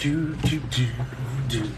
do, do, do, do.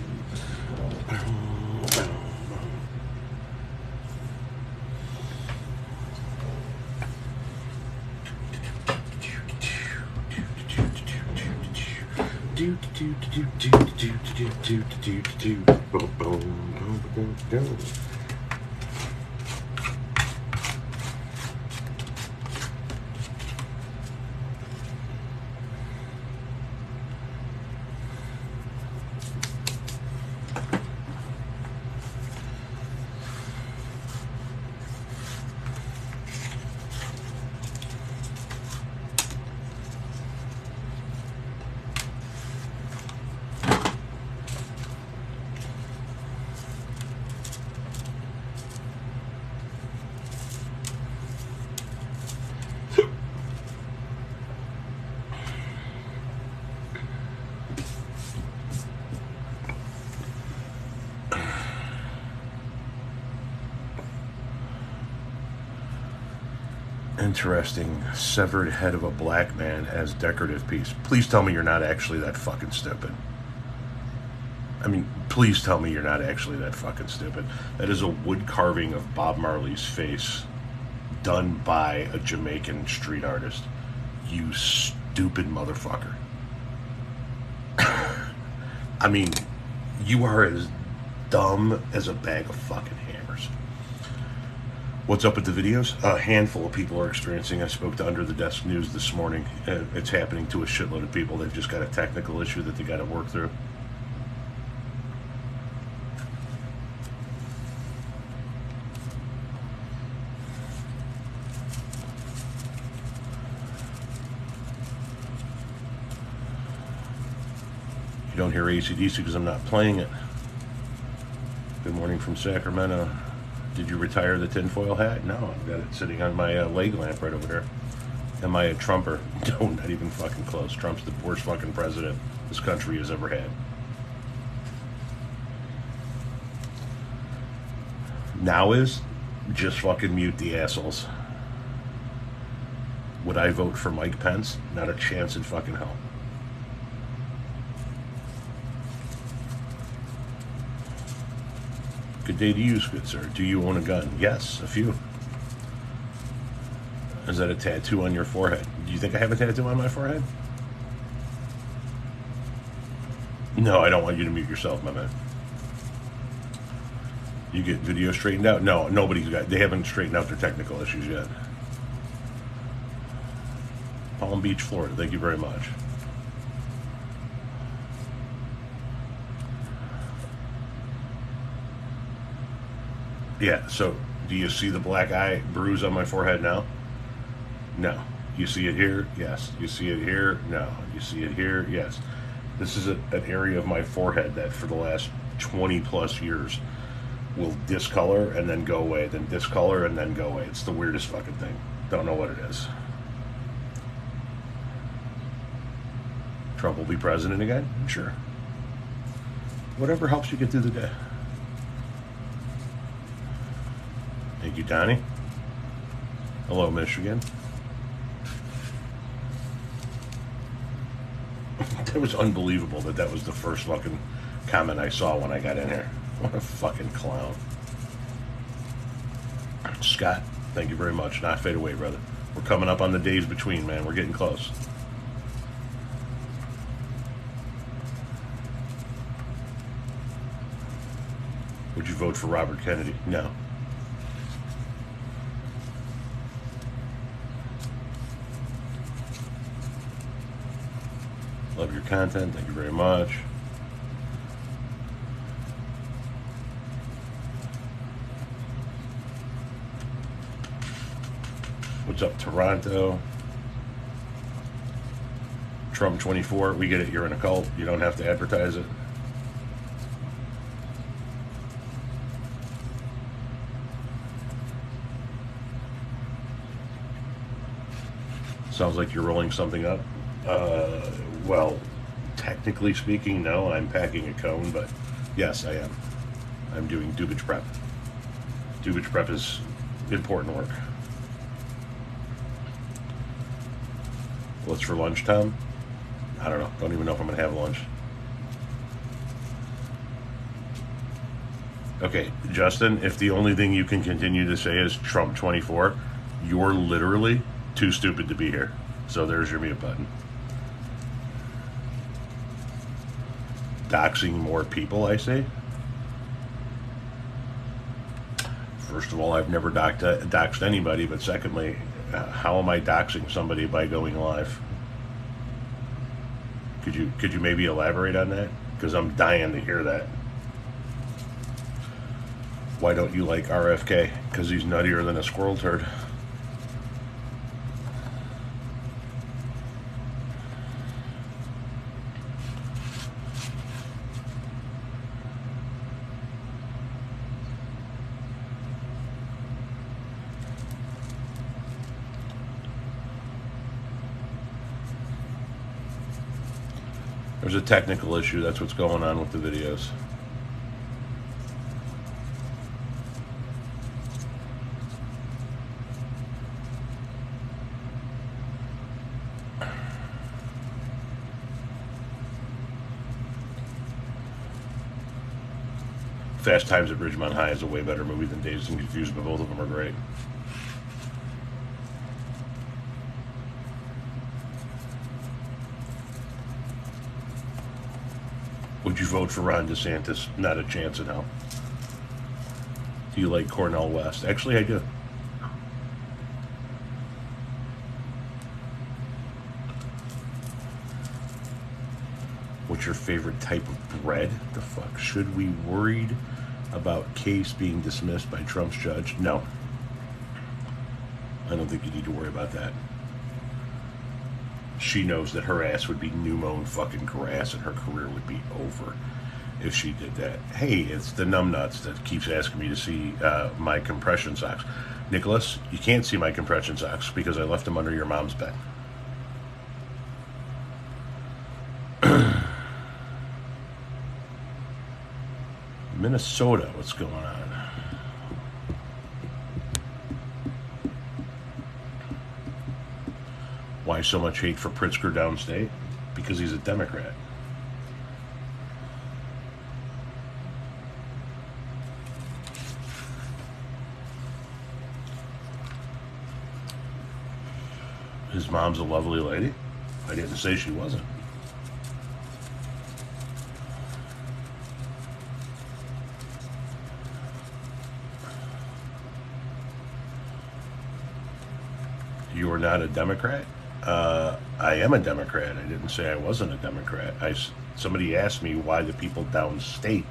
Interesting. Severed head of a black man as decorative piece. Please tell me you're not actually that fucking stupid. I mean, please tell me you're not actually that fucking stupid. That is a wood carving of Bob Marley's face done by a Jamaican street artist. You stupid motherfucker. I mean, you are as dumb as a bag of fucking hammers. What's up with the videos? A handful of people are experiencing. I spoke to Under the Desk News this morning. It's happening to a shitload of people. They've just got a technical issue that they got to work through. You don't hear AC/DC because I'm not playing it. Good morning from Sacramento. Did you retire the tinfoil hat? No, I've got it sitting on my leg lamp right over there. Am I a Trumper? No, not even fucking close. Trump's the worst fucking president this country has ever had. Now is just fucking mute the assholes. Would I vote for Mike Pence? Not a chance in fucking hell. Good day to you, good sir. Do you own a gun? Yes, a few. Is that a tattoo on your forehead? Do you think I have a tattoo on my forehead? No, I don't want you to mute yourself, my man. You get video straightened out? No, they haven't straightened out their technical issues yet. Palm Beach, Florida, thank you very much. Yeah, so do you see the black eye bruise on my forehead now? No. You see it here? Yes. You see it here? No. You see it here? Yes. This is an area of my forehead that for the last 20 plus years will discolor and then go away, then discolor and then go away. It's the weirdest fucking thing. Don't know what it is. Trump will be president again? Sure. Whatever helps you get through the day. Thank you, Donnie. Hello, Michigan. That was unbelievable that was the first fucking comment I saw when I got in here. What a fucking clown. Scott, thank you very much. Not fade away, brother. We're coming up on the days between, man. We're getting close. Would you vote for Robert Kennedy? No. Love your content. Thank you very much. What's up, Toronto? Trump 24. We get it. You're in a cult. You don't have to advertise it. Sounds like you're rolling something up. Well, technically speaking, no. I'm packing a cone, but yes, I am. I'm doing dubage prep. Dubage prep is important work. What's for lunch, Tom? I don't know. Don't even know if I'm going to have lunch. Okay, Justin, if the only thing you can continue to say is Trump 24, you're literally too stupid to be here. So there's your mute button. Doxing more people, I say. First of all, I've never doxed anybody, but secondly, how am I doxing somebody by going live? Could you maybe elaborate on that? Because I'm dying to hear that. Why don't you like RFK? Because he's nuttier than a squirrel turd. There's a technical issue. That's what's going on with the videos. Fast Times at Ridgemont High is a way better movie than Dazed and Confused, but both of them are great. Would you vote for Ron DeSantis? Not a chance in hell. Do you like Cornel West? Actually, I do. What's your favorite type of bread? The fuck? Should we worried about case being dismissed by Trump's judge? No. I don't think you need to worry about that. She knows that her ass would be new mown fucking grass and her career would be over if she did that. Hey, it's the numbnuts that keeps asking me to see my compression socks. Nicholas, you can't see my compression socks because I left them under your mom's bed. Minnesota, what's going on? Why so much hate for Pritzker downstate? Because he's a Democrat. His mom's a lovely lady. I didn't say she wasn't. You are not a Democrat? I am a Democrat. I didn't say I wasn't a Democrat. Somebody asked me why the people downstate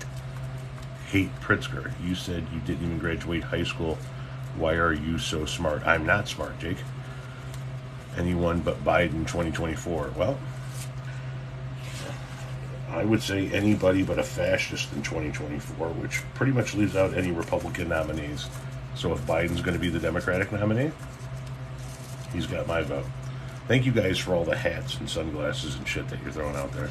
hate Pritzker. You said you didn't even graduate high school. Why are you so smart? I'm not smart, Jake. Anyone but Biden 2024. Well, I would say anybody but a fascist in 2024, which pretty much leaves out any Republican nominees. So if Biden's going to be the Democratic nominee, he's got my vote. Thank you guys for all the hats and sunglasses and shit that you're throwing out there.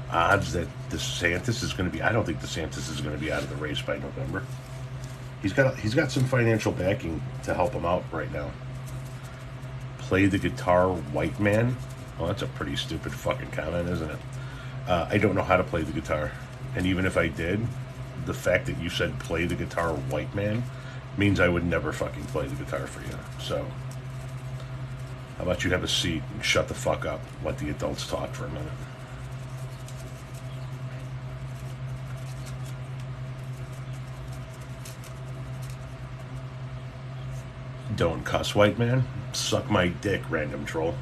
Odds that DeSantis is going to be, I don't think DeSantis is going to be out of the race by November. He's got some financial backing to help him out right now. Play the guitar, white man. Well, that's a pretty stupid fucking comment, isn't it? I don't know how to play the guitar. And even if I did, the fact that you said play the guitar, white man, means I would never fucking play the guitar for you. So, how about you have a seat and shut the fuck up? Let the adults talk for a minute. Don't cuss, white man. Suck my dick, random troll.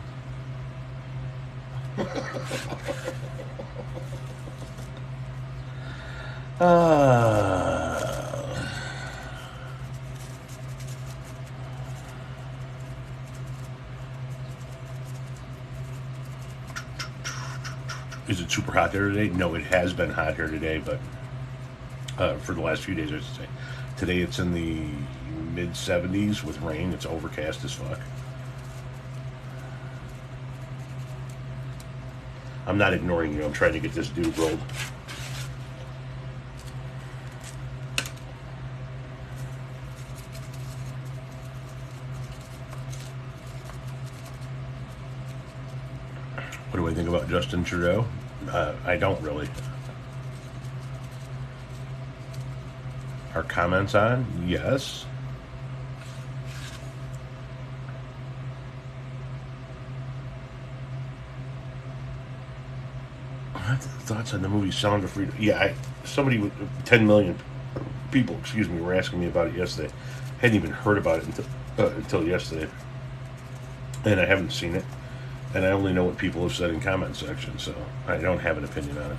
Is it super hot there today? No, it has been hot here today, but for the last few days, I should say. Today it's in the mid-70s with rain. It's overcast as fuck. I'm not ignoring you. I'm trying to get this dude rolled. What do I think about Justin Trudeau? I don't really. Our comments on? Yes. Thoughts on the movie Sound of Freedom? Yeah, somebody with 10 million people, were asking me about it yesterday. Hadn't even heard about it until yesterday, and I haven't seen it. And I only know what people have said in comment section, so I don't have an opinion on it.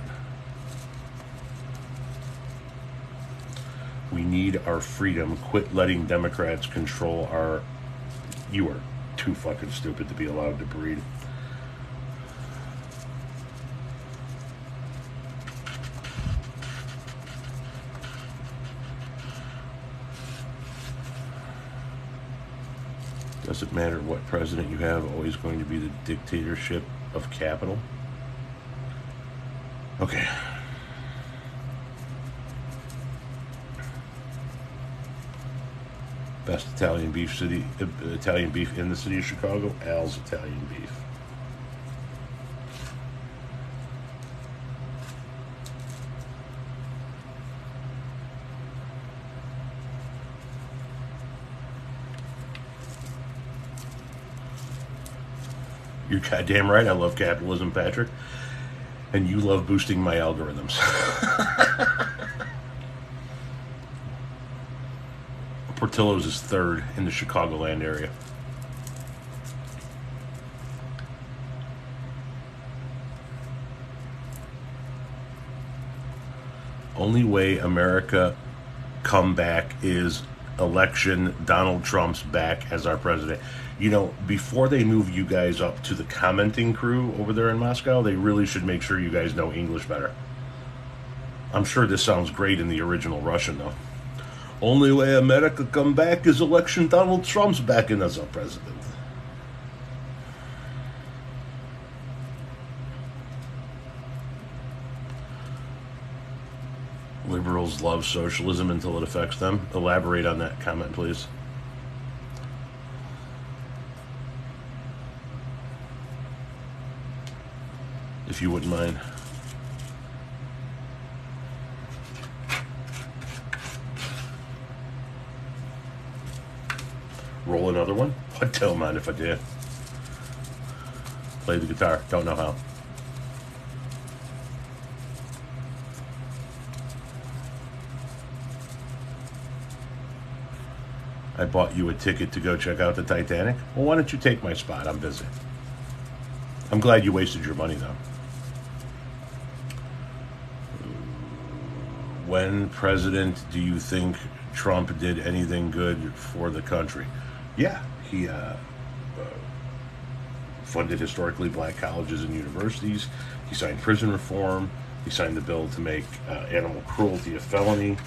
We need our freedom. Quit letting Democrats control our... You are too fucking stupid to be allowed to breed. Doesn't matter what president you have, always going to be the dictatorship of capital. Okay. Best Italian beef in the city of Chicago, Al's Italian Beef. You're goddamn right. I love capitalism, Patrick. And you love boosting my algorithms. Portillo's is third in the Chicagoland area. Only way America come back is election Donald Trump's back as our president. You know, before they move you guys up to the commenting crew over there in Moscow, they really should make sure you guys know English better. I'm sure this sounds great in the original Russian, though. Only way America come back is election Donald Trump's back in as our president. Liberals love socialism until it affects them. Elaborate on that comment, please. If you wouldn't mind. Roll another one? I don't mind if I did. Play the guitar. Don't know how. I bought you a ticket to go check out the Titanic. Well, why don't you take my spot? I'm busy. I'm glad you wasted your money, though. When president do you think Trump did anything good for the country? Yeah, he funded historically black colleges and universities. He signed prison reform. He signed the bill to make animal cruelty a felony.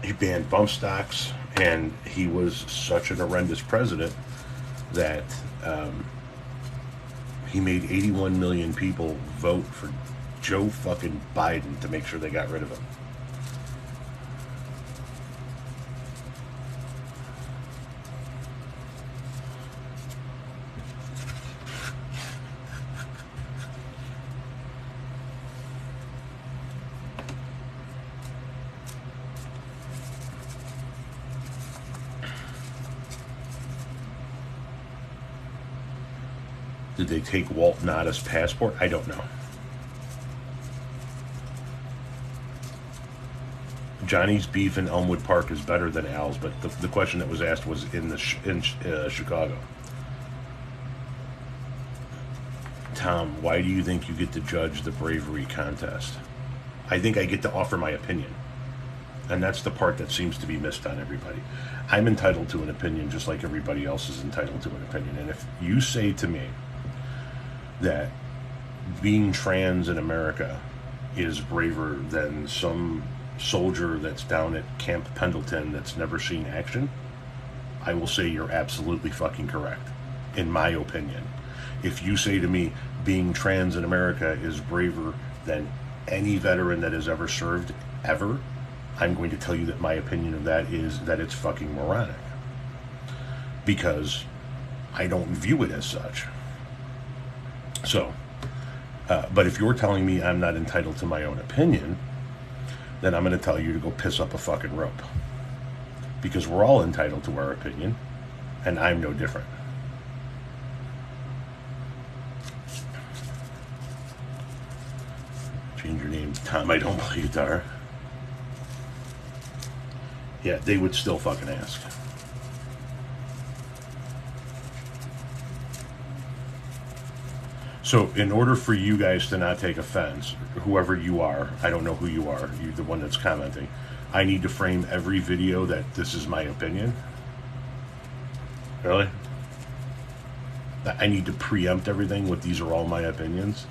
He banned bump stocks, and he was such an horrendous president that he made 81 million people vote for Joe fucking Biden to make sure they got rid of him. Did they take Walt Nada's passport? I don't know. Johnny's beef in Elmwood Park is better than Al's, but the question that was asked was in Chicago. Tom, why do you think you get to judge the bravery contest? I think I get to offer my opinion. And that's the part that seems to be missed on everybody. I'm entitled to an opinion just like everybody else is entitled to an opinion. And if you say to me that being trans in America is braver than some soldier that's down at Camp Pendleton that's never seen action, I will say you're absolutely fucking correct, in my opinion. If you say to me being trans in America is braver than any veteran that has ever served, ever, I'm going to tell you that my opinion of that is that it's fucking moronic. Because I don't view it as such. So, but if you're telling me I'm not entitled to my own opinion, then I'm going to tell you to go piss up a fucking rope. Because we're all entitled to our opinion, and I'm no different. Change your name, Tom. I don't play guitar. Yeah, they would still fucking ask. So in order for you guys to not take offense, whoever you are, I don't know who you are, you're the one that's commenting, I need to frame every video that this is my opinion? Really? I need to preempt everything with these are all my opinions?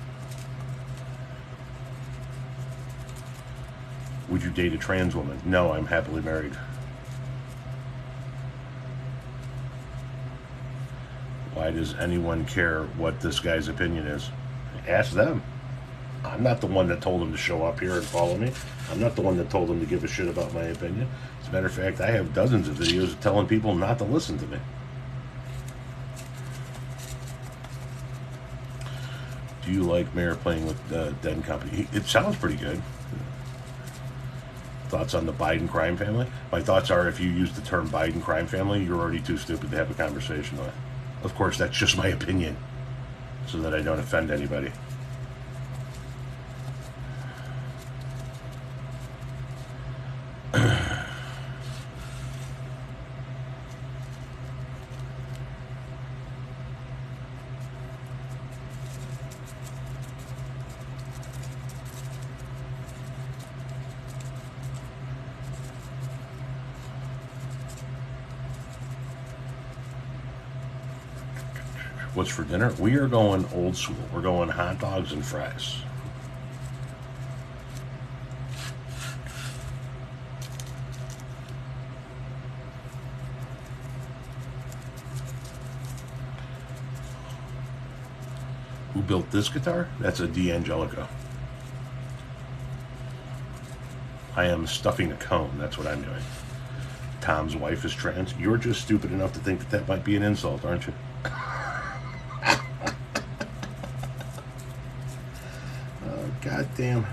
Would you date a trans woman? No, I'm happily married. Why does anyone care what this guy's opinion is? Ask them. I'm not the one that told him to show up here and follow me. I'm not the one that told him to give a shit about my opinion. As a matter of fact, I have dozens of videos telling people not to listen to me. Do you like Mayor playing with Dead Company? It sounds pretty good. Thoughts on the Biden crime family? My thoughts are if you use the term Biden crime family, you're already too stupid to have a conversation with. Of course, that's just my opinion, so that I don't offend anybody. What's for dinner? We are going old school. We're going hot dogs and fries. Who built this guitar? That's a D'Angelico. I am stuffing a cone. That's what I'm doing. Tom's wife is trans. You're just stupid enough to think that that might be an insult, aren't you? God damn.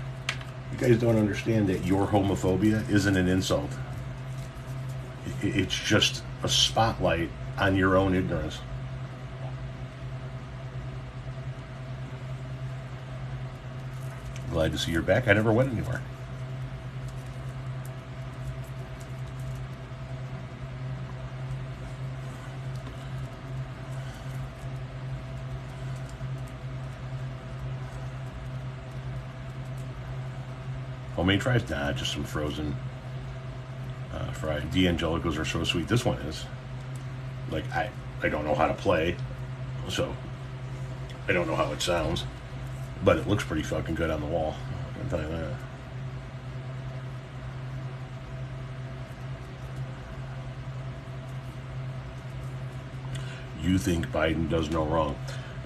You guys don't understand that your homophobia isn't an insult. It's just a spotlight on your own ignorance. Glad to see you're back. I never went anywhere. Homemade fries? Nah, just some frozen fried. D'Angelicos are so sweet. This one is. Like, I don't know how to play, so I don't know how it sounds, but it looks pretty fucking good on the wall. I can tell you that. You think Biden does no wrong.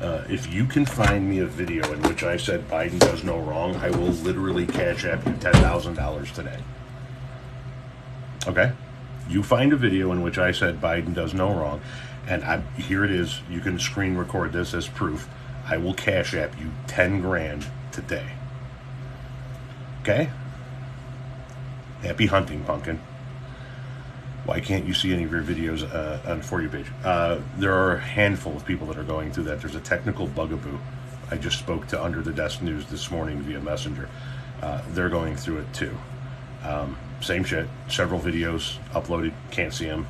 If you can find me a video in which I said Biden does no wrong, I will literally cash app you $10,000 today. Okay? You find a video in which I said Biden does no wrong, and here it is. You can screen record this as proof. I will cash app you 10 grand today. Okay? Happy hunting, pumpkin. Why can't you see any of your videos on For You page? There are a handful of people that are going through that. There's a technical bugaboo. I just spoke to Under the Desk News this morning via Messenger. They're going through it too. Same shit. Several videos uploaded. Can't see them.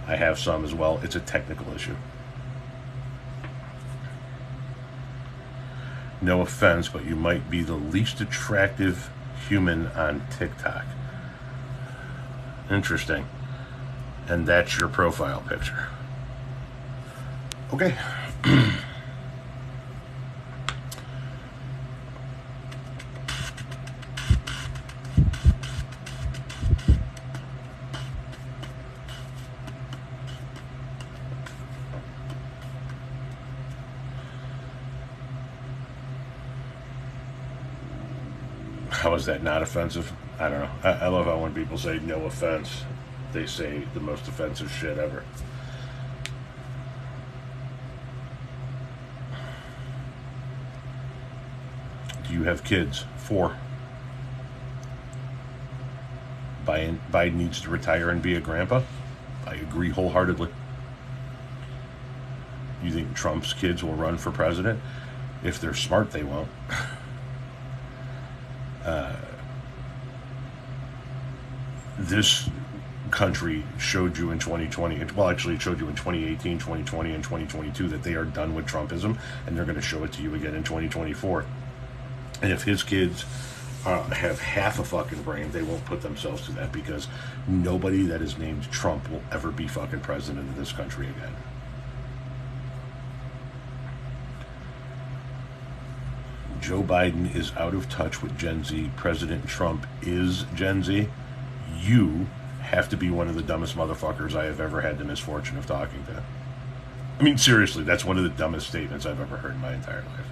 I have some as well. It's a technical issue. No offense, but you might be the least attractive human on TikTok. Interesting. And that's your profile picture. Okay. How is that not offensive? I don't know. I love how when people say no offense, they say the most offensive shit ever. you have kids? 4. Biden needs to retire and be a grandpa? I agree wholeheartedly. You think Trump's kids will run for president? If they're smart, they won't. This country showed you in 2020, well, actually it showed you in 2018, 2020, and 2022 that they are done with Trumpism, and they're going to show it to you again in 2024. And if his kids have half a fucking brain, they won't put themselves through that, because nobody that is named Trump will ever be fucking president of this country again. Joe Biden is out of touch with Gen Z. President Trump is Gen Z. You have to be one of the dumbest motherfuckers I have ever had the misfortune of talking to. I mean, seriously, that's one of the dumbest statements I've ever heard in my entire life.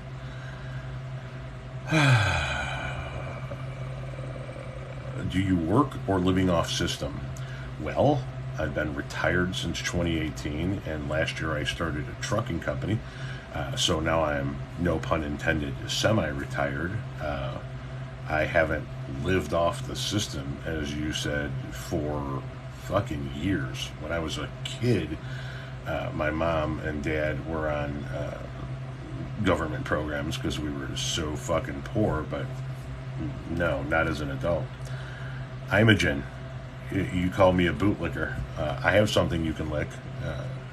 Do you work or living off system? Well, I've been retired since 2018, and last year I started a trucking company. So now I'm, no pun intended, semi-retired. I haven't lived off the system, as you said, for fucking years. When I was a kid, my mom and dad were on government programs because we were so fucking poor, but no, not as an adult. Imogen, you call me a bootlicker. I have something you can lick.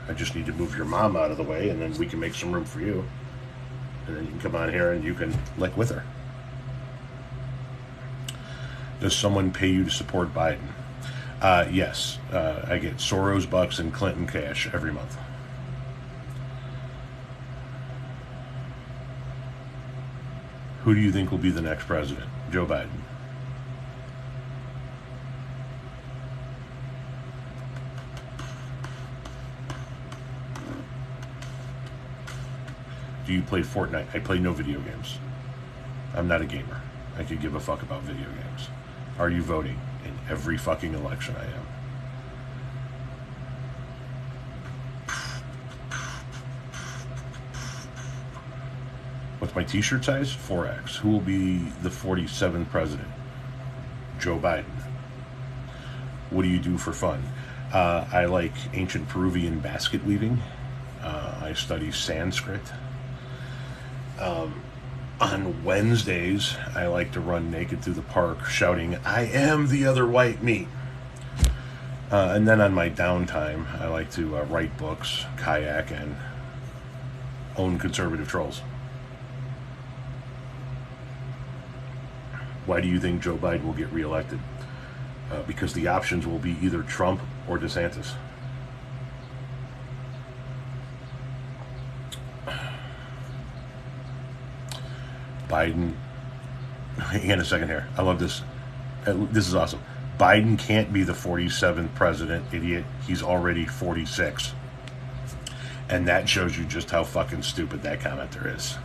I just need to move your mom out of the way, and then we can make some room for you. And then you can come on here and you can lick with her. Does someone pay you to support Biden? Yes. I get Soros bucks and Clinton cash every month. Who do you think will be the next president? Joe Biden. Do you play Fortnite? I play no video games. I'm not a gamer. I could give a fuck about video games. Are you voting? In every fucking election I am. What's my t-shirt size? 4X. Who will be the 47th president? Joe Biden. What do you do for fun? I like ancient Peruvian basket weaving. I study Sanskrit. On Wednesdays, I like to run naked through the park shouting, "I am the other white meat." And then on my downtime, I like to write books, kayak, and own conservative trolls. Why do you think Joe Biden will get reelected? Because the options will be either Trump or DeSantis. Biden, hang on a second here. I love this. This is awesome. Biden can't be the 47th president, idiot. He's already 46. And that shows you just how fucking stupid that commenter is.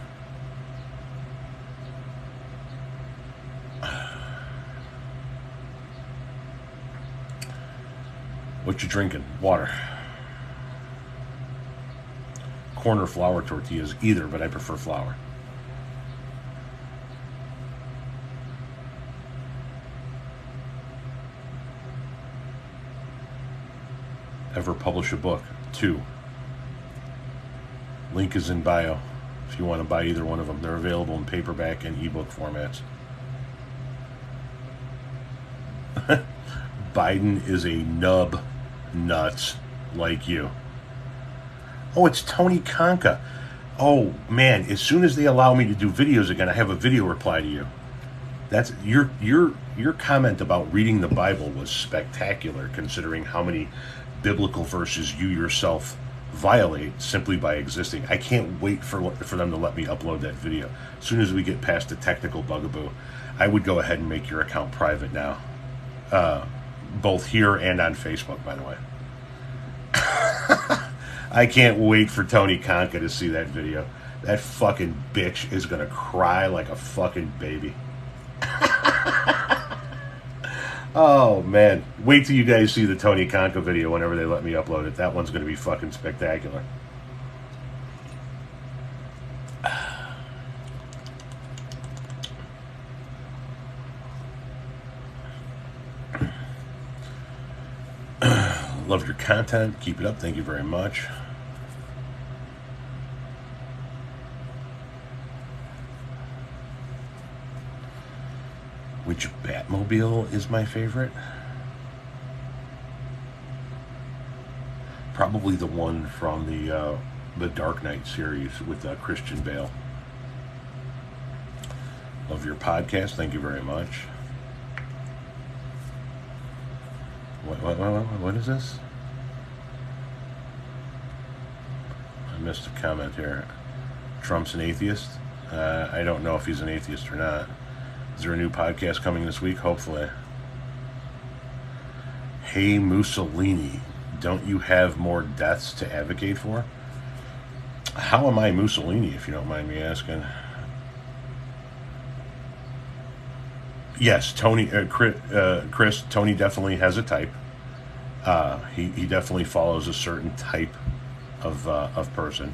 What you drinking? Water. Corn or flour tortillas? Either, but I prefer flour. Ever publish a book? 2. Link is in bio if you want to buy either one of them. They're available in paperback and ebook formats. Biden is a nub nuts like you. Oh, it's Tony Conca. Oh man, as soon as they allow me to do videos again, I have a video reply to you. That's your comment about reading the Bible was spectacular, considering how many biblical verses you yourself violate simply by existing. I can't wait for them to let me upload that video. As soon as we get past the technical bugaboo, I would go ahead and make your account private now. Both here and on Facebook, by the way. I can't wait for Tony Conca to see that video. That fucking bitch is gonna cry like a fucking baby. Oh man, wait till you guys see the Tony Conca video whenever they let me upload it. That one's gonna be fucking spectacular. content. Keep it up. Thank you very much. Which Batmobile is my favorite? Probably the one from the Dark Knight series with Christian Bale. Love your podcast. Thank you very much. What is this? I missed a comment here. Trump's an atheist? I don't know if he's an atheist or not. Is there a new podcast coming this week? Hopefully. Hey Mussolini, don't you have more deaths to advocate for? How am I Mussolini, if you don't mind me asking? Yes, Tony, Chris, Tony definitely has a type. He definitely follows a certain type of person.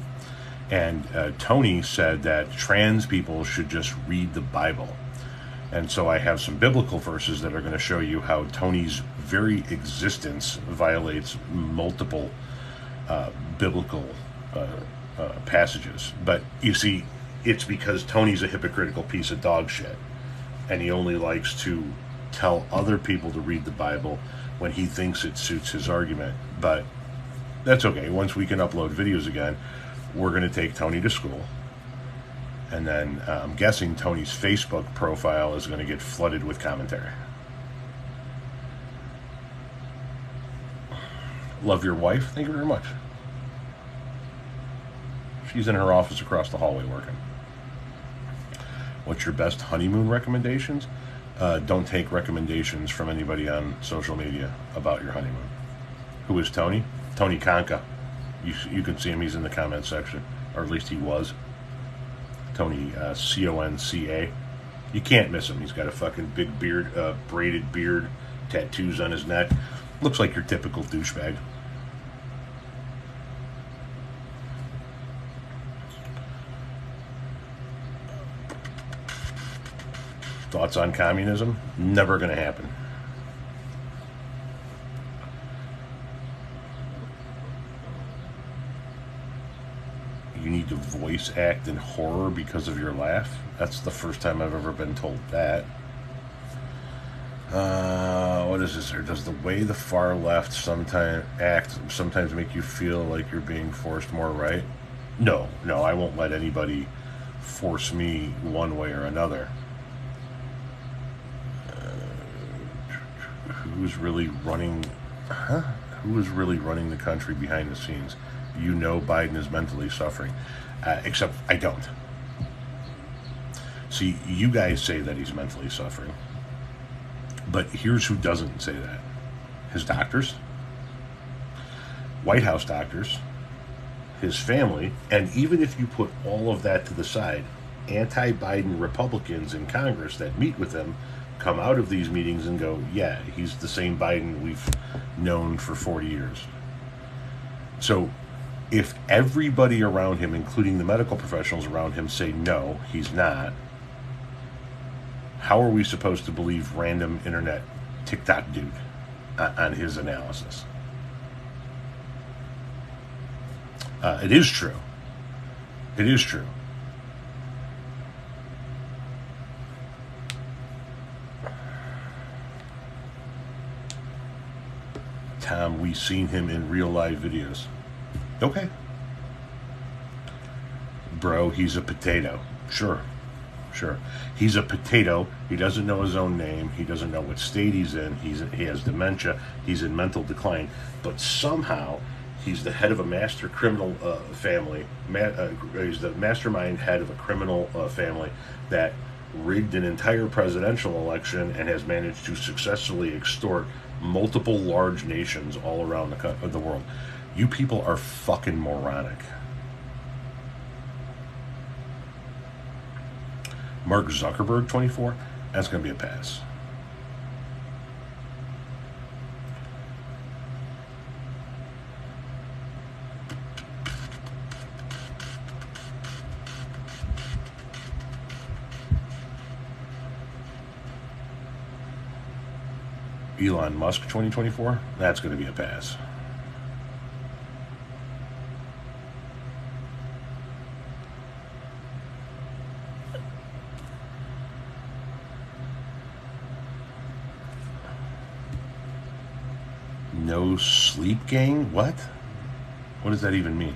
And Tony said that trans people should just read the Bible. And so I have some biblical verses that are going to show you how Tony's very existence violates multiple biblical passages. But you see, it's because Tony's a hypocritical piece of dog shit. And he only likes to tell other people to read the Bible when he thinks it suits his argument. But that's okay. Once we can upload videos again, we're going to take Tony to school. And then I'm guessing Tony's Facebook profile is going to get flooded with commentary. Love your wife. Thank you very much. She's in her office across the hallway working. What's your best honeymoon recommendations? Don't take recommendations from anybody on social media about your honeymoon. Who is Tony? Tony Conca. You can see him. He's in the comments section. Or at least he was. Tony, C-O-N-C-A. You can't miss him. He's got a fucking big beard, braided beard, tattoos on his neck. Looks like your typical douchebag. Thoughts on communism? Never going to happen. You need to voice act in horror because of your laugh? That's the first time I've ever been told that. What is this? Or does the way the far left sometimes make you feel like you're being forced more right? No, I won't let anybody force me one way or another. Who's really running the country behind the scenes? You know Biden is mentally suffering. Except I don't. See, you guys say that he's mentally suffering. But here's who doesn't say that. His doctors, White House doctors, his family, and even if you put all of that to the side, anti-Biden Republicans in Congress that meet with him come out of these meetings and go, yeah, he's the same Biden we've known for 40 years. So if everybody around him, including the medical professionals around him, say no, he's not, how are we supposed to believe random internet TikTok dude on his analysis? It is true. It is true. Tom, we've seen him in real live videos. Okay. Bro, he's a potato. Sure. He's a potato. He doesn't know his own name. He doesn't know what state he's in. He has dementia. He's in mental decline. But somehow, he's the head of a master criminal family. He's the mastermind head of a criminal family that rigged an entire presidential election and has managed to successfully extort multiple large nations all around the world. You people are fucking moronic. Mark Zuckerberg, 24? That's going to be a pass. Elon Musk, 2024? That's going to be a pass. no sleep gang? What? What does that even mean?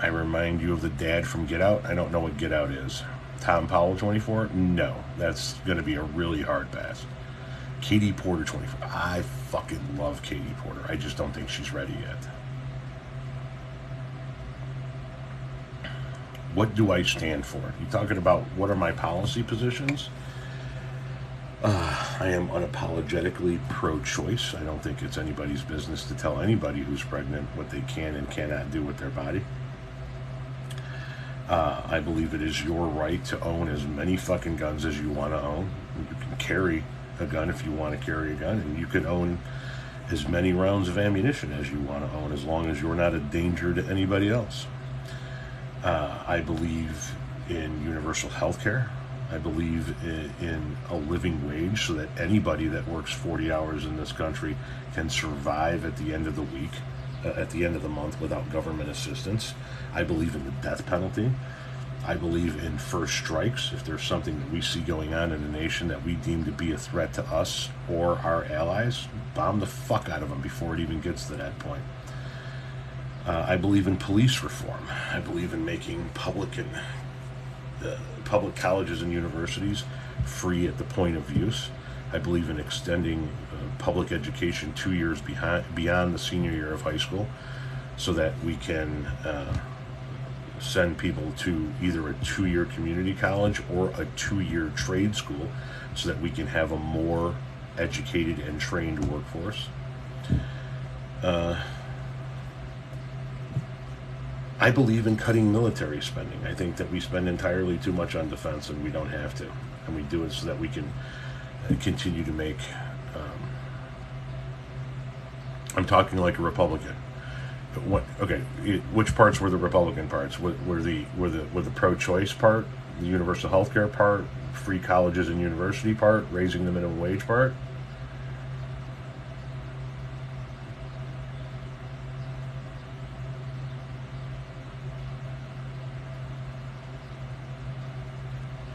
I remind you of the dad from Get Out. I don't know what Get Out is. Tom Powell 24? No, that's going to be a really hard pass. Katie Porter 24. I fucking love Katie Porter. I just don't think she's ready yet. What do I stand for? You talking about what are my policy positions? I am unapologetically pro-choice. I don't think it's anybody's business to tell anybody who's pregnant what they can and cannot do with their body. I believe it is your right to own as many fucking guns as you want to own. You can carry a gun if you want to carry a gun, and you can own as many rounds of ammunition as you want to own, as long as you're not a danger to anybody else. I believe in universal health care. I believe in a living wage so that anybody that works 40 hours in this country can survive at the end of the week, at the end of the month, without government assistance. I believe in the death penalty. I believe in first strikes. If there's something that we see going on in a nation that we deem to be a threat to us or our allies, bomb the fuck out of them before it even gets to that point. I believe in police reform. I believe in making public colleges and universities free at the point of use. I believe in extending public education 2 years beyond the senior year of high school, so that we can send people to either a 2-year community college or a 2-year trade school, so that we can have a more educated and trained workforce. I believe in cutting military spending. I think that we spend entirely too much on defense, and we don't have to. And we do it so that we can continue to make... I'm talking like a Republican. Which parts were the Republican parts? Were the pro-choice part, the universal health care part, free colleges and university part, raising the minimum wage part?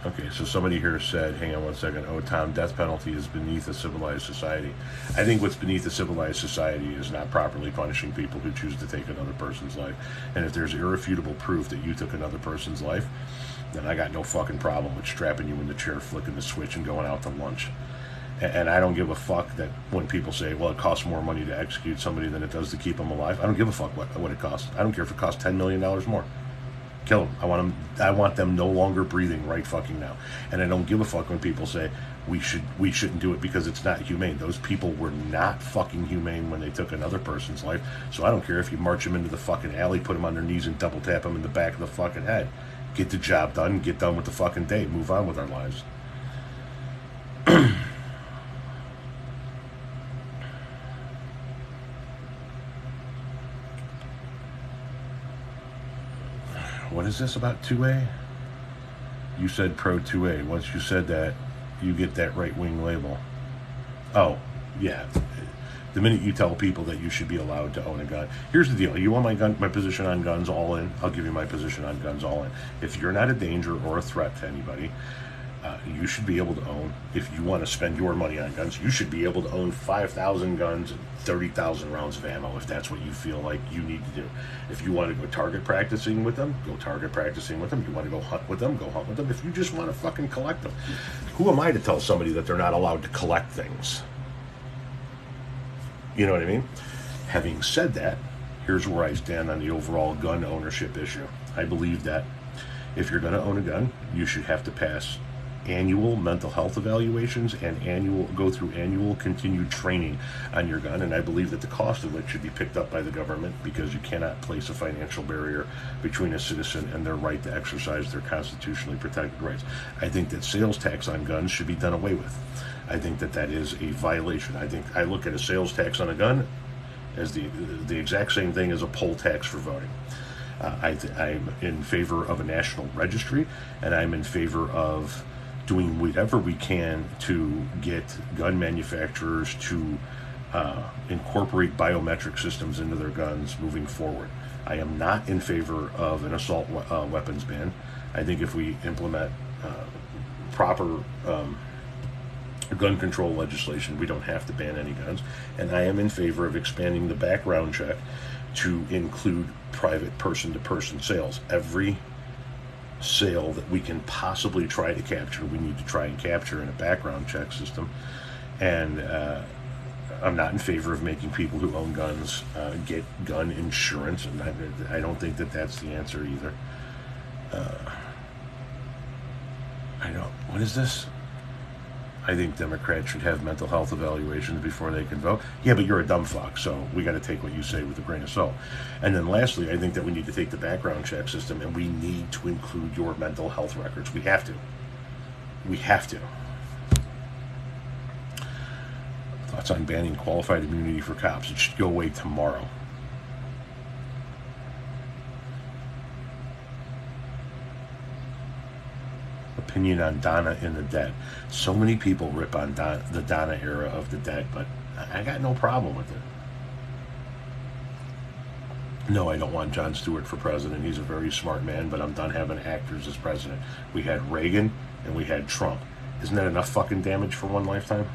Okay, so somebody here said, hang on one second, oh, Tom, death penalty is beneath a civilized society. I think what's beneath a civilized society is not properly punishing people who choose to take another person's life. And if there's irrefutable proof that you took another person's life, then I got no fucking problem with strapping you in the chair, flicking the switch, and going out to lunch. And I don't give a fuck that when people say, well, it costs more money to execute somebody than it does to keep them alive. I don't give a fuck what it costs. I don't care if it costs $10 million more. Kill them. I want them no longer breathing right fucking now. And I don't give a fuck when people say we shouldn't do it because it's not humane. Those people were not fucking humane when they took another person's life. So I don't care if you march them into the fucking alley, put them on their knees, and double tap them in the back of the fucking head. Get the job done. Get done with the fucking day. Move on with our lives. What is this about 2A? You said pro 2A. Once you said that, you get that right-wing label. Oh, yeah. The minute you tell people that you should be allowed to own a gun. Here's the deal. You want my position on guns all in? I'll give you my position on guns all in. If you're not a danger or a threat to anybody, you should be able to own, if you want to spend your money on guns, you should be able to own 5,000 guns and 30,000 rounds of ammo if that's what you feel like you need to do. If you want to go target practicing with them, go target practicing with them. You want to go hunt with them, go hunt with them. If you just want to fucking collect them, who am I to tell somebody that they're not allowed to collect things? You know what I mean? Having said that, here's where I stand on the overall gun ownership issue. I believe that if you're going to own a gun, you should have to pass annual mental health evaluations and go through annual continued training on your gun. And I believe that the cost of it should be picked up by the government, because you cannot place a financial barrier between a citizen and their right to exercise their constitutionally protected rights. I think that sales tax on guns should be done away with. I think that that is a violation. I look at a sales tax on a gun as the exact same thing as a poll tax for voting. I'm in favor of a national registry, and I'm in favor of doing whatever we can to get gun manufacturers to incorporate biometric systems into their guns moving forward. I am not in favor of an assault weapons ban. I think if we implement proper gun control legislation. We don't have to ban any guns. And I am in favor of expanding the background check to include private person-to-person sales. Every sale that we can possibly try to capture, we need to try and capture in a background check system. And I'm not in favor of making people who own guns get gun insurance, and I don't think that that's the answer either. What is this? I think Democrats should have mental health evaluations before they can vote. Yeah, but you're a dumb fuck, so we got to take what you say with a grain of salt. And then lastly, I think that we need to take the background check system and we need to include your mental health records. We have to. We have to. Thoughts on banning qualified immunity for cops? It should go away tomorrow. Opinion on Donna in the Dead. So many people rip on the Donna era of the Dead, but I got no problem with it. No, I don't want Jon Stewart for president. He's a very smart man, but I'm done having actors as president. We had Reagan and we had Trump. Isn't that enough fucking damage for one lifetime?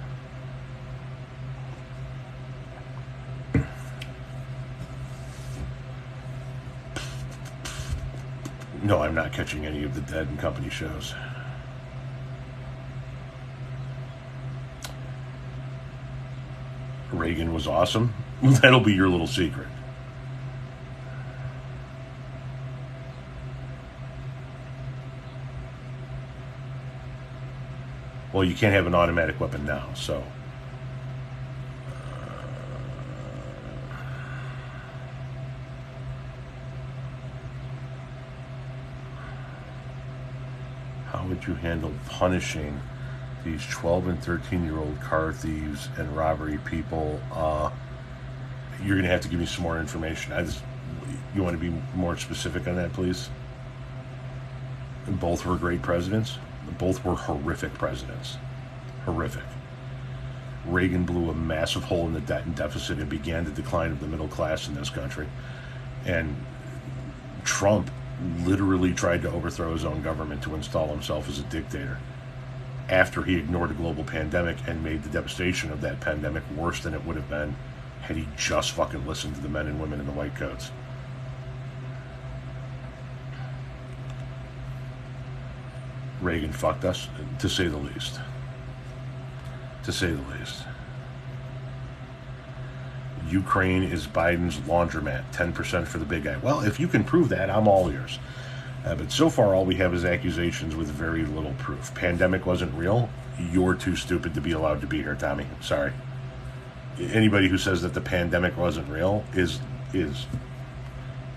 No, I'm not catching any of the Dead and Company shows. Reagan was awesome. That'll be your little secret. Well, you can't have an automatic weapon now, so. How would you handle punishing these 12 and 13-year-old car thieves and robbery people? You're going to have to give me some more information. You want to be more specific on that, please? Both were great presidents. Both were horrific presidents. Horrific. Reagan blew a massive hole in the debt and deficit and began the decline of the middle class in this country. And Trump literally tried to overthrow his own government to install himself as a dictator after he ignored a global pandemic and made the devastation of that pandemic worse than it would have been had he just fucking listened to the men and women in the white coats. Reagan fucked us, to say the least. To say the least. Ukraine is Biden's laundromat, 10% for the big guy. Well, if you can prove that, I'm all ears. But so far, all we have is accusations with very little proof. Pandemic wasn't real. You're too stupid to be allowed to be here, Tommy. Sorry. Anybody who says that the pandemic wasn't real is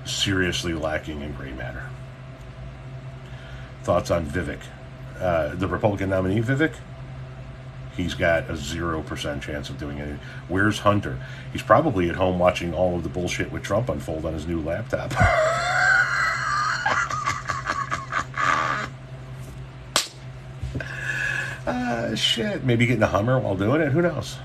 seriously lacking in gray matter. Thoughts on Vivek? The Republican nominee, Vivek? He's got a 0% chance of doing anything. Where's Hunter? He's probably at home watching all of the bullshit with Trump unfold on his new laptop. Shit. Maybe getting a Hummer while doing it. Who knows?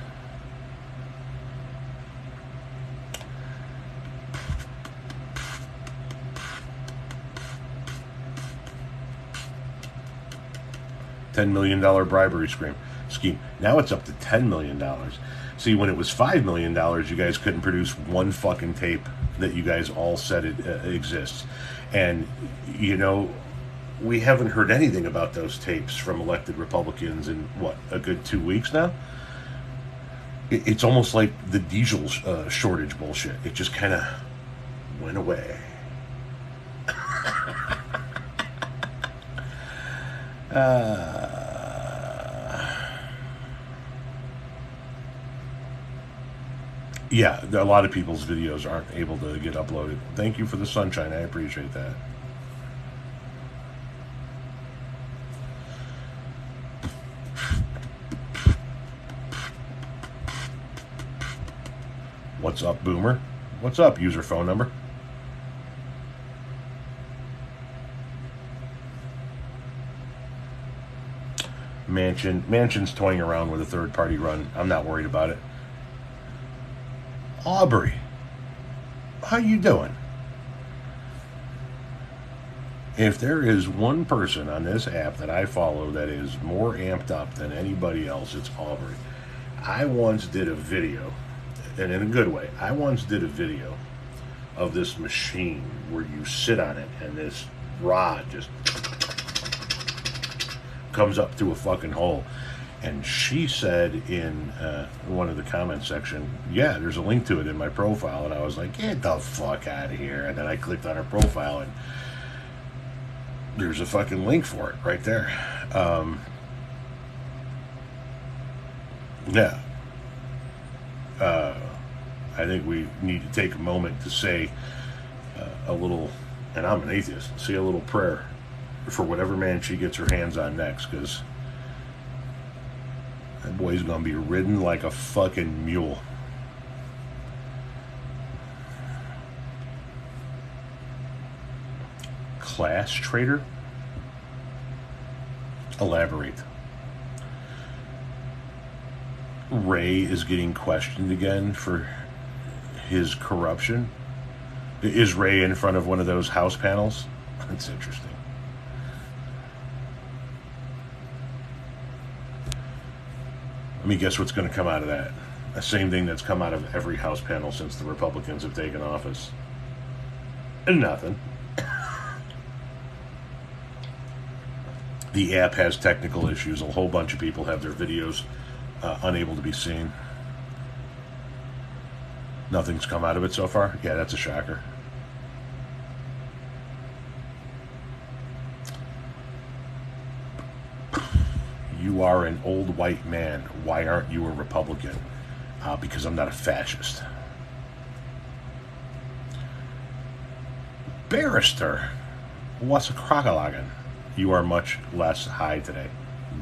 $10 million bribery scheme. Now it's up to $10 million. See, when it was $5 million, you guys couldn't produce one fucking tape that you guys all said it exists. And, you know, we haven't heard anything about those tapes from elected Republicans in, what, a good 2 weeks now? It's almost like the diesel shortage bullshit. It just kind of went away. Yeah, a lot of people's videos aren't able to get uploaded. Thank you for the sunshine. I appreciate that. What's up, Boomer? What's up, user phone number? Mansion's toying around with a third-party run. I'm not worried about it. Aubrey, how you doing? If there is one person on this app that I follow that is more amped up than anybody else, it's Aubrey. I once did a video, and in a good way, I once did a video of this machine where you sit on it and this rod just comes up through a fucking hole. And she said in one of the comment section, yeah, there's a link to it in my profile. And I was like, get the fuck out of here. And then I clicked on her profile and there's a fucking link for it right there. Yeah. I think we need to take a moment to say a little, and I'm an atheist, say a little prayer for whatever man she gets her hands on next, because that boy's gonna be ridden like a fucking mule. Class traitor? Elaborate. Ray is getting questioned again for his corruption. Is Ray in front of one of those house panels? That's interesting. Let me guess what's going to come out of that. The same thing that's come out of every house panel since the Republicans have taken office. And nothing. The app has technical issues. A whole bunch of people have their videos unable to be seen. Nothing's come out of it so far. Yeah, that's a shocker. You are an old white man. Why aren't you a Republican? Because I'm not a fascist. Barrister, what's a crocolagan? You are much less high today.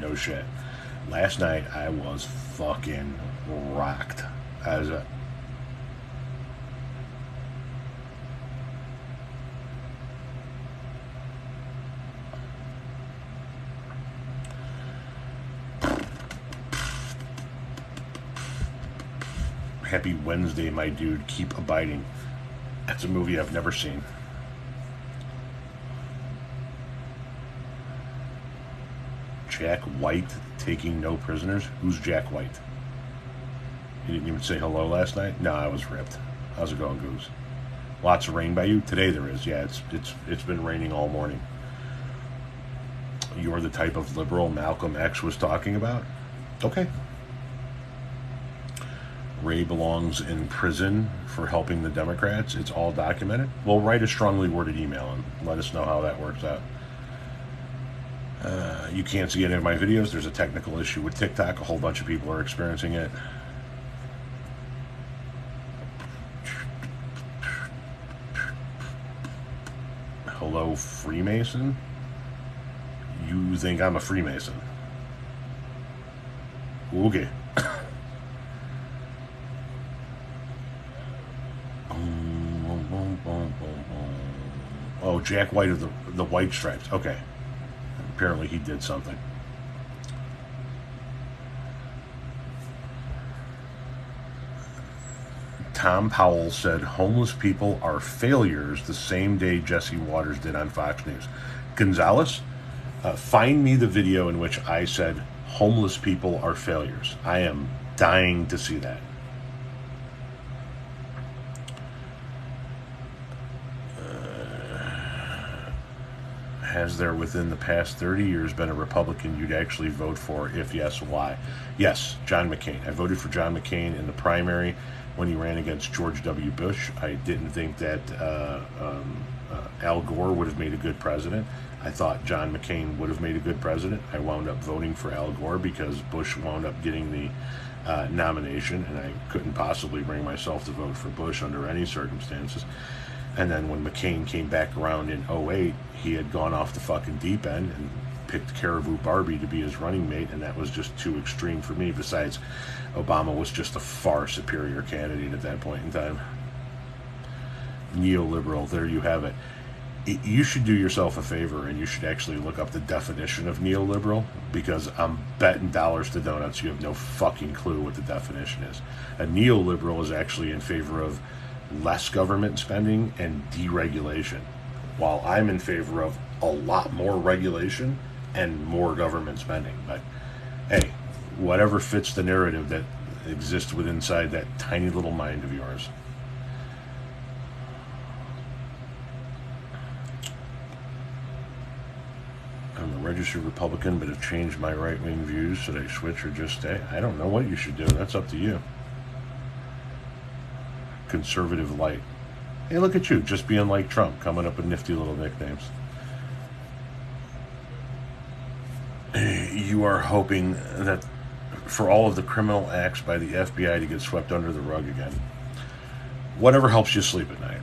No shit. Last night I was fucking rocked. As a Happy Wednesday, my dude. Keep abiding. That's a movie I've never seen. Jack White taking no prisoners? Who's Jack White? You didn't even say hello last night? No, I was ripped. How's it going, Goose? Lots of rain by you? Today there is. Yeah, it's been raining all morning. You're the type of liberal Malcolm X was talking about? Okay. Ray belongs in prison for helping the Democrats. It's all documented. Well, write a strongly worded email and let us know how that works out. You can't see any of my videos. There's a technical issue with TikTok. A whole bunch of people are experiencing it. Hello, Freemason? You think I'm a Freemason? Okay. Oh, Jack White of the White Stripes. Okay. Apparently he did something. Tom Powell said homeless people are failures the same day Jesse Waters did on Fox News. Gonzalez, find me the video in which I said homeless people are failures. I am dying to see that. Has there within the past 30 years been a Republican you'd actually vote for? If yes, why? Yes, John McCain. I voted for John McCain in the primary when he ran against George W. Bush. I didn't think that Al Gore would have made a good president. I thought John McCain would have made a good president. I wound up voting for Al Gore because Bush wound up getting the nomination, and I couldn't possibly bring myself to vote for Bush under any circumstances. And then when McCain came back around in 2008, he had gone off the fucking deep end and picked Caribou Barbie to be his running mate, and that was just too extreme for me. Besides, Obama was just a far superior candidate at that point in time. Neoliberal, there you have it. You should do yourself a favor and you should actually look up the definition of neoliberal, because I'm betting dollars to donuts you have no fucking clue what the definition is. A neoliberal is actually in favor of less government spending and deregulation, while I'm in favor of a lot more regulation and more government spending. But hey, whatever fits the narrative that exists within inside that tiny little mind of yours. I'm a registered Republican, but have changed my right-wing views. Should I switch or just stay? I don't know what you should do. That's up to you. Conservative light. Hey, look at you, just being like Trump, coming up with nifty little nicknames. You are hoping that for all of the criminal acts by the FBI to get swept under the rug again. Whatever helps you sleep at night.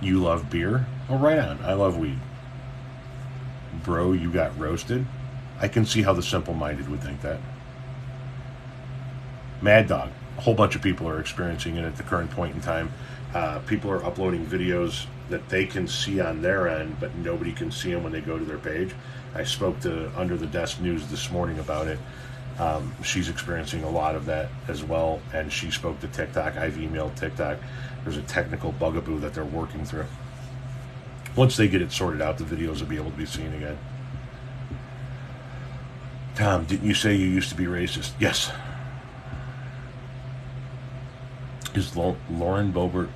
You love beer? Oh, right on. I love weed. Bro, you got roasted? I can see how the simple-minded would think that. Mad Dog. A whole bunch of people are experiencing it at the current point in time. People are uploading videos that they can see on their end, but nobody can see them when they go to their page. I spoke to Under the Desk News this morning about it. She's experiencing a lot of that as well, and she spoke to TikTok. I've emailed TikTok. There's a technical bugaboo that they're working through. Once they get it sorted out, the videos will be able to be seen again. Tom, didn't you say you used to be racist? Yes. Is Lauren Boebert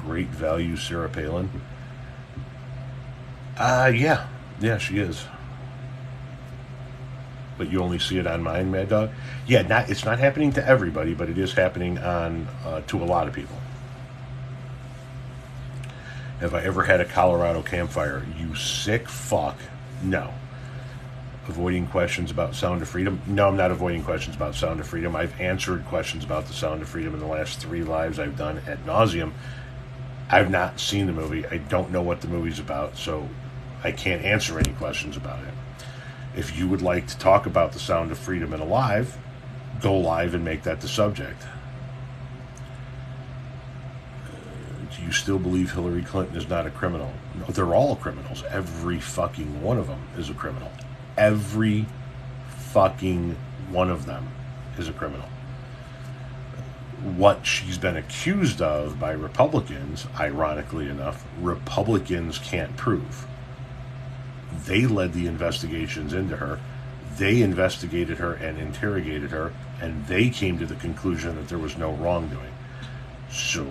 great value Sarah Palin? Yeah. Yeah, she is. But you only see it on mine, Mad Dog? Yeah, it's not happening to everybody, but it is happening on to a lot of people. Have I ever had a Colorado campfire? You sick fuck. No. Avoiding questions about Sound of Freedom? No, I'm not avoiding questions about Sound of Freedom. I've answered questions about the Sound of Freedom in the last 3 lives I've done ad nauseum. I've not seen the movie. I don't know what the movie's about, so I can't answer any questions about it. If you would like to talk about the Sound of Freedom in a live, go live and make that the subject. Do you still believe Hillary Clinton is not a criminal? No, they're all criminals. Every fucking one of them is a criminal. Every fucking one of them is a criminal. What she's been accused of by Republicans, ironically enough, Republicans can't prove. They led the investigations into her. They investigated her and interrogated her, and they came to the conclusion that there was no wrongdoing. So,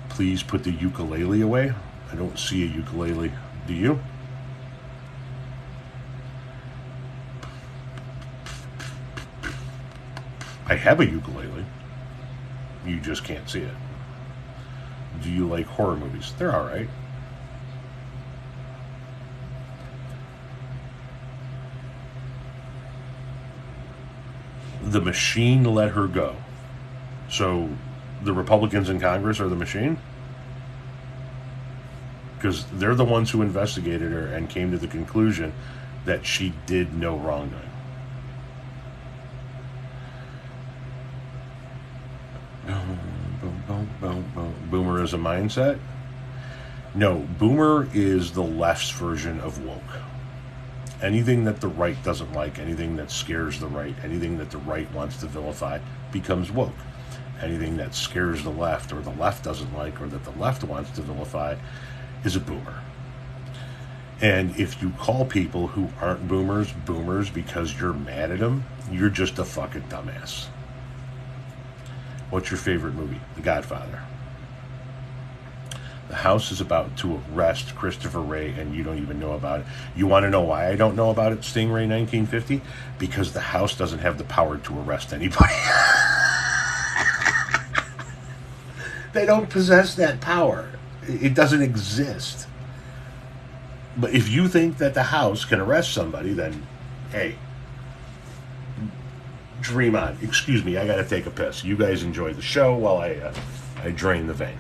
please put the ukulele away. I don't see a ukulele. Do you? I have a ukulele. You just can't see it. Do you like horror movies? They're all right. The machine let her go. So the Republicans in Congress are the machine? Because they're the ones who investigated her and came to the conclusion that she did no wrongdoing. Boomer is a mindset? No, boomer is the left's version of woke. Anything that the right doesn't like, anything that scares the right, anything that the right wants to vilify becomes woke. Anything that scares the left or the left doesn't like or that the left wants to vilify is a boomer. And if you call people who aren't boomers because you're mad at them, you're just a fucking dumbass. What's your favorite movie? The Godfather. The House is about to arrest Christopher Wray and you don't even know about it. You want to know why I don't know about it, Stingray 1950? Because the House doesn't have the power to arrest anybody. They don't possess that power. It doesn't exist. But if you think that the House can arrest somebody, then, hey, dream on. Excuse me, I gotta take a piss. You guys enjoy the show while I drain the vein.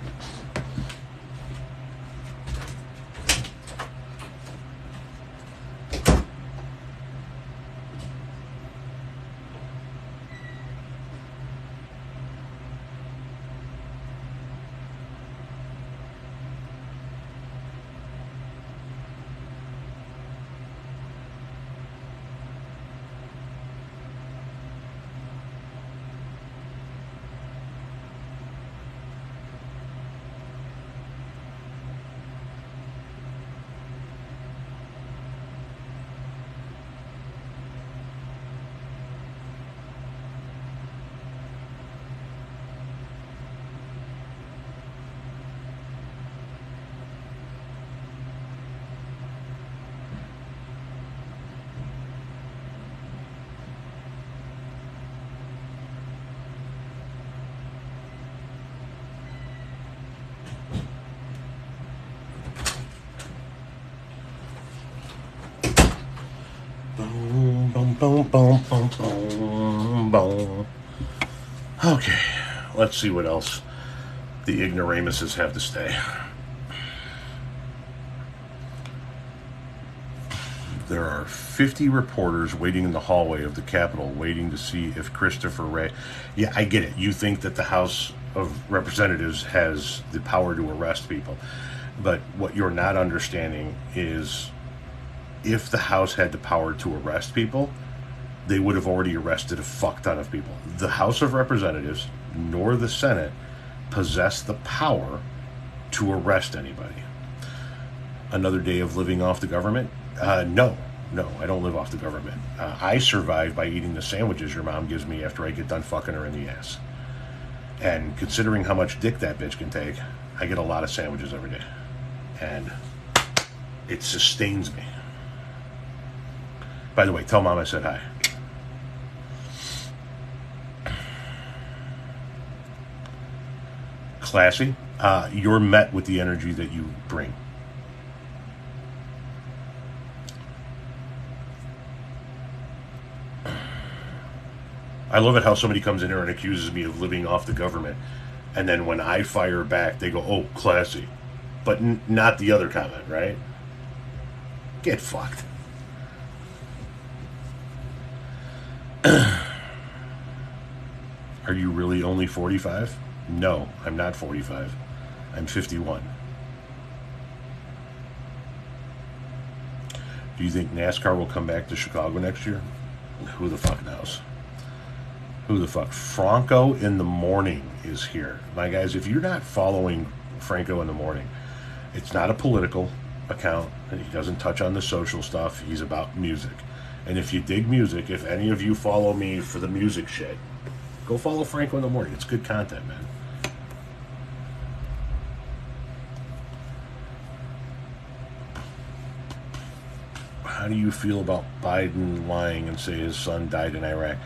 Boom. Okay, let's see what else the ignoramuses have to say. There are 50 reporters waiting in the hallway of the Capitol, waiting to see if Christopher Wray... Yeah, I get it. You think that the House of Representatives has the power to arrest people. But what you're not understanding is if the House had the power to arrest people, they would have already arrested a fuck ton of people. The House of Representatives, nor the Senate, possess the power to arrest anybody. Another day of living off the government? No, I don't live off the government. I survive by eating the sandwiches your mom gives me after I get done fucking her in the ass. And considering how much dick that bitch can take, I get a lot of sandwiches every day. And it sustains me. By the way, tell mom I said hi. Classy. You're met with the energy that you bring. I love it how somebody comes in here and accuses me of living off the government, and then when I fire back, they go, "Oh, classy," but not the other comment, right? Get fucked. Are you really only 45? No, I'm not 45. I'm 51. Do you think NASCAR will come back to Chicago next year? Who the fuck knows? Who the fuck? Franco in the Morning is here. My guys, if you're not following Franco in the Morning, it's not a political account, and he doesn't touch on the social stuff. He's about music. And if you dig music, if any of you follow me for the music shit, go follow Franco in the Morning. It's good content, man. How do you feel about Biden lying and say his son died in Iraq?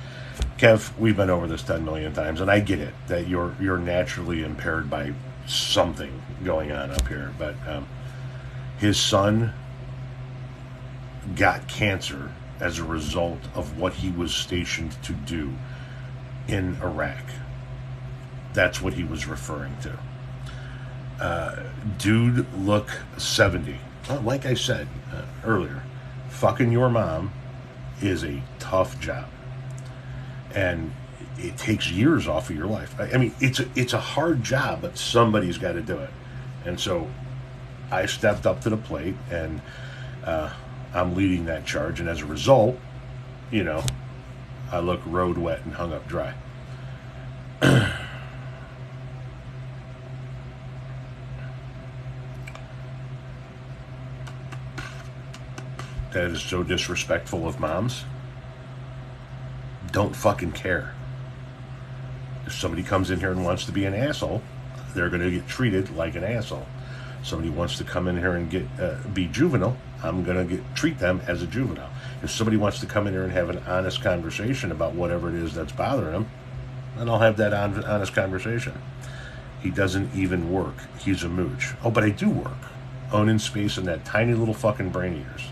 Kev, we've been over this 10 million times, and I get it, that you're naturally impaired by something going on up here. But his son got cancer as a result of what he was stationed to do in Iraq. That's what he was referring to. Dude, look 70. Well, like I said earlier, fucking your mom is a tough job. And it takes years off of your life. I mean, it's a hard job, but somebody's got to do it. And so I stepped up to the plate, and I'm leading that charge. And as a result, I look road wet and hung up dry. That is so disrespectful of moms. Don't fucking care. If somebody comes in here and wants to be an asshole, they're going to get treated like an asshole. Somebody wants to come in here and be juvenile, I'm going to treat them as a juvenile. If somebody wants to come in here and have an honest conversation about whatever it is that's bothering them, then I'll have that honest conversation. He doesn't even work. He's a mooch. Oh, but I do work. Owning space in that tiny little fucking brain of yours.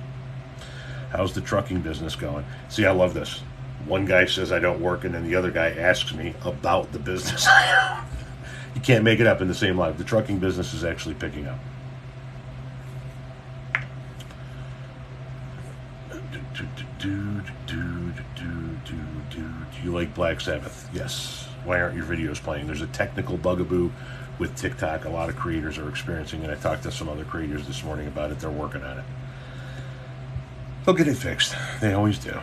How's the trucking business going? See, I love this. One guy says I don't work, and then the other guy asks me about the business. You can't make it up in the same life. The trucking business is actually picking up. Do you like Black Sabbath? Yes. Why aren't your videos playing? There's a technical bugaboo with TikTok. A lot of creators are experiencing, and I talked to some other creators this morning about it. They're working on it. They'll get it fixed. They always do.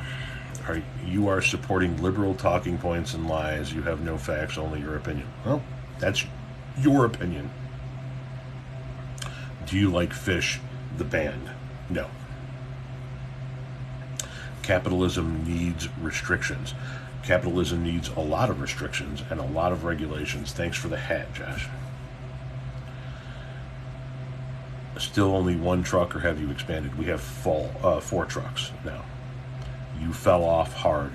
You are supporting liberal talking points and lies. You have no facts, only your opinion. Well, that's your opinion. Do you like Fish, the band? No. Capitalism needs restrictions. Capitalism needs a lot of restrictions and a lot of regulations. Thanks for the hat, Josh. Still only one truck, or have you expanded? We have 4 trucks now. You fell off hard.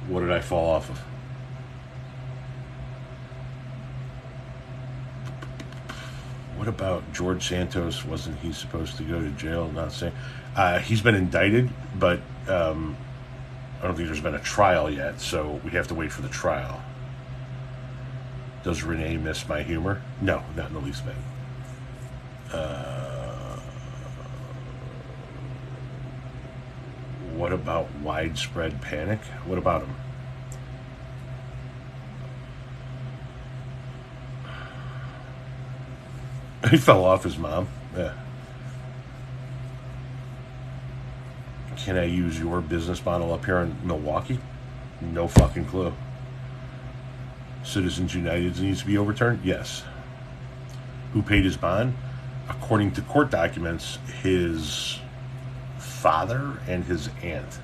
What did I fall off of? What about George Santos? Wasn't he supposed to go to jail? Not saying. He's been indicted, but I don't think there's been a trial yet, so we have to wait for the trial. Does Renee miss my humor? No, not in the least bit. What about widespread panic? What about him? He fell off his mom. Yeah. Can I use your business model up here in Milwaukee? No fucking clue. Citizens United needs to be overturned? Yes. Who paid his bond? According to court documents, his father and his aunt.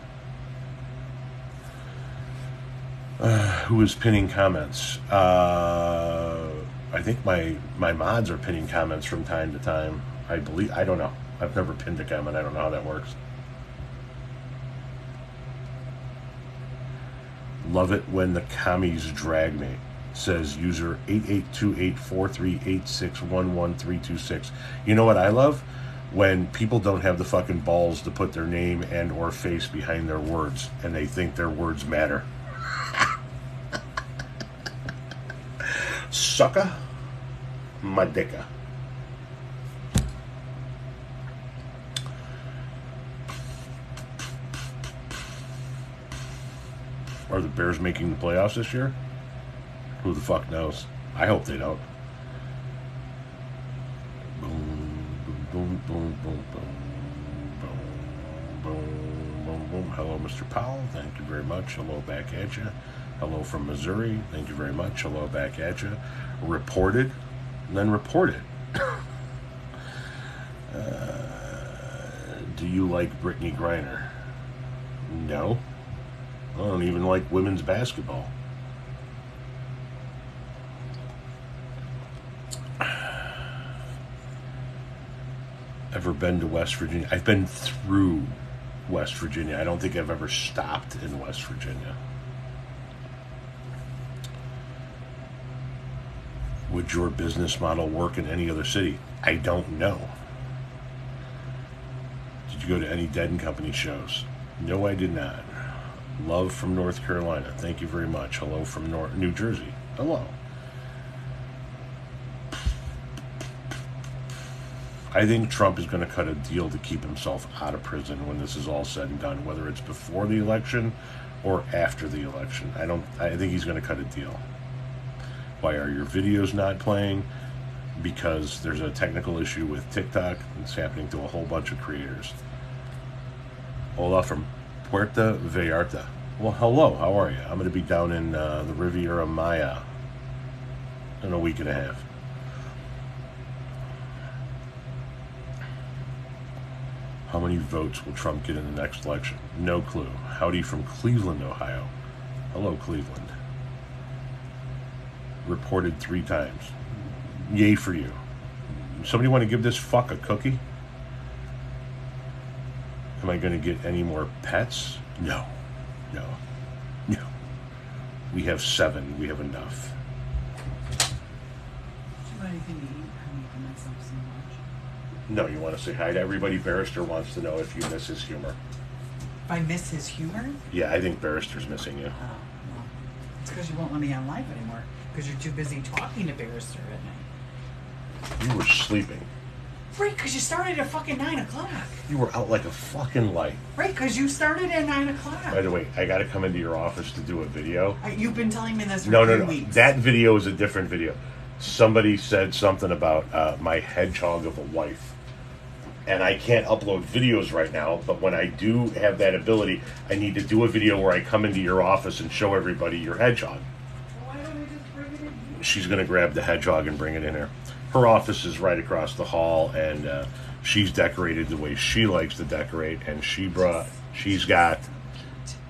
Who is pinning comments? I think my mods are pinning comments from time to time. I believe. I don't know. I've never pinned a comment. I don't know how that works. Love it when the commies drag me. Says user 88284386113226. You know what I love? When people don't have the fucking balls to put their name and or face behind their words, and they think their words matter. Sucker, my dicka. Are the Bears making the playoffs this year? Who the fuck knows? I hope they don't. Boom, boom, boom, boom, boom, boom, boom, boom, boom. Hello, Mr. Powell. Thank you very much. Hello back at you. Hello from Missouri. Thank you very much. Hello back at you. Reported, then reported. Do you like Brittany Griner? No. I don't even like women's basketball. Ever been to West Virginia? I've been through West Virginia. I don't think I've ever stopped in West Virginia. Would your business model work in any other city? I don't know. Did you go to any Dead & Company shows? No, I did not. Love from North Carolina. Thank you very much. Hello from New Jersey. Hello. I think Trump is going to cut a deal to keep himself out of prison when this is all said and done, whether it's before the election or after the election. I think he's going to cut a deal. Why are your videos not playing? Because there's a technical issue with TikTok. It's happening to a whole bunch of creators. Hola from Puerto Vallarta. Well, hello. How are you? I'm going to be down in the Riviera Maya in a week and a half. How many votes will Trump get in the next election? No clue. Howdy from Cleveland, Ohio. Hello, Cleveland. Reported 3 times. Yay for you. Somebody want to give this fuck a cookie? Am I going to get any more pets? No. No. No. We have 7. We have enough. Do you want anything to eat? I'm making myself so much. No, you want to say hi to everybody? Barrister wants to know if you miss his humor. If I miss his humor? Yeah, I think Barrister's missing you. Oh, well. It's because you won't let me on live anymore. Because you're too busy talking to Barrister at night. You were sleeping. Right, because you started at fucking 9 o'clock. You were out like a fucking light. Right, because you started at 9 o'clock. By the way, I got to come into your office to do a video. You've been telling me this for No. 3 weeks. That video is a different video. Somebody said something about my hedgehog of a wife. And I can't upload videos right now, but when I do have that ability, I need to do a video where I come into your office and show everybody your hedgehog. Why don't we just bring it in here? She's going to grab the hedgehog and bring it in here. Her office is right across the hall, and she's decorated the way she likes to decorate, and she's got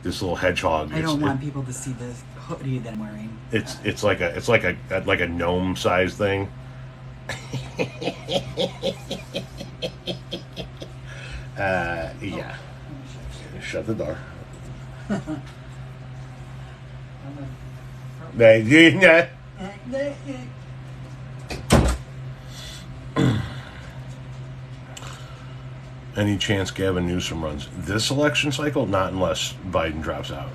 this little hedgehog. I don't want people to see the hoodie that I'm wearing. It's like a gnome size thing. Yeah. Shut the door. Any chance Gavin Newsom runs this election cycle? Not unless Biden drops out.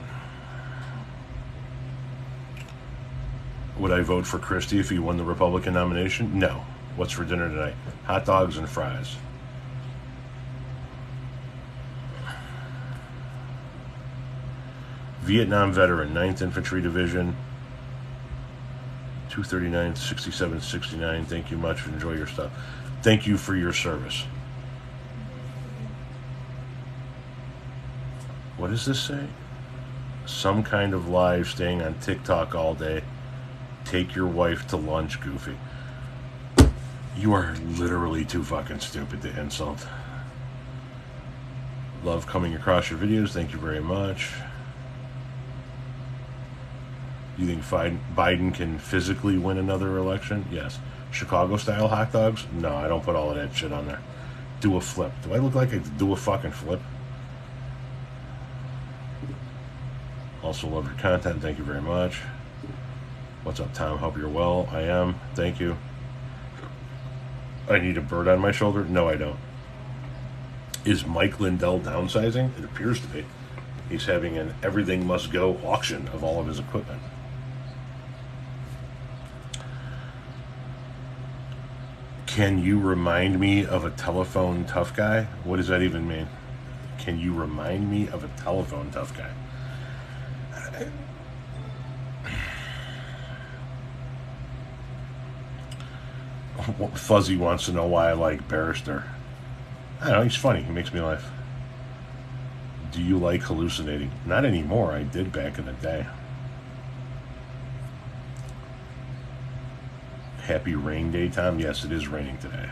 Would I vote for Christie if he won the Republican nomination? No. What's for dinner tonight? Hot dogs and fries. Vietnam veteran, 9th Infantry Division, 239, 67, 69. Thank you much. Enjoy your stuff. Thank you for your service. What does this say? Some kind of live, staying on TikTok all day. Take your wife to lunch, Goofy. You are literally too fucking stupid to insult. Love coming across your videos. Thank you very much. Do you think Biden can physically win another election? Yes. Chicago-style hot dogs? No, I don't put all of that shit on there. Do a flip. Do I look like I do a fucking flip? Also love your content. Thank you very much. What's up, Tom? Hope you're well. I am. Thank you. I need a bird on my shoulder? No, I don't. Is Mike Lindell downsizing? It appears to be. He's having an everything must go auction of all of his equipment. Can you remind me of a telephone tough guy? What does that even mean? Can you remind me of a telephone tough guy? Fuzzy wants to know why I like Barrister. I don't know, he's funny. He makes me laugh. Do you like hallucinating? Not anymore. I did back in the day. Happy rain day, Tom? Yes, it is raining today.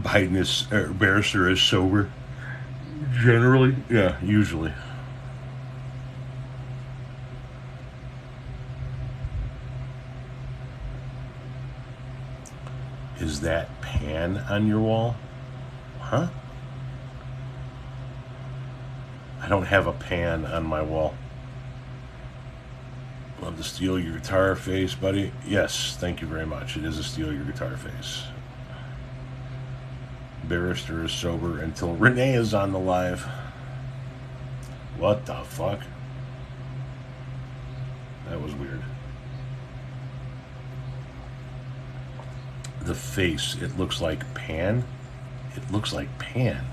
Barrister is sober. Generally? Yeah, usually. Is that pan on your wall? Huh? I don't have a pan on my wall. Love to steal your guitar face, buddy. Yes, thank you very much. It is a steal your guitar face. Barrister is sober until Renee is on the live. What the fuck? That was weird. The face, it looks like Pan. It looks like Pan.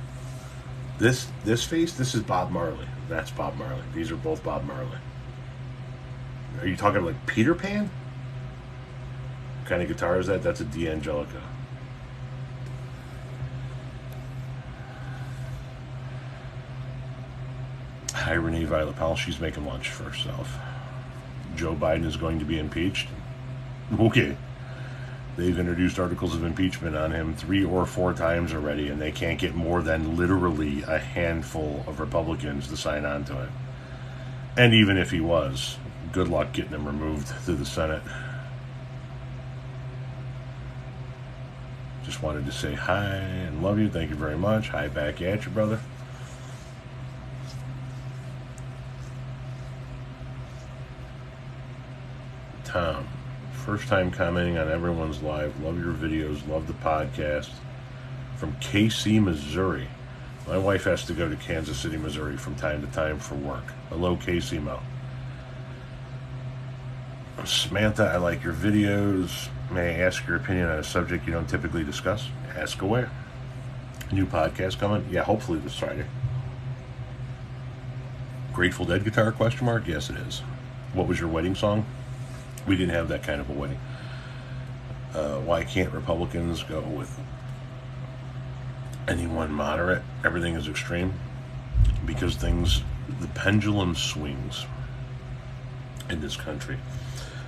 This face, this is Bob Marley. That's Bob Marley. These are both Bob Marley. Are you talking like Peter Pan? What kind of guitar is that? That's a D'Angelica. Hi, Renee Violet Powell. She's making lunch for herself. Joe Biden is going to be impeached. Okay. They've introduced articles of impeachment on him 3 or 4 times already, and they can't get more than literally a handful of Republicans to sign on to it. And even if he was, good luck getting him removed through the Senate. Just wanted to say hi and love you. Thank you very much. Hi back at you, brother. Tom. First time commenting on everyone's live. Love your videos. Love the podcast. From KC, Missouri. My wife has to go to Kansas City, Missouri from time to time for work. Hello, KC Mo. Samantha, I like your videos. May I ask your opinion on a subject you don't typically discuss? Ask away. New podcast coming? Yeah, hopefully this Friday. Grateful Dead guitar, question mark? Yes, it is. What was your wedding song? We didn't have that kind of a wedding. Why can't Republicans go with anyone moderate? Everything is extreme. Because the pendulum swings in this country.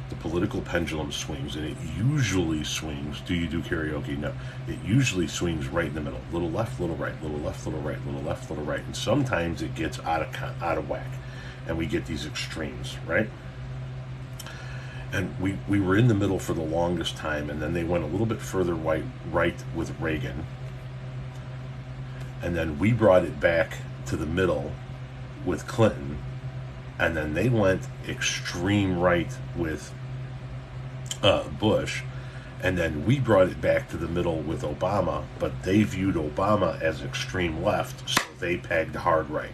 The political pendulum swings, and it usually swings. Do you do karaoke? No. It usually swings right in the middle. Little left, little right, little left, little right, little left, little right. And sometimes it gets out of whack. And we get these extremes, right? And we were in the middle for the longest time, and then they went a little bit further right with Reagan. And then we brought it back to the middle with Clinton. And then they went extreme right with Bush, and then we brought it back to the middle with Obama, but they viewed Obama as extreme left, so they pegged hard right.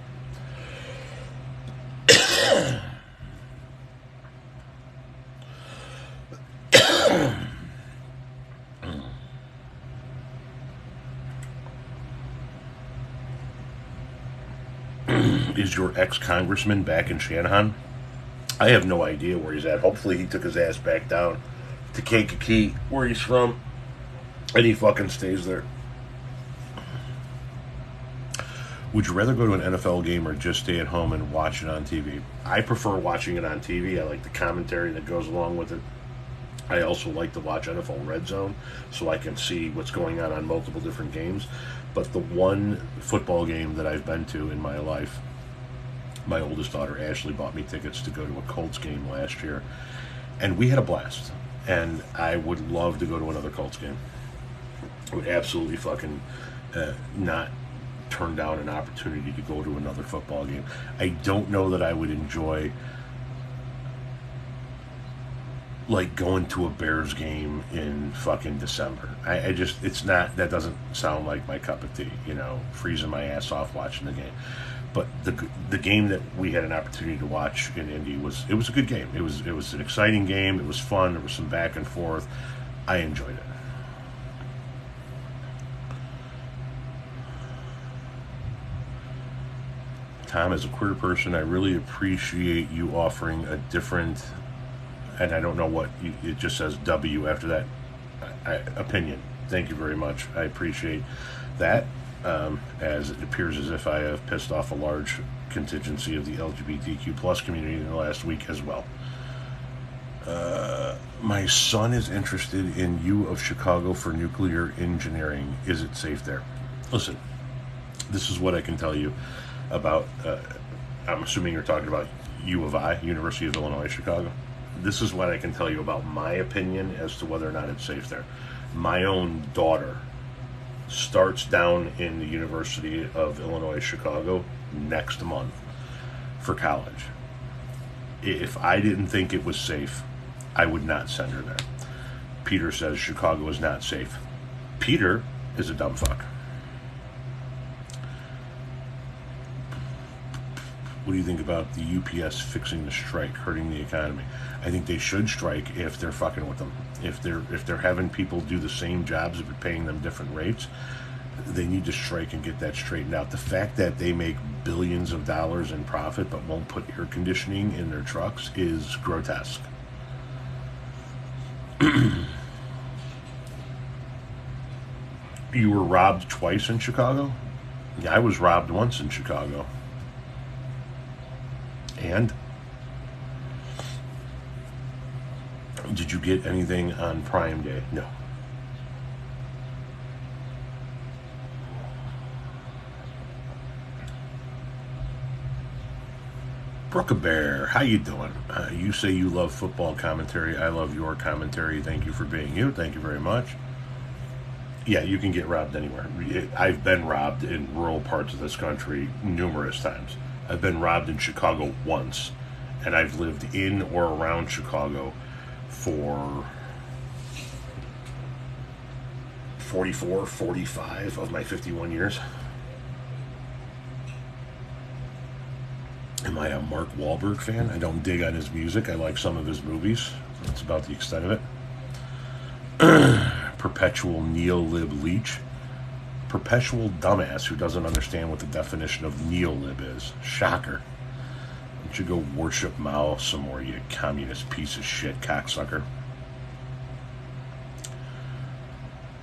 Is your ex-congressman back in Shanahan? I have no idea where he's at. Hopefully he took his ass back down to Kankakee, where he's from, and he fucking stays there. Would you rather go to an NFL game or just stay at home and watch it on TV? I prefer watching it on TV. I like the commentary that goes along with it. I also like to watch NFL Red Zone so I can see what's going on multiple different games. But the one football game that I've been to in my life, my oldest daughter Ashley bought me tickets to go to a Colts game last year, and we had a blast. And I would love to go to another Colts game. I would absolutely fucking not turn down an opportunity to go to another football game. I don't know that I would enjoy like going to a Bears game in fucking December. I just, it's not, that doesn't sound like my cup of tea, you know, freezing my ass off watching the game. But the game that we had an opportunity to watch in Indy it was a good game. It was an exciting game. It was fun. There was some back and forth. I enjoyed it. Tom, as a queer person, I really appreciate you offering a different, and I don't know what, it just says W after that, opinion. Thank you very much. I appreciate that, as it appears as if I have pissed off a large contingency of the LGBTQ plus community in the last week as well. My son is interested in U of Chicago for nuclear engineering. Is it safe there? Listen, this is what I can tell you about, I'm assuming you're talking about U of I, University of Illinois, Chicago. This is what I can tell you about my opinion as to whether or not it's safe there. My own daughter starts down in the University of Illinois, Chicago next month for college. If I didn't think it was safe, I would not send her there. Peter says Chicago is not safe. Peter is a dumb fuck. What do you think about the UPS fixing the strike, hurting the economy? I think they should strike if they're fucking with them. If they're having people do the same jobs but paying them different rates, they need to strike and get that straightened out. The fact that they make billions of dollars in profit but won't put air conditioning in their trucks is grotesque. You were robbed twice in Chicago? Yeah, I was robbed once in Chicago. And did you get anything on Prime Day? No. Brooke Bear, how you doing? You say you love football commentary. I love your commentary. Thank you for being you. Thank you very much. Yeah, you can get robbed anywhere. I've been robbed in rural parts of this country numerous times. I've been robbed in Chicago once, and I've lived in or around Chicago for 44, 45 of my 51 years. Am I a Mark Wahlberg fan? I don't dig on his music. I like some of his movies. That's about the extent of it. Perpetual neolib leech. Perpetual dumbass who doesn't understand what the definition of neolib is. Shocker. Why don't you go worship Mao some more, you communist piece of shit cocksucker.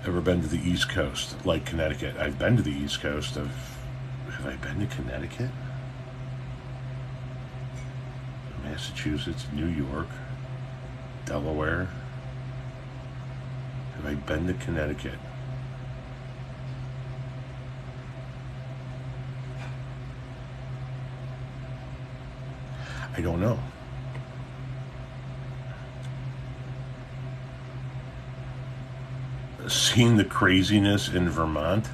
Ever been to the East Coast? Like Connecticut. I've been to the East Coast. Have I been to Connecticut? Massachusetts, New York, Delaware. Have I been to Connecticut? I don't know. Seen the craziness in Vermont?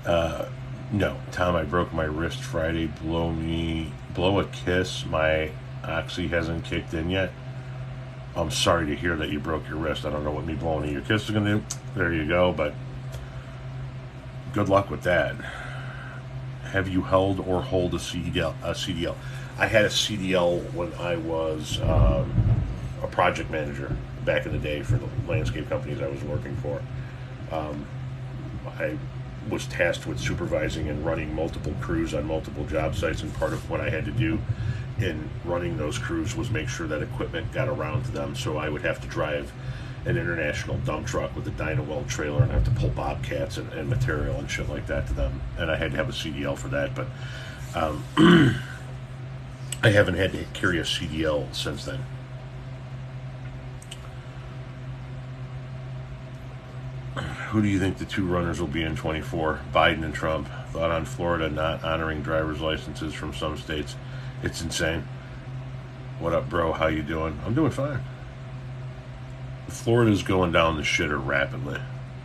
No. Tom, I broke my wrist Friday. Blow a kiss. My oxy hasn't kicked in yet. I'm sorry to hear that you broke your wrist. I don't know what me blowing your kiss is going to do. There you go, but good luck with that. Have you held or hold a CDL? I had a CDL when I was a project manager back in the day for the landscape companies I was working for. I was tasked with supervising and running multiple crews on multiple job sites, and part of what I had to do in running those crews was make sure that equipment got around to them. So I would have to drive an international dump truck with a dyno-weld trailer and have to pull bobcats and material and shit like that to them, and I had to have a CDL for that. But I haven't had to carry a CDL since then. Who do you think the two runners will be in 24? Biden and Trump. Thought on Florida not honoring driver's licenses from some states. It's insane. What up, bro? How you doing? I'm doing fine. Florida's going down the shitter rapidly.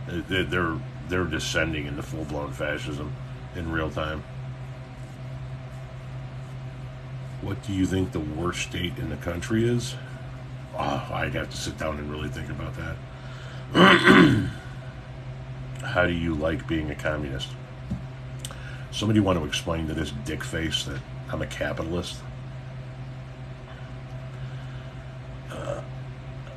They're descending into full-blown fascism in real time. What do you think the worst state in the country is? Oh, I'd have to sit down and really think about that. How do you like being a communist? Somebody want to explain to this dick face that I'm a capitalist?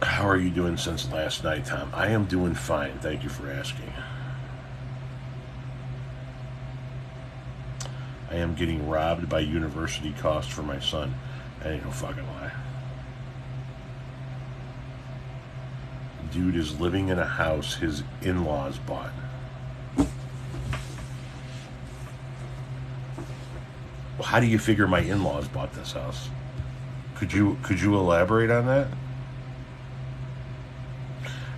How are you doing since last night, Tom? I am doing fine. Thank you for asking. I am getting robbed by university costs for my son. That ain't no fucking lie. Dude is living in a house his in-laws bought. Well, how do you figure my in-laws bought this house? Could you elaborate on that?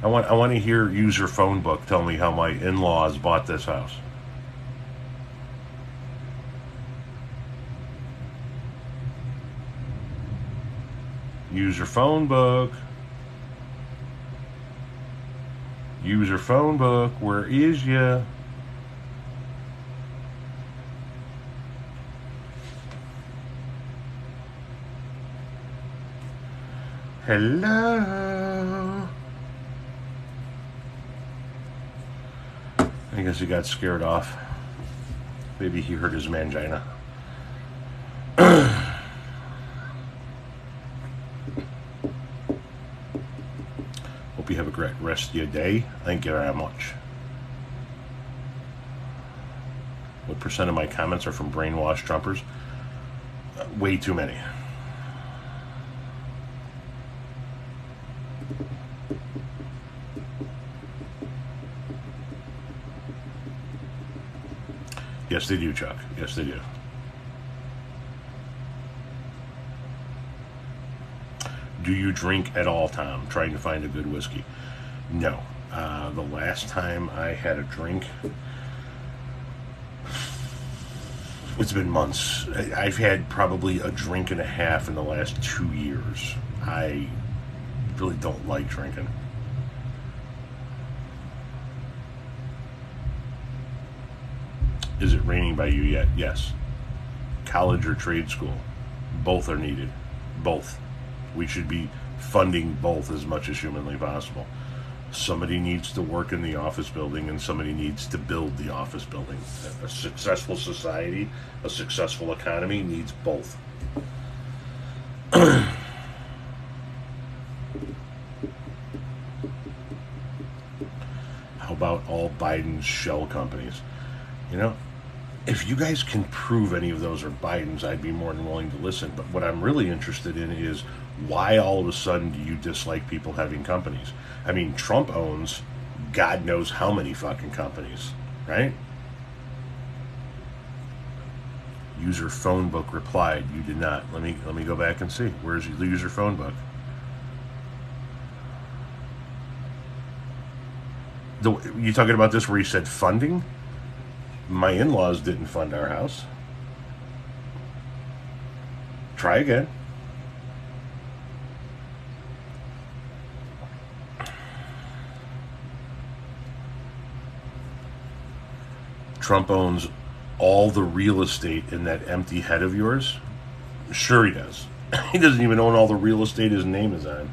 I want to hear user phone book tell me how my in-laws bought this house. User phone book. User phone book, where is ya? Hello? I guess he got scared off. Maybe he hurt his mangina. Hope you have a great rest of your day. Thank you very much. What percent of my comments are from brainwashed Trumpers? Way too many. Yes, they do, Chuck. Yes, they do. Do you drink at all, Tom? Trying to find a good whiskey. No. The last time I had a drink, it's been months. I've had probably a drink and a half in the last 2 years. I really don't like drinking. Is it raining by you yet? Yes. College or trade school? Both are needed. Both. We should be funding both as much as humanly possible. Somebody needs to work in the office building and somebody needs to build the office building. A successful society, a successful economy needs both. How about all Biden's shell companies? You know, if you guys can prove any of those are Biden's, I'd be more than willing to listen. But what I'm really interested in is why all of a sudden do you dislike people having companies? I mean, Trump owns God knows how many fucking companies, right? User phone book replied, you did not. Let me go back and see. Where's the user phone book? You talking about this where he said funding? My in-laws didn't fund our house. Try again. Trump owns all the real estate in that empty head of yours? Sure he does. He doesn't even own all the real estate his name is on.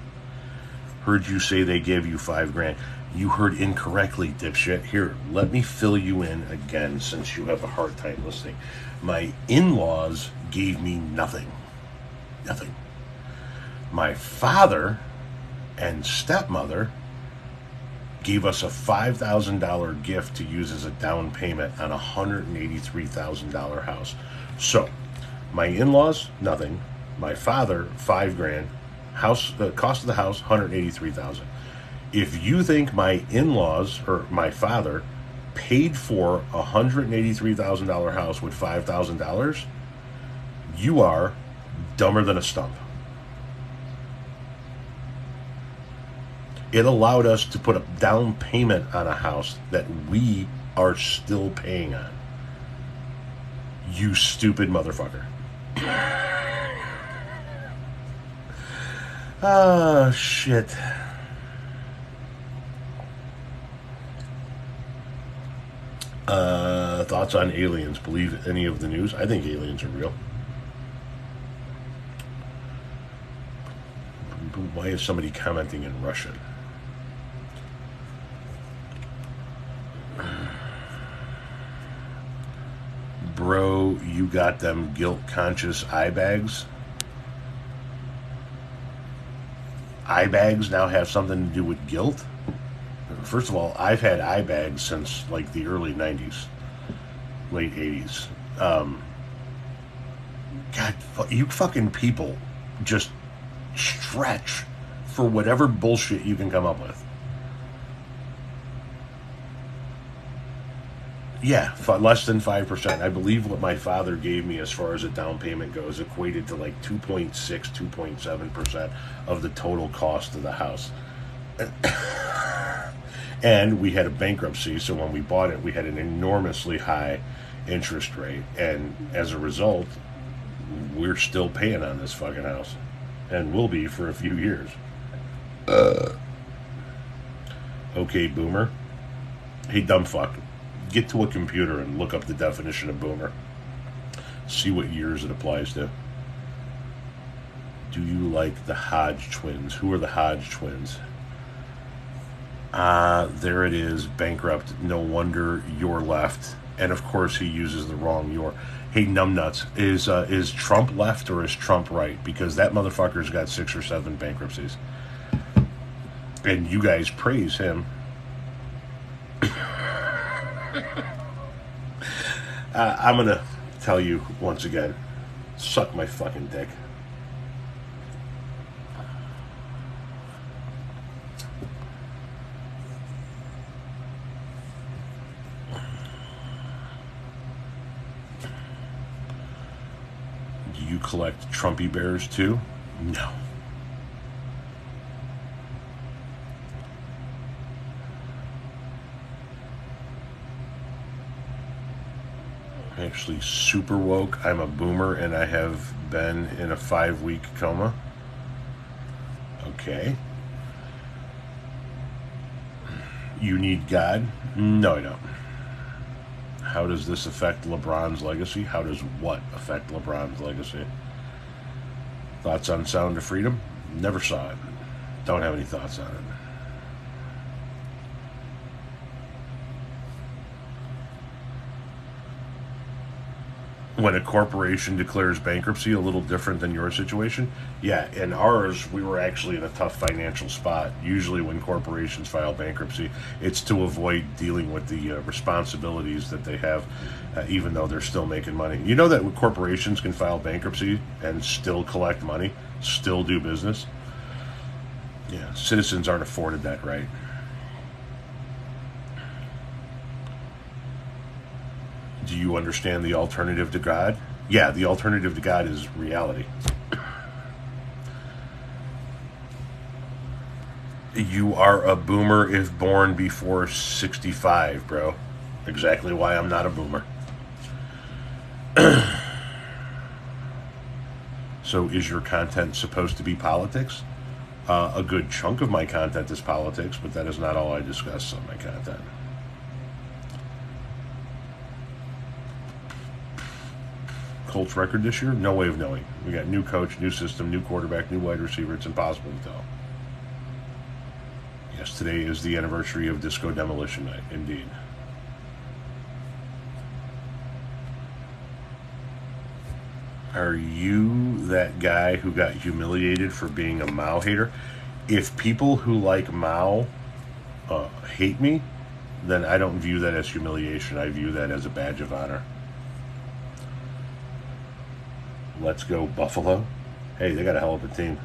Heard you say they gave you $5,000. You heard incorrectly, dipshit. Here, let me fill you in again since you have a hard time listening. My in-laws gave me nothing. Nothing. My father and stepmother gave us a $5,000 gift to use as a down payment on a $183,000 house. So, my in-laws, nothing. My father, $5,000. House, the cost of the house, $183,000. If you think my in-laws or my father paid for a $183,000 house with $5,000, you are dumber than a stump. It allowed us to put a down payment on a house that we are still paying on. You stupid motherfucker. Ah, shit. Thoughts on aliens? Believe any of the news? I think aliens are real. Why is somebody commenting in Russian? Bro, you got them guilt-conscious eye bags? Eye bags now have something to do with guilt? First of all, I've had eye bags since like the early 90s, late 80s. God, you fucking people just stretch for whatever bullshit you can come up with. Yeah, less than 5%. I believe what my father gave me as far as a down payment goes equated to like 2.6, 2.7% of the total cost of the house. And we had a bankruptcy, so when we bought it, we had an enormously high interest rate. And as a result, we're still paying on this fucking house. And will be for a few years. Okay, boomer. Hey, dumb fuck. Get to a computer and look up the definition of boomer. See what years it applies to. Do you like the Hodge twins? Who are the Hodge twins? There it is, bankrupt. No wonder you're left. And of course he uses the wrong you're. Hey, numbnuts, is Trump left or is Trump right? Because that motherfucker's got 6 or 7 bankruptcies. And you guys praise him. I'm gonna tell you once again, suck my fucking dick. Do you collect Trumpy bears too? No. Actually super woke. I'm a boomer and I have been in a 5-week coma. Okay. You need God? No, I don't. How does this affect LeBron's legacy? How does what affect LeBron's legacy? Thoughts on Sound of Freedom? Never saw it. Don't have any thoughts on it. When a corporation declares bankruptcy, a little different than your situation. Yeah, in ours, we were actually in a tough financial spot. Usually when corporations file bankruptcy, it's to avoid dealing with the responsibilities that they have, even though they're still making money. You know that corporations can file bankruptcy and still collect money, still do business? Yeah, citizens aren't afforded that right. Do you understand the alternative to God? Yeah, the alternative to God is reality. You are a boomer if born before 65, bro. Exactly why I'm not a boomer. So is your content supposed to be politics? A good chunk of my content is politics, but that is not all I discuss on my content. Colts record this year? No way of knowing. We got new coach, new system, new quarterback, new wide receiver. It's impossible to tell. Yes, today is the anniversary of Disco Demolition Night, indeed. Are you that guy who got humiliated for being a Mao hater? If people who like Mao hate me, then I don't view that as humiliation. I view that as a badge of honor. Let's go Buffalo. Hey, they got a hell of a team.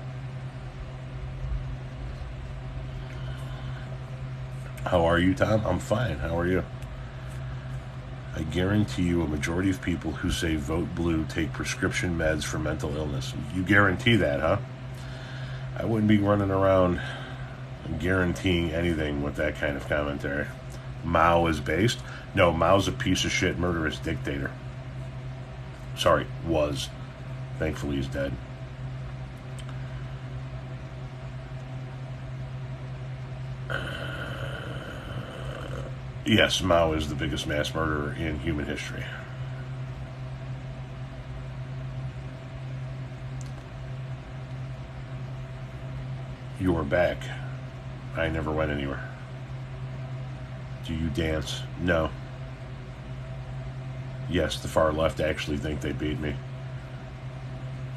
How are you, Tom? I'm fine. How are you? I guarantee you a majority of people who say vote blue take prescription meds for mental illness. You guarantee that, huh? I wouldn't be running around guaranteeing anything with that kind of commentary. Mao is based? No, Mao's a piece of shit, murderous dictator. Sorry, was. Thankfully he's dead. Yes, Mao is the biggest mass murderer in human history. You are back. I never went anywhere. Do you dance? No. Yes, the far left actually think they beat me.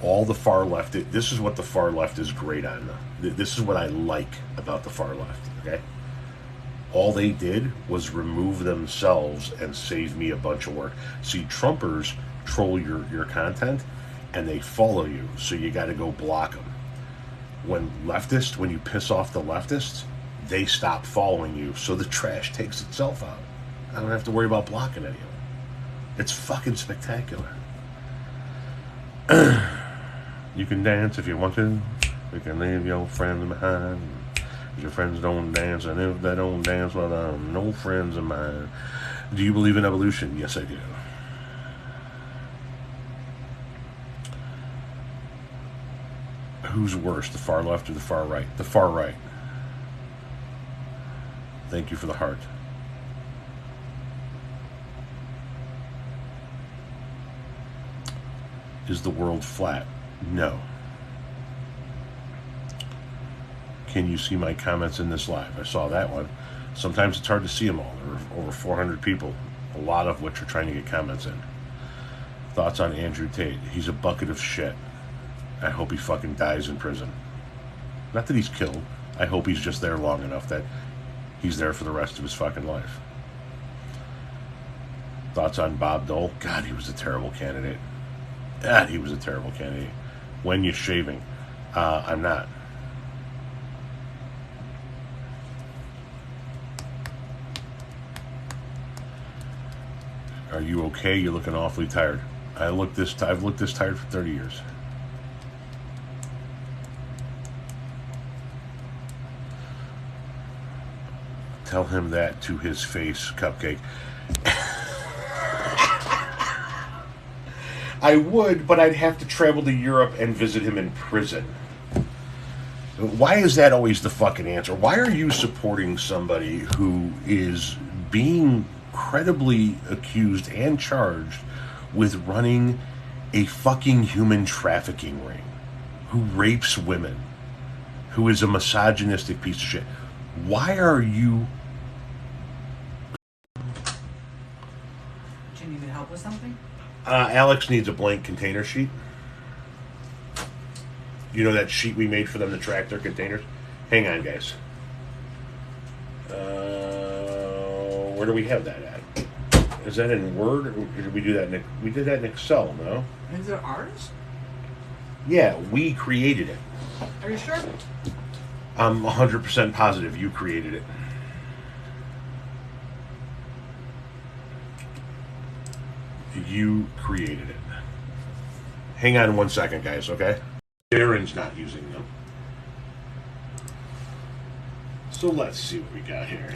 All the far left, this is what the far left is great on. This is what I like about the far left, okay? All they did was remove themselves and save me a bunch of work. See, Trumpers troll your content and they follow you, so you got to go block them. When you piss off the leftists, they stop following you, so the trash takes itself out. I don't have to worry about blocking anyone. It's fucking spectacular. You can dance if you want to. You can leave your friends behind. If your friends don't dance, and if they don't dance, well, I'm no friends of mine. Do you believe in evolution? Yes, I do. Who's worse, the far left or the far right? The far right. Thank you for the heart. Is the world flat? No. Can you see my comments in this live? I saw that one. Sometimes it's hard to see them all. There are over 400 people, a lot of which are trying to get comments in. Thoughts on Andrew Tate? He's a bucket of shit. I hope he fucking dies in prison. Not that he's killed. I hope he's just there long enough that he's there for the rest of his fucking life. Thoughts on Bob Dole? God, he was a terrible candidate. God, he was a terrible candidate. When you shaving? I'm not. Are you okay? You're looking awfully tired. I've looked this tired for 30 years. Tell him that to his face, Cupcake. I would, but I'd have to travel to Europe and visit him in prison. Why is that always the fucking answer? Why are you supporting somebody who is being credibly accused and charged with running a fucking human trafficking ring, who rapes women, who is a misogynistic piece of shit? Why are you... Do you need help with something? Alex needs a blank container sheet. You know that sheet we made for them to track their containers? Hang on, guys. Where do we have that at? Is that in Word, or did we do that in... We did that in Excel, no? Is it ours? Yeah, we created it. Are you sure? I'm 100% positive you created it. You created it. Hang on 1 second, guys, okay? Darren's not using them. So let's see what we got here.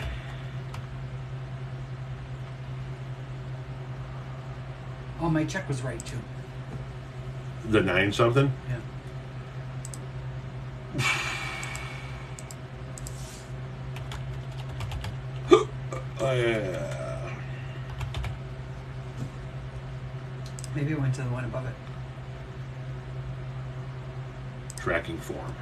Oh, my check was right, too. The 9 something? Yeah. Maybe it went to the one above it. Tracking form.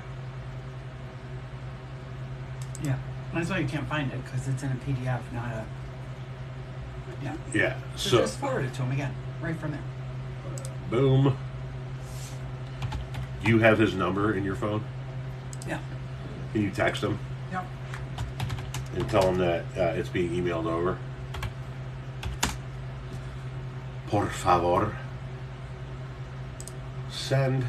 Yeah. That's why you can't find it, because it's in a PDF, not a... Yeah. Yeah. So just forward it to him again, right from there. Boom. Do you have his number in your phone? Yeah. Can you text him Yep. and tell him that it's being emailed over? Por favor. Send.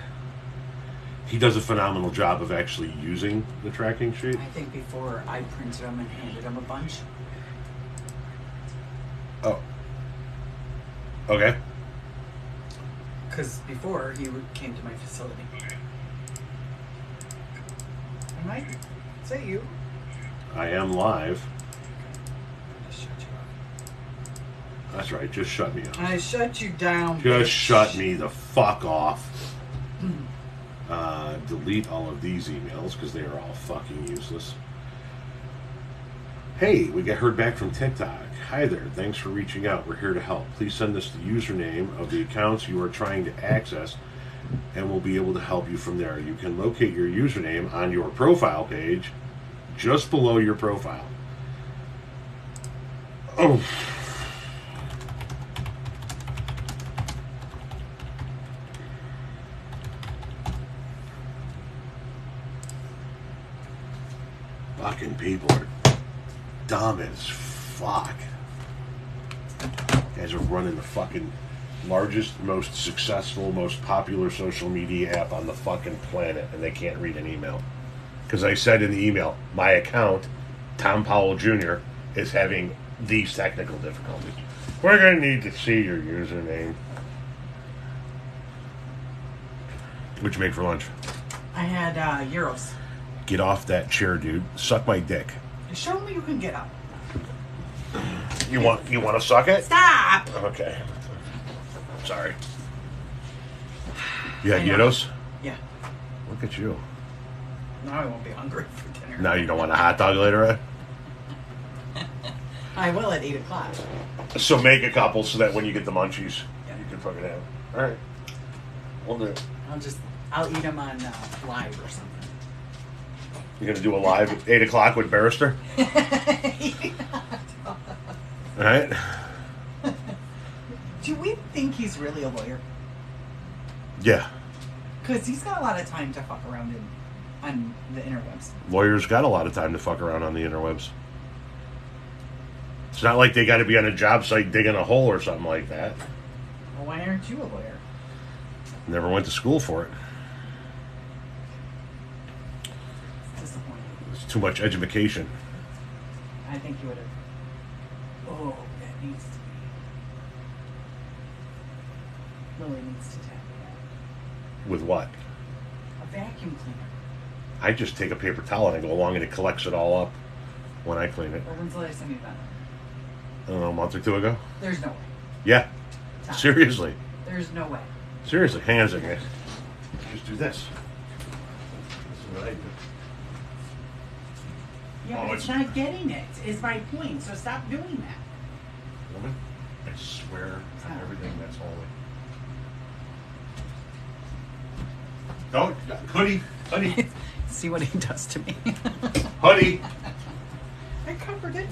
He does a phenomenal job of actually using the tracking sheet. I think before I printed them and handed him a bunch. Oh. Okay. Because before he came to my facility. Mike, is that you? I am live. Just shut you up. That's right. Just shut me off. I shut you down. Just shut me the fuck off. Delete all of these emails because they are all fucking useless. Hey, we got heard back from TikTok. Hi there. Thanks for reaching out. We're here to help. Please send us the username of the accounts you are trying to access, and we'll be able to help you from there. You can locate your username on your profile page, just below your profile. Oh. Fucking people are dumb as fuck. Guys are running the fucking largest, most successful, most popular social media app on the fucking planet, and they can't read an email. Because I said in the email, my account, Tom Powell Jr., is having these technical difficulties. We're going to need to see your username. What'd you make for lunch? I had gyros. Get off that chair, dude. Suck my dick. Show me you can get up. You want to suck it? Stop! Okay. Sorry. You had I know. gyros? Yeah. Look at you. Now I won't be hungry for dinner. Now you don't want a hot dog later on? I will at 8 o'clock. So make a couple so that when you get the munchies, Yeah. you can fucking have. All right. We'll do it. I'll eat them on live or something. You're going to do a live at 8 o'clock with Barrister? All right. Do we think he's really a lawyer? Yeah. Because he's got a lot of time to fuck around on the interwebs. Lawyers got a lot of time to fuck around on the interwebs. It's not like they got to be on a job site digging a hole or something like that. Well, why aren't you a lawyer? Never went to school for it. It's disappointing. It's too much education. I think you would have. Oh, that needs to be. Lily needs to tackle that. With what? A vacuum cleaner. I just take a paper towel and I go along and it collects it all up when I clean it. Well, when's the last time you've done it? I don't know, a month or two ago? There's no way. Yeah. Stop. Seriously. There's no way. Seriously. Hang on a second, guys. Just do this. This is what I do. Yeah, Oh, but it's it's- not getting it, is my point. So stop doing that. Woman, I swear on everything that's holy. Don't, honey, See what he does to me. honey. I covered it.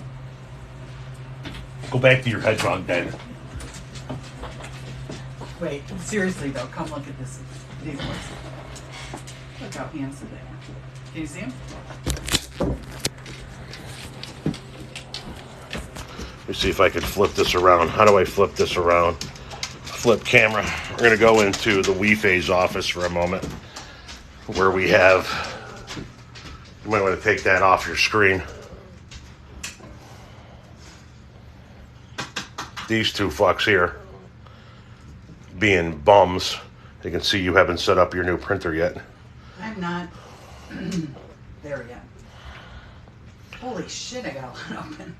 Go back to your hedgehog den. Wait, seriously though, come look at this. These ones. Look how handsome they are. Can you see them? Let me see if I can flip this around. How do I flip this around? Flip camera. We're going to go into the WeFa's office for a moment, where we have, you might want to take that off your screen. These two fucks here, being bums. You can see you haven't set up your new printer yet. I'm not there yet. Holy shit, I got a lot open.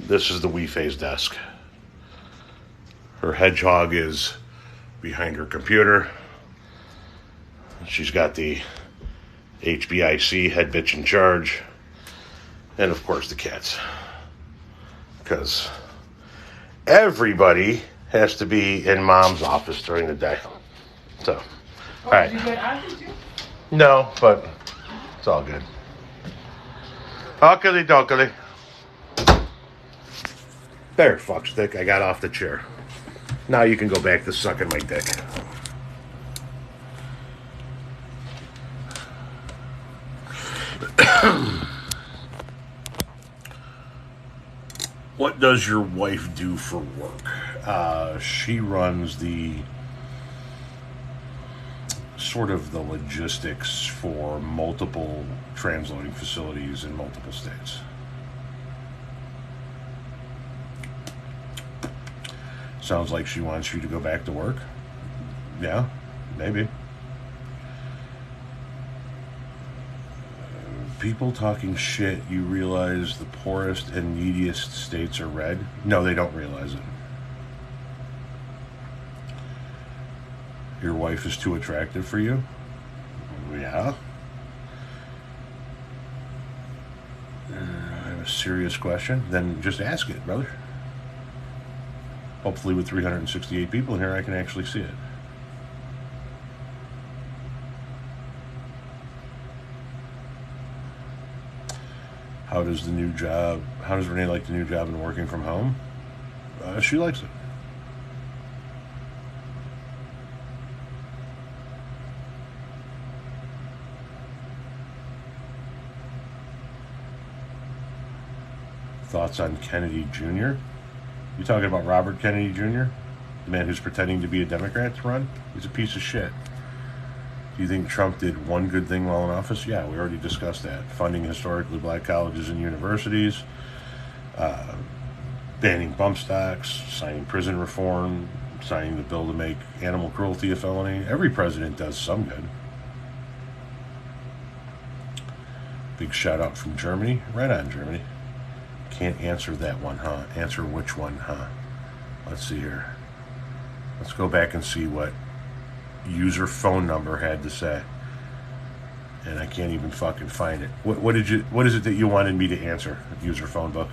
This is the WeFa's desk. Her hedgehog is behind her computer. She's got the HBIC, head bitch in charge, and of course the cats. Because everybody has to be in mom's office during the day. So, all right. Did you get Audrey too? No, but it's all good. Oakley dokley. There, fuckstick. I got off the chair. Now you can go back to sucking my dick. What does your wife do for work? She runs the sort of the logistics for multiple transloading facilities in multiple states. Sounds like she wants you to go back to work. Yeah, maybe. People talking shit, you realize the poorest and neediest states are red? No, they don't realize it. Your wife is too attractive for you? Yeah. I have a serious question. Then just ask it, brother. Hopefully with 368 people in here, I can actually see it. How does Renee like the new job and working from home? She likes it. Thoughts on Kennedy Jr.? You talking about Robert Kennedy Jr.? The man who's pretending to be a Democrat to run? He's a piece of shit. Do you think Trump did one good thing while in office? Yeah, we already discussed that. Funding historically black colleges and universities, banning bump stocks, signing prison reform, signing the bill to make animal cruelty a felony. Every president does some good. Big shout out from Germany. Right on, Germany. Can't answer that one, huh? Answer which one, huh? Let's see here. Let's go back and see what user phone number had to say. And I can't even fucking find it. What is it that you wanted me to answer? User phone book.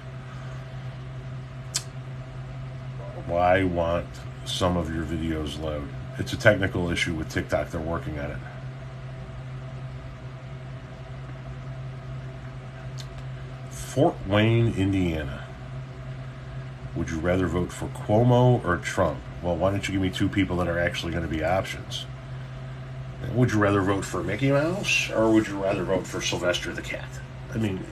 Why want some of your videos load? It's a technical issue with TikTok. They're working on it. Fort Wayne, Indiana. Would you rather vote for Cuomo or Trump? Well, why don't you give me two people that are actually going to be options? Would you rather vote for Mickey Mouse or would you rather vote for Sylvester the Cat? I mean,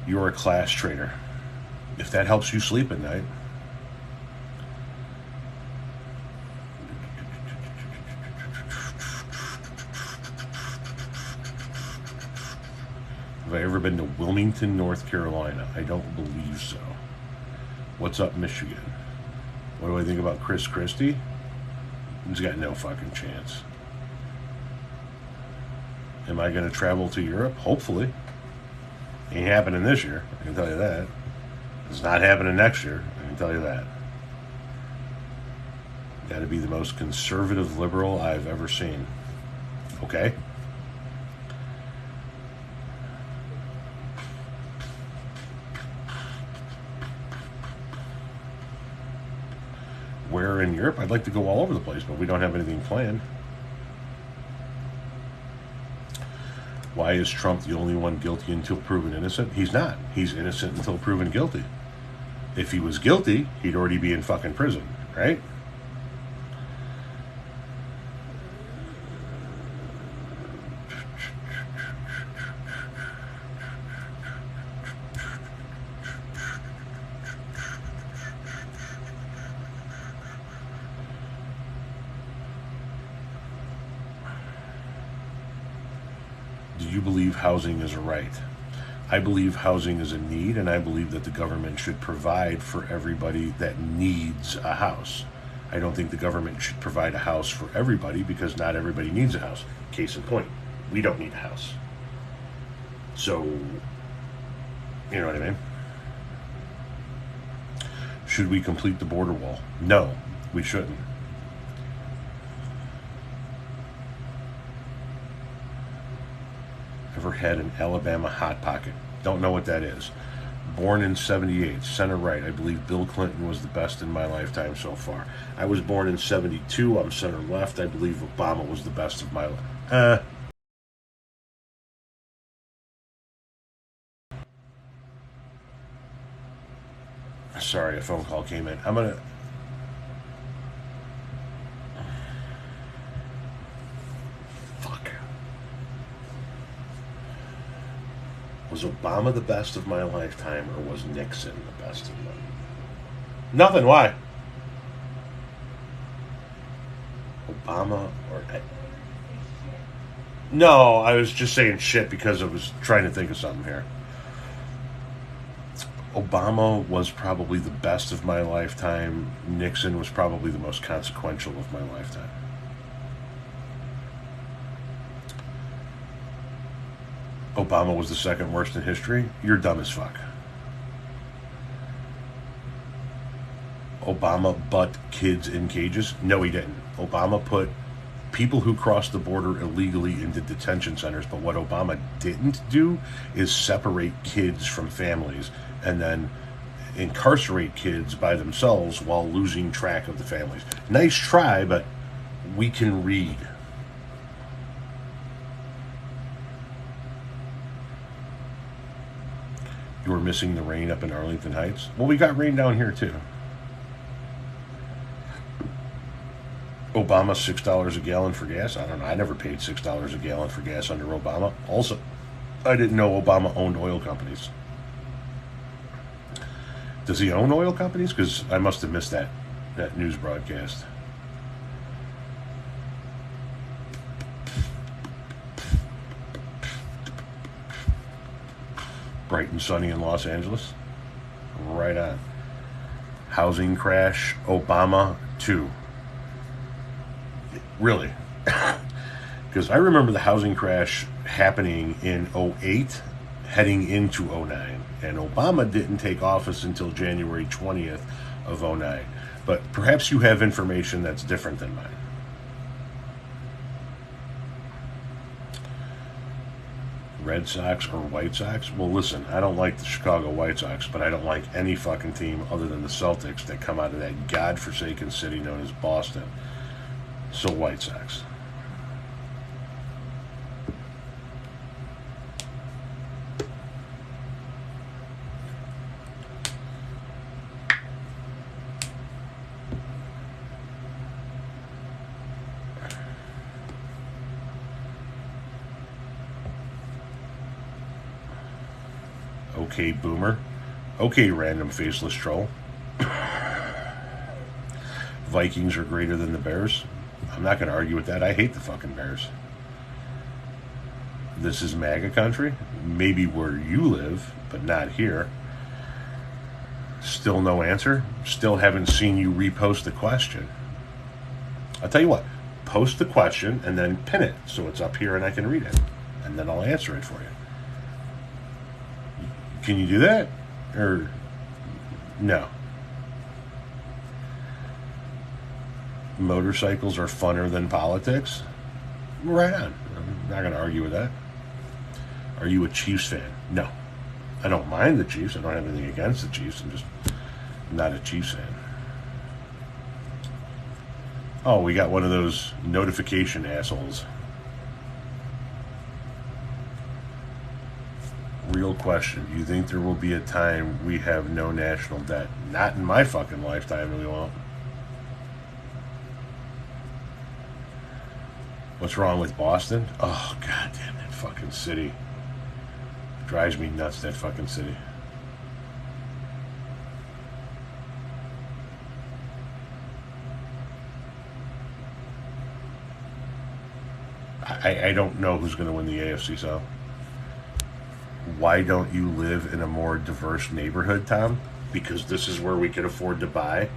you're a class traitor. If that helps you sleep at night. Have I ever been to Wilmington, North Carolina? I don't believe so. What's up, Michigan? What do I think about Chris Christie? He's got no fucking chance. Am I going to travel to Europe? Hopefully. Ain't happening this year, I can tell you that. It's not happening next year, I can tell you that. Got to be the most conservative liberal I've ever seen. Okay? Where in Europe? I'd like to go all over the place, but we don't have anything planned. Why is Trump the only one guilty until proven innocent? He's not. He's innocent until proven guilty. If he was guilty, he'd already be in fucking prison, right? Do you believe housing is a right? I believe housing is a need, and I believe that the government should provide for everybody that needs a house. I don't think the government should provide a house for everybody because not everybody needs a house. Case in point, we don't need a house. So, you know what I mean? Should we complete the border wall? No, we shouldn't. Ever had an Alabama Hot Pocket? Don't know what that is. Born in 78, center right. I believe Bill Clinton was the best in my lifetime so far. I was born in 72. I'm center left. I believe Obama was the best of my life. Sorry, a phone call came in. I'm going to... Fuck. Was Obama the best of my lifetime, or was Nixon the best of my... Nothing, why? Obama or... No, I was just saying shit because I was trying to think of something here. Obama was probably the best of my lifetime. Nixon was probably the most consequential of my lifetime. Obama was the second worst in history? You're dumb as fuck. Obama butt kids in cages? No, he didn't. Obama put people who crossed the border illegally into detention centers, but what Obama didn't do is separate kids from families and then incarcerate kids by themselves while losing track of the families. Nice try, but we can read. You were missing the rain up in Arlington Heights? Well, we got rain down here too. Obama, $6 a gallon for gas? I don't know. I never paid $6 a gallon for gas under Obama. Also, I didn't know Obama owned oil companies. Does he own oil companies? Because I must have missed that news broadcast. Bright and sunny in Los Angeles? Right on. Housing crash, Obama 2. Really? Because I remember the housing crash happening in 08, heading into 09. And Obama didn't take office until January 20th of 09. But perhaps you have information that's different than mine. Red Sox or White Sox? Well, listen, I don't like the Chicago White Sox, but I don't like any fucking team other than the Celtics that come out of that godforsaken city known as Boston. So White Sox. Okay, boomer. Okay, random faceless troll. Vikings are greater than the Bears. I'm not going to argue with that. I hate the fucking Bears. This is MAGA country. Maybe where you live, but not here. Still no answer. Still haven't seen you repost the question. I'll tell you what. Post the question and then pin it so it's up here and I can read it. And then I'll answer it for you. Can you do that? Or no? Motorcycles are funner than politics? Right on. I'm not going to argue with that. Are you a Chiefs fan? No. I don't mind the Chiefs. I don't have anything against the Chiefs. I'm just not a Chiefs fan. Oh, we got one of those notification assholes. Real question. Do you think there will be a time we have no national debt? Not in my fucking lifetime, we won't. What's wrong with Boston? Oh, goddamn, that fucking city. Drives me nuts, that fucking city. I don't know who's going to win the AFC South. Why don't you live in a more diverse neighborhood, Tom? Because this is where we could afford to buy.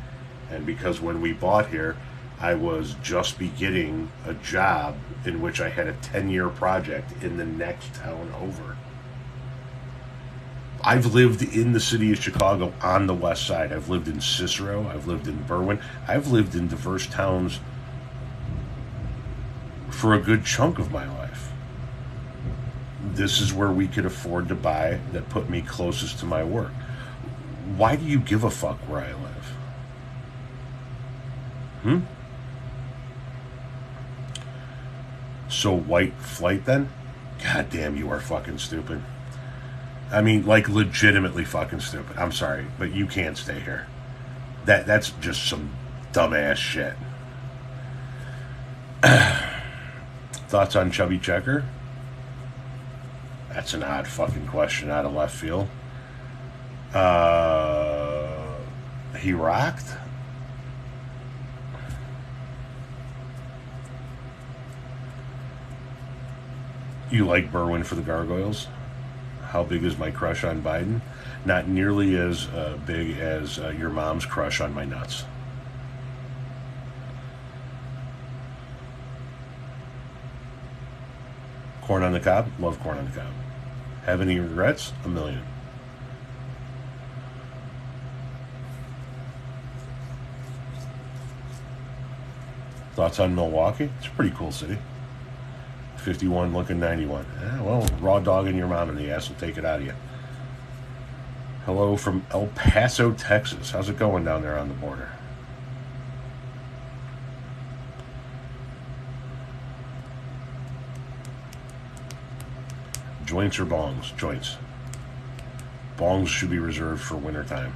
And because when we bought here, I was just beginning a job in which I had a 10-year project in the next town over. I've lived in the city of Chicago on the west side. I've lived in Cicero. I've lived in Berwyn. I've lived in diverse towns for a good chunk of my life. This is where we could afford to buy that put me closest to my work. Why do you give a fuck where I live? So white flight then? God damn, you are fucking stupid. I mean, like, legitimately fucking stupid. I'm sorry, but you can't stay here. That's just some dumbass shit. Thoughts on Chubby Checker? That's an odd fucking question out of left field. He rocked. You like Berwin for the Gargoyles? How big is my crush on Biden? Not nearly as big as your mom's crush on my nuts. Corn on the cob? Love corn on the cob. Have any regrets? A million. Thoughts on Milwaukee? It's a pretty cool city. 51 looking 91. Well, raw dog in your mom in the ass will take it out of you. Hello from El Paso, Texas. How's it going down there on the border? Joints or bongs? Joints. Bongs should be reserved for wintertime.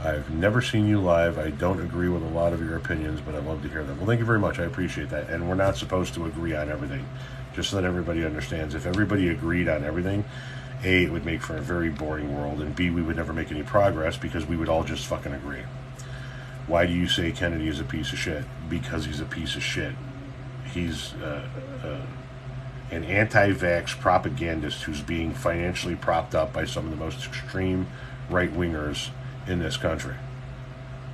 I've never seen you live. I don't agree with a lot of your opinions, but I'd love to hear them. Well, thank you very much. I appreciate that. And we're not supposed to agree on everything. Just so that everybody understands. If everybody agreed on everything, A, it would make for a very boring world, and B, we would never make any progress because we would all just fucking agree. Why do you say Kennedy is a piece of shit? Because he's a piece of shit. He's an anti-vax propagandist who's being financially propped up by some of the most extreme right-wingers in this country.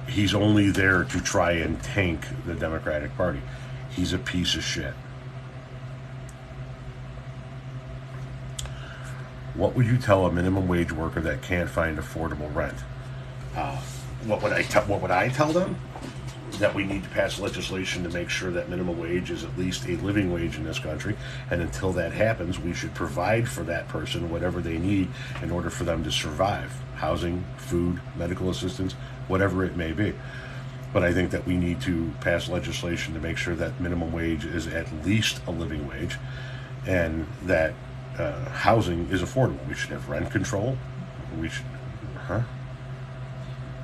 He's only there to try and tank the Democratic Party. He's a piece of shit. What would you tell a minimum wage worker that can't find affordable rent? What would I tell them? That we need to pass legislation to make sure that minimum wage is at least a living wage in this country, and until that happens, we should provide for that person whatever they need in order for them to survive. Housing, food, medical assistance, whatever it may be. But I think that we need to pass legislation to make sure that minimum wage is at least a living wage, and that housing is affordable. We should have rent control. We should,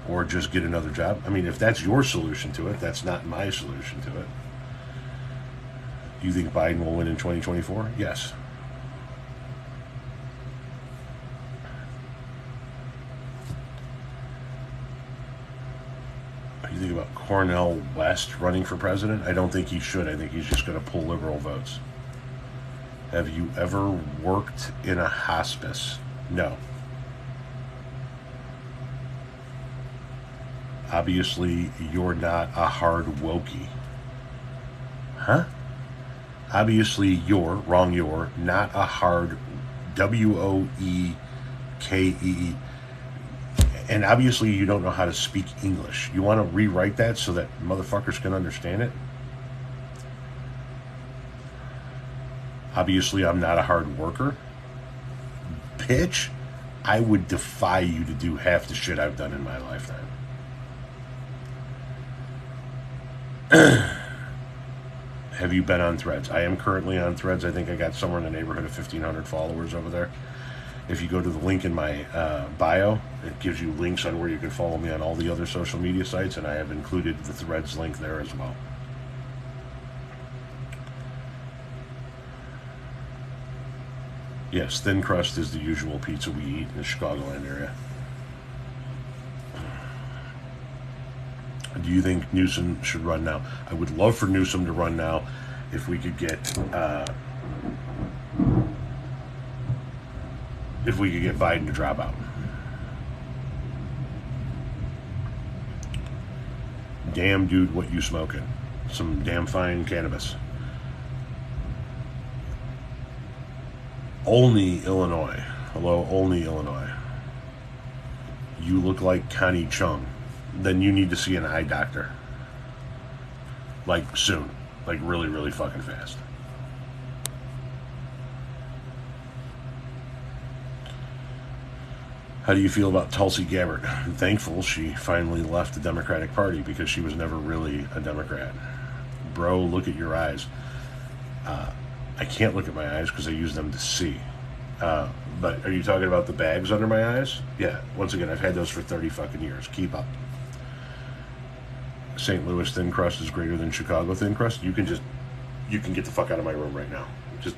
or just get another job. I mean, if that's your solution to it, that's not my solution to it. Do you think Biden will win in 2024? Yes. What do you think about Cornel West running for president? I don't think he should. I think he's just going to pull liberal votes. Have you ever worked in a hospice? No. Obviously, you're not a hard wokey. Obviously, you're not a hard WOEKEE. And obviously, you don't know how to speak English. You want to rewrite that so that motherfuckers can understand it? Obviously, I'm not a hard worker. Bitch, I would defy you to do half the shit I've done in my lifetime. Have you been on Threads? I am currently on Threads. I think I got somewhere in the neighborhood of 1,500 followers over there. If you go to the link in my bio, it gives you links on where you can follow me on all the other social media sites, and I have included the Threads link there as well. Yes, thin crust is the usual pizza we eat in the Chicagoland area. Do you think Newsom should run now? I would love for Newsom to run now if we could get Biden to drop out. Damn, dude, what you smoking? Some damn fine cannabis. Olney, Illinois. Hello, Olney, Illinois. You look like Connie Chung. Then you need to see an eye doctor. Like soon. Like really, really fucking fast. How do you feel about Tulsi Gabbard? I'm thankful she finally left the Democratic Party because she was never really a Democrat. Bro, look at your eyes. I can't look at my eyes because I use them to see. But are you talking about the bags under my eyes? Yeah, once again, I've had those for 30 fucking years. Keep up. St. Louis thin crust is greater than Chicago thin crust. You can get the fuck out of my room right now. Just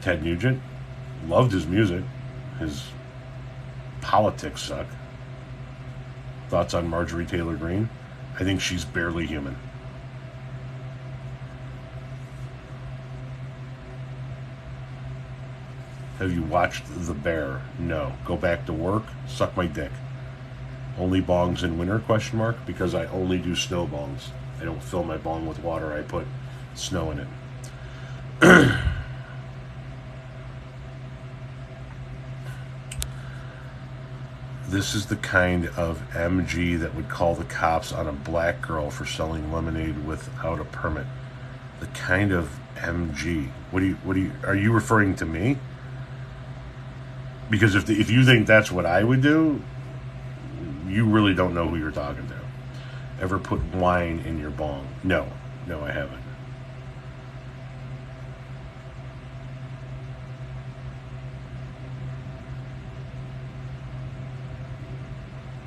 Ted Nugent, loved his music. His politics suck. Thoughts on Marjorie Taylor Greene? I think she's barely human. Have you watched The Bear? No. Go back to work? Suck my dick. Only bongs in winter? Question mark. Because I only do snow bongs. I don't fill my bong with water. I put snow in it. This is the kind of MG that would call the cops on a black girl for selling lemonade without a permit. The kind of MG. Are you referring to me? Because if you think that's what I would do, you really don't know who you're talking to. Ever put wine in your bong? No, I haven't.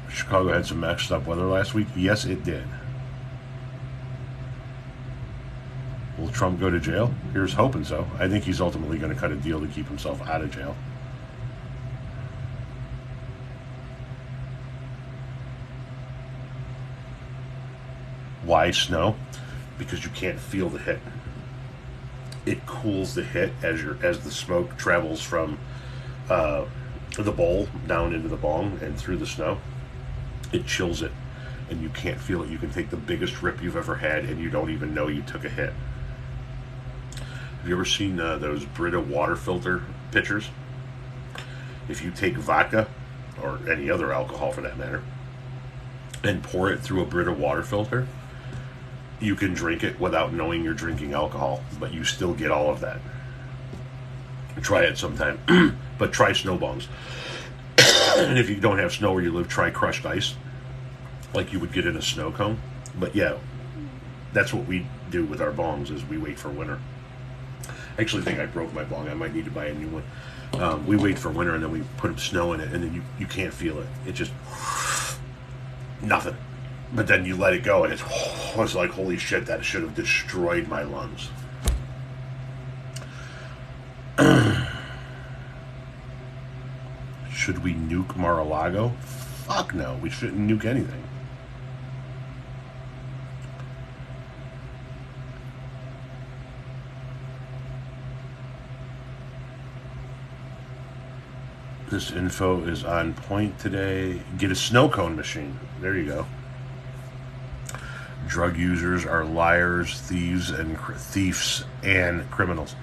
Chicago had some messed up weather last week. Yes, it did. Will Trump go to jail? Here's hoping so. I think he's ultimately going to cut a deal to keep himself out of jail. Why snow? Because you can't feel the hit. It cools the hit as the smoke travels from the bowl down into the bong and through the snow. It chills it, and you can't feel it. You can take the biggest rip you've ever had, and you don't even know you took a hit. Have you ever seen those Brita water filter pitchers? If you take vodka, or any other alcohol for that matter, and pour it through a Brita water filter, you can drink it without knowing you're drinking alcohol, but you still get all of that. Try it sometime. But try snow bongs. And if you don't have snow where you live, try crushed ice, like you would get in a snow cone. But yeah, that's what we do with our bongs, is we wait for winter. I actually think I broke my bong. I might need to buy a new one. We wait for winter, and then we put snow in it, and then you can't feel it. It just nothing. But then you let it go, and it's like, holy shit, that should have destroyed my lungs. Should we nuke Mar-a-Lago? Fuck no, we shouldn't nuke anything. This info is on point today. Get a snow cone machine. There you go. Drug users are liars, thieves, and criminals.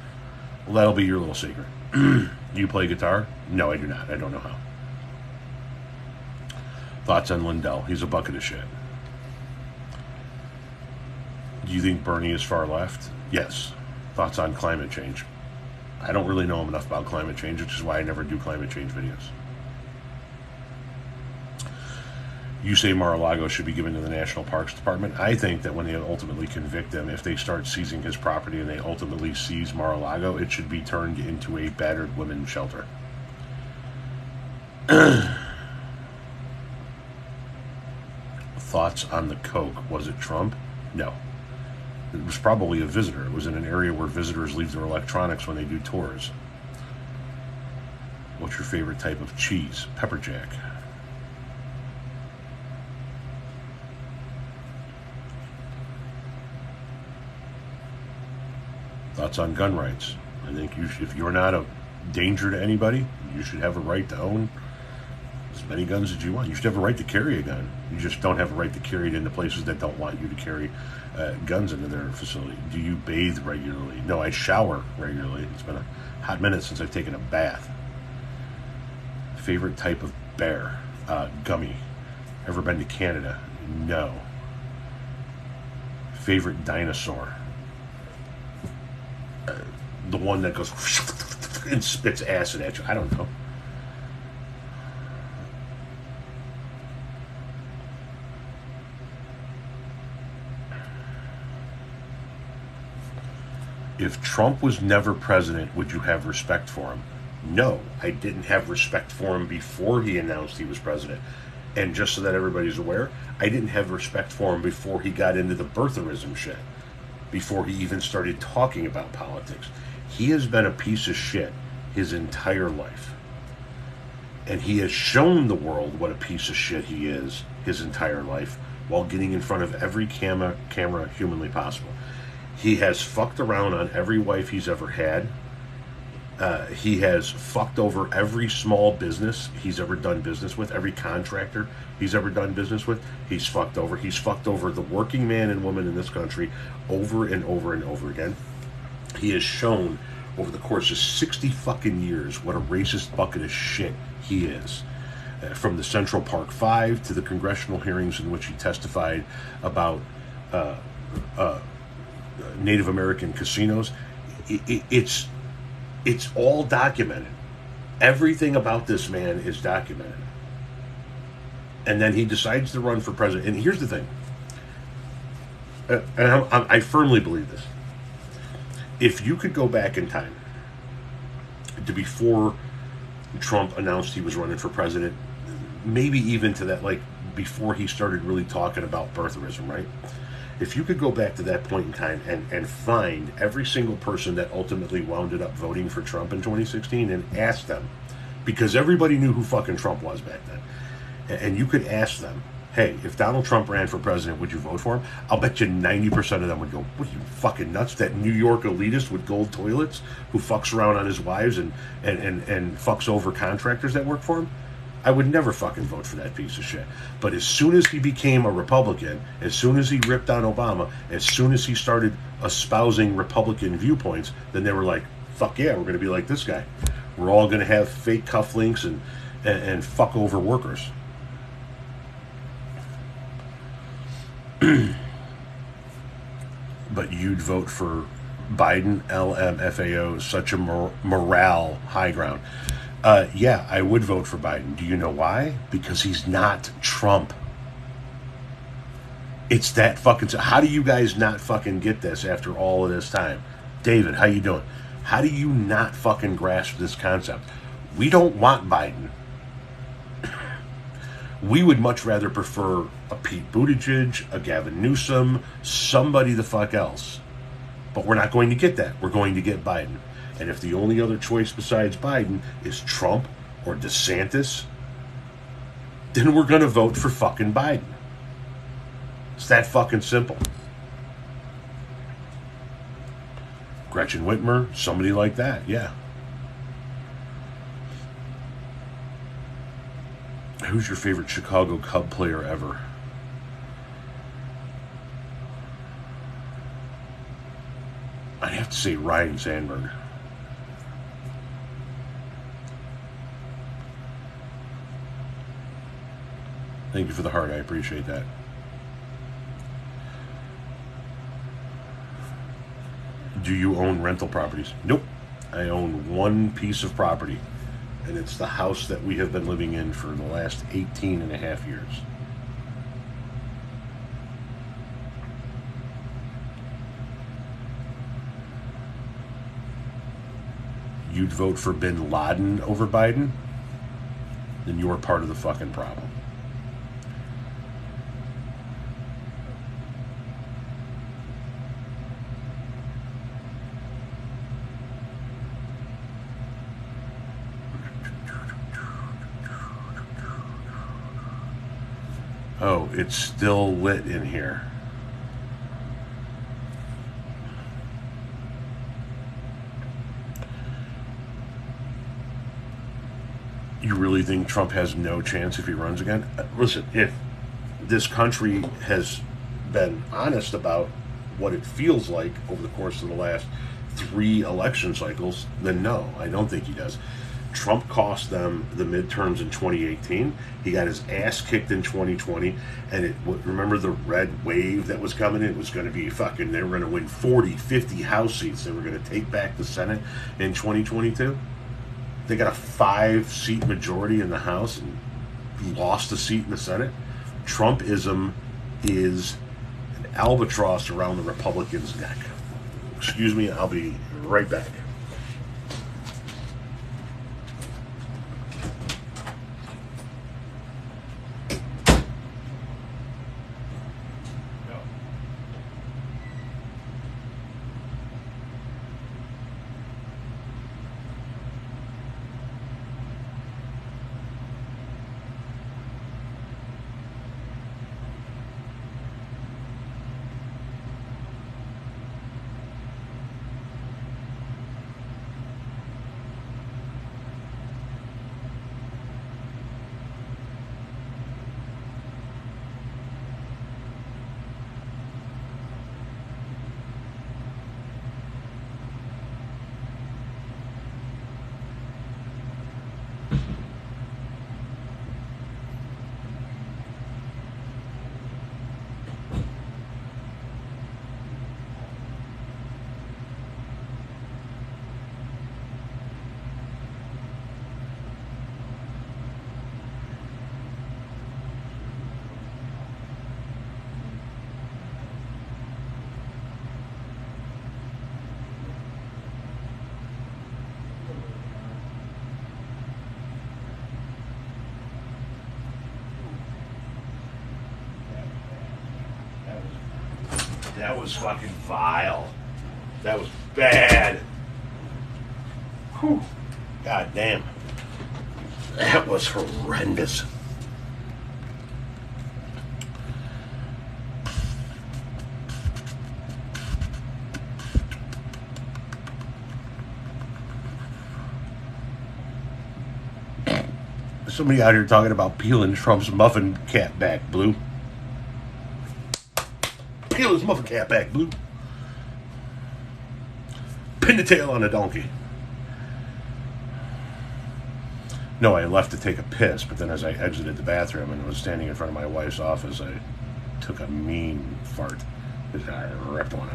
Well, that'll be your little secret. Do you play guitar? No, I do not. I don't know how. Thoughts on Lindell? He's a bucket of shit. Do you think Bernie is far left? Yes. Thoughts on climate change? I don't really know enough about climate change, which is why I never do climate change videos. You say Mar-a-Lago should be given to the National Parks Department. I think that when they ultimately convict him, if they start seizing his property and they ultimately seize Mar-a-Lago, it should be turned into a battered women's shelter. Thoughts on the Coke? Was it Trump? No. It was probably a visitor. It was in an area where visitors leave their electronics when they do tours. What's your favorite type of cheese? Pepper jack. Thoughts on gun rights? I think if you're not a danger to anybody, you should have a right to own as many guns as you want. You should have a right to carry a gun. You just don't have a right to carry it into places that don't want you to carry guns into their facility. Do you bathe regularly? No, I shower regularly. It's been a hot minute since I've taken a bath. Favorite type of bear? Gummy. Ever been to Canada? No. Favorite dinosaur? the one that goes and spits acid at you. I don't know. If Trump was never president, would you have respect for him? No, I didn't have respect for him before he announced he was president. And just so that everybody's aware, I didn't have respect for him before he got into the birtherism shit, before he even started talking about politics. He has been a piece of shit his entire life. And he has shown the world what a piece of shit he is his entire life while getting in front of every camera humanly possible. He has fucked around on every wife he's ever had. He has fucked over every small business he's ever done business with, every contractor he's ever done business with. He's fucked over. He's fucked over the working man and woman in this country over and over and over again. He has shown over the course of 60 fucking years what a racist bucket of shit he is. From the Central Park Five to the congressional hearings in which he testified about Native American casinos, it's all documented. Everything about this man is documented. And then he decides to run for president. And here's the thing, and I firmly believe this. If you could go back in time to before Trump announced he was running for president, maybe even to that, like before he started really talking about birtherism, right? If you could go back to that point in time and find every single person that ultimately wound up voting for Trump in 2016 and ask them, because everybody knew who fucking Trump was back then, and you could ask them, hey, if Donald Trump ran for president, would you vote for him? I'll bet you 90% of them would go, what are you, fucking nuts? That New York elitist with gold toilets who fucks around on his wives and fucks over contractors that work for him? I would never fucking vote for that piece of shit. But as soon as he became a Republican, as soon as he ripped on Obama, as soon as he started espousing Republican viewpoints, then they were like, fuck yeah, we're going to be like this guy. We're all going to have fake cufflinks and fuck over workers. But you'd vote for Biden, LMFAO, such a morale high ground. Yeah, I would vote for Biden. Do you know why? Because he's not Trump. It's that fucking... How do you guys not fucking get this after all of this time? David, how you doing? How do you not fucking grasp this concept? We don't want Biden. We would much rather prefer a Pete Buttigieg, a Gavin Newsom, somebody the fuck else. But we're not going to get that. We're going to get Biden. And if the only other choice besides Biden is Trump or DeSantis, then we're going to vote for fucking Biden. It's that fucking simple. Gretchen Whitmer, somebody like that, yeah. Who's your favorite Chicago Cub player ever? I'd have to say Ryan Sandberg. Thank you for the heart. I appreciate that. Do you own rental properties? Nope. I own one piece of property, and it's the house that we have been living in for the last 18 and a half years. You'd vote for Bin Laden over Biden? Then you're part of the fucking problem. Oh, it's still lit in here. You really think Trump has no chance if he runs again? Listen, if this country has been honest about what it feels like over the course of the last 3 election cycles, then no, I don't think he does. Trump cost them the midterms in 2018. He got his ass kicked in 2020. And remember the red wave that was coming? It was going to be fucking, they were going to win 40, 50 House seats. They were going to take back the Senate in 2022. They got a 5-seat majority in the House and lost a seat in the Senate. Trumpism is an albatross around the Republicans' neck. Excuse me, I'll be right back. That was fucking vile. That was bad. Whew. God damn. That was horrendous. Somebody out here talking about peeling Trump's muffin cap back, Blue. Peel his muffin cap back, Blue. Pin the tail on a donkey. No, I left to take a piss, but then as I exited the bathroom and was standing in front of my wife's office, I took a mean fart. I ripped one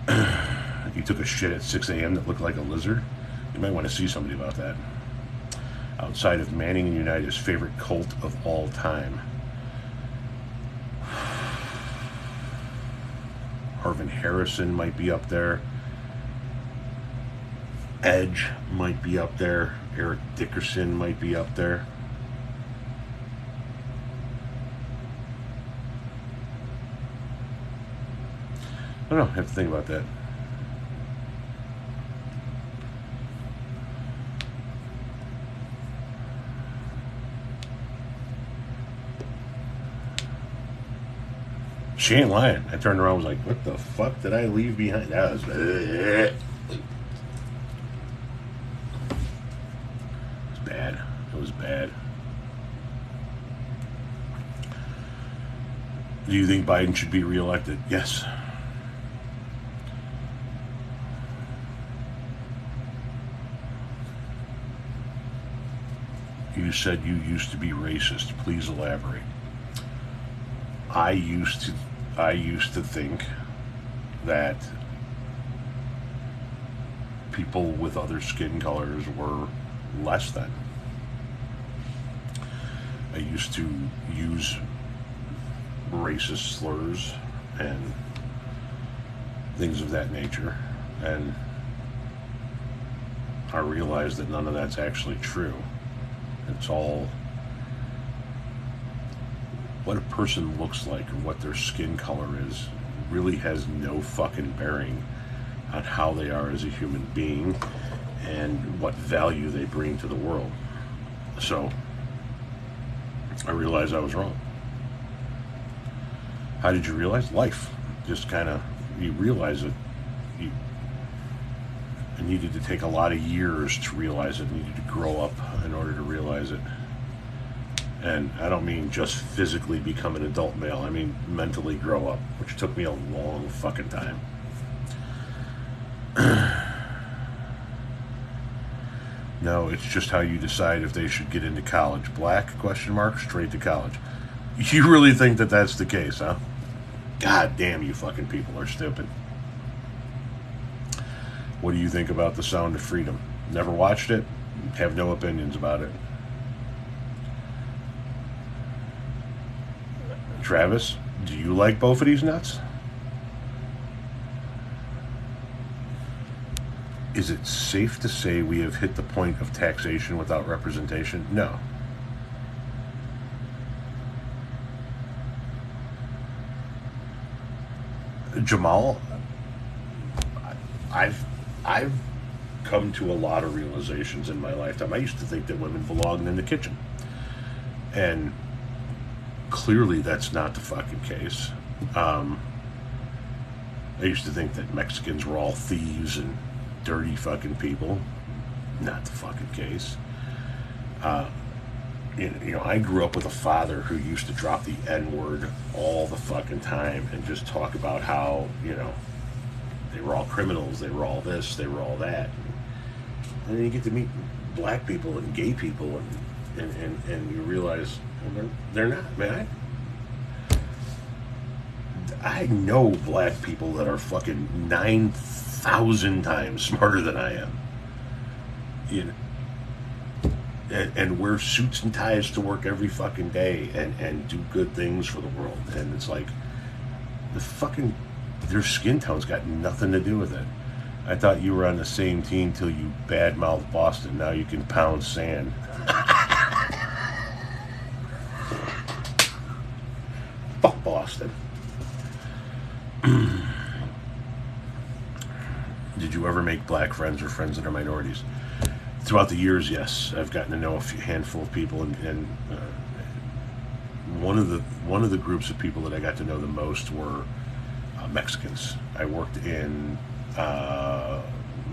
out. You took a shit at 6 a.m. that looked like a lizard? You might want to see somebody about that. Outside of Manning and United's favorite cult of all time. Harvin Harrison might be up there. Edge might be up there. Eric Dickerson might be up there. I don't know, I have to think about that. She ain't lying. I turned around and was like, what the fuck did I leave behind? That was bad. It was bad. Do you think Biden should be reelected? Yes. You said you used to be racist. Please elaborate. I used to think that people with other skin colors were less than. I used to use racist slurs and things of that nature, and I realized that none of that's actually true. It's all what a person looks like or what their skin color is really has no fucking bearing on how they are as a human being and what value they bring to the world. So I realized I was wrong. How did you realize? Life. Just kind of, you realize it. It needed to take a lot of years to realize it. It needed to grow up in order to realize it. And I don't mean just physically become an adult male. I mean mentally grow up, which took me a long fucking time. No, it's just how you decide if they should get into college. Black, question mark, straight to college. You really think that that's the case, huh? God damn, you fucking people are stupid. What do you think about The Sound of Freedom? Never watched it, have no opinions about it. Travis, do you like both of these nuts? Is it safe to say we have hit the point of taxation without representation? No. Jamal, I've come to a lot of realizations in my lifetime. I used to think that women belonged in the kitchen. And clearly that's not the fucking case. I used to think that Mexicans were all thieves and dirty fucking people. Not the fucking case. I grew up with a father who used to drop the N-word all the fucking time and just talk about how, they were all criminals, they were all this, they were all that. And then you get to meet black people and gay people and you realize, well, they're not, man. I know black people that are fucking 9,000 times smarter than I am. And wear suits and ties to work every fucking day and do good things for the world. And it's like, their skin tone's got nothing to do with it. I thought you were on the same team till you badmouthed Boston. Now you can pound sand. Fuck Boston. Did you ever make black friends or friends that are minorities? Throughout the years, yes. I've gotten to know a handful of people, and one of the groups of people that I got to know the most were Mexicans. I worked in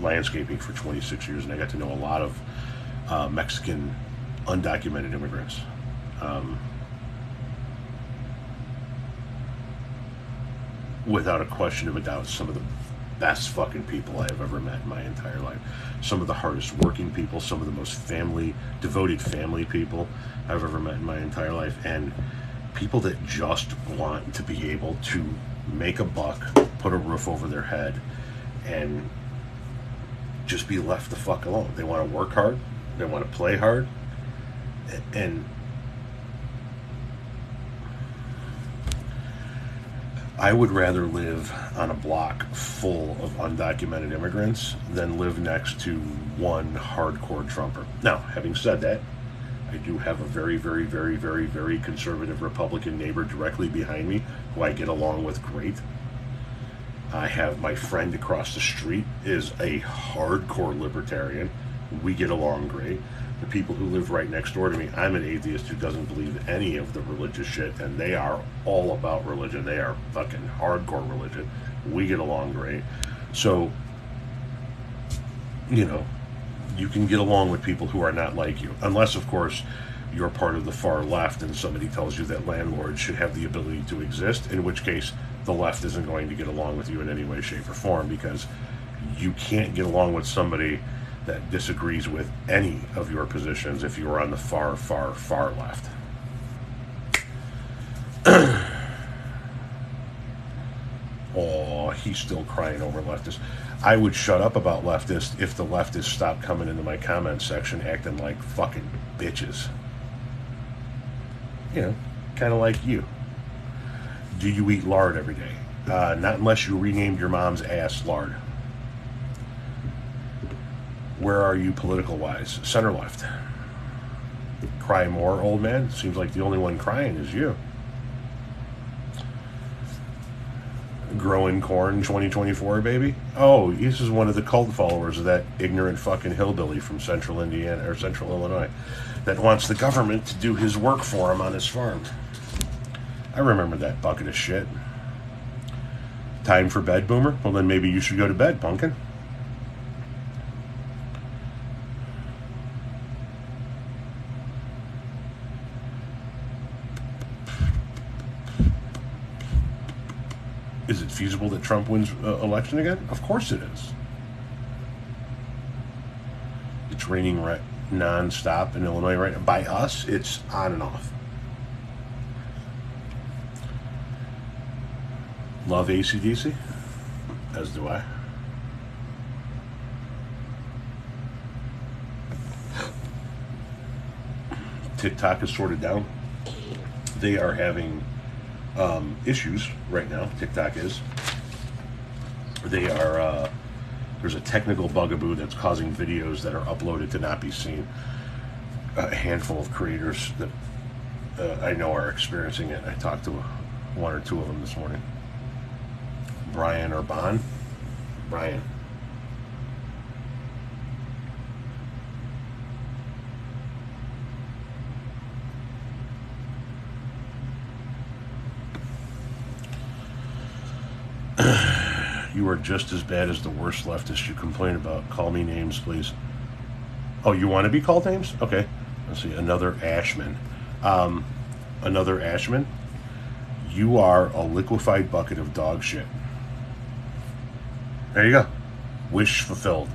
landscaping for 26 years, and I got to know a lot of Mexican undocumented immigrants. Without a question of a doubt, some of the best fucking people I have ever met in my entire life. Some of the hardest working people, some of the most devoted family people I've ever met in my entire life, and people that just want to be able to make a buck, put a roof over their head, and just be left the fuck alone. They want to work hard, they want to play hard, and I would rather live on a block full of undocumented immigrants than live next to one hardcore Trumper. Now, having said that, I do have a very, very, very, very, very conservative Republican neighbor directly behind me who I get along with great. I have my friend across the street is a hardcore libertarian. We get along great. The people who live right next door to me, I'm an atheist who doesn't believe any of the religious shit, and they are all about religion. They are fucking hardcore religion. We get along great. So, you can get along with people who are not like you. Unless, of course, you're part of the far left and somebody tells you that landlords should have the ability to exist, in which case the left isn't going to get along with you in any way, shape, or form, because you can't get along with somebody that disagrees with any of your positions if you are on the far, far, far left. Oh, he's still crying over leftists. I would shut up about leftists if the leftists stopped coming into my comment section acting like fucking bitches. Kind of like you. Do you eat lard every day? Not unless you renamed your mom's ass lard. Where are you political-wise? Center left. Cry more, old man? Seems like the only one crying is you. Growing corn 2024, baby? Oh, this is one of the cult followers of that ignorant fucking hillbilly from central Indiana, or central Illinois, that wants the government to do his work for him on his farm. I remember that bucket of shit. Time for bed, boomer? Well, then maybe you should go to bed, pumpkin. Is it feasible that Trump wins election again? Of course it is. It's raining non-stop in Illinois right now. By us, it's on and off. Love AC/DC, as do I. TikTok is sorted down. They are having issues right now. TikTok is. They are. There's a technical bugaboo that's causing videos that are uploaded to not be seen. A handful of creators that I know are experiencing it. I talked to one or two of them this morning. Brian or Bon? Brian. You are just as bad as the worst leftist you complain about. Call me names, please. Oh, you want to be called names? Okay. Let's see. Another Ashman. Another Ashman. You are a liquefied bucket of dog shit. There you go. Wish fulfilled.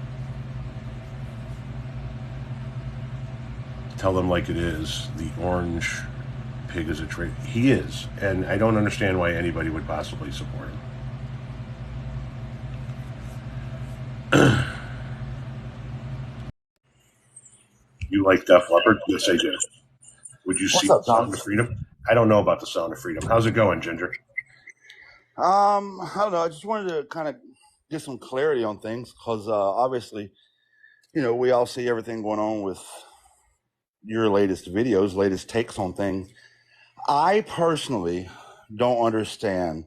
Tell them like it is. The orange pig is a traitor. He is. And I don't understand why anybody would possibly support him. You like Def Leppard? Yes, I do. Would you see the Sound of Freedom? I don't know about the Sound of Freedom. How's it going, Ginger? I don't know. I just wanted to kind of get some clarity on things because obviously, we all see everything going on with your latest videos, latest takes on things. I personally don't understand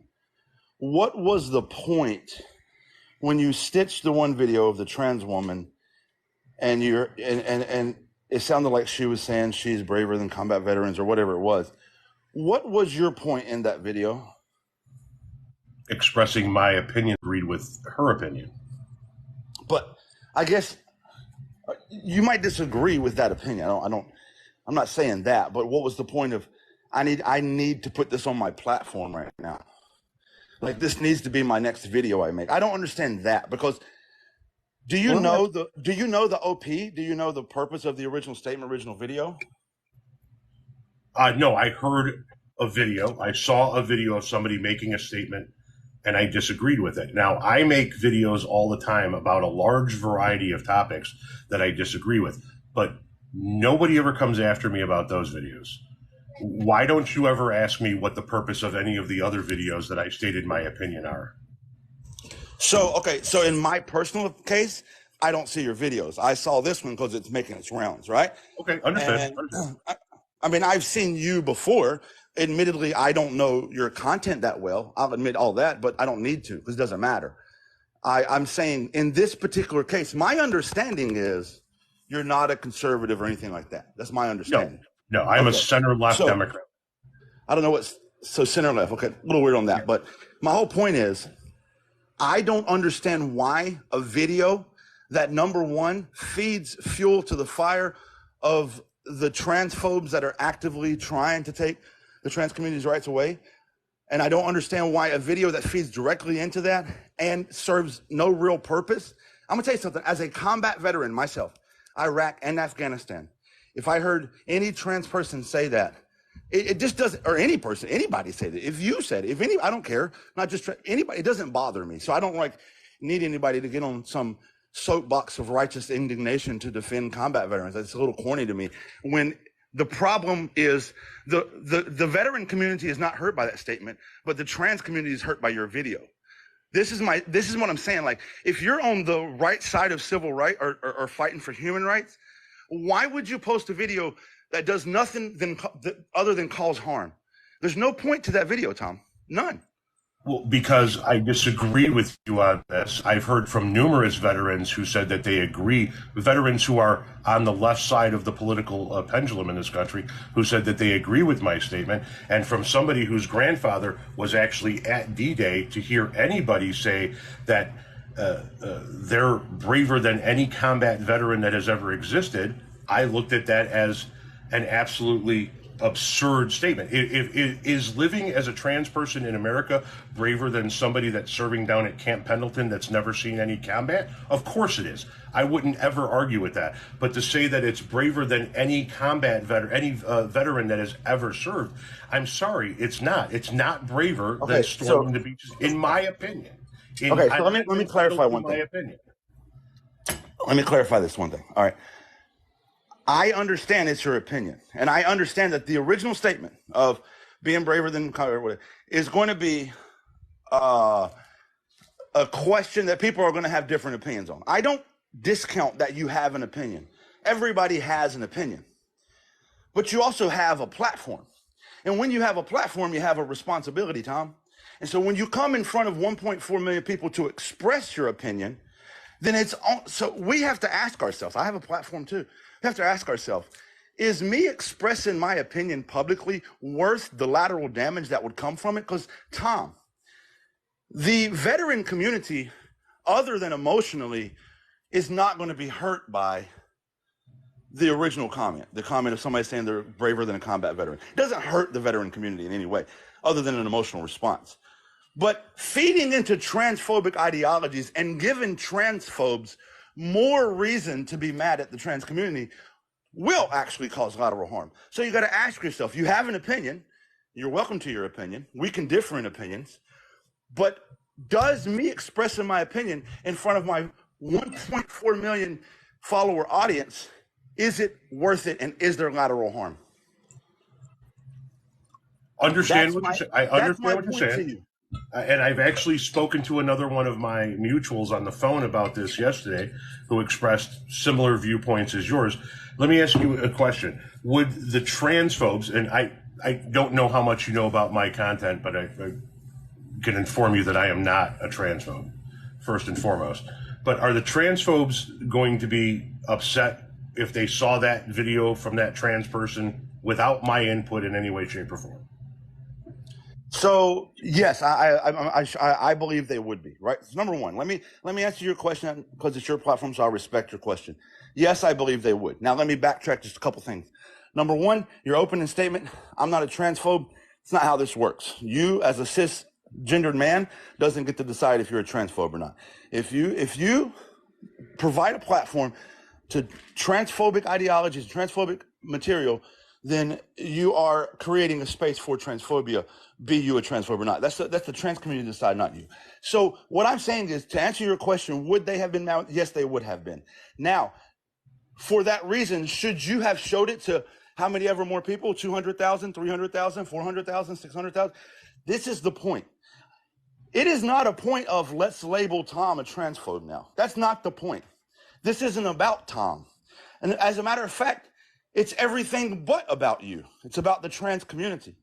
what was the point when you stitched the one video of the trans woman and and it sounded like she was saying she's braver than combat veterans or whatever it was. What was your point in that video? Expressing my opinion, agreed with her opinion. But I guess you might disagree with that opinion. I'm not saying that, but what was the point of I need to put this on my platform right now? Like this needs to be my next video I make. I don't understand that because do you know the OP? Do you know the purpose of the original statement, original video? No, I heard a video. I saw a video of somebody making a statement and I disagreed with it. Now, I make videos all the time about a large variety of topics that I disagree with, but nobody ever comes after me about those videos. Why don't you ever ask me what the purpose of any of the other videos that I stated my opinion are? So in my personal case, I don't see your videos. I saw this one because it's making its rounds, right? Okay, understand. I mean, I've seen you before. Admittedly, I don't know your content that well. I'll admit all that, but I don't need to because it doesn't matter. I'm saying in this particular case, my understanding is you're not a conservative or anything like that. That's my understanding. No, I'm a center-left Democrat. I don't know center-left. Okay, a little weird on that. But my whole point is I don't understand why a video that, number one, feeds fuel to the fire of the transphobes that are actively trying to take the trans community's rights away. And I don't understand why a video that feeds directly into that and serves no real purpose. I'm gonna tell you something, as a combat veteran myself, Iraq and Afghanistan, if I heard any trans person say that, it just doesn't, or anybody say that. If you said it, I don't care, not just anybody, it doesn't bother me. So I don't need anybody to get on some soapbox of righteous indignation to defend combat veterans. That's a little corny to me. When the problem is the veteran community is not hurt by that statement, but the trans community is hurt by your video. This is what I'm saying. Like, if you're on the right side of civil rights or fighting for human rights, why would you post a video that does nothing other than cause harm? There's no point to that video, Tom. None. Well, because I disagree with you on this. I've heard from numerous veterans who said that they agree, veterans who are on the left side of the political pendulum in this country, who said that they agree with my statement. And from somebody whose grandfather was actually at D-Day, to hear anybody say that they're braver than any combat veteran that has ever existed, I looked at that as an absolutely absurd statement. Is living as a trans person in America braver than somebody that's serving down at Camp Pendleton that's never seen any combat? Of course it is. I wouldn't ever argue with that. But to say that it's braver than any combat veteran, any veteran that has ever served, I'm sorry, it's not. It's not braver than storming the beaches, in my opinion. So let me clarify one thing. Let me clarify this one thing. All right. I understand it's your opinion, and I understand that the original statement of being braver than is going to be a question that people are going to have different opinions on. I don't discount that you have an opinion. Everybody has an opinion, but you also have a platform. And when you have a platform, you have a responsibility, Tom. And so when you come in front of 1.4 million people to express your opinion, then so we have to ask ourselves, I have a platform too. We have to ask ourselves, is me expressing my opinion publicly worth the lateral damage that would come from it? Because, Tom, the veteran community, other than emotionally, is not going to be hurt by the original comment, the comment of somebody saying they're braver than a combat veteran. It doesn't hurt the veteran community in any way, other than an emotional response. But feeding into transphobic ideologies and giving transphobes more reason to be mad at the trans community will actually cause lateral harm. So you got to ask yourself, you have an opinion, you're welcome to your opinion, we can differ in opinions, but does me expressing my opinion in front of my 1.4 million follower audience, is it worth it, and is there lateral harm? I understand what you're saying. And I've actually spoken to another one of my mutuals on the phone about this yesterday who expressed similar viewpoints as yours. Let me ask you a question. Would the transphobes, and I don't know how much you know about my content, but I can inform you that I am not a transphobe, first and foremost. But are the transphobes going to be upset if they saw that video from that trans person without my input in any way, shape, or form? So yes, I believe they would be, right? So number one, let me answer your question because it's your platform, so I respect your question. Yes, I believe they would. Now let me backtrack just a couple things. Number one, your opening statement, I'm not a transphobe. It's not how this works. You as a cisgendered man doesn't get to decide if you're a transphobe or not. If you provide a platform to transphobic ideologies, transphobic material, then you are creating a space for transphobia, be you a transphobe or not. That's the trans community decide, not you. So what I'm saying is, to answer your question, would they have been mad? Yes, they would have been. Now, for that reason, should you have showed it to how many ever more people? 200,000, 300,000, 400,000, 600,000? This is the point. It is not a point of let's label Tom a transphobe now. That's not the point. This isn't about Tom. And as a matter of fact, it's everything but about you. It's about the trans community.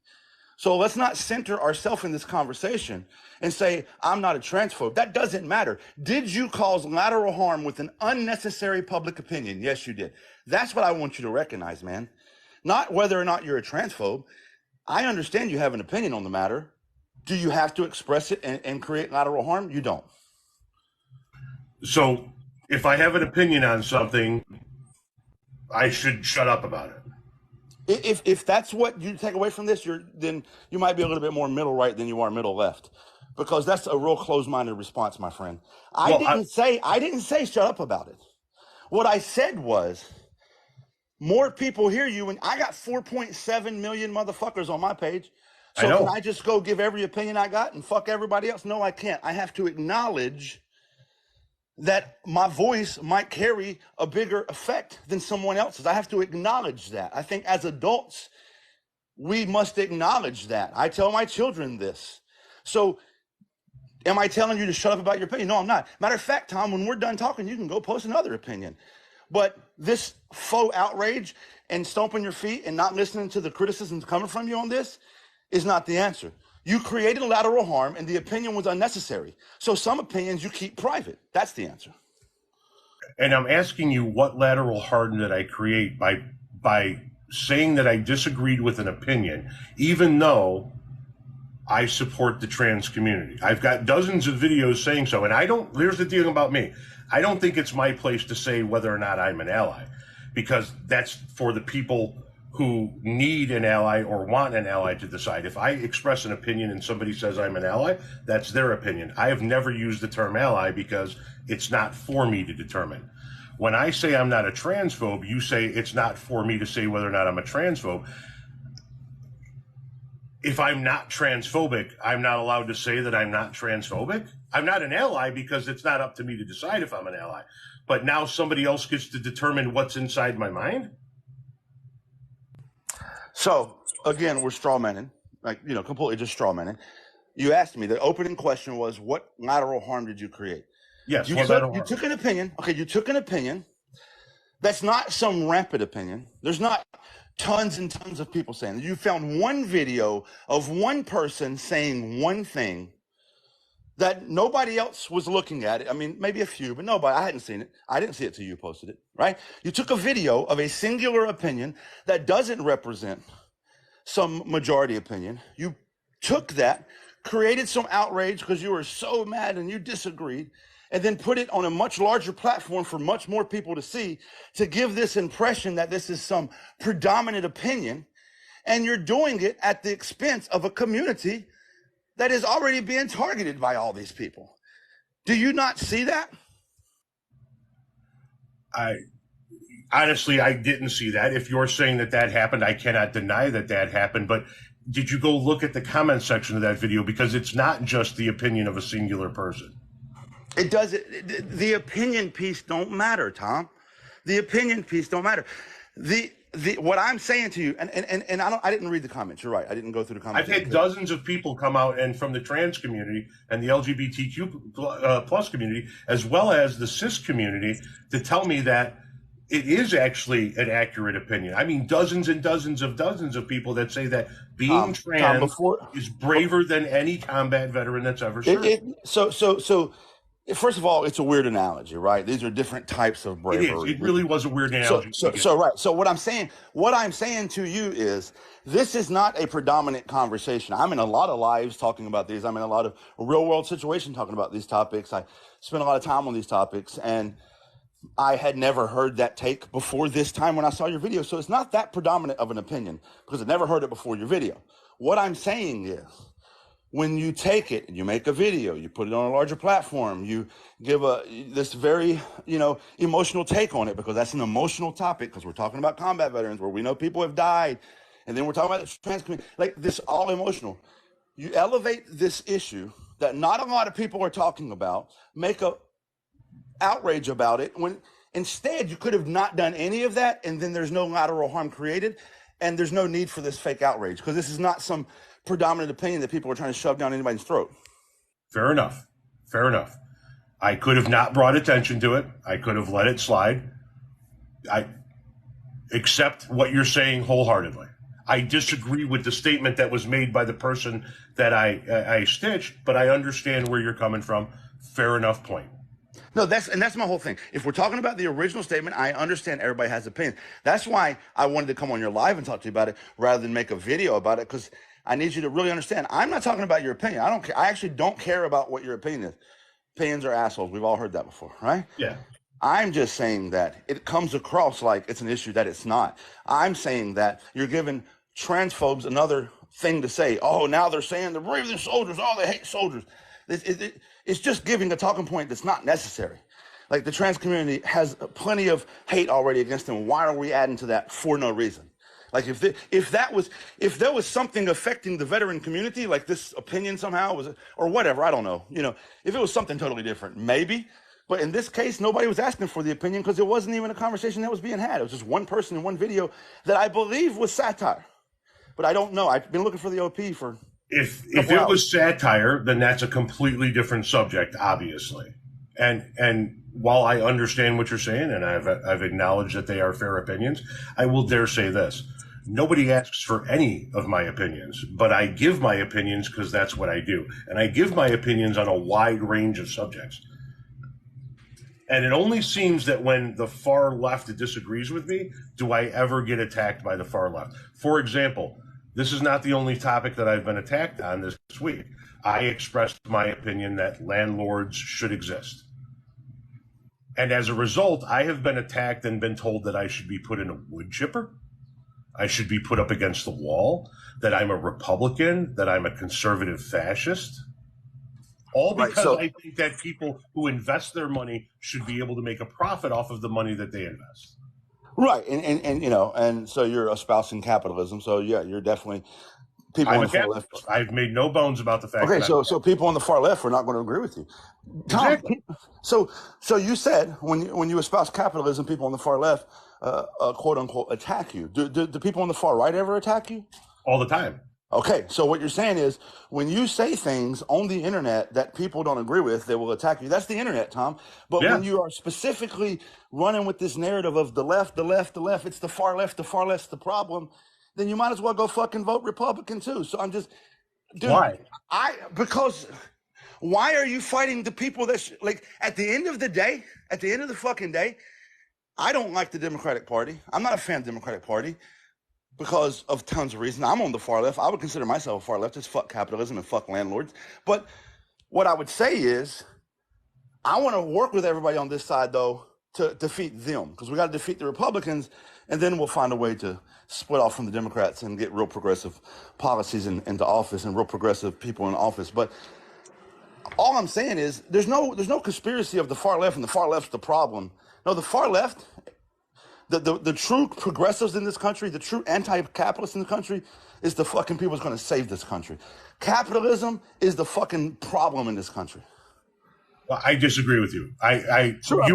So let's not center ourselves in this conversation and say, I'm not a transphobe. That doesn't matter. Did you cause lateral harm with an unnecessary public opinion? Yes, you did. That's what I want you to recognize, man. Not whether or not you're a transphobe. I understand you have an opinion on the matter. Do you have to express it and create lateral harm? You don't. So if I have an opinion on something, I should shut up about it. If that's what you take away from this, then you might be a little bit more middle right than you are middle left, because that's a real closed-minded response, my friend. I didn't say shut up about it. What I said was more people hear you, and I got 4.7 million motherfuckers on my page. So can I just go give every opinion I got and fuck everybody else? No, I can't. I have to acknowledge that my voice might carry a bigger effect than someone else's. I have to acknowledge that. I think as adults, we must acknowledge that. I tell my children this. So am I telling you to shut up about your opinion? No, I'm not. Matter of fact, Tom, when we're done talking, you can go post another opinion. But this faux outrage and stomping your feet and not listening to the criticisms coming from you on this is not the answer. You created lateral harm, and the opinion was unnecessary. So some opinions you keep private. That's the answer. And I'm asking you, what lateral harm did I create by saying that I disagreed with an opinion, even though I support the trans community? I've got dozens of videos saying so, and here's the thing about me. I don't think it's my place to say whether or not I'm an ally, because that's for the people who need an ally or want an ally to decide. If I express an opinion and somebody says I'm an ally, that's their opinion. I have never used the term ally because it's not for me to determine. When I say I'm not a transphobe, you say it's not for me to say whether or not I'm a transphobe. If I'm not transphobic, I'm not allowed to say that I'm not transphobic. I'm not an ally because it's not up to me to decide if I'm an ally. But now somebody else gets to determine what's inside my mind? So again, we're strawmanning, completely just strawmanning. You asked me, the opening question was, what lateral harm did you create? Yes. You took an opinion. Okay, you took an opinion. That's not some rampant opinion. There's not tons and tons of people saying that. You found one video of one person saying one thing that nobody else was looking at it. I mean, maybe a few, but nobody, I hadn't seen it. I didn't see it till you posted it, right? You took a video of a singular opinion that doesn't represent some majority opinion. You took that, created some outrage because you were so mad and you disagreed, and then put it on a much larger platform for much more people to see, to give this impression that this is some predominant opinion. And you're doing it at the expense of a community that is already being targeted by all these people. Do you not see that? Honestly, I didn't see that. If you're saying that happened, I cannot deny that happened. But did you go look at the comment section of that video? Because it's not just the opinion of a singular person. It does. The opinion piece don't matter, Tom. The opinion piece don't matter. What I'm saying to you, and I didn't read the comments. You're right. I didn't go through the comments. I've had dozens of people come out, and from the trans community and the LGBTQ plus community, as well as the cis community, to tell me that it is actually an accurate opinion. I mean, dozens and dozens of people that say that being trans is braver than any combat veteran that's ever served. So first of all, it's a weird analogy, right? These are different types of bravery. It is. It really was a weird analogy. Right. So what I'm saying to you is, this is not a predominant conversation. I'm in a lot of lives talking about these. I'm in a lot of real world situations talking about these topics. I spend a lot of time on these topics, and I had never heard that take before this time when I saw your video. So it's not that predominant of an opinion because I never heard it before your video. What I'm saying is, when you take it and you make a video, you put it on a larger platform, you give this very, emotional take on it, because that's an emotional topic, because we're talking about combat veterans where we know people have died. And then we're talking about the trans community, like this, all emotional. You elevate this issue that not a lot of people are talking about, make a outrage about it, when instead you could have not done any of that, and then there's no lateral harm created, and there's no need for this fake outrage, because this is not some predominant opinion that people are trying to shove down anybody's throat. Fair enough. I could have not brought attention to it. I could have let it slide. I accept what you're saying wholeheartedly. I disagree with the statement that was made by the person that I stitched, but I understand where you're coming from. Fair enough point. No, that's my whole thing. If we're talking about the original statement, I understand everybody has opinion. That's why I wanted to come on your live and talk to you about it rather than make a video about it, because I need you to really understand. I'm not talking about your opinion. I don't care. I actually don't care about what your opinion is. Opinions are assholes. We've all heard that before, right? Yeah. I'm just saying that it comes across like it's an issue that it's not. I'm saying that you're giving transphobes another thing to say. Oh, now they're saying they're braver than soldiers. Oh, they hate soldiers. It's just giving a talking point that's not necessary. Like, the trans community has plenty of hate already against them. Why are we adding to that for no reason? Like, if there was something affecting the veteran community, like this opinion somehow was, or whatever, I don't know. If it was something totally different, maybe. But in this case, nobody was asking for the opinion because it wasn't even a conversation that was being had. It was just one person in one video that I believe was satire. But I don't know. I've been looking for the OP for. If it was satire, then that's a completely different subject, obviously. And while I understand what you're saying, and I've acknowledged that they are fair opinions, I will dare say this. Nobody asks for any of my opinions, but I give my opinions because that's what I do. And I give my opinions on a wide range of subjects. And it only seems that when the far left disagrees with me, do I ever get attacked by the far left. For example, this is not the only topic that I've been attacked on this week. I expressed my opinion that landlords should exist. And as a result, I have been attacked and been told that I should be put in a wood chipper. I should be put up against the wall, that I'm a Republican, that I'm a conservative fascist. All because I think that people who invest their money should be able to make a profit off of the money that they invest. Right. And you know, and so you're espousing capitalism. So yeah, you're definitely people on the far left. I've made no bones about the fact. Okay, so people on the far left are not going to agree with you. Tom, exactly. So you said when you espouse capitalism, people on the far left, quote unquote, attack you. Do people on the far right ever attack you? All the time. Okay, so what you're saying is when you say things on the internet that people don't agree with, they will attack you. That's the internet, Tom. But when you are specifically running with this narrative of the left, it's the far left's the problem, then you might as well go fucking vote Republican too. So I'm just, dude, why? Because why are you fighting the people that like at the end of the fucking day, I don't like the Democratic Party. I'm not a fan of the Democratic Party. Because of tons of reasons. I'm on the far left. I would consider myself a far leftist. Fuck capitalism and fuck landlords. But what I would say is I want to work with everybody on this side, though, to defeat them. Because we got to defeat the Republicans, and then we'll find a way to split off from the Democrats and get real progressive policies into office and real progressive people in office. But all I'm saying is there's no conspiracy of the far left and the far left's the problem. No, the far left... The true progressives in this country, the true anti-capitalists in the country, is the fucking people that's going to save this country. Capitalism is the fucking problem in this country. Well, I disagree with you. Sure,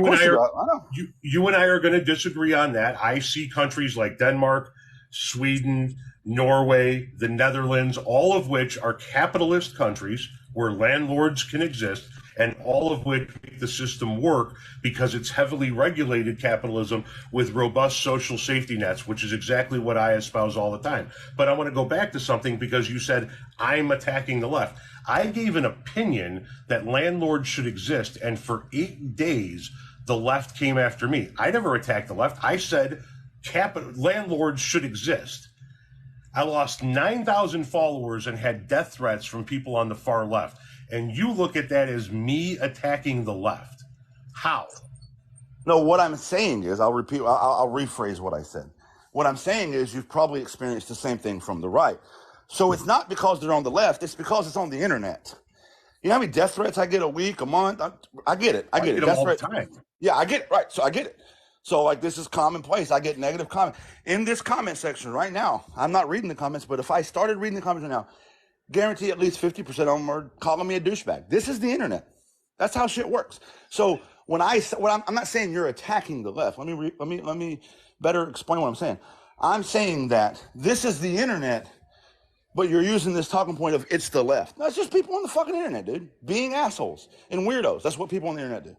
you and I are going to disagree on that. I see countries like Denmark, Sweden, Norway, the Netherlands, all of which are capitalist countries where landlords can exist, and all of which make the system work because it's heavily regulated capitalism with robust social safety nets, which is exactly what I espouse all the time. But I want to go back to something because you said I'm attacking the left. I gave an opinion that landlords should exist, and for 8 days, the left came after me. I never attacked the left. I said landlords should exist. I lost 9,000 followers and had death threats from people on the far left. And you look at that as me attacking the left. How? No, what I'm saying is, I'll rephrase what I said. What I'm saying is you've probably experienced the same thing from the right. So it's not because they're on the left, it's because it's on the internet. You know how many death threats I get a week, a month? I get it. I get it. Death threats all the time. Yeah, I get it. Right. So I get it. So like this is commonplace. I get negative comments. In this comment section right now, I'm not reading the comments, but if I started reading the comments right now, guarantee at least 50% of them are calling me a douchebag. This is the internet. That's how shit works. So when I'm not saying you're attacking the left. Let me better explain what I'm saying. I'm saying that this is the internet, but you're using this talking point of it's the left. That's just people on the fucking internet, dude, being assholes and weirdos. That's what people on the internet do.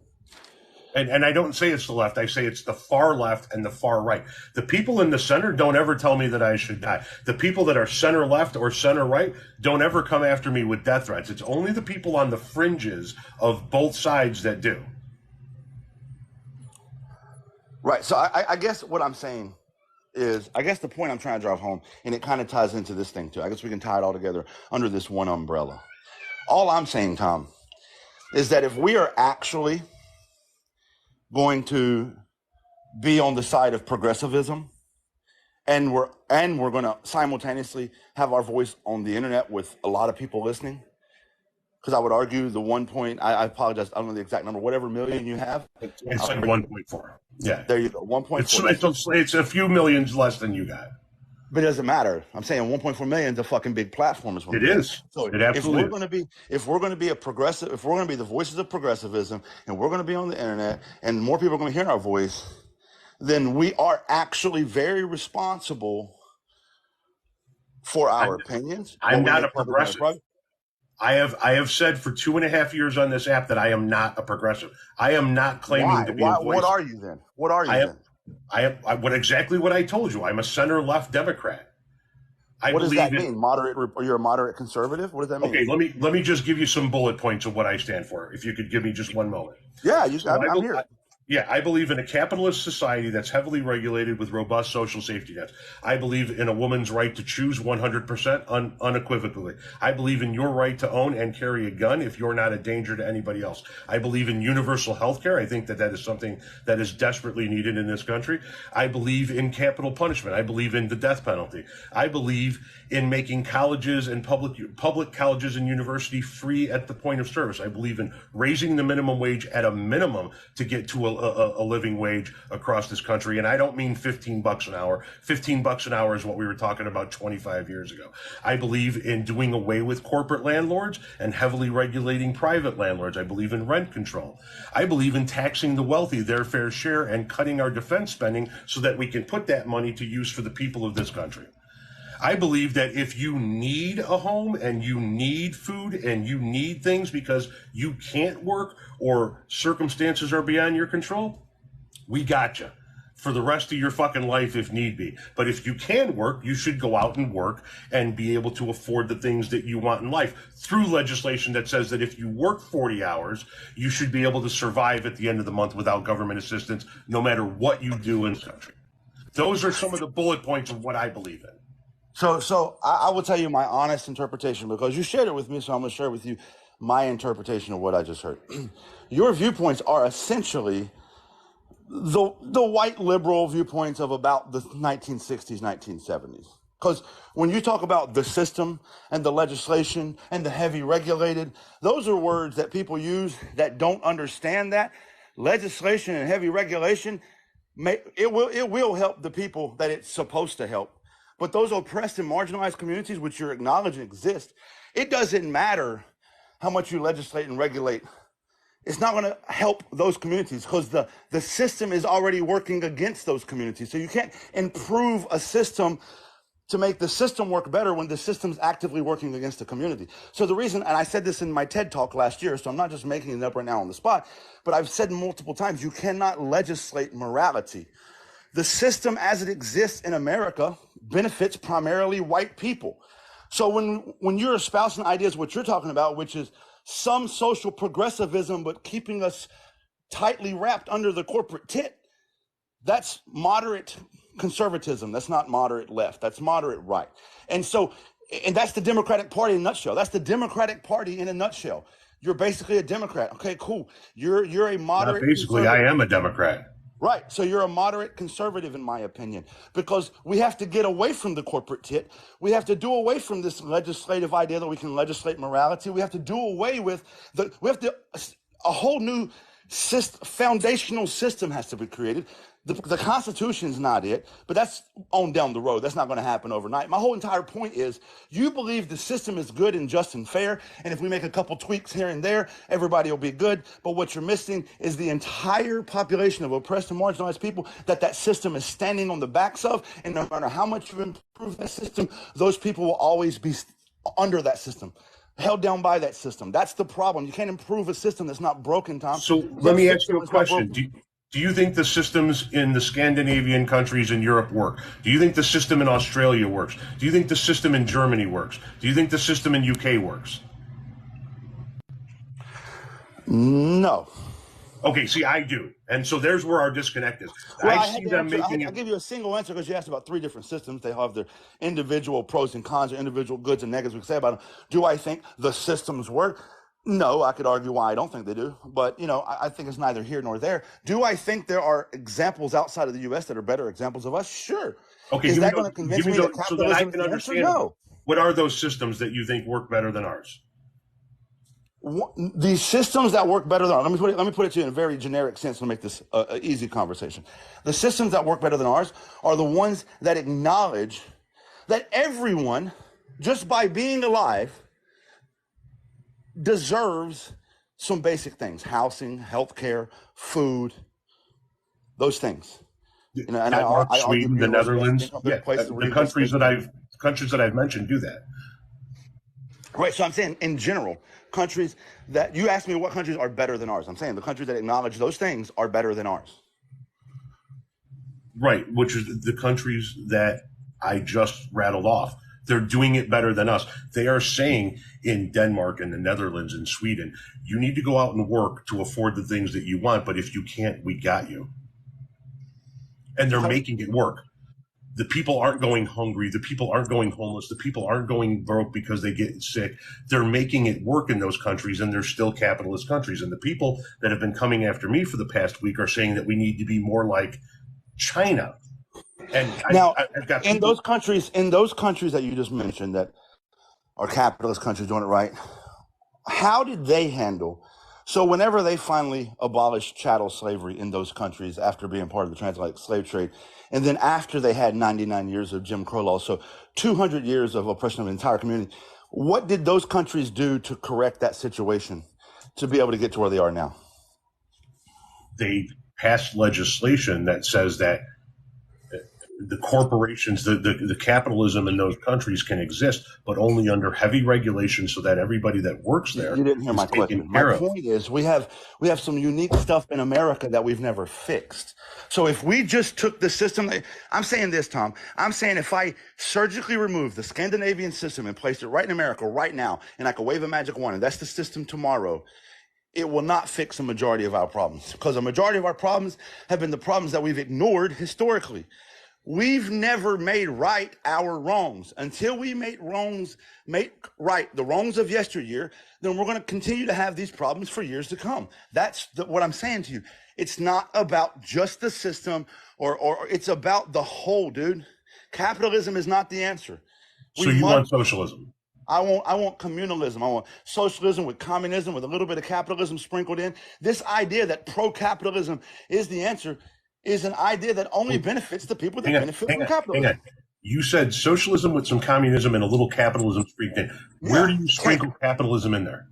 And I don't say it's the left. I say it's the far left and the far right. The people in the center don't ever tell me that I should die. The people that are center left or center right don't ever come after me with death threats. It's only the people on the fringes of both sides that do. Right. So I guess what I'm saying is, I guess the point I'm trying to drive home, and it kind of ties into this thing too. I guess we can tie it all together under this one umbrella. All I'm saying, Tom, is that if we are actually going to be on the side of progressivism, and we're going to simultaneously have our voice on the internet with a lot of people listening, because I would argue the I apologize, I don't know the exact number, whatever million you have. It's like 1.4. Yeah. There you go, 1.4. It's a few millions less than you got. But it doesn't matter. I'm saying 1.4 million is a fucking big platform. Is what it is. So it absolutely if we're going to be a progressive, if we're going to be the voices of progressivism, and we're going to be on the internet, and more people are going to hear our voice, then we are actually very responsible for our opinions. I'm not a progressive. I have said for 2.5 years on this app that I am not a progressive. I am not claiming to be a voice. What are you then? What are you then? Exactly what I told you. I'm a center-left Democrat. What does that mean? Moderate? Or you're a moderate conservative? What does that mean? Okay, let me just give you some bullet points of what I stand for. If you could give me just one moment. Yeah, I'm here. Yeah, I believe in a capitalist society that's heavily regulated with robust social safety nets. I believe in a woman's right to choose 100% unequivocally. I believe in your right to own and carry a gun if you're not a danger to anybody else. I believe in universal health care. I think that that is something that is desperately needed in this country. I believe in capital punishment. I believe in the death penalty. I believe in making colleges and public colleges and university free at the point of service. I believe in raising the minimum wage at a minimum to get to a living wage across this country. And I don't mean $15 an hour. $15 an hour is what we were talking about 25 years ago. I believe in doing away with corporate landlords and heavily regulating private landlords. I believe in rent control. I believe in taxing the wealthy their fair share and cutting our defense spending so that we can put that money to use for the people of this country. I believe that if you need a home and you need food and you need things because you can't work or circumstances are beyond your control, we got you for the rest of your fucking life if need be. But if you can work, you should go out and work and be able to afford the things that you want in life through legislation that says that if you work 40 hours, you should be able to survive at the end of the month without government assistance, no matter what you do in this country. Those are some of the bullet points of what I believe in. So I will tell you my honest interpretation because you shared it with me, so I'm going to share with you my interpretation of what I just heard. Your viewpoints are essentially the white liberal viewpoints of about the 1960s, 1970s. Because when you talk about the system and the legislation and the heavy regulated, those are words that people use that don't understand that. Legislation and heavy regulation, it will help the people that it's supposed to help. But those oppressed and marginalized communities, which you're acknowledging exist, it doesn't matter how much you legislate and regulate. It's not going to help those communities because the system is already working against those communities. So you can't improve a system to make the system work better when the system's actively working against the community. So the reason, and I said this in my TED talk last year, so I'm not just making it up right now on the spot, but I've said multiple times, you cannot legislate morality. The system as it exists in America benefits primarily white people. So when you're espousing ideas, what you're talking about, which is some social progressivism, but keeping us tightly wrapped under the corporate tit, that's moderate conservatism. That's not moderate left. That's moderate right. And that's the Democratic Party in a nutshell. That's the Democratic Party in a nutshell. You're basically a Democrat. Okay, cool. You're a moderate. Not basically, I am a Democrat. Right. So you're a moderate conservative, in my opinion, because we have to get away from the corporate tit. We have to do away from this legislative idea that we can legislate morality. We have to do away with a whole new foundational system has to be created. The Constitution's not it, but that's on down the road. That's not going to happen overnight. My whole entire point is you believe the system is good and just and fair, and if we make a couple tweaks here and there, everybody will be good. But what you're missing is the entire population of oppressed and marginalized people that system is standing on the backs of, and no matter how much you improve that system, those people will always be under that system, held down by that system. That's the problem. You can't improve a system that's not broken, Tom. So let me ask you a question. Do you think the systems in the Scandinavian countries in Europe work? Do you think the system in Australia works? Do you think the system in Germany works? Do you think the system in UK works? No. Okay, see, I do. And so there's where our disconnect is. Well, I see them making I'll give you a single answer because you asked about three different systems. They have their individual pros and cons or individual goods and negatives we can say about them. Do I think the systems work? No, I could argue why I don't think they do, but I think it's neither here nor there. Do I think there are examples outside of the U.S. that are better examples of us? Sure. Okay, is that going to convince me that so that I capitalism can is the answer? understand? No. What are those systems that you think work better than ours? The systems that work better than ours. Let me put it to you in a very generic sense to make this an easy conversation. The systems that work better than ours are the ones that acknowledge that everyone, just by being alive, deserves some basic things: housing, healthcare, food, those things. And Sweden, the Netherlands, the countries that I've mentioned do that. Right. So I'm saying in general, countries that you asked me what countries are better than ours. I'm saying the countries that acknowledge those things are better than ours. Right, which is the countries that I just rattled off. They're doing it better than us. They are saying in Denmark and the Netherlands and Sweden, you need to go out and work to afford the things that you want, but if you can't, we got you. And they're making it work. The people aren't going hungry. The people aren't going homeless. The people aren't going broke because they get sick. They're making it work in those countries, and they're still capitalist countries. And the people that have been coming after me for the past week are saying that we need to be more like China. And now, I've got in those countries that you just mentioned that are capitalist countries doing it right, how did they handle? So whenever they finally abolished chattel slavery in those countries after being part of the transatlantic slave trade, and then after they had 99 years of Jim Crow law, so 200 years of oppression of an entire community, what did those countries do to correct that situation to be able to get to where they are now? They passed legislation that says that the corporations, the capitalism in those countries can exist, but only under heavy regulation so that everybody that works there. You didn't hear my question. My point is we have some unique stuff in America that we've never fixed. So if we just took the system, I'm saying this, Tom, I'm saying if I surgically remove the Scandinavian system and placed it right in America right now, and I could wave a magic wand, and that's the system tomorrow, it will not fix a majority of our problems, because a majority of our problems have been the problems that we've ignored historically. We've never made right our wrongs. Until we make right the wrongs of yesteryear, then we're going to continue to have these problems for years to come. That's what I'm saying to you. It's not about just the system, or it's about the whole, dude. Capitalism is not the answer. So you want socialism? I want communalism. I want socialism with communism, with a little bit of capitalism sprinkled in. This idea that pro-capitalism is the answer is an idea that only benefits the people that benefit from capitalism. You said socialism with some communism and a little capitalism sprinkled in. Where do you sprinkle capitalism in there?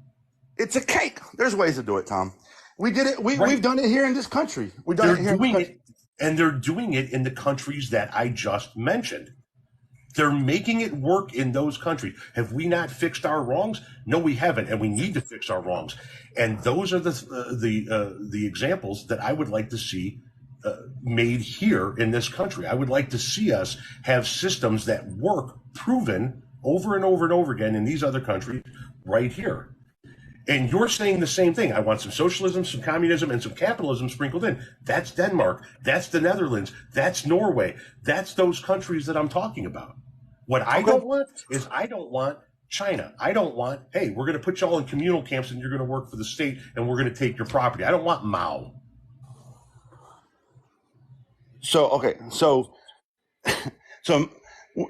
It's a cake. There's ways to do it, Tom. We did it. We've done it here in this country. We've done it here in this country. And they're doing it in the countries that I just mentioned. They're making it work in those countries. Have we not fixed our wrongs? No, we haven't, and we need to fix our wrongs. And those are the examples that I would like to see made here in this country. I would like to see us have systems that work, proven over and over and over again in these other countries right here. And you're saying the same thing. I want some socialism, some communism, and some capitalism sprinkled in. That's Denmark. That's the Netherlands. That's Norway. That's those countries that I'm talking about. What I don't want is I don't want China. I don't want, hey, we're going to put you all in communal camps and you're going to work for the state and we're going to take your property. I don't want Mao. So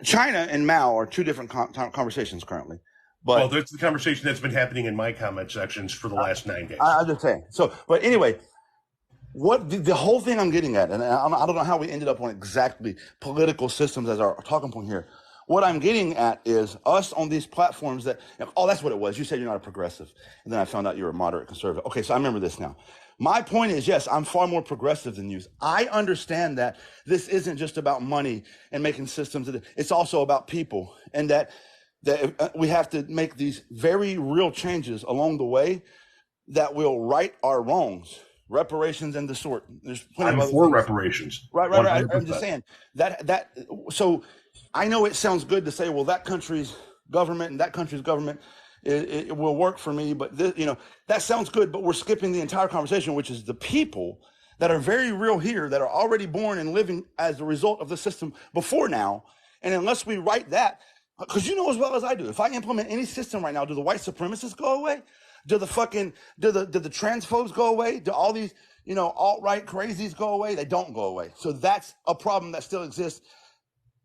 China and Mao are two different conversations currently. But well, that's the conversation that's been happening in my comment sections for the last 9 days. I'm just saying. So, but anyway, what the whole thing I'm getting at, and I don't know how we ended up on exactly political systems as our talking point here. What I'm getting at is us on these platforms that, that's what it was. You said you're not a progressive. And then I found out you're a moderate conservative. Okay, so I remember this now. My point is, yes, I'm far more progressive than you. I understand that this isn't just about money and making systems. It's also about people, and that we have to make these very real changes along the way that will right our wrongs, reparations and the sort. There's plenty I'm for reparations. Right. I'm just saying that. So I know it sounds good to say, well, that country's government and that country's government, it will work for me, but this, that sounds good, but we're skipping the entire conversation, which is the people that are very real here, that are already born and living as a result of the system before now. And unless we write that, because you know as well as I do, if I implement any system right now, do the white supremacists go away? Do the transphobes go away? Do all these, alt-right crazies go away? They don't go away. So that's a problem that still exists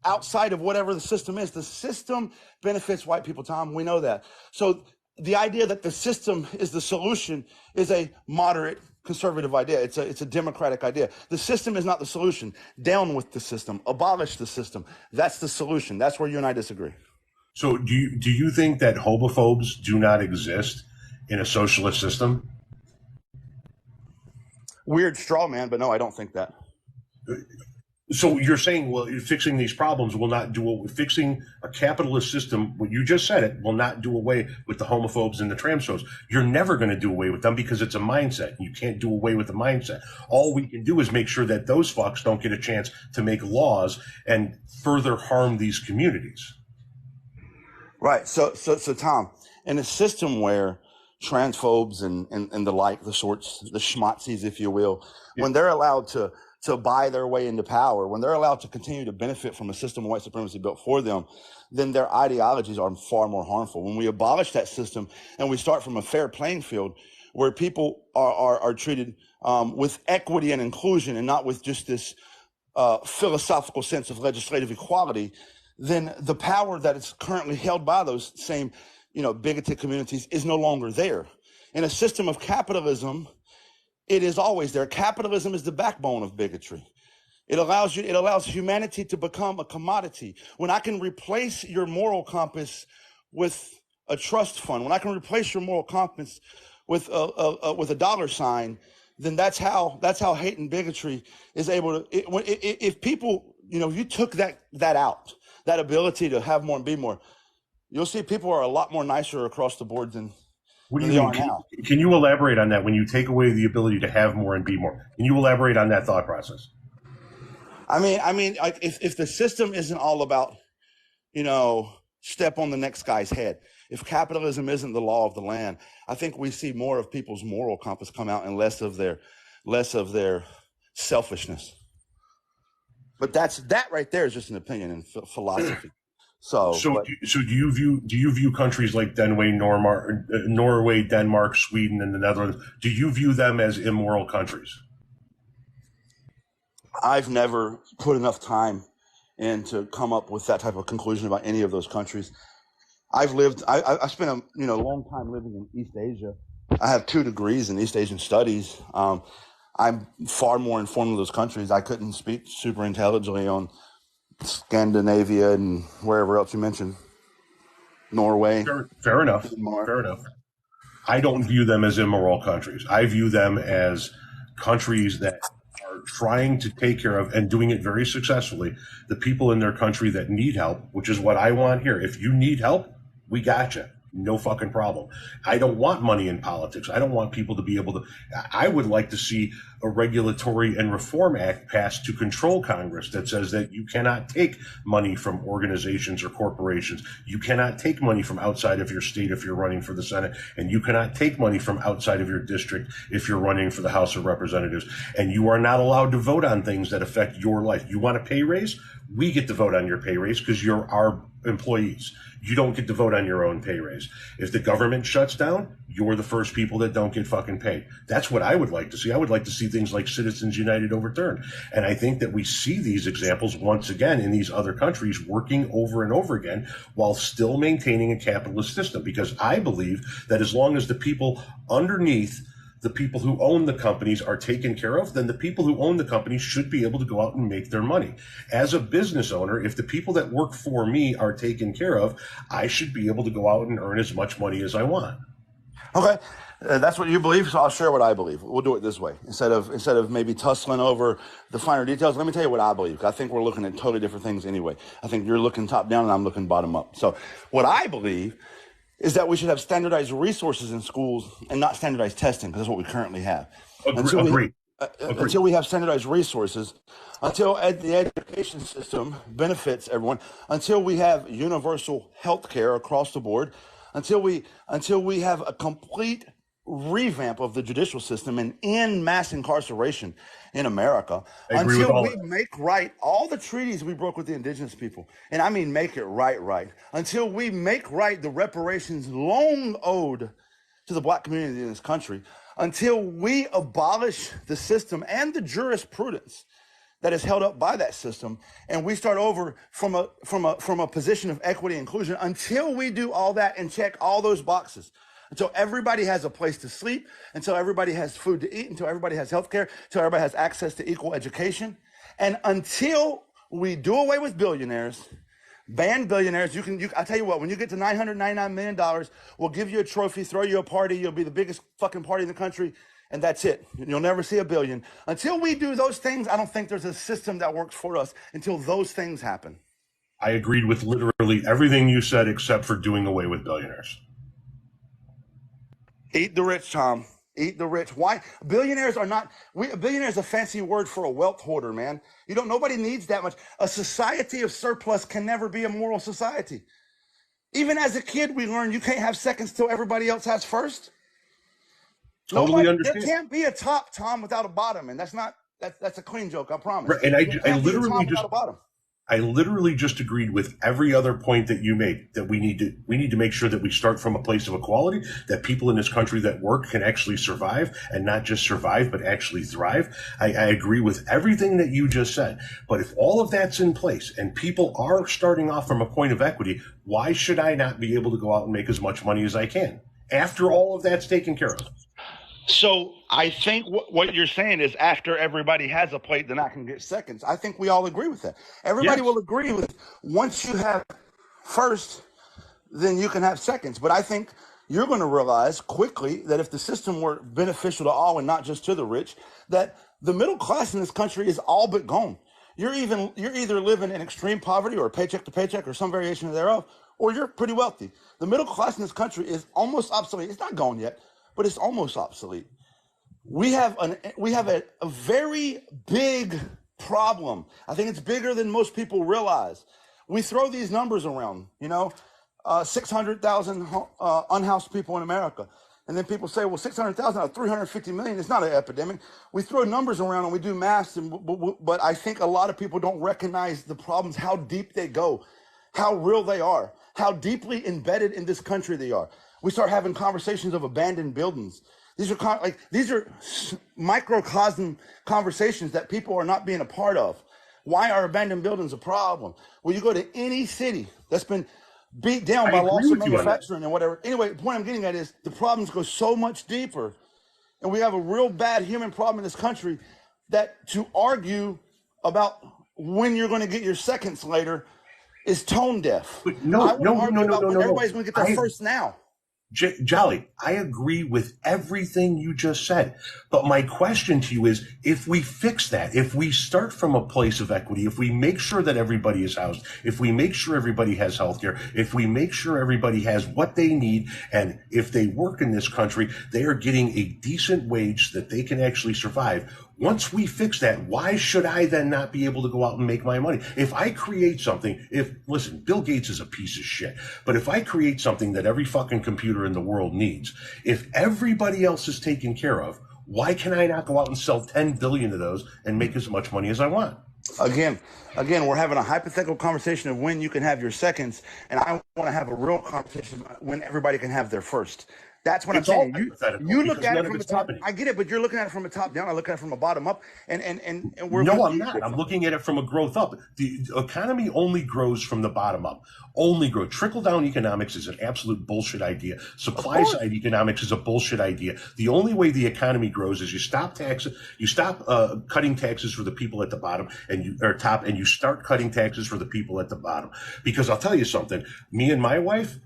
outside of whatever the system is. The system benefits white people, Tom. We know that. So the idea that the system is the solution is a moderate conservative idea. It's a democratic idea. The system is not the solution. Down with the system. Abolish the system. That's the solution. That's where you and I disagree. So do you think that homophobes do not exist in a socialist system? Weird straw man, but no, I don't think that. So you're saying, well, fixing these problems will not fixing a capitalist system, what you just said, it will not do away with the homophobes and the transphobes. You're never going to do away with them because it's a mindset. You can't do away with the mindset. All we can do is make sure that those fucks don't get a chance to make laws and further harm these communities. Right. So Tom, in a system where transphobes and the like, the sorts, the schmotzies, if you will, Yeah. when they're allowed to buy their way into power, when they're allowed to continue to benefit from a system of white supremacy built for them, then their ideologies are far more harmful. When we abolish that system and we start from a fair playing field where people are treated with equity and inclusion and not with just this philosophical sense of legislative equality, then the power that is currently held by those same, bigoted communities is no longer there. In a system of capitalism, it is always there. Capitalism is the backbone of bigotry. It allows humanity to become a commodity. When I can replace your moral compass with a trust fund, when I can replace your moral compass with a dollar sign, then that's how hate and bigotry is able to. If people, if you took that out, that ability to have more and be more, you'll see people are a lot more nicer across the board than What do they you are mean? now. Can you elaborate on that? When you take away the ability to have more and be more, can you elaborate on that thought process? I mean, like if the system isn't all about, step on the next guy's head, if capitalism isn't the law of the land, I think we see more of people's moral compass come out and less of their selfishness. But that right there is just an opinion and philosophy. So do you view countries like Norway, Denmark, Sweden, and the Netherlands? Do you view them as immoral countries? I've never put enough time in to come up with that type of conclusion about any of those countries. I spent a long time living in East Asia. I have 2 degrees in East Asian studies. I'm far more informed of those countries. I couldn't speak super intelligently on Scandinavia and wherever else you mentioned. Norway. Fair enough. Denmark. Fair enough. I don't view them as immoral countries. I view them as countries that are trying to take care of and doing it very successfully the people in their country that need help, which is what I want here. If you need help, we got you. No fucking problem. I don't want money in politics. I don't want people to be able to. I would like to see a regulatory and reform act passed to control Congress that says that you cannot take money from organizations or corporations. You cannot take money from outside of your state if you're running for the Senate, and you cannot take money from outside of your district if you're running for the House of Representatives. And you are not allowed to vote on things that affect your life. You want a pay raise? We get to vote on your pay raise because you're our employees. You don't get to vote on your own pay raise. If the government shuts down, you're the first people that don't get fucking paid. That's what I would like to see. I would like to see things like Citizens United overturned. And I think that we see these examples once again in these other countries working over and over again while still maintaining a capitalist system. Because I believe that as long as the people underneath the people who own the companies are taken care of, then the people who own the companies should be able to go out and make their money. As a business owner, if the people that work for me are taken care of, I should be able to go out and earn as much money as I want. Okay. That's what you believe, so I'll share what I believe. We'll do it this way. Instead of maybe tussling over the finer details, let me tell you what I believe. I think we're looking at totally different things anyway. I think you're looking top down and I'm looking bottom up. So what I believe is that we should have standardized resources in schools and not standardized testing, because that's what we currently have. Until we have standardized resources, until the education system benefits everyone, until we have universal health care across the board, until we have a complete revamp of the judicial system and end mass incarceration in America, until we make right all the treaties we broke with the indigenous people, and I mean make it right, until we make right the reparations long owed to the black community in this country, until we abolish the system and the jurisprudence that is held up by that system, and we start over from a position of equity and inclusion, until we do all that and check all those boxes, until everybody has a place to sleep, until everybody has food to eat, until everybody has health care, until everybody has access to equal education, and until we do away with billionaires, ban billionaires. I tell you what, when you get to $999 million, we'll give you a trophy, throw you a party, you'll be the biggest fucking party in the country, and that's it. You'll never see a billion. Until we do those things, I don't think there's a system that works for us until those things happen. I agreed with literally everything you said except for doing away with billionaires. Eat the rich, Tom. Eat the rich. Why? Billionaires are not, a billionaire is a fancy word for a wealth hoarder, man. Nobody needs that much. A society of surplus can never be a moral society. Even as a kid, we learned you can't have seconds till everybody else has first. Totally There understand. can't be a top, Tom, without a bottom, and that's a clean joke, I promise. Right. And There I can't be a literally top just without a bottom. I literally just agreed with every other point that you made, that we need to make sure that we start from a place of equality, that people in this country that work can actually survive, and not just survive, but actually thrive. I agree with everything that you just said. But if all of that's in place and people are starting off from a point of equity, why should I not be able to go out and make as much money as I can after all of that's taken care of? So I think what you're saying is after everybody has a plate, then I can get seconds. I think we all agree with that. Everybody Yes. will agree with once you have first, then you can have seconds. But I think you're going to realize quickly that if the system were beneficial to all and not just to the rich, that the middle class in this country is all but gone. You're either living in extreme poverty or paycheck to paycheck or some variation thereof, or you're pretty wealthy. The middle class in this country is almost obsolete. It's not gone yet, but it's almost obsolete. We have a very big problem. I think it's bigger than most people realize. We throw these numbers around, 600,000 unhoused people in America. And then people say, well, 600,000 out of 350 million is not an epidemic. We throw numbers around and we do math, but I think a lot of people don't recognize the problems, how deep they go, how real they are, how deeply embedded in this country they are. We start having conversations of abandoned buildings. These are microcosm conversations that people are not being a part of. Why are abandoned buildings a problem? Well, you go to any city that's been beat down by loss of manufacturing and whatever. Anyway, the point I'm getting at is the problems go so much deeper, and we have a real bad human problem in this country that to argue about when you're going to get your seconds later is tone deaf. But no. Everybody's going to get their first now. Jolly, I agree with everything you just said. But my question to you is, if we fix that, if we start from a place of equity, if we make sure that everybody is housed, if we make sure everybody has healthcare, if we make sure everybody has what they need, and if they work in this country, they are getting a decent wage so that they can actually survive. Once we fix that, why should I then not be able to go out and make my money? If I create something, listen, Bill Gates is a piece of shit, but if I create something that every fucking computer in the world needs, if everybody else is taken care of, why can I not go out and sell 10 billion of those and make as much money as I want? Again, we're having a hypothetical conversation of when you can have your seconds, and I want to have a real conversation when everybody can have their first. That's what I'm saying. You look at it from the top. I get it, but you're looking at it from the top down. I look at it from a bottom up, and we're. No, I'm not. I'm looking at it from a growth up. The economy only grows from the bottom up. Only grow. Trickle down economics is an absolute bullshit idea. Supply side economics is a bullshit idea. The only way the economy grows is you stop taxes. You stop cutting taxes for the people at the bottom and you start cutting taxes for the people at the bottom. Because I'll tell you something. Me and my wife,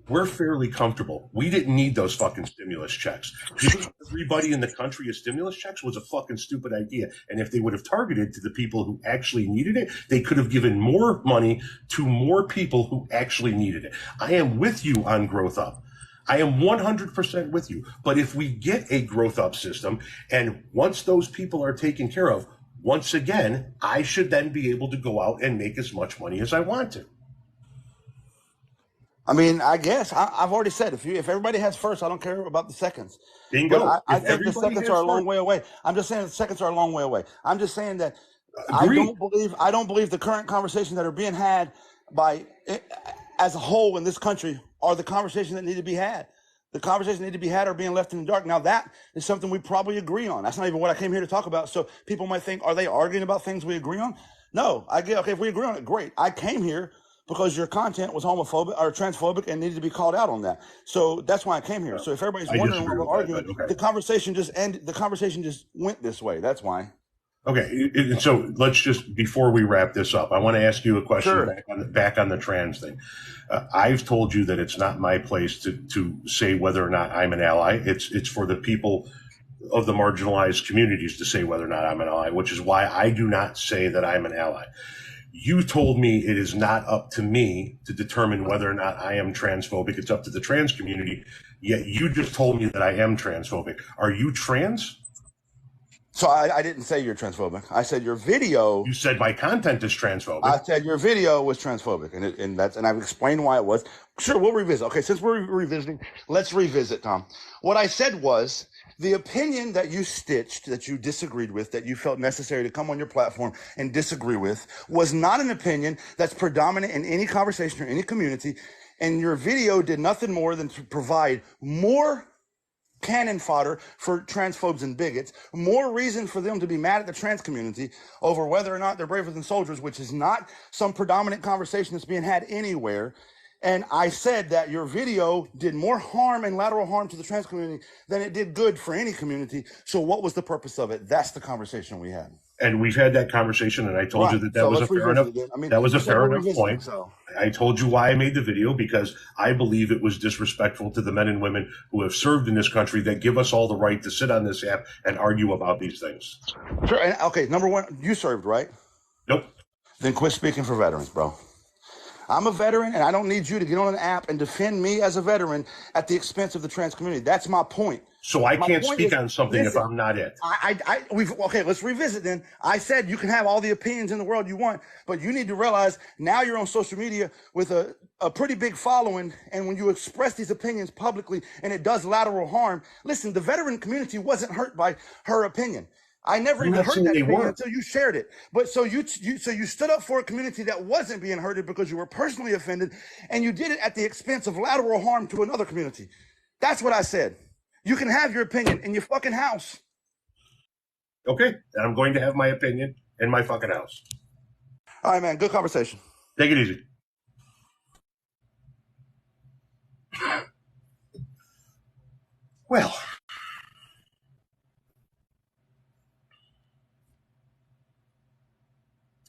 we're fairly comfortable. We didn't need those fucking stimulus checks. Giving everybody in the country a stimulus checks was a fucking stupid idea. And if they would have targeted to the people who actually needed it, they could have given more money to more people who actually needed it. I am with you on growth up. I am 100% with you. But if we get a growth up system, and once those people are taken care of, once again, I should then be able to go out and make as much money as I want to. I mean, I guess I've already said if everybody has first, I don't care about the seconds. Bingo. But I think the seconds are a long way away. I'm just saying the seconds are a long way away. I'm just saying that I don't believe the current conversations that are being had by as a whole in this country are the conversations that need to be had. The conversations that need to be had are being left in the dark. Now that is something we probably agree on. That's not even what I came here to talk about. So people might think, are they arguing about things we agree on? No, okay, if we agree on it, great. I came here because your content was homophobic or transphobic and needed to be called out on that. So that's why I came here. So if everybody's wondering what we're arguing, the conversation just ended. The conversation just went this way. That's why. Okay, so let's just, before we wrap this up, I want to ask you a question back on the trans thing. I've told you that it's not my place to say whether or not I'm an ally. It's for the people of the marginalized communities to say whether or not I'm an ally, which is why I do not say that I'm an ally. You told me it is not up to me to determine whether or not I am transphobic. It's up to the trans community. Yet you just told me that I am transphobic. Are you trans? So I didn't say you're transphobic. I said your video. You said my content is transphobic. I said your video was transphobic, and I've explained why it was. Sure, we'll revisit. Okay, since we're revisiting, let's revisit, Tom. What I said was the opinion that you stitched, that you disagreed with, that you felt necessary to come on your platform and disagree with, was not an opinion that's predominant in any conversation or any community. And your video did nothing more than to provide more cannon fodder for transphobes and bigots, more reason for them to be mad at the trans community over whether or not they're braver than soldiers, which is not some predominant conversation that's being had anywhere. And I said that your video did more harm and lateral harm to the trans community than it did good for any community. So what was the purpose of it? That's the conversation we had. And we've had that conversation, and I told you that So was a let's fair revisit enough. it. I mean, that was a you said fair we're enough revisiting, point. so. I told you why I made the video, because I believe it was disrespectful to the men and women who have served in this country that give us all the right to sit on this app and argue about these things. Sure. And, okay, number one, you served, right? Nope. Then quit speaking for veterans, bro. I'm a veteran, and I don't need you to get on an app and defend me as a veteran at the expense of the trans community. That's my point. So I can't speak on something if I'm not it. Okay, let's revisit then. I said you can have all the opinions in the world you want, but you need to realize now you're on social media with a pretty big following, and when you express these opinions publicly and it does lateral harm, listen, the veteran community wasn't hurt by her opinion. I never even heard that opinion until you shared it. But so you stood up for a community that wasn't being hurted because you were personally offended, and you did it at the expense of lateral harm to another community. That's what I said. You can have your opinion in your fucking house. Okay, and I'm going to have my opinion in my fucking house. All right, man. Good conversation. Take it easy. Well,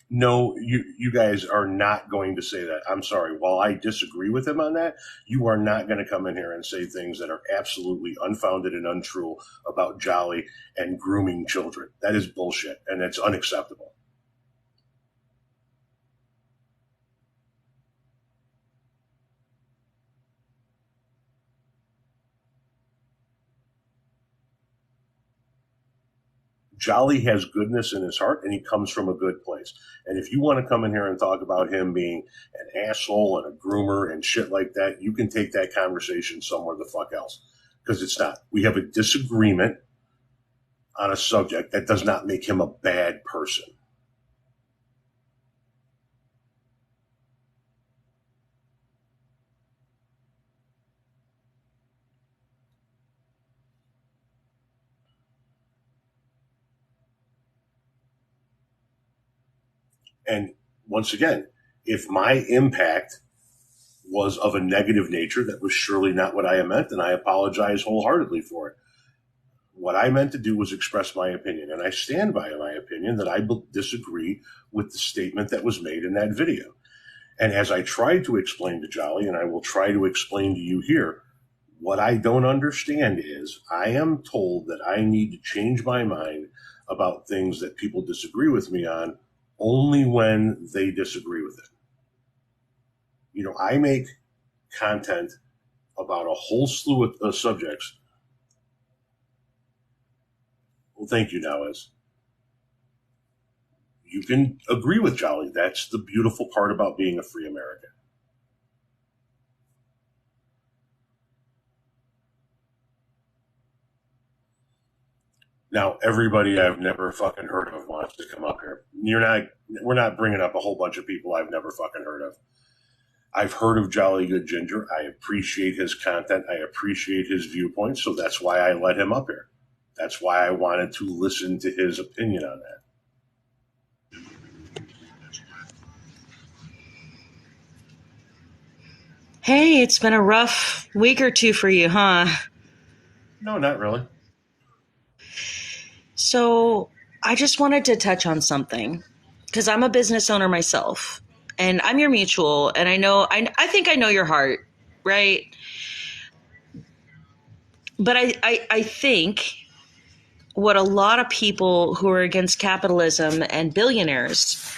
no, you guys are not going to say that. I'm sorry. While I disagree with him on that, you are not going to come in here and say things that are absolutely unfounded and untrue about Jolly and grooming children. That is bullshit, and it's unacceptable. Jolly has goodness in his heart, and he comes from a good place. And if you want to come in here and talk about him being an asshole and a groomer and shit like that, you can take that conversation somewhere the fuck else, because it's not. We have a disagreement on a subject. That does not make him a bad person. And once again, if my impact was of a negative nature, that was surely not what I meant, and I apologize wholeheartedly for it. What I meant to do was express my opinion, and I stand by my opinion that I disagree with the statement that was made in that video. And as I tried to explain to Jolly, and I will try to explain to you here, what I don't understand is I am told that I need to change my mind about things that people disagree with me on only when they disagree with it. You know, I make content about a whole slew of subjects. Well, thank you, Nawaz. You can agree with Jolly. That's the beautiful part about being a free American. Now, everybody I've never fucking heard of wants to come up here. We're not bringing up a whole bunch of people I've never fucking heard of. I've heard of Jolly Good Ginger. I appreciate his content. I appreciate his viewpoints. So that's why I let him up here. That's why I wanted to listen to his opinion on that. Hey, it's been a rough week or two for you, huh? No, not really. So I just wanted to touch on something, because I'm a business owner myself, and I'm your mutual, and I think I know your heart, right? But I think what a lot of people who are against capitalism and billionaires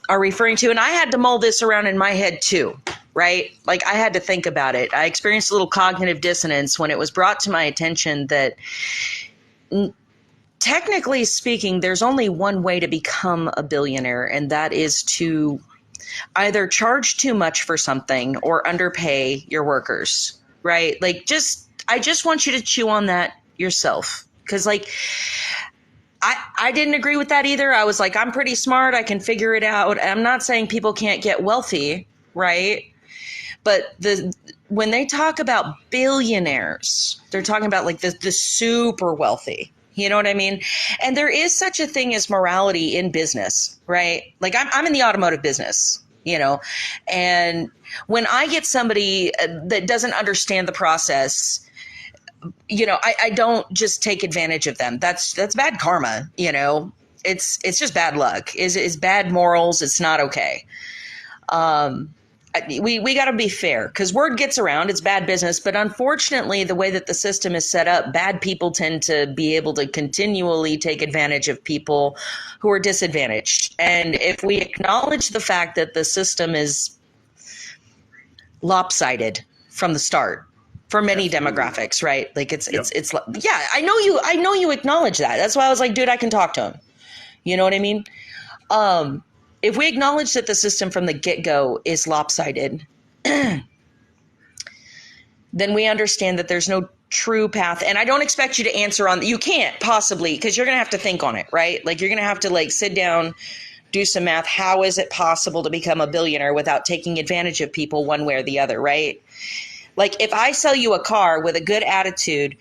are referring to, and I had to mull this around in my head too, right? Like, I had to think about it. I experienced a little cognitive dissonance when it was brought to my attention that technically speaking, there's only one way to become a billionaire, and that is to either charge too much for something or underpay your workers, right? Like, I just want you to chew on that yourself. Because, like, I didn't agree with that either. I was like, I'm pretty smart. I can figure it out. I'm not saying people can't get wealthy, right? But when they talk about billionaires, they're talking about like the super wealthy. You know what I mean? And there is such a thing as morality in business, right? Like I'm in the automotive business, you know, and when I get somebody that doesn't understand the process, you know, I don't just take advantage of them. That's bad karma, you know. It's just bad luck. It's bad morals. It's not okay. We got to be fair because word gets around. It's bad business. But unfortunately, the way that the system is set up, bad people tend to be able to continually take advantage of people who are disadvantaged. And if we acknowledge the fact that the system is lopsided from the start for many demographics, right? Like it's yeah, I know you acknowledge that. That's why I was like, dude, I can talk to him. You know what I mean? If we acknowledge that the system from the get-go is lopsided, then we understand that there's no true path. And I don't expect you to answer on, you can't possibly, because you're going to have to think on it, right? Like you're going to have to like sit down, do some math. How is it possible to become a billionaire without taking advantage of people one way or the other, right? Like if I sell you a car with a good attitude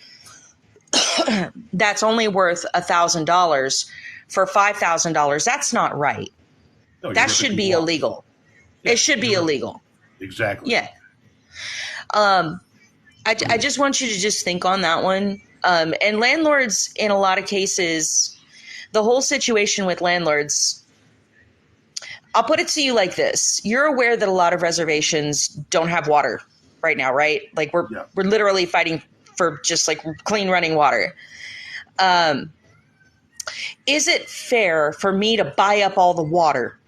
that's only worth $1,000 for $5,000, that's not right. No, that should be illegal. Yeah, it should be illegal. Exactly. Yeah. I just want you to just think on that one. And landlords, in a lot of cases, the whole situation with landlords, I'll put it to you like this. You're aware that a lot of reservations don't have water right now, right? Like we're literally fighting for just like clean running water. Is it fair for me to buy up all the water?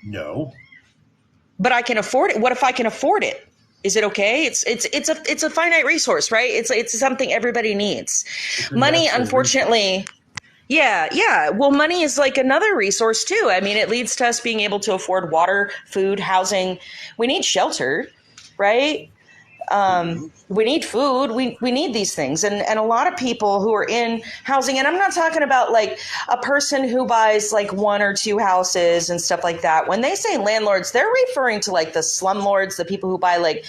No. But I can afford it. What if I can afford it? Is it okay? It's a finite resource, right? It's something everybody needs. Money, unfortunately. Yeah. Well, money is like another resource too. I mean, it leads to us being able to afford water, food, housing. We need shelter, right? We need food. We need these things. And a lot of people who are in housing, and I'm not talking about like a person who buys like one or two houses and stuff like that. When they say landlords, they're referring to like the slumlords, the people who buy like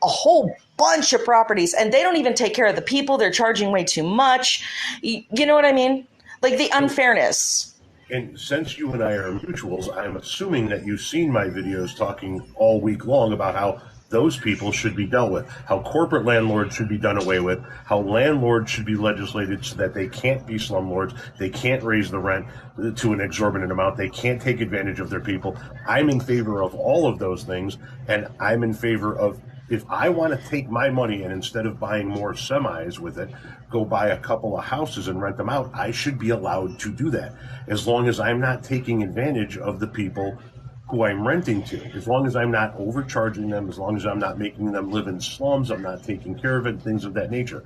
a whole bunch of properties and they don't even take care of the people. They're charging way too much. You know what I mean? Like the unfairness. And since you and I are mutuals, I'm assuming that you've seen my videos talking all week long about how those people should be dealt with, how corporate landlords should be done away with, how landlords should be legislated so that they can't be slumlords, they can't raise the rent to an exorbitant amount, they can't take advantage of their people. I'm in favor of all of those things, and I'm in favor of, if I want to take my money and instead of buying more semis with it, go buy a couple of houses and rent them out, I should be allowed to do that, as long as I'm not taking advantage of the people who I'm renting to, as long as I'm not overcharging them, as long as I'm not making them live in slums, I'm not taking care of it, things of that nature.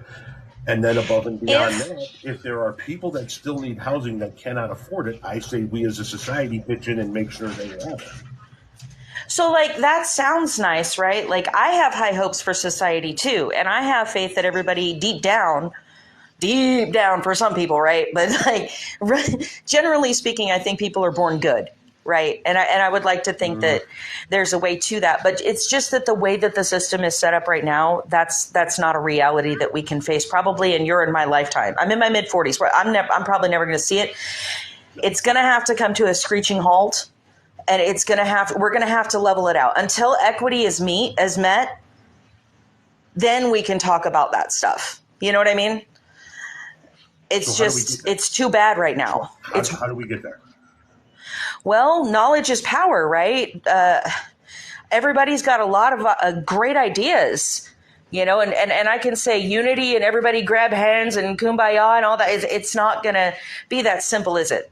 And then above and beyond that, if there are people that still need housing that cannot afford it, I say we as a society pitch in and make sure they have it. So like that sounds nice, right? Like I have high hopes for society too. And I have faith that everybody deep down for some people, right? But like generally speaking, I think people are born good. Right. And I would like to think that there's a way to that. But it's just that the way that the system is set up right now, that's not a reality that we can face probably. And you're in my lifetime. I'm in my mid 40s. I'm probably never going to see it. It's going to have to come to a screeching halt. And we're going to have to level it out until equity is met. Then we can talk about that stuff. You know what I mean? It's too bad right now. How do we get there? Well, knowledge is power, right? Everybody's got a lot of great ideas, you know, and I can say unity and everybody grab hands and kumbaya and all that. It's not going to be that simple, is it?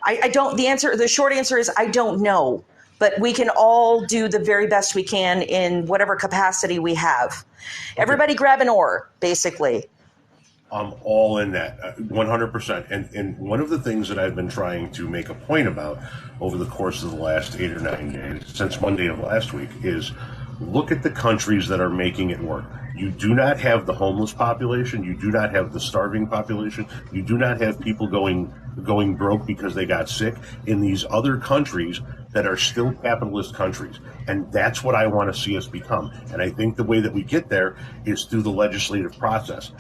The short answer is I don't know, but we can all do the very best we can in whatever capacity we have. Okay. Everybody grab an oar, basically. I'm all in that, 100%. And one of the things that I've been trying to make a point about over the course of the last 8 or 9 days, since Monday of last week, is look at the countries that are making it work. You do not have the homeless population. You do not have the starving population. You do not have people going broke because they got sick in these other countries that are still capitalist countries. And that's what I want to see us become. And I think the way that we get there is through the legislative process.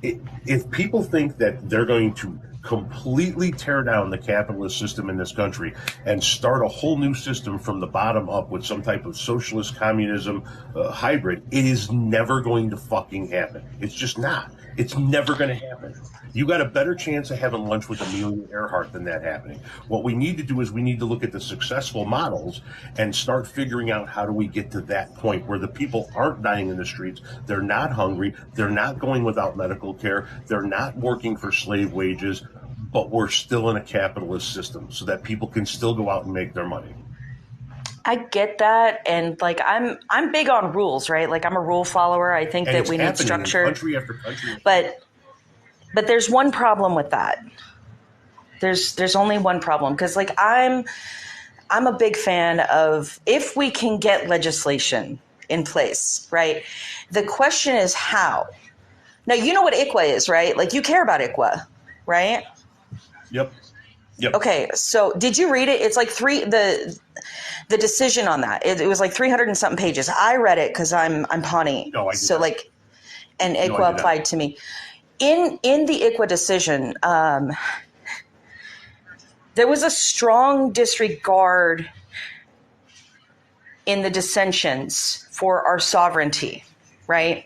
If people think that they're going to completely tear down the capitalist system in this country and start a whole new system from the bottom up with some type of socialist communism hybrid, it is never going to fucking happen. It's just not. It's never going to happen. You got a better chance of having lunch with Amelia Earhart than that happening. What we need to do is we need to look at the successful models and start figuring out how do we get to that point where the people aren't dying in the streets, they're not hungry, they're not going without medical care, they're not working for slave wages, but we're still in a capitalist system so that people can still go out and make their money. I get that, and like I'm big on rules, right? Like I'm a rule follower. I think that we need structure. Country after country. But there's one problem with that. There's only one problem, because like I'm a big fan of, if we can get legislation in place, right? The question is how. Now you know what ICWA is, right? Like you care about ICWA, right? Yep. Okay, so did you read it? It's like the decision on that. It was like 300 and something pages. I read it because I'm Pawnee. No, I did so not. Like, and ICWA applied to me. In the ICWA decision, there was a strong disregard in the dissensions for our sovereignty, right?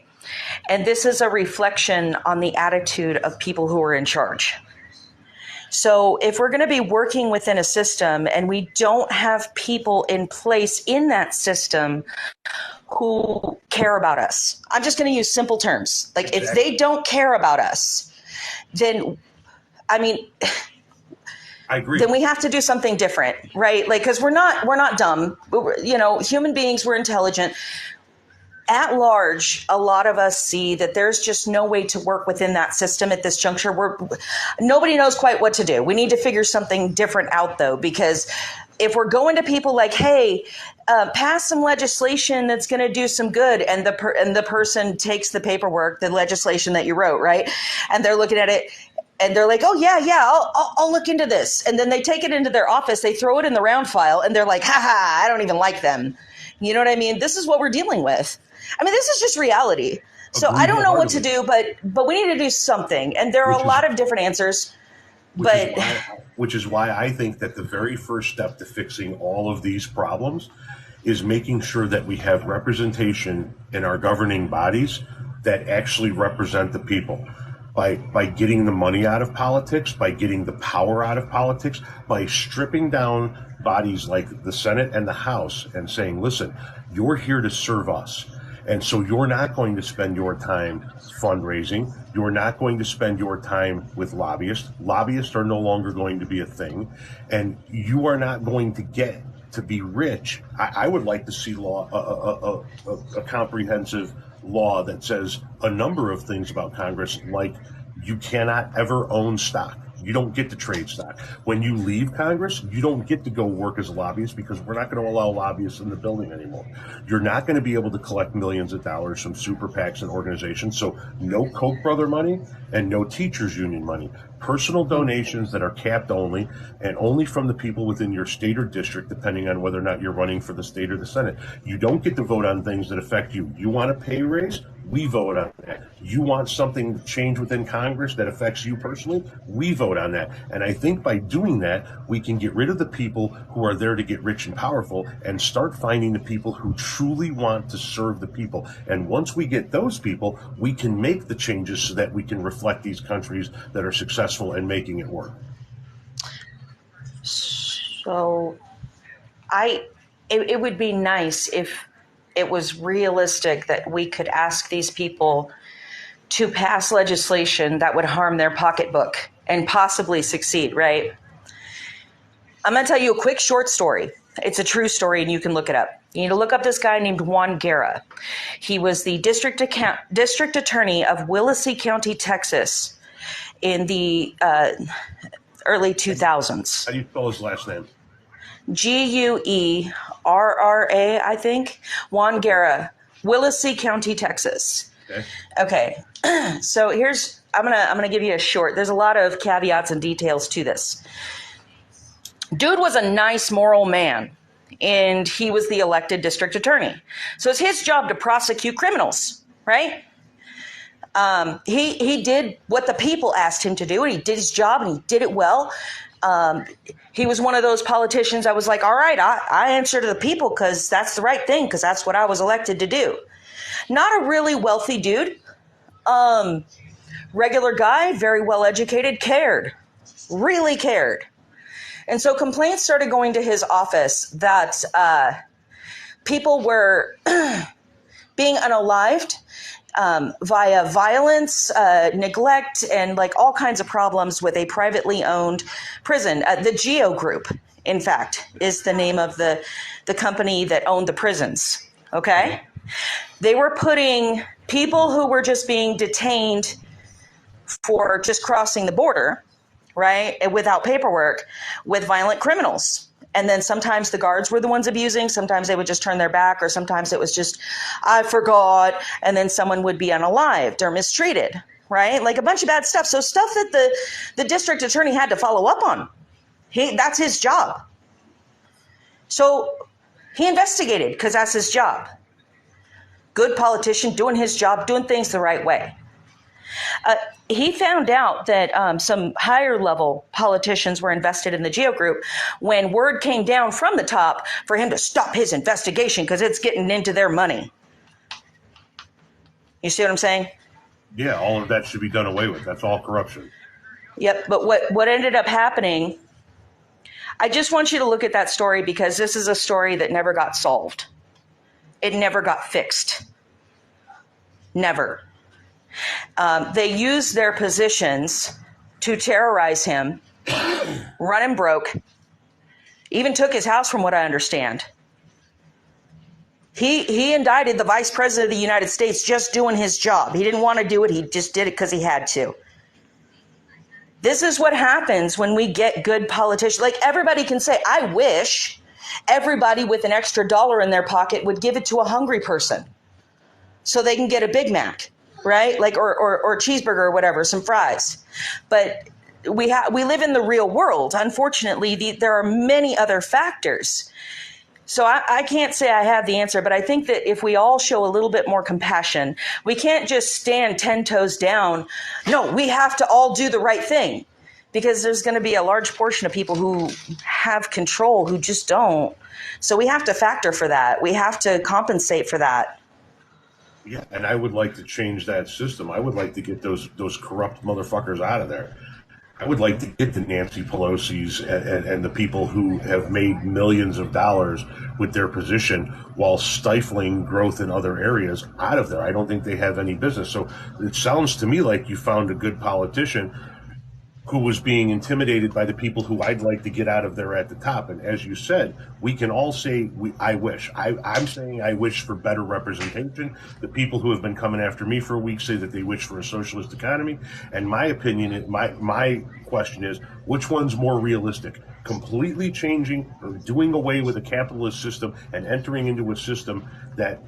And this is a reflection on the attitude of people who are in charge. So if we're going to be working within a system and we don't have people in place in that system who care about us, I'm just going to use simple terms. Like if they don't care about us, then, I mean, I agree. Then we have to do something different, right? Like, because we're not dumb. You know, human beings, we're intelligent. At large, a lot of us see that there's just no way to work within that system at this juncture. Nobody knows quite what to do. We need to figure something different out, though, because if we're going to people like, hey, pass some legislation that's going to do some good, and the person takes the paperwork, the legislation that you wrote, right, and they're looking at it, and they're like, oh, yeah, I'll look into this. And then they take it into their office, they throw it in the round file, and they're like, ha, I don't even like them. You know what I mean? This is what we're dealing with. I mean, this is just reality. So I don't know what to do, but we need to do something. And there are a lot of different answers. Which is why I think that the very first step to fixing all of these problems is making sure that we have representation in our governing bodies that actually represent the people. By getting the money out of politics, by getting the power out of politics, by stripping down bodies like the Senate and the House and saying, listen, you're here to serve us. And so you're not going to spend your time fundraising. You're not going to spend your time with lobbyists. Lobbyists are no longer going to be a thing. And you are not going to get to be rich. I would like to see a comprehensive law that says a number of things about Congress, like you cannot ever own stock. You don't get to trade stock. When you leave Congress, you don't get to go work as a lobbyist, because we're not going to allow lobbyists in the building anymore. You're not going to be able to collect millions of dollars from super PACs and organizations. So no Koch brother money and no teachers union money. Personal donations that are capped only, and only from the people within your state or district, depending on whether or not you're running for the state or the Senate. You don't get to vote on things that affect you. You want a pay raise? We vote on that. You want something to change within Congress that affects you personally? We vote on that. And I think by doing that, we can get rid of the people who are there to get rich and powerful and start finding the people who truly want to serve the people. And once we get those people, we can make the changes so that we can reflect these countries that are successful in making it work. So it would be nice if it was realistic that we could ask these people to pass legislation that would harm their pocketbook and possibly succeed, right? I'm going to tell you a quick short story. It's a true story and you can look it up. You need to look up this guy named Juan Guerra. He was the district attorney of Willacy County, Texas, in the early 2000s. How do you spell his last name? Guerra, I think. Juan Guerra, Willacy County, Texas. Okay. So I'm gonna give you a short. There's a lot of caveats and details to this. Dude was a nice, moral man, and he was the elected district attorney. So it's his job to prosecute criminals, right? He did what the people asked him to do, and he did his job, and he did it well. He was one of those politicians I was like, all right, I answer to the people because that's the right thing, because that's what I was elected to do. Not a really wealthy dude. Regular guy, very well educated, cared, really cared. And so complaints started going to his office that people were being unalived via violence, neglect, and like all kinds of problems with a privately owned prison. The Geo Group, in fact, is the name of the company that owned the prisons. Okay? They were putting people who were just being detained for just crossing the border, right, without paperwork, with violent criminals. And then sometimes the guards were the ones abusing. Sometimes they would just turn their back, or sometimes it was just, I forgot. And then someone would be unalived or mistreated, right? Like a bunch of bad stuff. So stuff that the district attorney had to follow up on. That's his job. So he investigated because that's his job. Good politician, doing his job, doing things the right way. He found out that some higher level politicians were invested in the Geo Group when word came down from the top for him to stop his investigation because it's getting into their money. You see what I'm saying? Yeah, all of that should be done away with. That's all corruption. Yep. But what ended up happening, I just want you to look at that story because this is a story that never got solved. It never got fixed. Never. They used their positions to terrorize him, run him broke, even took his house from what I understand. He indicted the vice president of the United States just doing his job. He didn't want to do it. He just did it because he had to. This is what happens when we get good politicians. Like everybody can say, I wish everybody with an extra $1 in their pocket would give it to a hungry person so they can get a Big Mac. Right? Like, or a cheeseburger or whatever, some fries. But we live in the real world. Unfortunately, there are many other factors. So I can't say I have the answer, but I think that if we all show a little bit more compassion, we can't just stand 10 toes down. No, we have to all do the right thing, because there's going to be a large portion of people who have control who just don't. So we have to factor for that. We have to compensate for that. Yeah, and I would like to change that system. I would like to get those corrupt motherfuckers out of there. I would like to get the Nancy Pelosi's and the people who have made millions of dollars with their position while stifling growth in other areas out of there. I don't think they have any business. So it sounds to me like you found a good politician who was being intimidated by the people who I'd like to get out of there at the top. And as you said, we can all say, I wish. I'm saying I wish for better representation. The people who have been coming after me for a week say that they wish for a socialist economy. And my opinion, my question is, which one's more realistic? Completely changing or doing away with a capitalist system and entering into a system that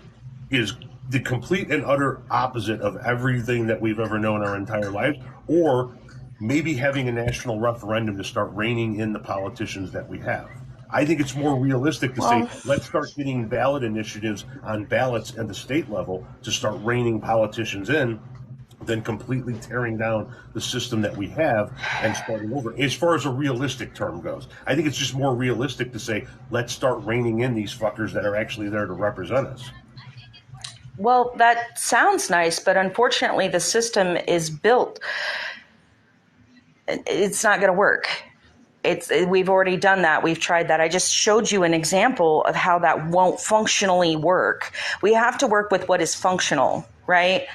is the complete and utter opposite of everything that we've ever known our entire lives, or maybe having a national referendum to start reining in the politicians that we have. I think it's more realistic to say, let's start getting ballot initiatives on ballots at the state level to start reining politicians in than completely tearing down the system that we have and starting over. As far as a realistic term goes, I think it's just more realistic to say, let's start reining in these fuckers that are actually there to represent us. Well, that sounds nice, but unfortunately the system is built. It's not going to work. We've already done that. We've tried that. I just showed you an example of how that won't functionally work. We have to work with what is functional, right?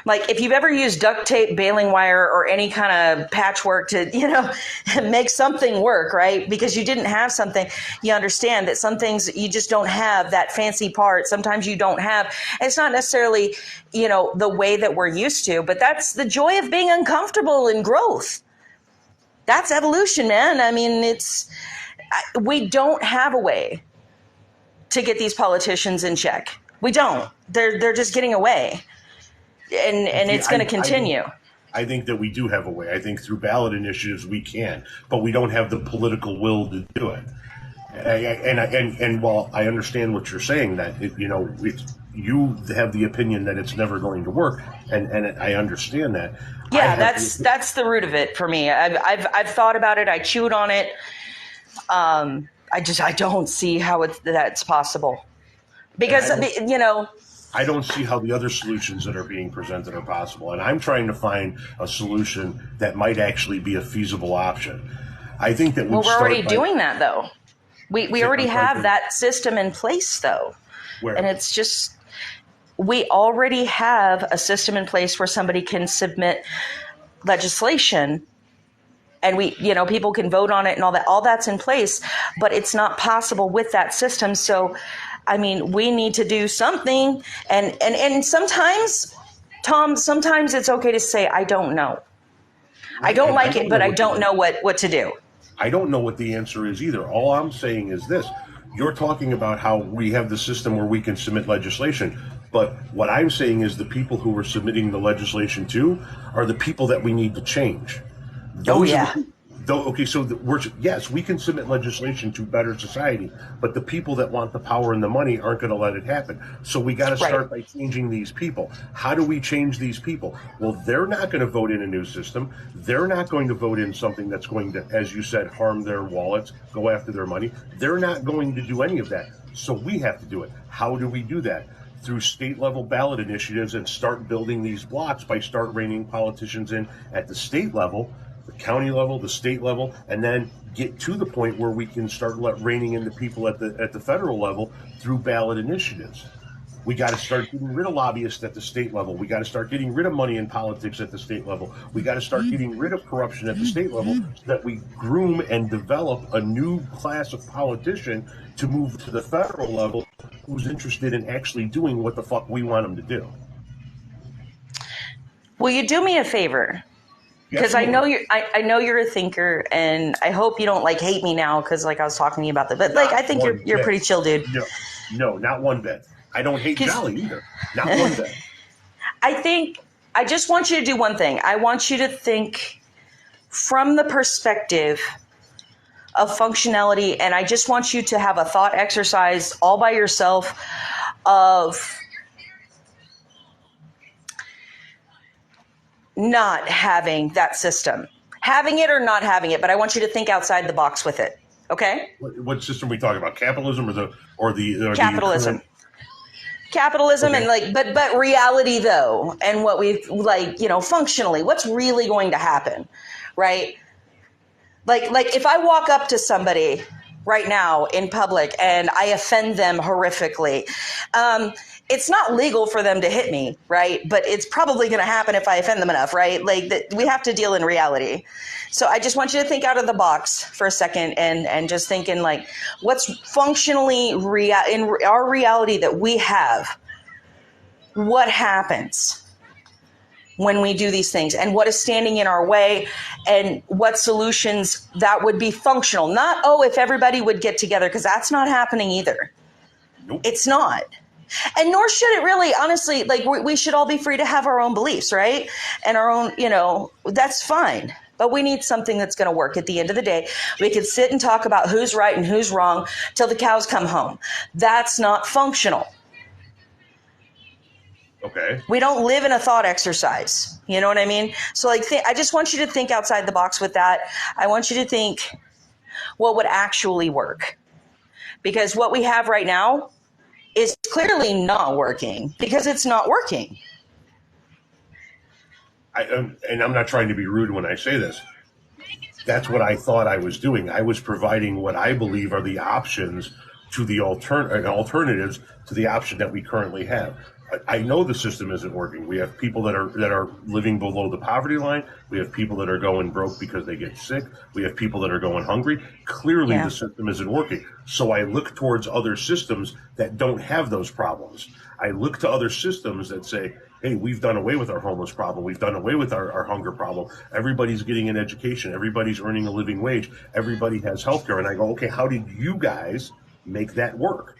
Like if you've ever used duct tape, baling wire, or any kind of patchwork to, make something work, right? Because you didn't have something, you understand that some things you just don't have that fancy part. Sometimes you don't have. It's not necessarily, the way that we're used to, but that's the joy of being uncomfortable and growth. That's evolution, man. I mean, we don't have a way to get these politicians in check. We don't. They're just getting away. And it's going to continue. I think that we do have a way. I think through ballot initiatives we can, but we don't have the political will to do it. And while I understand what you're saying, that you have the opinion that it's never going to work, and I understand that. Yeah, that's the root of it for me. I've thought about it. I chewed on it. I don't see how that's possible because I don't see how the other solutions that are being presented are possible, and I'm trying to find a solution that might actually be a feasible option. I think that we're already doing that though. We already have that system in place though, and it's just. We already have a system in place where somebody can submit legislation and people can vote on it and all that's in place, but it's not possible with that system. So, I mean, we need to do something. And sometimes, Tom, sometimes it's okay to say, I don't know. I don't like it, but I don't know what to do. I don't know what the answer is either. All I'm saying is this. You're talking about how we have the system where we can submit legislation. But what I'm saying is the people who we're submitting the legislation to are the people that we need to change. Yes, we can submit legislation to better society, but the people that want the power and the money aren't going to let it happen. So we got to start by changing these people. How do we change these people? Well, they're not going to vote in a new system. They're not going to vote in something that's going to, as you said, harm their wallets, go after their money. They're not going to do any of that. So we have to do it. How do we do that? Through state-level ballot initiatives and start building these blocks by start reining politicians in at the state level, the county level, the state level, and then get to the point where we can start reining in the people at the federal level through ballot initiatives. We got to start getting rid of lobbyists at the state level. We got to start getting rid of money in politics at the state level. We got to start getting rid of corruption at the state level so that we groom and develop a new class of politician to move to the federal level who's interested in actually doing what the fuck we want them to do. Will you do me a favor? Because I know you're a thinker, and I hope you don't like hate me now because I was talking to you about that. But I think you're pretty chill, dude. No, not one bit. I don't hate Jolly either. Not one bit. I just want you to do one thing. I want you to think from the perspective of functionality, and I just want you to have a thought exercise all by yourself of not having that system. Having it or not having it, but I want you to think outside the box with it. Okay? What system are we talking about? Capitalism or the capitalism? Capitalism, okay. And but reality though, and what we've functionally, what's really going to happen, right? Like if I walk up to somebody right now in public and I offend them horrifically, it's not legal for them to hit me, right? But it's probably going to happen if I offend them enough, right? We have to deal in reality. So I just want you to think out of the box for a second and just thinking what's functionally in our reality that we have. What happens when we do these things, and what is standing in our way, and what solutions that would be functional? Not, if everybody would get together, because that's not happening either. Nope. It's not. And nor should it really, honestly, we should all be free to have our own beliefs, right? And our own, that's fine. But we need something that's going to work at the end of the day. We could sit and talk about who's right and who's wrong till the cows come home. That's not functional. Okay. We don't live in a thought exercise. You know what I mean? So I just want you to think outside the box with that. I want you to think what would actually work. Because what we have right now is clearly not working because it's not working. And I'm not trying to be rude when I say this. That's what I thought I was doing. I was providing what I believe are the options to the alternatives to the option that we currently have. I know the system isn't working. We have people that are living below the poverty line. We have people that are going broke because they get sick. We have people that are going hungry. Clearly, the system isn't working. So I look towards other systems that don't have those problems. I look to other systems that say, hey, we've done away with our homeless problem. We've done away with our hunger problem. Everybody's getting an education. Everybody's earning a living wage. Everybody has healthcare. And I go, okay, how did you guys make that work?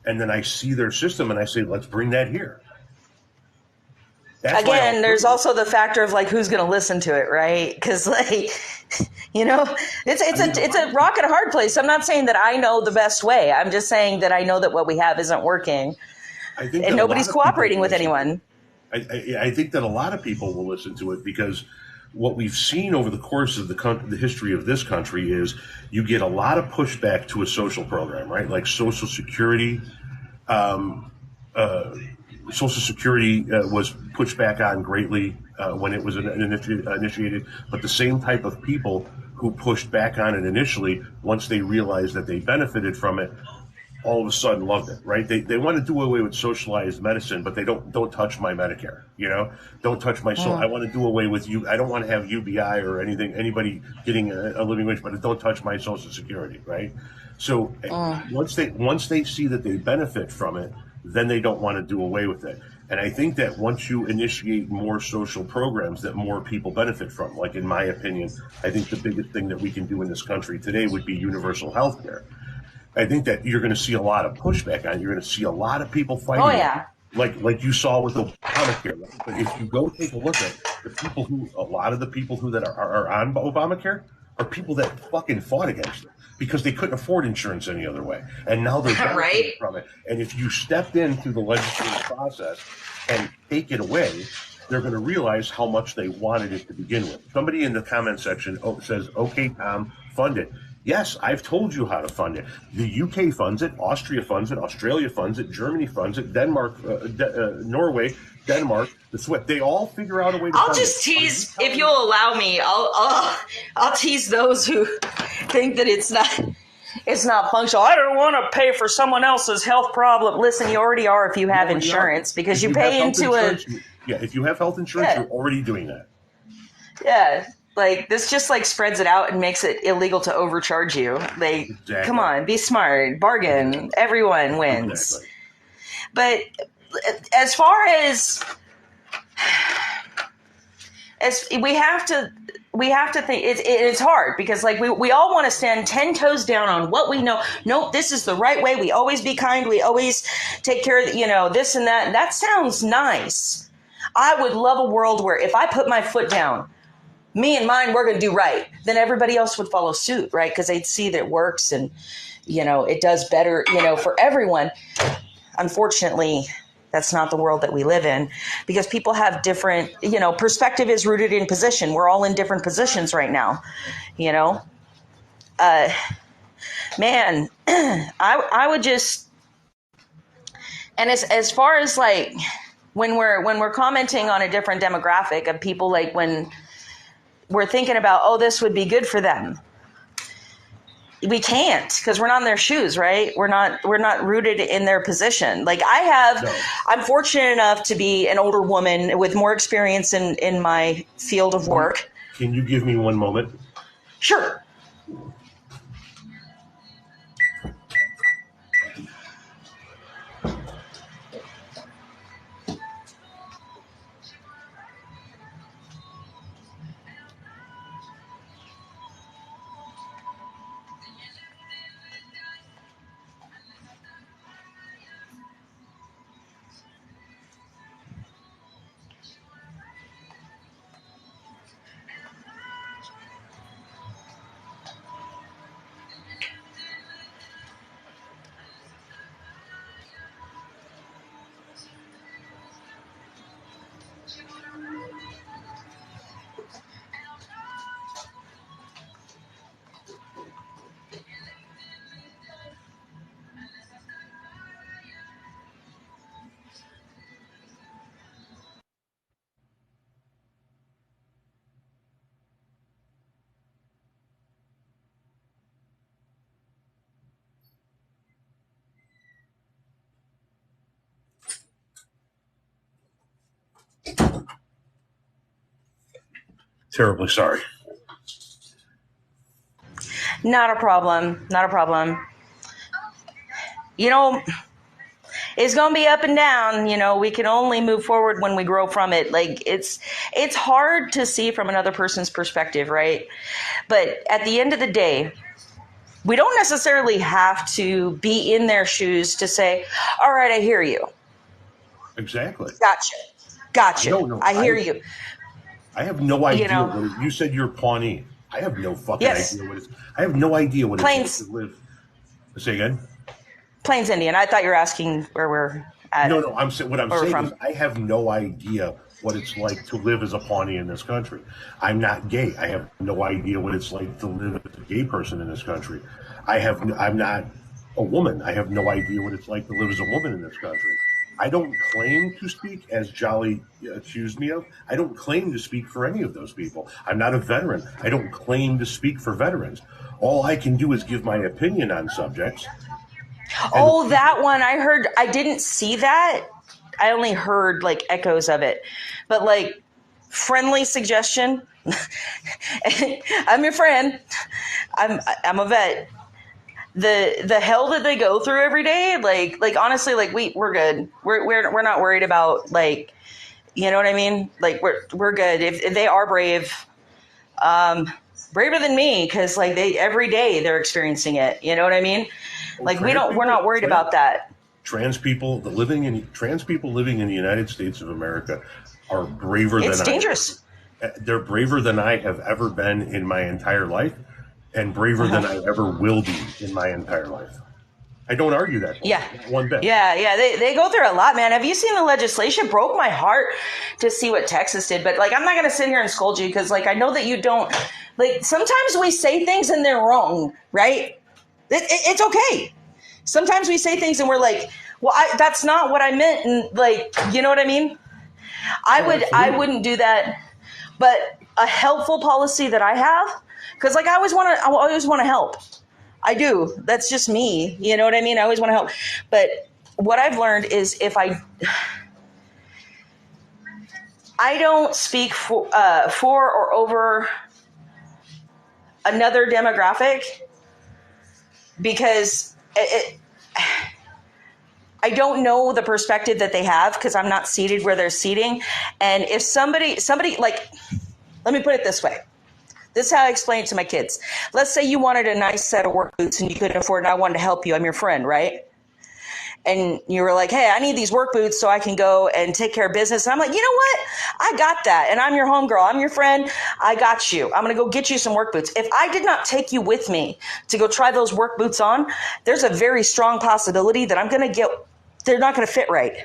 And then I see their system and I say, let's bring that here. Again, there's also the factor of like who's going to listen to it, right? Because like, you know, it's a rock and a hard place. I'm not saying that I know the best way. I'm just saying that I know that what we have isn't working, and nobody's cooperating with anyone. I think that a lot of people will listen to it because what we've seen over the course of the history of this country is you get a lot of pushback to a social program, right? Like Social Security. Social Security was pushed back on greatly when it was initiated, but the same type of people who pushed back on it initially, once they realized that they benefited from it, all of a sudden loved it, right? They want to do away with socialized medicine, but they don't touch my Medicare, you know? Don't touch my soul. I want to do away with you. I don't want to have UBI or anybody getting a living wage, but don't touch my Social Security, right? So once they see that they benefit from it, then they don't want to do away with it. And I think that once you initiate more social programs that more people benefit from, like in my opinion, I think the biggest thing that we can do in this country today would be universal health care. I think that you're going to see a lot of pushback on it. You're going to see a lot of people fighting. Oh, yeah. Like you saw with Obamacare. But if you go take a look at a lot of the people that are on Obamacare are people that fucking fought against it because they couldn't afford insurance any other way. And now they're benefiting from it. And if you stepped in through the legislative process and take it away, they're going to realize how much they wanted it to begin with. Somebody in the comment section says, okay, Tom, fund it. Yes, I've told you how to fund it. The UK funds it, Austria funds it, Australia funds it, Germany funds it, Denmark, Norway, Denmark, the Swiss. They all figure out a way to fund it. I'll just tease, if you'll allow me, I'll tease those who think that it's not functional. I don't want to pay for someone else's health problem. Listen, you already are if you have insurance because you pay into a... Yeah, if you have health insurance, you're already doing that. Yeah. Like, this just, like, spreads it out and makes it illegal to overcharge you. Like, Come on, be smart. Bargain. Everyone wins. Exactly. But as far as we have to think, it's hard because, like, we all want to stand 10 toes down on what we know. Nope, this is the right way. We always be kind. We always take care of, this and that. That sounds nice. I would love a world where if I put my foot down, me and mine, we're going to do right, then everybody else would follow suit, right? Because they'd see that it works and, it does better, for everyone. Unfortunately, that's not the world that we live in because people have different, perspective is rooted in position. We're all in different positions right now, man, I would just, and as far as like, when we're commenting on a different demographic of people, like when we're thinking about, this would be good for them. We can't because we're not in their shoes, right? We're not rooted in their position. Like I'm fortunate enough to be an older woman with more experience in my field of work. Can you give me one moment? Sure. Terribly sorry. Not a problem. Not a problem. You know, it's going to be up and down. You know, we can only move forward when we grow from it. Like it's hard to see from another person's perspective, right? But at the end of the day, we don't necessarily have to be in their shoes to say, all right, I hear you. Exactly. Gotcha. No, no, I hear you. I have no idea. You know, You said you're Pawnee. I have no fucking yes. idea what it's. I have no idea what Plains, it's like to live. Say again. Plains Indian. I thought you were asking where we're at. No, what I'm saying from. is I have no idea what it's like to live as a Pawnee in this country. I'm not gay. I have no idea what it's like to live as a gay person in this country. I'm not a woman. I have no idea what it's like to live as a woman in this country. I don't claim to speak, as Jolly accused me of. I don't claim to speak for any of those people. I'm not a veteran. I don't claim to speak for veterans. All I can do is give my opinion on subjects. Oh, that one. I heard. I didn't see that. I only heard like echoes of it. But like, friendly suggestion. I'm your friend. I'm a vet. The hell that they go through every day, like honestly, like we're good. We're not worried about, like, you know what I mean? Like we're good. If they are brave, braver than me, because like every day they're experiencing it. You know what I mean? Like we're not worried about that. Trans people living in the United States of America are braver than it's dangerous. They're braver than I have ever been in my entire life, and braver than I ever will be in my entire life. I don't argue that. Yeah. One bit. Yeah. They go through a lot, man. Have you seen the legislation? Broke my heart to see what Texas did. But like, I'm not going to sit here and scold you because like, I know that you don't, like, sometimes we say things and they're wrong, right? It's okay. Sometimes we say things and we're like, well, that's not what I meant. And like, you know what I mean? I wouldn't do that. But a helpful policy that I have, because like I always want to help. I do. That's just me. You know what I mean? I always want to help. But what I've learned is if I don't speak for or over another demographic, because I don't know the perspective that they have, because I'm not seated where they're seating. And if somebody like, let me put it this way. This is how I explain it to my kids. Let's say you wanted a nice set of work boots and you couldn't afford it, and I wanted to help you. I'm your friend, right? And you were like, hey, I need these work boots so I can go and take care of business. And I'm like, you know what? I got that. And I'm your homegirl. I'm your friend. I got you. I'm going to go get you some work boots. If I did not take you with me to go try those work boots on, there's a very strong possibility that they're not going to fit right.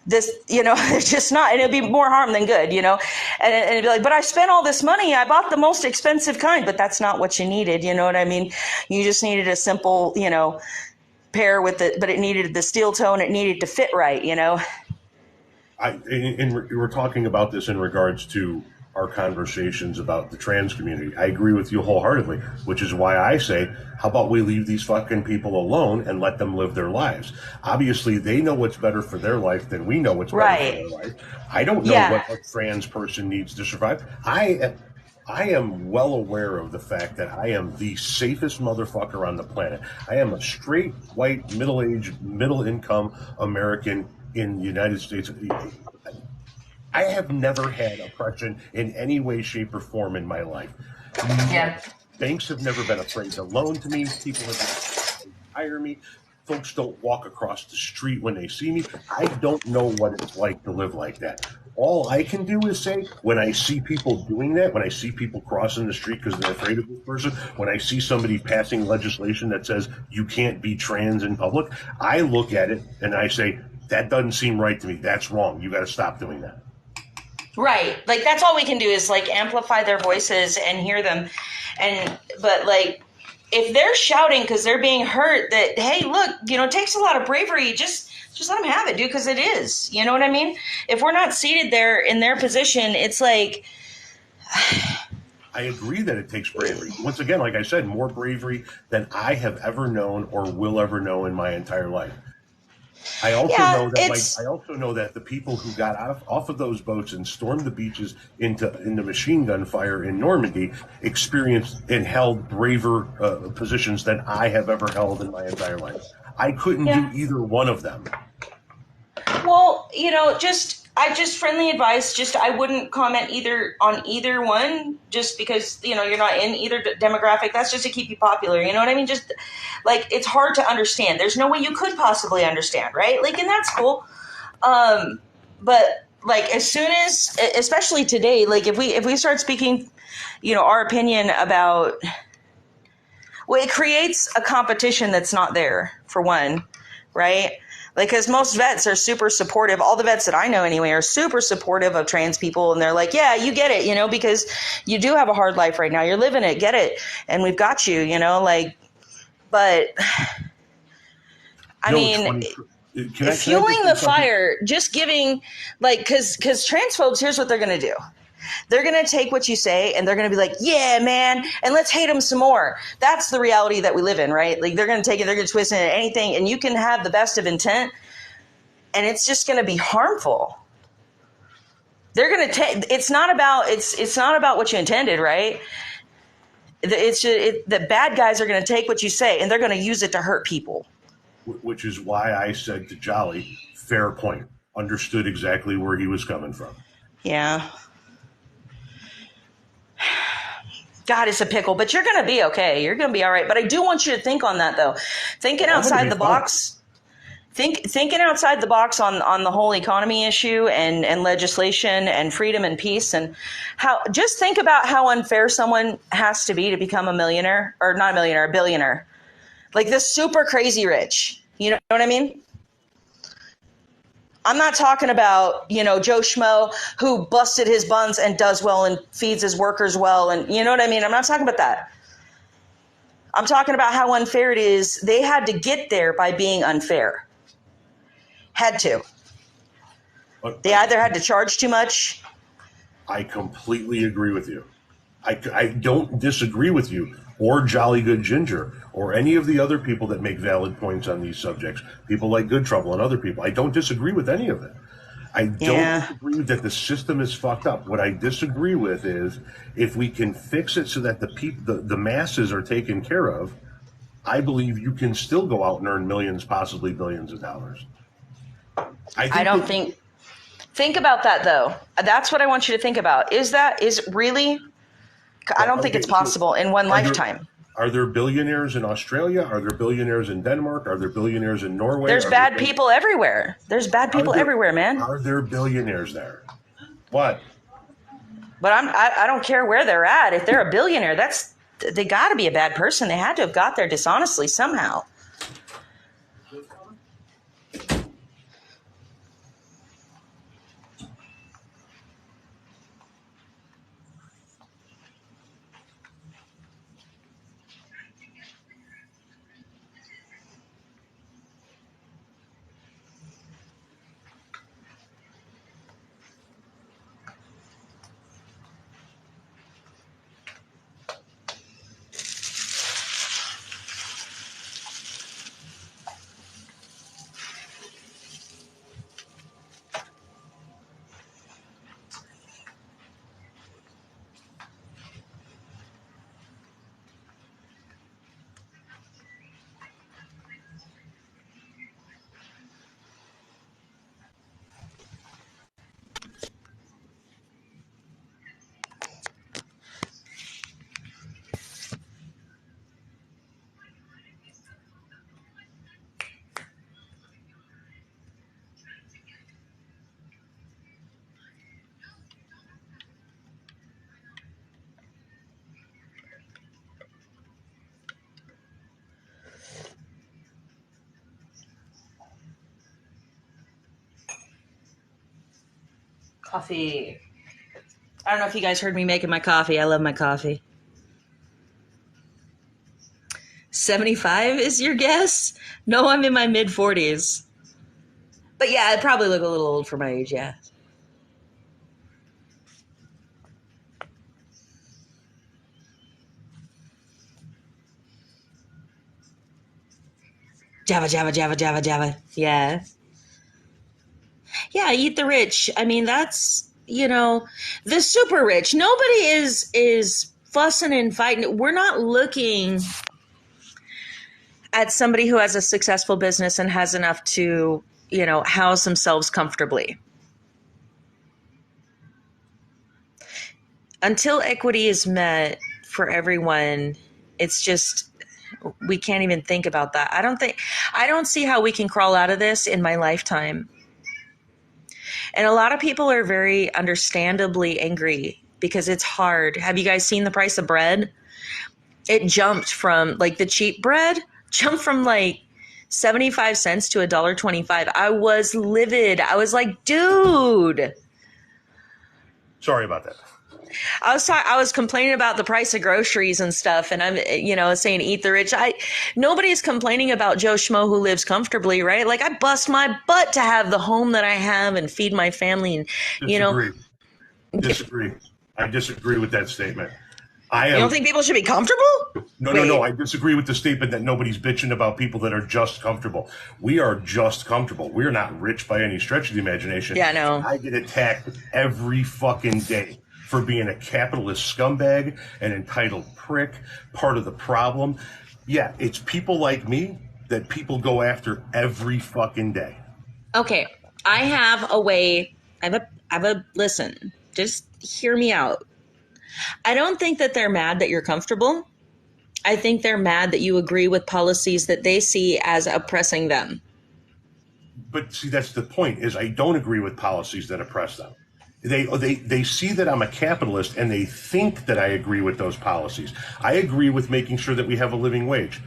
This, you know, it's just not, and it'd be more harm than good, you know, and it'd be like, but I spent all this money. I bought the most expensive kind, but that's not what you needed. You know what I mean? You just needed a simple, you know, pair with it, but it needed the steel toe and it needed to fit right, you know? We're talking about this in regards to our conversations about the trans community. I agree with you wholeheartedly, which is why I say, how about we leave these fucking people alone and let them live their lives? Obviously, they know what's better for their life than we know what's better for their life. I don't know what a trans person needs to survive. I am well aware of the fact that I am the safest motherfucker on the planet. I am a straight, white, middle-aged, middle-income American in the United States. I have never had oppression in any way, shape, or form in my life. Yeah. Banks have never been afraid to loan to me. People have never been afraid to hire me. Folks don't walk across the street when they see me. I don't know what it's like to live like that. All I can do is say, when I see people doing that, when I see people crossing the street because they're afraid of this person, when I see somebody passing legislation that says you can't be trans in public, I look at it and I say, that doesn't seem right to me. That's wrong. You got to stop doing that. Right. Like, that's all we can do is like amplify their voices and hear them. But like, if they're shouting because they're being hurt, that, hey, look, you know, it takes a lot of bravery. Just let them have it, dude, because it is. You know what I mean? If we're not seated there in their position, it's like. I agree that it takes bravery. Once again, like I said, more bravery than I have ever known or will ever know in my entire life. I also Yeah, know that, it's I also know that the people who got off of those boats and stormed the beaches into machine gun fire in Normandy experienced and held braver positions than I have ever held in my entire life. I couldn't do yeah. either one of them. Well, just friendly advice. Just I wouldn't comment either on either one, just because you're not in either demographic. That's just to keep you popular. You know what I mean? Just like it's hard to understand. There's no way you could possibly understand, right? Like, and that's cool. But like as soon as, especially today, like if we start speaking, our opinion about, well, it creates a competition that's not there for one, right? Like, because most vets are super supportive. All the vets that I know anyway are super supportive of trans people. And they're like, yeah, you get it, because you do have a hard life right now. You're living it, get it. And we've got you, like, but I You know, it's mean, funny. Can I just fueling say the something? fire, just giving, like, because transphobes, here's what they're going to do. They're going to take what you say and they're going to be like, yeah, man, and let's hate them some more. That's the reality that we live in, right? Like, they're going to take it, they're going to twist it into anything, and you can have the best of intent, and it's just going to be harmful. They're going to take, it's not about what you intended, right? It's just, the bad guys are going to take what you say and they're going to use it to hurt people. Which is why I said to Jolly, fair point. Understood exactly where he was coming from. Yeah. God, it's a pickle, but you're going to be okay. You're going to be all right. But I do want you to think on that, though. Thinking outside the box. Thinking outside the box on the whole economy issue and legislation and freedom and peace, and how, just think about how unfair someone has to be to become a millionaire, or not a millionaire, a billionaire. Like this super crazy rich. You know what I mean? I'm not talking about, Joe Schmo who busted his buns and does well and feeds his workers well. And you know what I mean? I'm not talking about that. I'm talking about how unfair it is. They had to get there by being unfair. Had to. They either had to charge too much. I completely agree with you. I don't disagree with you or Jolly Good Ginger or any of the other people that make valid points on these subjects. People like Good Trouble and other people. I don't disagree with any of it. I don't disagree that the system is fucked up. What I disagree with is if we can fix it so that the masses are taken care of, I believe you can still go out and earn millions, possibly billions of dollars. I don't think. Think about that, though. That's what I want you to think about. Is really? I don't think it's possible in one lifetime. Are there billionaires in Australia? Are there billionaires in Denmark? Are there billionaires in Norway? There's bad people everywhere. There's bad people everywhere, man. Are there billionaires there? What? But I don't care where they're at. If they're a billionaire, they got to be a bad person. They had to have got there dishonestly somehow. Coffee. I don't know if you guys heard me making my coffee. I love my coffee. 75 is your guess? No, I'm in my mid 40s. But yeah, I probably look a little old for my age, yeah. Java, Java, Java, Java, Java. Yeah. Yeah, eat the rich. I mean, that's, the super rich. Nobody is fussing and fighting. We're not looking at somebody who has a successful business and has enough to, house themselves comfortably. Until equity is met for everyone, it's just, we can't even think about that. I don't see how we can crawl out of this in my lifetime. And a lot of people are very understandably angry because it's hard. Have you guys seen the price of bread? It jumped from, like, the cheap bread jumped from like 75 cents to $1.25. I was livid. I was like, dude. Sorry about that. I was complaining about the price of groceries and stuff, and I'm, saying eat the rich. Nobody's complaining about Joe Schmo who lives comfortably, right? Like, I bust my butt to have the home that I have and feed my family, and Disagree. I disagree with that statement. You don't think people should be comfortable? No. I disagree with the statement that nobody's bitching about people that are just comfortable. We are just comfortable. We're not rich by any stretch of the imagination. Yeah, no. I get attacked every fucking day for being a capitalist scumbag, an entitled prick, part of the problem. Yeah, it's people like me that people go after every fucking day. Okay, I have a way. Listen, just hear me out. I don't think that they're mad that you're comfortable. I think they're mad that you agree with policies that they see as oppressing them. But see, that's the point, is I don't agree with policies that oppress them. They see that I'm a capitalist and they think that I agree with those policies. I agree with making sure that we have a living wage.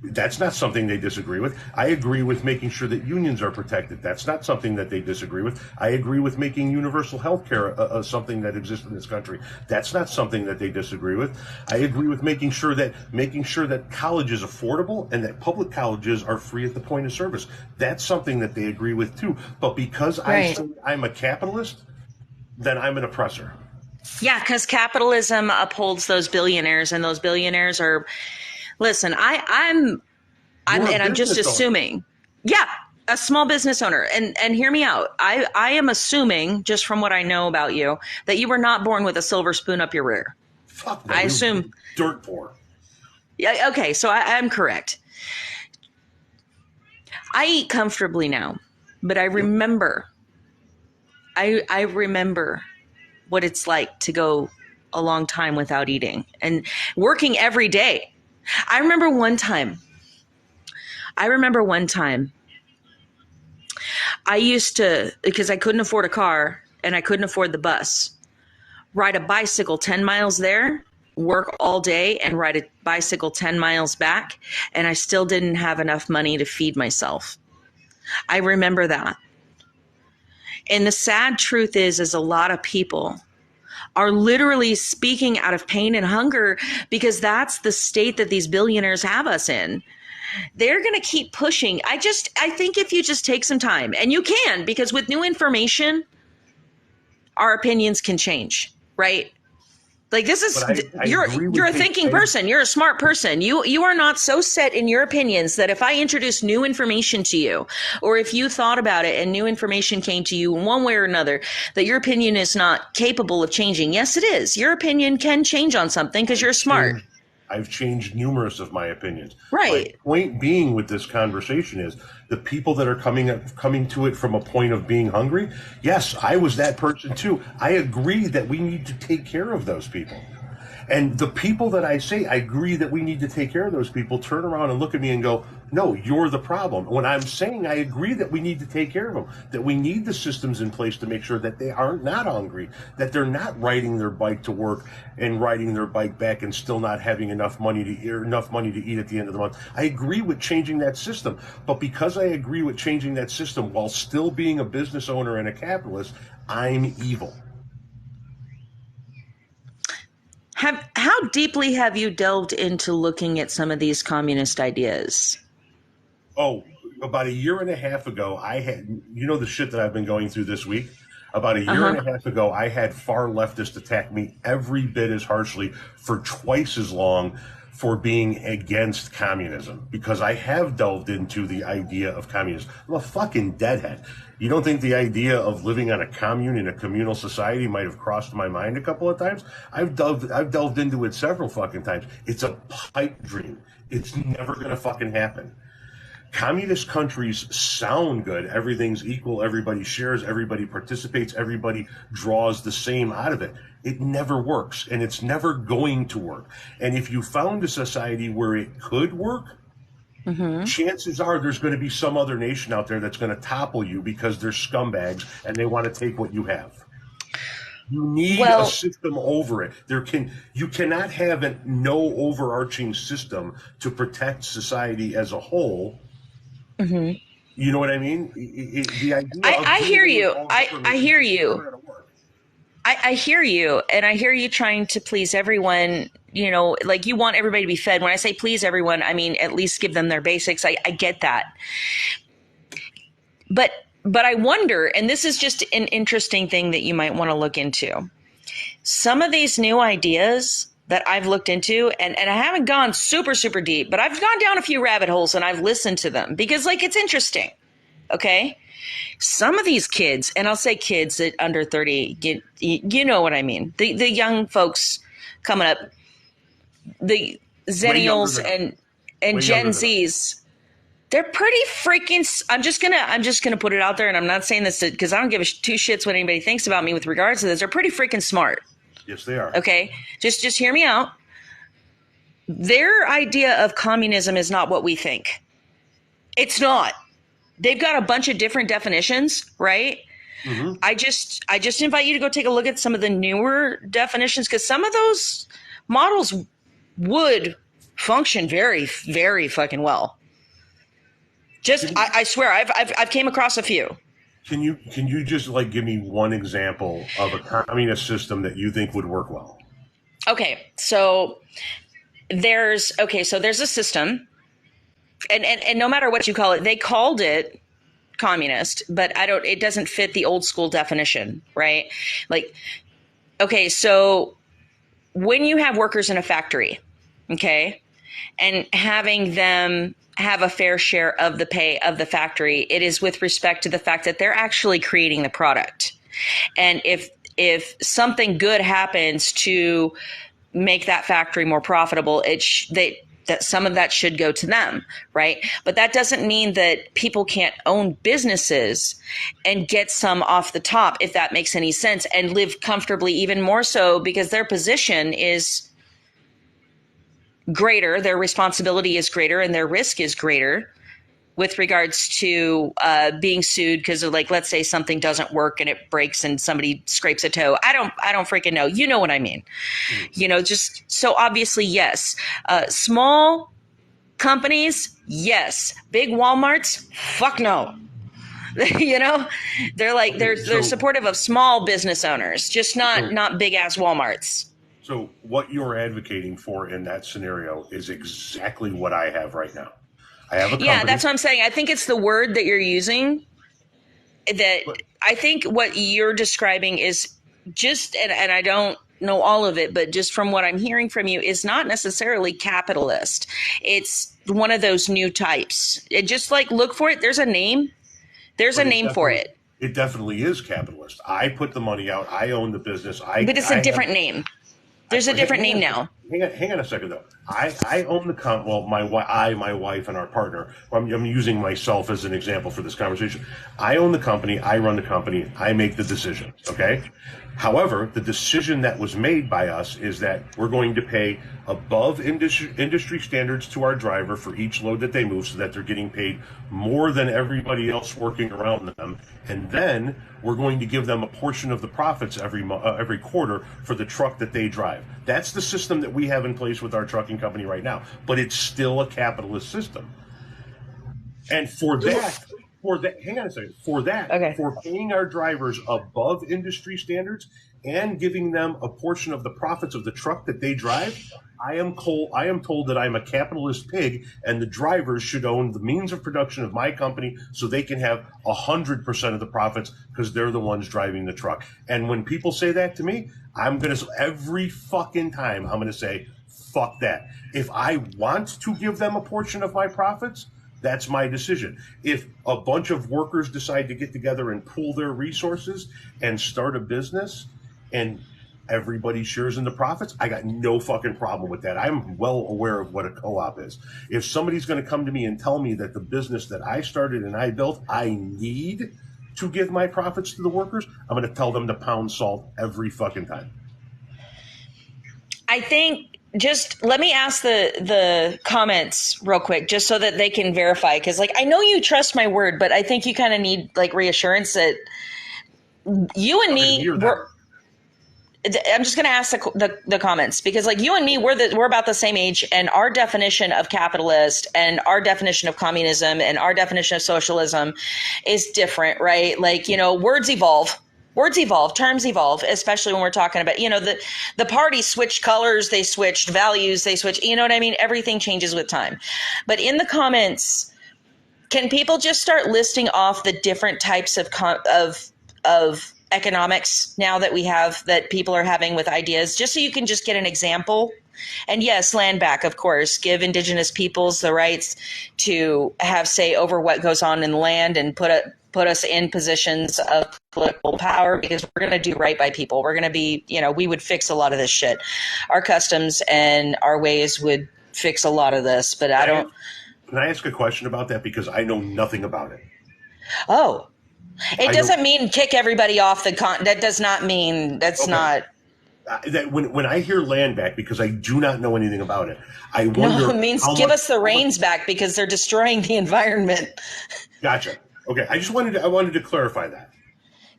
That's not something they disagree with. I agree with making sure that unions are protected. That's not something that they disagree with. I agree with making universal health care something that exists in this country. That's not something that they disagree with. I agree with making sure that college is affordable and that public colleges are free at the point of service. That's something that they agree with too. But because I say I'm a capitalist, then I'm an oppressor. Yeah, because capitalism upholds those billionaires, and those billionaires are. Listen, I'm just assuming. Yeah, a small business owner, and hear me out. I am assuming, just from what I know about you, that you were not born with a silver spoon up your rear. Fuck no, I assume dirt poor. Yeah. Okay, so I'm correct. I eat comfortably now, but I remember. I remember what it's like to go a long time without eating and working every day. I remember one time I used to, because I couldn't afford a car and I couldn't afford the bus, ride a bicycle 10 miles there, work all day, and ride a bicycle 10 miles back. And I still didn't have enough money to feed myself. I remember that. And the sad truth is a lot of people are literally speaking out of pain and hunger because that's the state that these billionaires have us in. They're going to keep pushing. I think if you just take some time, and you can, because with new information, our opinions can change, right? Like, this is, you're a thinking person. You're a smart person. You are not so set in your opinions that if I introduce new information to you, or if you thought about it and new information came to you in one way or another, that your opinion is not capable of changing. Yes, it is. Your opinion can change on something because you're smart. I've changed numerous of my opinions. Right. My point being with this conversation is the people that are coming to it from a point of being hungry. Yes, I was that person too. I agree that we need to take care of those people. And the people that I say I agree that we need to take care of those people turn around and look at me and go, no, you're the problem. When I'm saying I agree that we need to take care of them, that we need the systems in place to make sure that they are not hungry, that they're not riding their bike to work and riding their bike back and still not having enough money to eat at the end of the month. I agree with changing that system. But because I agree with changing that system while still being a business owner and a capitalist, I'm evil. How deeply have you delved into looking at some of these communist ideas? Oh, about a year and a half ago, I had, the shit that I've been going through this week. About a year and a half ago, I had far leftists attack me every bit as harshly for twice as long for being against communism, because I have delved into the idea of communism. I'm a fucking deadhead. You don't think the idea of living on a commune in a communal society might have crossed my mind a couple of times? I've delved into it several fucking times. It's a pipe dream. It's never gonna fucking happen. Communist countries sound good. Everything's equal. Everybody shares. Everybody participates. Everybody draws the same out of it. It never works, and it's never going to work. And if you found a society where it could work, chances are there's going to be some other nation out there that's going to topple you because they're scumbags and they want to take what you have. You need a system over it. You cannot have no overarching system to protect society as a whole. You know what I mean? The idea I hear you. I hear you. I hear you, and I hear you trying to please everyone. You know, like you want everybody to be fed. When I say please everyone, I mean at least give them their basics. I get that. But I wonder, and this is just an interesting thing that you might want to look into. Some of these new ideas that I've looked into, and I haven't gone super, super deep, but I've gone down a few rabbit holes and I've listened to them because like it's interesting. Okay. Some of these kids, and I'll say kids at under 30, you know what I mean? The young folks coming up, the Zennials and Gen Zs, they're pretty freaking, I'm just gonna put it out there, and I'm not saying this because I don't give two shits what anybody thinks about me with regards to this. They're pretty freaking smart. Yes, they are. Okay. Just hear me out. Their idea of communism is not what we think. It's not. They've got a bunch of different definitions, right? I just invite you to go take a look at some of the newer definitions, because some of those models would function very, very fucking well. I swear, I've came across a few. Can you just like give me one example of a communist system that you think would work well? Okay, so there's a system, and no matter what you call it, they called it communist, but it doesn't fit the old school definition, right? Like, okay, so when you have workers in a factory, okay, and having them have a fair share of the pay of the factory, it is with respect to the fact that they're actually creating the product. And if something good happens to make that factory more profitable, that some of that should go to them, right? But that doesn't mean that people can't own businesses and get some off the top, if that makes any sense, and live comfortably, even more so because their position is greater, their responsibility is greater, and their risk is greater with regards to being sued because of, like, let's say something doesn't work and it breaks and somebody scrapes a toe. I don't freaking know. You know what I mean? You know, just so obviously, yes. Small companies, yes. Big Walmarts, fuck no. You know, they're like they're supportive of small business owners, just not big ass Walmarts. So what you're advocating for in that scenario is exactly what I have right now. I have a company. Yeah, that's what I'm saying. I think it's the word that you're using I think what you're describing is just, and I don't know all of it, but just from what I'm hearing from you, is not necessarily capitalist. It's one of those new types. It just like, look for it. There's a name. There's a name for it. It definitely is capitalist. I put the money out. I own the business. But it's a different name. There's a different name now. Hang on a second, though. I own the company. Well, my wife, and our partner. I'm using myself as an example for this conversation. I own the company. I run the company. I make the decisions. Okay. However, the decision that was made by us is that we're going to pay above industry standards to our driver for each load that they move, so that they're getting paid more than everybody else working around them. And then we're going to give them a portion of the profits every quarter for the truck that they drive. That's the system that we have in place with our trucking company right now. But it's still a capitalist system. And hang on a second. For paying our drivers above industry standards and giving them a portion of the profits of the truck that they drive, I am told that I'm a capitalist pig, and the drivers should own the means of production of my company so they can have 100% of the profits because they're the ones driving the truck. And when people say that to me, every fucking time I'm going to say, Fuck that. If I want to give them a portion of my profits, that's my decision. If a bunch of workers decide to get together and pool their resources and start a business and everybody shares in the profits, I got no fucking problem with that. I'm well aware of what a co-op is. If somebody's going to come to me and tell me that the business that I started and I built, I need to give my profits to the workers, I'm going to tell them to pound salt every fucking time. I think just let me ask the comments real quick, just so that they can verify. Because like I know you trust my word, but I think you kind of need like reassurance that you and me were. I'm just going to ask the comments because like you and me, we're about the same age, and our definition of capitalist and our definition of communism and our definition of socialism is different, right? Like, you know, words evolve, terms evolve, especially when we're talking about, you know, the parties switched colors, they switched values, they switched, you know what I mean? Everything changes with time. But in the comments, can people just start listing off the different types of economics now that we have, that people are having with ideas, just so you can just get an example? And yes, land back, of course, give indigenous peoples the rights to have say over what goes on in the land and put us in positions of political power, because we're going to do right by people. We're going to be, you know, we would fix a lot of this shit. Our customs and our ways would fix a lot of this, but I don't. Can I ask a question about that? Because I know nothing about it. Oh, it doesn't mean kick everybody off the that does not mean that's okay. Not. That when I hear land back, because I do not know anything about it, I wonder. No, it means give us the reins back because they're destroying the environment. Gotcha. Okay, I wanted to clarify that.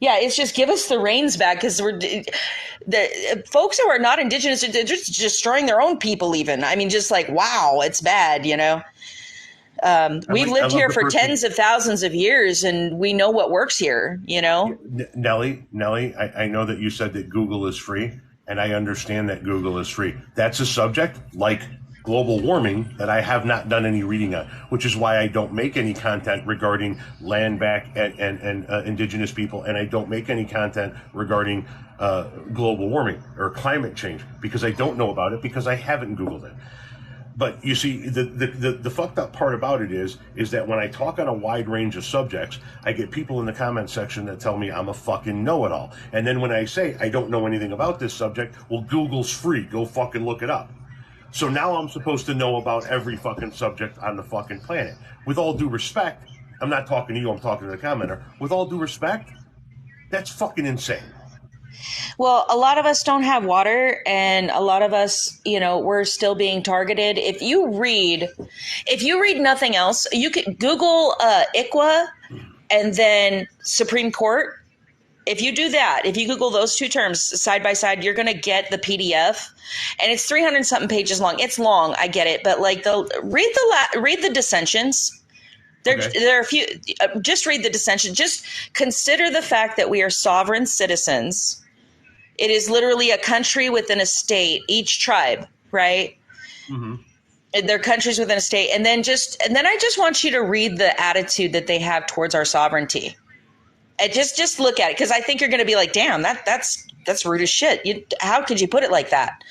Yeah, it's just give us the reins back because the folks who are not indigenous, they're just destroying their own people. Even I mean, just like wow, it's bad, you know. We've lived here for tens of thousands of years, and we know what works here, you know? Nellie, I know that you said that Google is free, and I understand that Google is free. That's a subject like global warming that I have not done any reading on, which is why I don't make any content regarding land back and indigenous people, and I don't make any content regarding global warming or climate change, because I don't know about it, because I haven't Googled it. But you see, the fucked up part about it is that when I talk on a wide range of subjects, I get people in the comment section that tell me I'm a fucking know-it-all. And then when I say I don't know anything about this subject, well, Google's free. Go fucking look it up. So now I'm supposed to know about every fucking subject on the fucking planet. With all due respect, I'm not talking to you, I'm talking to the commenter. With all due respect, that's fucking insane. Well, a lot of us don't have water, and a lot of us, you know, we're still being targeted. If you read nothing else, you can Google ICWA and then Supreme Court. If you do that, if you Google those two terms side by side, you're going to get the PDF, and it's 300 something pages long. It's long, I get it, but like read the dissensions. There are a few. Just read the dissension. Just consider the fact that we are sovereign citizens. It is literally a country within a state, each tribe, right? Mm-hmm. They're countries within a state. And then I just want you to read the attitude that they have towards our sovereignty. And just look at it, because I think you're going to be like, damn, that's rude as shit. How could you put it like that?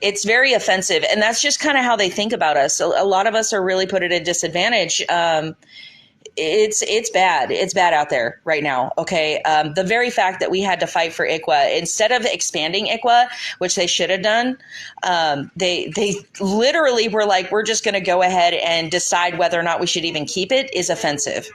It's very offensive. And that's just kind of how they think about us. A lot of us are really put at a disadvantage. It's bad. It's bad out there right now. Okay. The very fact that we had to fight for ICWA instead of expanding ICWA, which they should have done, they literally were like, we're just going to go ahead and decide whether or not we should even keep it, is offensive.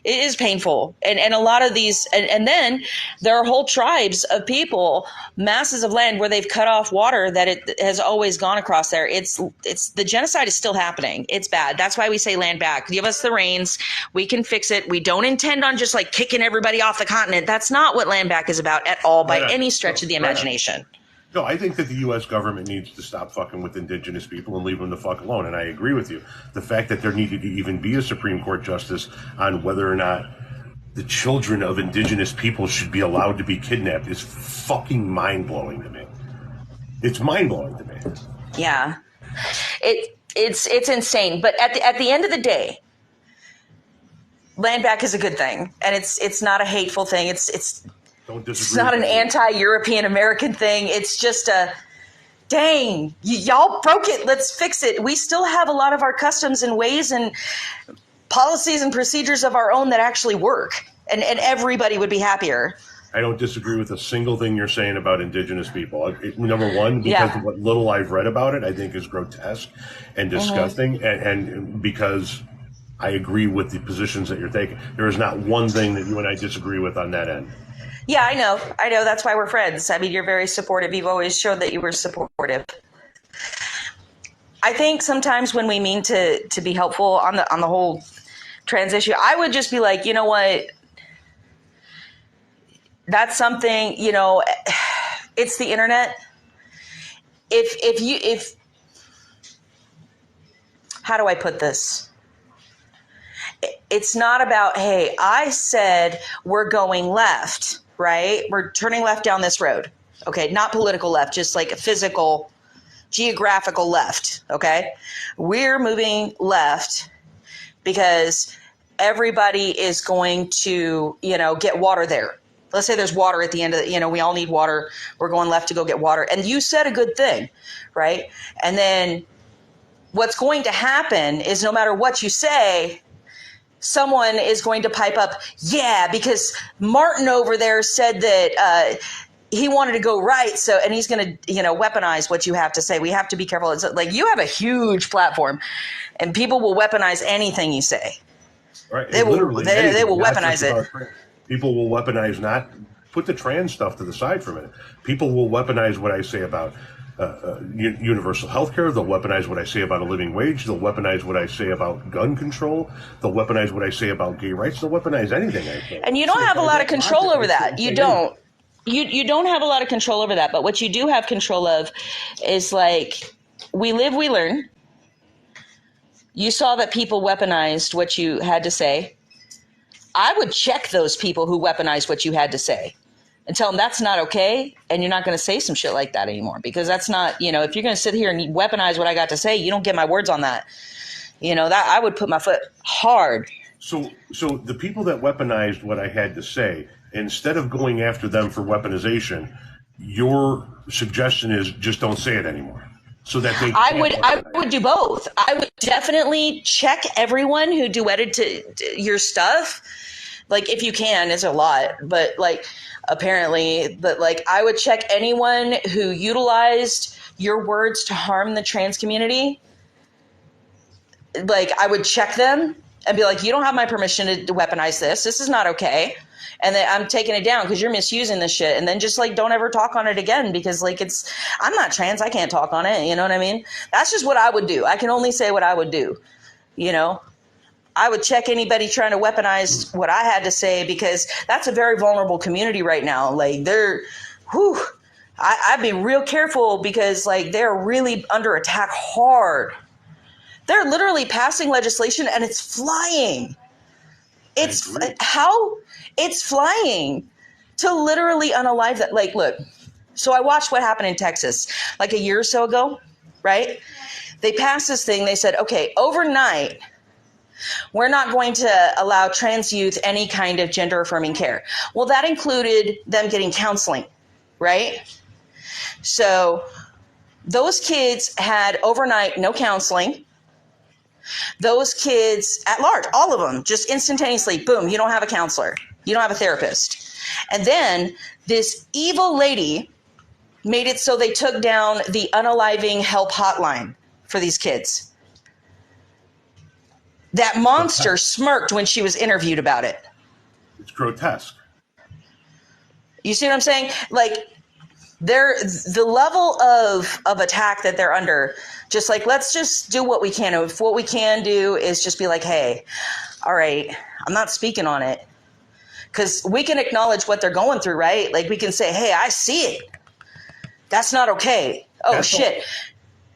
It is painful. And a lot of these, and then there are whole tribes of people, masses of land where they've cut off water that it has always gone across there. It's the genocide is still happening. It's bad. That's why we say land back. Give us the reins. We can fix it. We don't intend on just like kicking everybody off the continent. That's not what land back is about at all by any stretch of the imagination. No, I think that the U.S. government needs to stop fucking with indigenous people and leave them the fuck alone. And I agree with you. The fact that there needed to even be a Supreme Court justice on whether or not the children of indigenous people should be allowed to be kidnapped is fucking mind-blowing to me. It's mind-blowing to me. Yeah. It's insane. But at the end of the day, land back is a good thing. And it's not a hateful thing. It's not an anti-European American thing. It's just dang, y'all broke it. Let's fix it. We still have a lot of our customs and ways and policies and procedures of our own that actually work, and everybody would be happier. I don't disagree with a single thing you're saying about indigenous people. Number one, because of what little I've read about it, I think is grotesque and disgusting, and because I agree with the positions that you're taking. There is not one thing that you and I disagree with on that end. Yeah, I know. That's why we're friends. I mean, you're very supportive. You've always shown that you were supportive. I think sometimes when we mean to be helpful on the whole trans issue, I would just be like, you know what? That's something, it's the internet. If how do I put this? It's not about, hey, I said we're going left, right? We're turning left down this road. Okay, not political left, just like a physical, geographical left, okay? We're moving left because everybody is going to, get water there. Let's say there's water at the end of the, we all need water. We're going left to go get water. And you said a good thing, right? And then what's going to happen is no matter what you say, someone is going to pipe up, yeah, because Martin over there said that he wanted to go right. So, and he's going to, weaponize what you have to say. We have to be careful. It's like you have a huge platform and people will weaponize anything you say. Right. They will weaponize it. People will weaponize put the trans stuff to the side for a minute. People will weaponize what I say about universal health care. They'll weaponize what I say about a living wage. They'll weaponize what I say about gun control. They'll weaponize what I say about gay rights. They'll weaponize anything I say. And you don't have a lot of control over that. You don't. You don't have a lot of control over that. But what you do have control of is like, we live, we learn. You saw that people weaponized what you had to say. I would check those people who weaponized what you had to say and tell them that's not okay. And you're not going to say some shit like that anymore, because that's not, if you're going to sit here and weaponize what I got to say, you don't get my words on that. That I would put my foot hard. So the people that weaponized what I had to say, instead of going after them for weaponization, your suggestion is just don't say it anymore. So that they I would do both. I would definitely check everyone who duetted to your stuff. Like, if you can, it's a lot, but apparently, I would check anyone who utilized your words to harm the trans community. I would check them and be like, you don't have my permission to weaponize this. This is not okay. And then I'm taking it down because you're misusing this shit. And then just don't ever talk on it again, because I'm not trans. I can't talk on it. You know what I mean? That's just what I would do. I can only say what I would do. I would check anybody trying to weaponize what I had to say, because that's a very vulnerable community right now. I'd be real careful, because they're really under attack hard. They're literally passing legislation and it's flying. It's flying to literally unalive that. Look, so I watched what happened in Texas a year or so ago, right? They passed this thing. They said, okay, overnight, we're not going to allow trans youth any kind of gender affirming care. Well, that included them getting counseling, right? So those kids had overnight no counseling. Those kids at large, all of them, just instantaneously, boom, you don't have a counselor. You don't have a therapist. And then this evil lady made it so they took down the unaliving help hotline for these kids. That monster smirked when she was interviewed about it. It's grotesque. You see what I'm saying? The level of attack that they're under, just let's just do what we can. If what we can do is just be hey, all right, I'm not speaking on it. Because we can acknowledge what they're going through, right? We can say, hey, I see it. That's not okay. Oh, shit.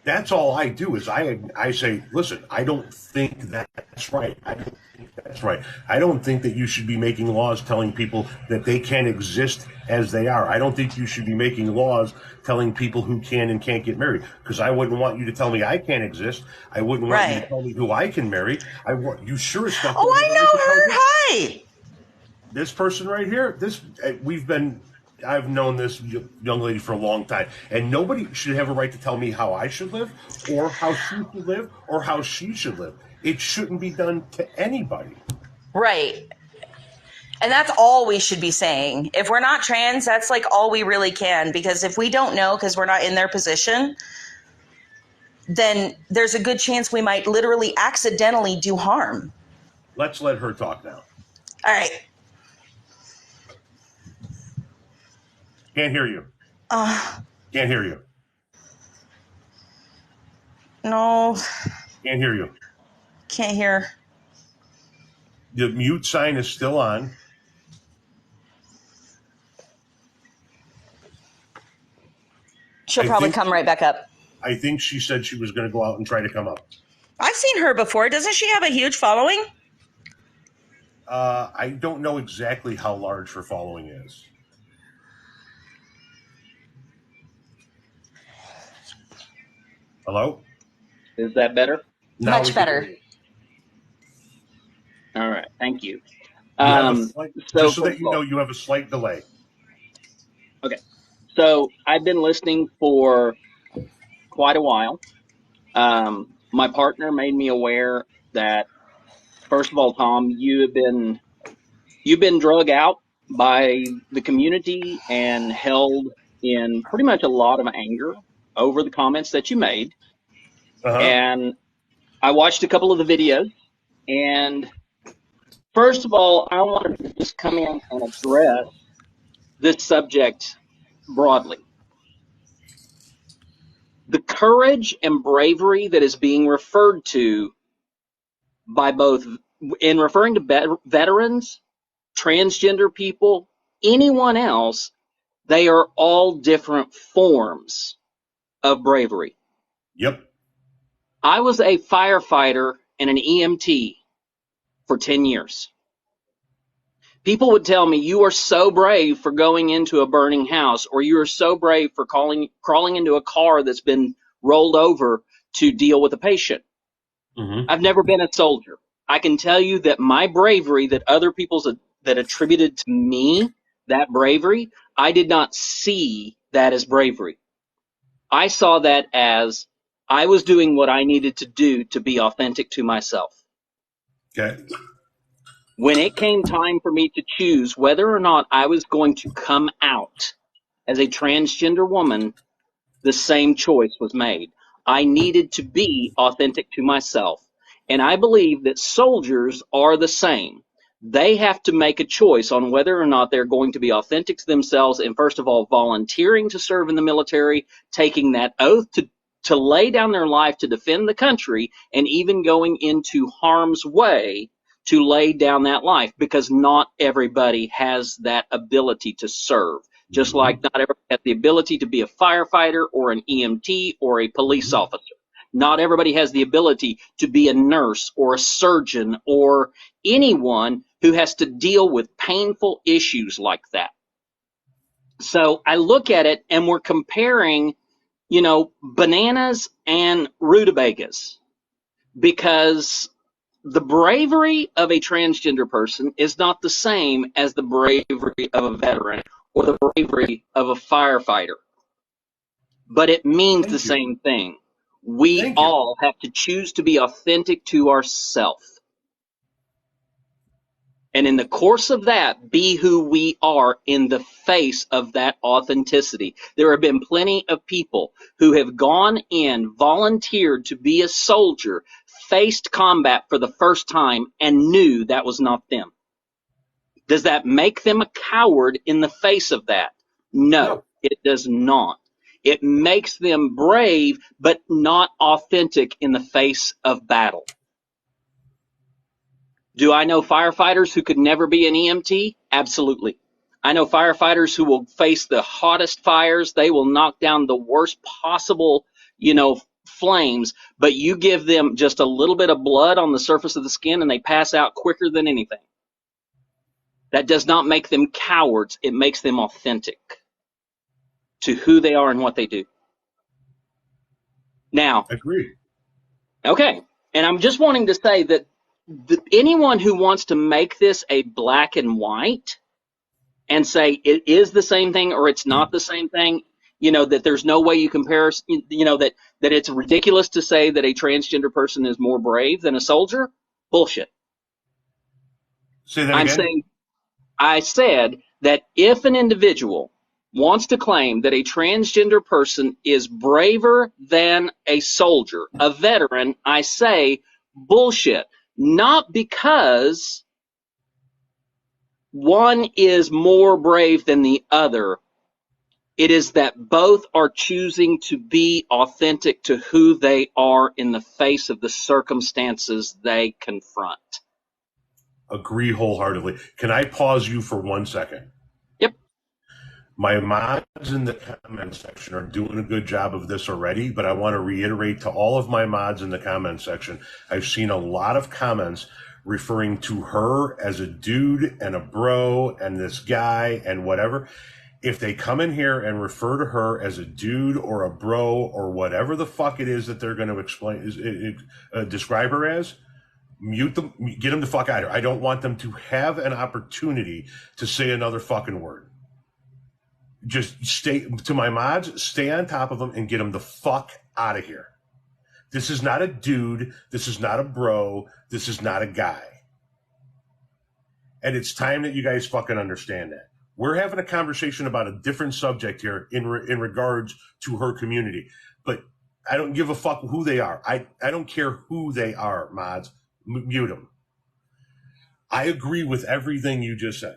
That's all I do is I say, listen, I don't think that's right. I don't think that's right. I don't think that you should be making laws telling people that they can't exist as they are. I don't think you should be making laws telling people who can and can't get married, because I wouldn't want you to tell me I can't exist. I wouldn't want you to tell me who I can marry. I want you sure as fuck. Oh, I know her. Hi. This person right here, we've been I've known this young lady for a long time, and nobody should have a right to tell me how I should live, or how she should live, or how she should live. It shouldn't be done to anybody. Right. And that's all we should be saying. If we're not trans, that's like all we really can, because if we don't know because we're not in their position, then there's a good chance we might literally accidentally do harm. Let's let her talk now. All right. Can't hear you. Can't hear you. No. Can't hear you. Can't hear. The mute sign is still on. She'll probably come right back up. I think she said she was going to go out and try to come up. I've seen her before. Doesn't she have a huge following? I don't know exactly how large her following is. Hello? Is that better? Now Much better. All right. Thank you. Just so that you know, you have a slight delay. Okay. So I've been listening for quite a while. My partner made me aware that, first of all, Tom, you've been drug out by the community and held in pretty much a lot of anger over the comments that you made. And I watched a couple of the videos, and first of all, I wanted to just come in and address this subject broadly. The courage and bravery that is being referred to by both, in referring to veterans, transgender people, anyone else, they are all different forms of bravery. Yep. I was a firefighter and an EMT for 10 years. People would tell me, you are so brave for going into a burning house, or you are so brave for crawling into a car that's been rolled over to deal with a patient. Mm-hmm. I've never been a soldier. I can tell you that my bravery that other people's that attributed to me, that bravery, I did not see that as bravery. I saw that as I was doing what I needed to do to be authentic to myself. Okay. When it came time for me to choose whether or not I was going to come out as a transgender woman, the same choice was made. I needed to be authentic to myself. And I believe that soldiers are the same. They have to make a choice on whether or not they're going to be authentic to themselves, and first of all, volunteering to serve in the military, taking that oath to lay down their life to defend the country, and even going into harm's way to lay down that life, because not everybody has that ability to serve. Just like not everybody has the ability to be a firefighter or an EMT or a police officer. Not everybody has the ability to be a nurse or a surgeon or anyone who has to deal with painful issues like that. So I look at it and we're comparing, bananas and rutabagas, because the bravery of a transgender person is not the same as the bravery of a veteran or the bravery of a firefighter. But it means the same thing. We all have to choose to be authentic to ourselves. And in the course of that, be who we are in the face of that authenticity. There have been plenty of people who have gone in, volunteered to be a soldier, faced combat for the first time, and knew that was not them. Does that make them a coward in the face of that? No, it does not. It makes them brave, but not authentic in the face of battle. Do I know firefighters who could never be an EMT? Absolutely. I know firefighters who will face the hottest fires. They will knock down the worst possible, flames, but you give them just a little bit of blood on the surface of the skin and they pass out quicker than anything. That does not make them cowards. It makes them authentic to who they are and what they do. Now, Agreed. Okay, and I'm just wanting to say that anyone who wants to make this a black and white, and say it is the same thing or it's not the same thing, that there's no way you compare, that it's ridiculous to say that a transgender person is more brave than a soldier. Bullshit. Say that again. I said that if an individual wants to claim that a transgender person is braver than a soldier, a veteran, I say bullshit. Not because one is more brave than the other. It is that both are choosing to be authentic to who they are in the face of the circumstances they confront. Agree wholeheartedly. Can I pause you for 1 second? Yep. My mods in the comment section are doing a good job of this already, but I want to reiterate to all of my mods in the comment section, I've seen a lot of comments referring to her as a dude and a bro and this guy and whatever. If they come in here and refer to her as a dude or a bro or whatever the fuck it is that they're going to describe her as, mute them, get them the fuck out of here. I don't want them to have an opportunity to say another fucking word. Just stay, to my mods, stay on top of them and get them the fuck out of here. This is not a dude. This is not a bro. This is not a guy. And it's time that you guys fucking understand that. We're having a conversation about a different subject here in regards to her community. But I don't give a fuck who they are. I don't care who they are, mods. Mute them. I agree with everything you just said.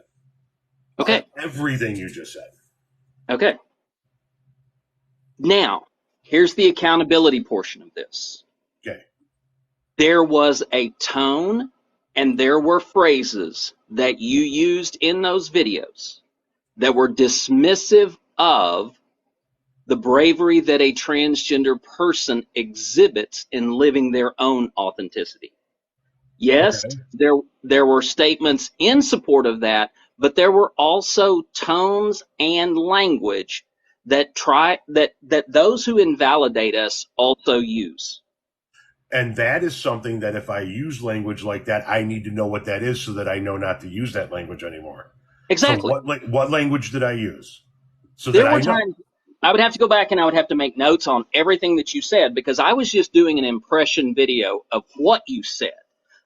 Okay. Everything you just said. Okay. Now, here's the accountability portion of this. Okay. There was a tone and there were phrases that you used in those videos that were dismissive of the bravery that a transgender person exhibits in living their own authenticity. Yes, okay. There were statements in support of that, but there were also tones and language that those who invalidate us also use. And that is something that if I use language like that, I need to know what that is so that I know not to use that language anymore. Exactly. So what language did I use? So there that were I know. Times I would have to go back and I would have to make notes on everything that you said because I was just doing an impression video of what you said.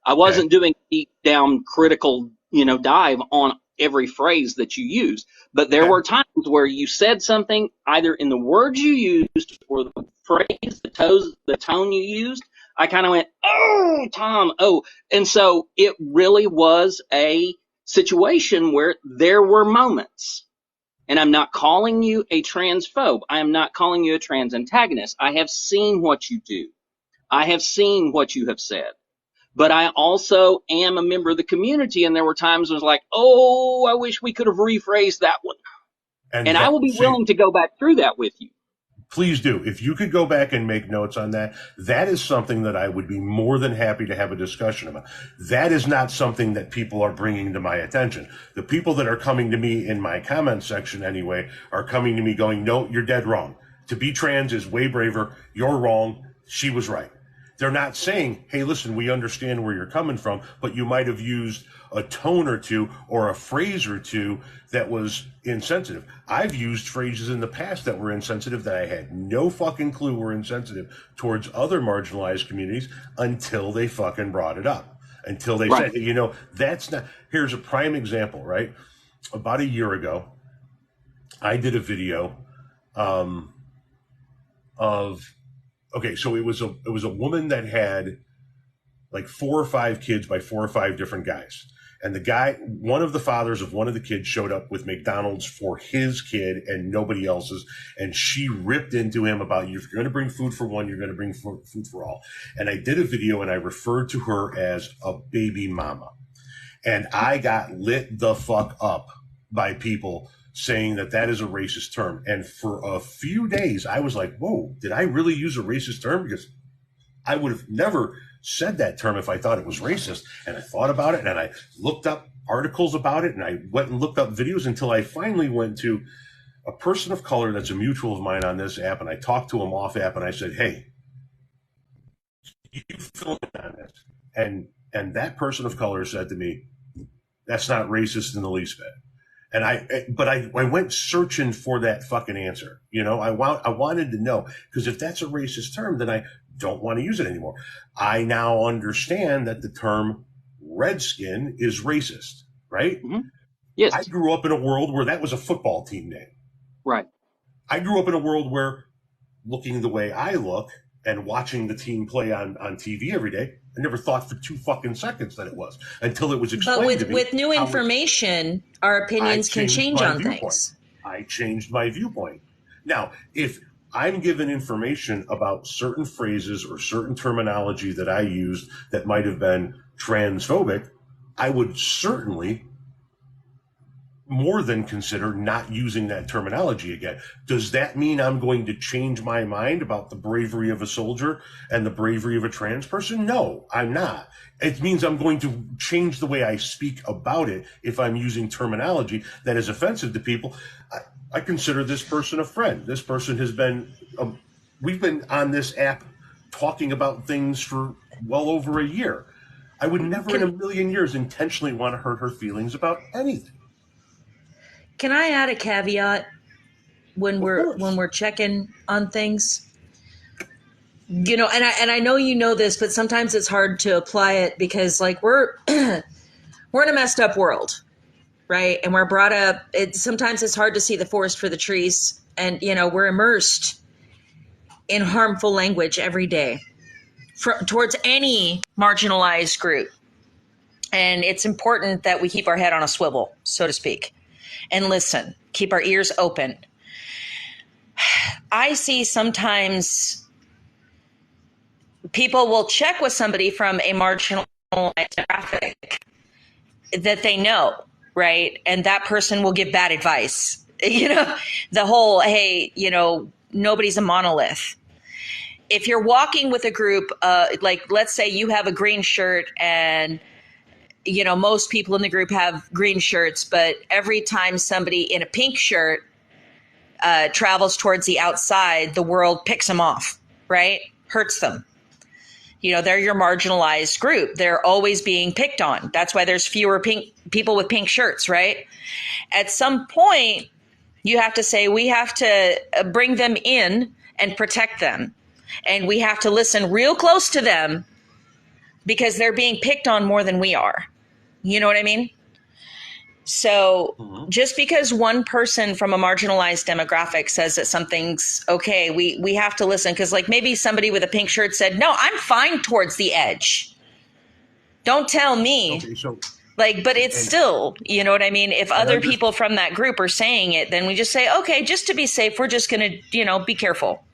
I wasn't doing a deep down critical, dive on every phrase that you used. But there were times where you said something either in the words you used or the phrase, the tone you used. I kind of went, oh, Tom, oh. And so it really was a situation where there were moments. And I'm not calling you a transphobe. I am not calling you a trans antagonist. I have seen what you do. I have seen what you have said. But I also am a member of the community, and there were times when I was like, oh, I wish we could have rephrased that one. And I will be willing to go back through that with you. Please do. If you could go back and make notes on that, that is something that I would be more than happy to have a discussion about. That is not something that people are bringing to my attention. The people that are coming to me in my comment section anyway are coming to me going, no, you're dead wrong. To be trans is way braver. You're wrong. She was right. They're not saying, hey, listen, we understand where you're coming from, but you might have used a tone or two or a phrase or two that was insensitive. I've used phrases in the past that were insensitive that I had no fucking clue were insensitive towards other marginalized communities until they fucking brought it up. Until they said, that's not, here's a prime example, right? About a year ago, I did a video so it was a woman that had like 4 or 5 kids by 4 or 5 different guys. And the guy, one of the fathers of one of the kids showed up with McDonald's for his kid and nobody else's. And she ripped into him about, if you're going to bring food for one, you're going to bring food for all. And I did a video and I referred to her as a baby mama. And I got lit the fuck up by people saying that is a racist term. And for a few days, I was like, whoa, did I really use a racist term? Because I would have never said that term if I thought it was racist. And I thought about it and I looked up articles about it and I went and looked up videos until I finally went to a person of color that's a mutual of mine on this app. And I talked to him off app and I said, hey, you fill in on this. And that person of color said to me, that's not racist in the least bit. And I went searching for that fucking answer. You know, I wanted to know, because if that's a racist term, then I don't want to use it anymore. I now understand that the term redskin is racist, right? Mm-hmm. Yes. I grew up in a world where that was a football team name. Right. I grew up in a world where, looking the way I look and watching the team play on TV every day, I never thought for 2 fucking seconds that it was, until it was explained But to me. with new information, our opinions can change on things. I changed my viewpoint. Now, if I'm given information about certain phrases or certain terminology that I used that might have been transphobic, I would certainly more than consider not using that terminology again. Does that mean I'm going to change my mind about the bravery of a soldier and the bravery of a trans person? No, I'm not. It means I'm going to change the way I speak about it if I'm using terminology that is offensive to people. I consider this person a friend. This person has been, we've been on this app talking about things for well over a year. I would never in a million years intentionally want to hurt her feelings about anything. Can I add a caveat when we're checking on things? You know, and I know you know this, but sometimes it's hard to apply it because, like, we're we're in a messed up world, right? And we're brought up. Sometimes it's hard to see the forest for the trees, and you know, we're immersed in harmful language every day towards any marginalized group, and it's important that we keep our head on a swivel, so to speak, and listen, keep our ears open. I see sometimes people will check with somebody from a marginalized demographic that they know, right? And that person will give bad advice. You know, the whole, hey, you know, nobody's a monolith. If you're walking with a group, like let's say you have a green shirt and you know, most people in the group have green shirts, but every time somebody in a pink shirt travels towards the outside, the world picks them off, right? Hurts them. You know, they're your marginalized group. They're always being picked on. That's why there's fewer pink people with pink shirts, right? At some point, you have to say, we have to bring them in and protect them. And we have to listen real close to them because they're being picked on more than we are. You know what I mean? So just because one person from a marginalized demographic says that something's okay, we have to listen. Because like maybe somebody with a pink shirt said, no, I'm fine towards the edge. Don't tell me. Okay, so, like, but it's still, you know what I mean? If other people from that group are saying it, then we just say, okay, just to be safe, we're just going to, you know, be careful.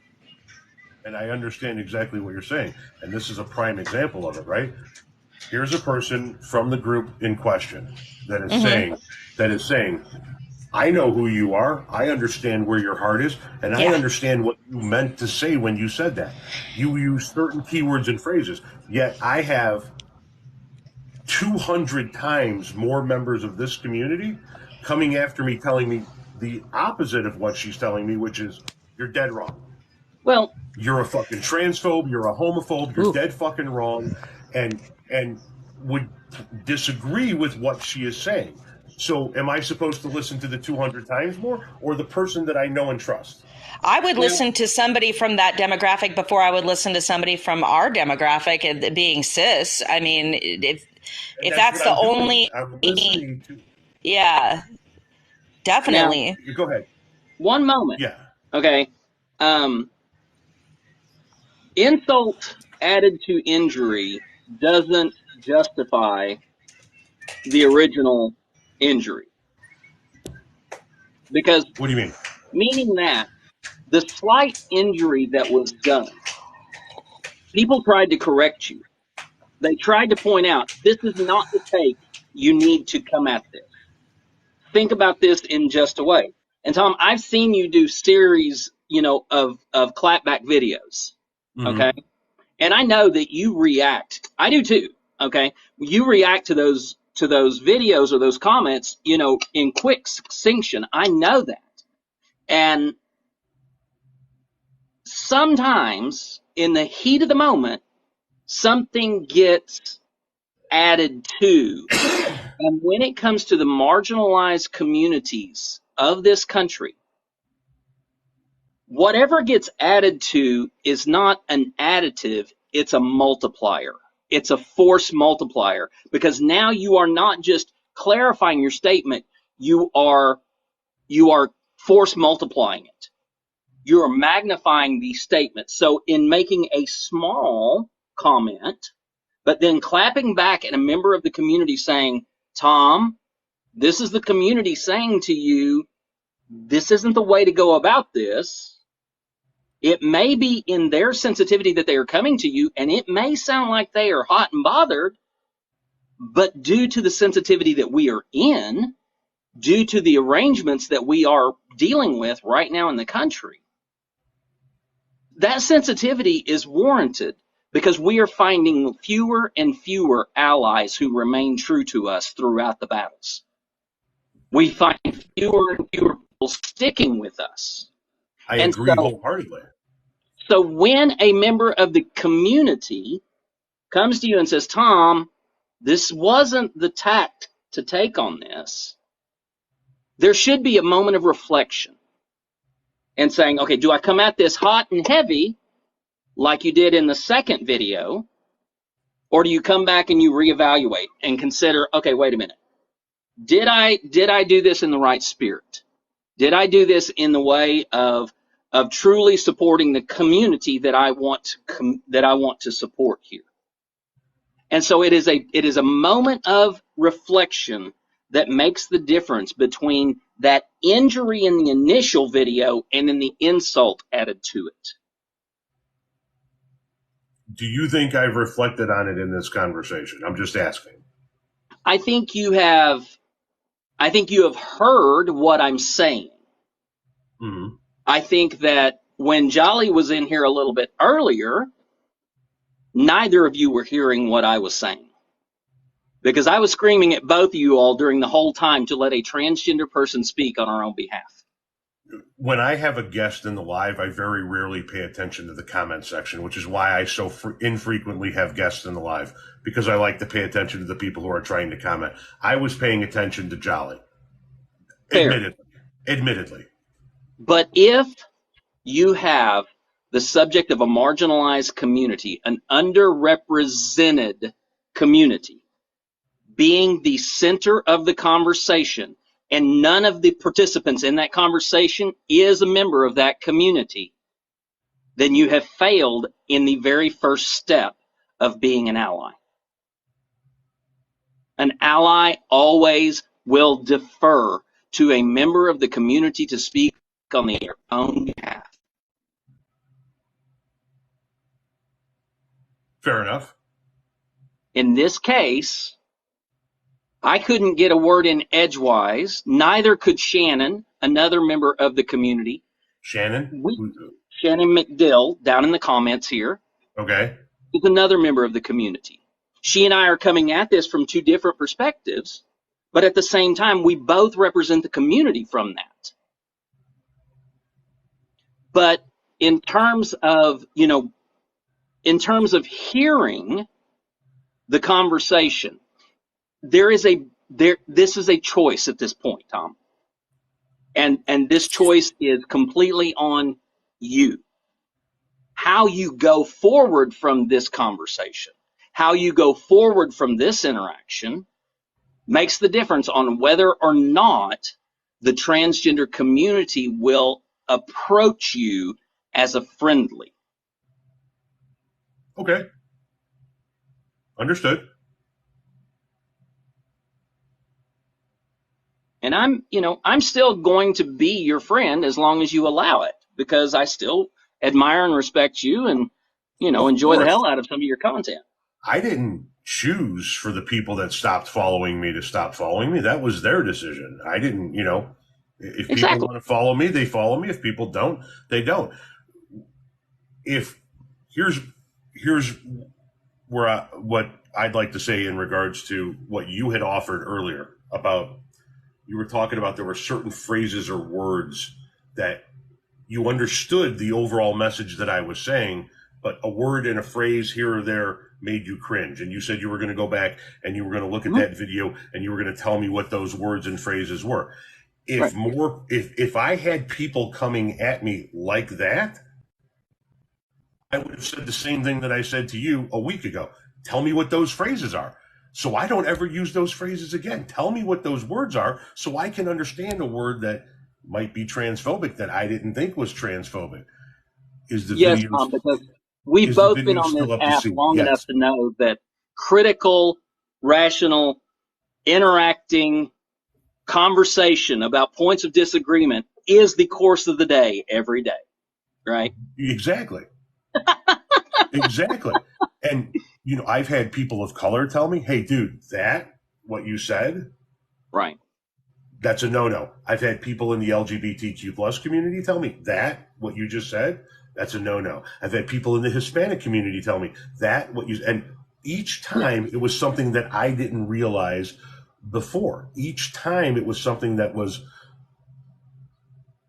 And I understand exactly what you're saying. And this is a prime example of it, right? Here's a person from the group in question that is saying, I know who you are. I understand where your heart is. And I understand what you meant to say when you said that. You use certain keywords and phrases. Yet I have 200 times more members of this community coming after me, telling me the opposite of what she's telling me, which is, you're dead wrong. Well, you're a fucking transphobe, you're a homophobe, you're dead fucking wrong, and would disagree with what she is saying. So am I supposed to listen to the 200 times more, or the person that I know and trust? I would listen to somebody from that demographic before I would listen to somebody from our demographic and being cis. I mean, if that's the only, I'm listening to. Yeah, definitely. Now, go ahead. One moment. Yeah. Okay. Insult added to injury doesn't justify the original injury. Because what do you mean? Meaning that the slight injury that was done, people tried to correct you. They tried to point out, this is not the take. You need to come at this. Think about this in just a way. And Tom, I've seen you do series, you know, of clapback videos. Okay. And I know that you react. I do too. Okay. You react to those videos or those comments, you know, in quick succession. I know that. And sometimes in the heat of the moment, something gets added to And when it comes to the marginalized communities of this country, whatever gets added to is not an additive, it's a multiplier. It's a force multiplier, because now you are not just clarifying your statement, you are force multiplying it. You are magnifying the statement. So in making a small comment, but then clapping back at a member of the community saying, Tom, this is the community saying to you, this isn't the way to go about this. It may be in their sensitivity that they are coming to you, and it may sound like they are hot and bothered, but due to the sensitivity that we are in, due to the arrangements that we are dealing with right now in the country, that sensitivity is warranted, because we are finding fewer and fewer allies who remain true to us throughout the battles. We find fewer and fewer people sticking with us. I agree wholeheartedly. So when a member of the community comes to you and says, Tom, this wasn't the tact to take on this, there should be a moment of reflection and saying, okay, do I come at this hot and heavy like you did in the second video, or do you come back and you reevaluate and consider, okay, wait a minute, did I do this in the right spirit? Did I do this in the way of truly supporting the community that I want to support here? And so it is a moment of reflection that makes the difference between that injury in the initial video and in the insult added to it. Do you think I've reflected on it in this conversation? I'm just asking. I think you have heard what I'm saying. Mm-hmm. I think that when Jolly was in here a little bit earlier, neither of you were hearing what I was saying, because I was screaming at both of you all during the whole time to let a transgender person speak on our own behalf. When I have a guest in the live, I very rarely pay attention to the comment section, which is why I so infrequently have guests in the live, because I like to pay attention to the people who are trying to comment. I was paying attention to Jolly. Fair. Admittedly. But if you have the subject of a marginalized community, an underrepresented community, being the center of the conversation, and none of the participants in that conversation is a member of that community, then you have failed in the very first step of being an ally. An ally always will defer to a member of the community to speak on their own behalf. Fair enough. In this case, I couldn't get a word in edgewise. Neither could Shannon, another member of the community. Shannon McDill, down in the comments here. Okay. Is another member of the community. She and I are coming at this from two different perspectives, but at the same time, we both represent the community from that. But in terms of hearing the conversation, this is a choice at this point, Tom. And this choice is completely on you. How you go forward from this conversation, how you go forward from this interaction, makes the difference on whether or not the transgender community will approach you as a friendly. Okay. Understood. And I'm still going to be your friend as long as you allow it, because I still admire and respect you and, enjoy the hell out of some of your content. I didn't choose for the people that stopped following me to stop following me. That was their decision. I didn't, if people want to follow me, they follow me. If people don't, they don't. Here's what I'd like to say in regards to what you had offered earlier about, you were talking about there were certain phrases or words that you understood the overall message that I was saying, but a word and a phrase here or there made you cringe. And you said you were going to go back and you were going to look at that video and you were going to tell me what those words and phrases were. If I had people coming at me like that, I would have said the same thing that I said to you a week ago. Tell me what those phrases are, so I don't ever use those phrases again. Tell me what those words are so I can understand a word that might be transphobic that I didn't think was transphobic. Is the Yes, video, Tom, because we've is the both video been on still this up to app see? long Yes. enough to know that critical, rational, interacting conversation about points of disagreement is the course of the day every day, right? Exactly. Exactly. And, you know, I've had people of color tell me, hey, dude, what you said, Right. that's a no-no. I've had people in the LGBTQ plus community tell me what you just said, that's a no-no. I've had people in the Hispanic community tell me and each time it was something that I didn't realize before. Each time it was something that was,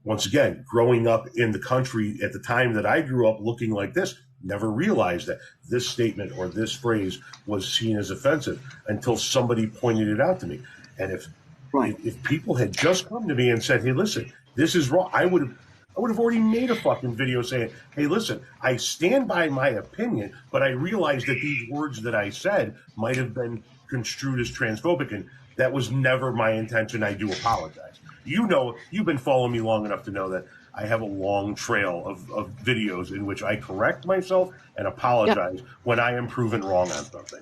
once again, growing up in the country at the time that I grew up looking like this, never realized that this statement or this phrase was seen as offensive until somebody pointed it out to me. And if people had just come to me and said, hey, listen, this is wrong, I would have already made a fucking video saying, hey, listen, I stand by my opinion, but I realize that these words that I said might have been construed as transphobic, and that was never my intention. I do apologize. You know, you've been following me long enough to know that I have a long trail of videos in which I correct myself and apologize when I am proven wrong on something.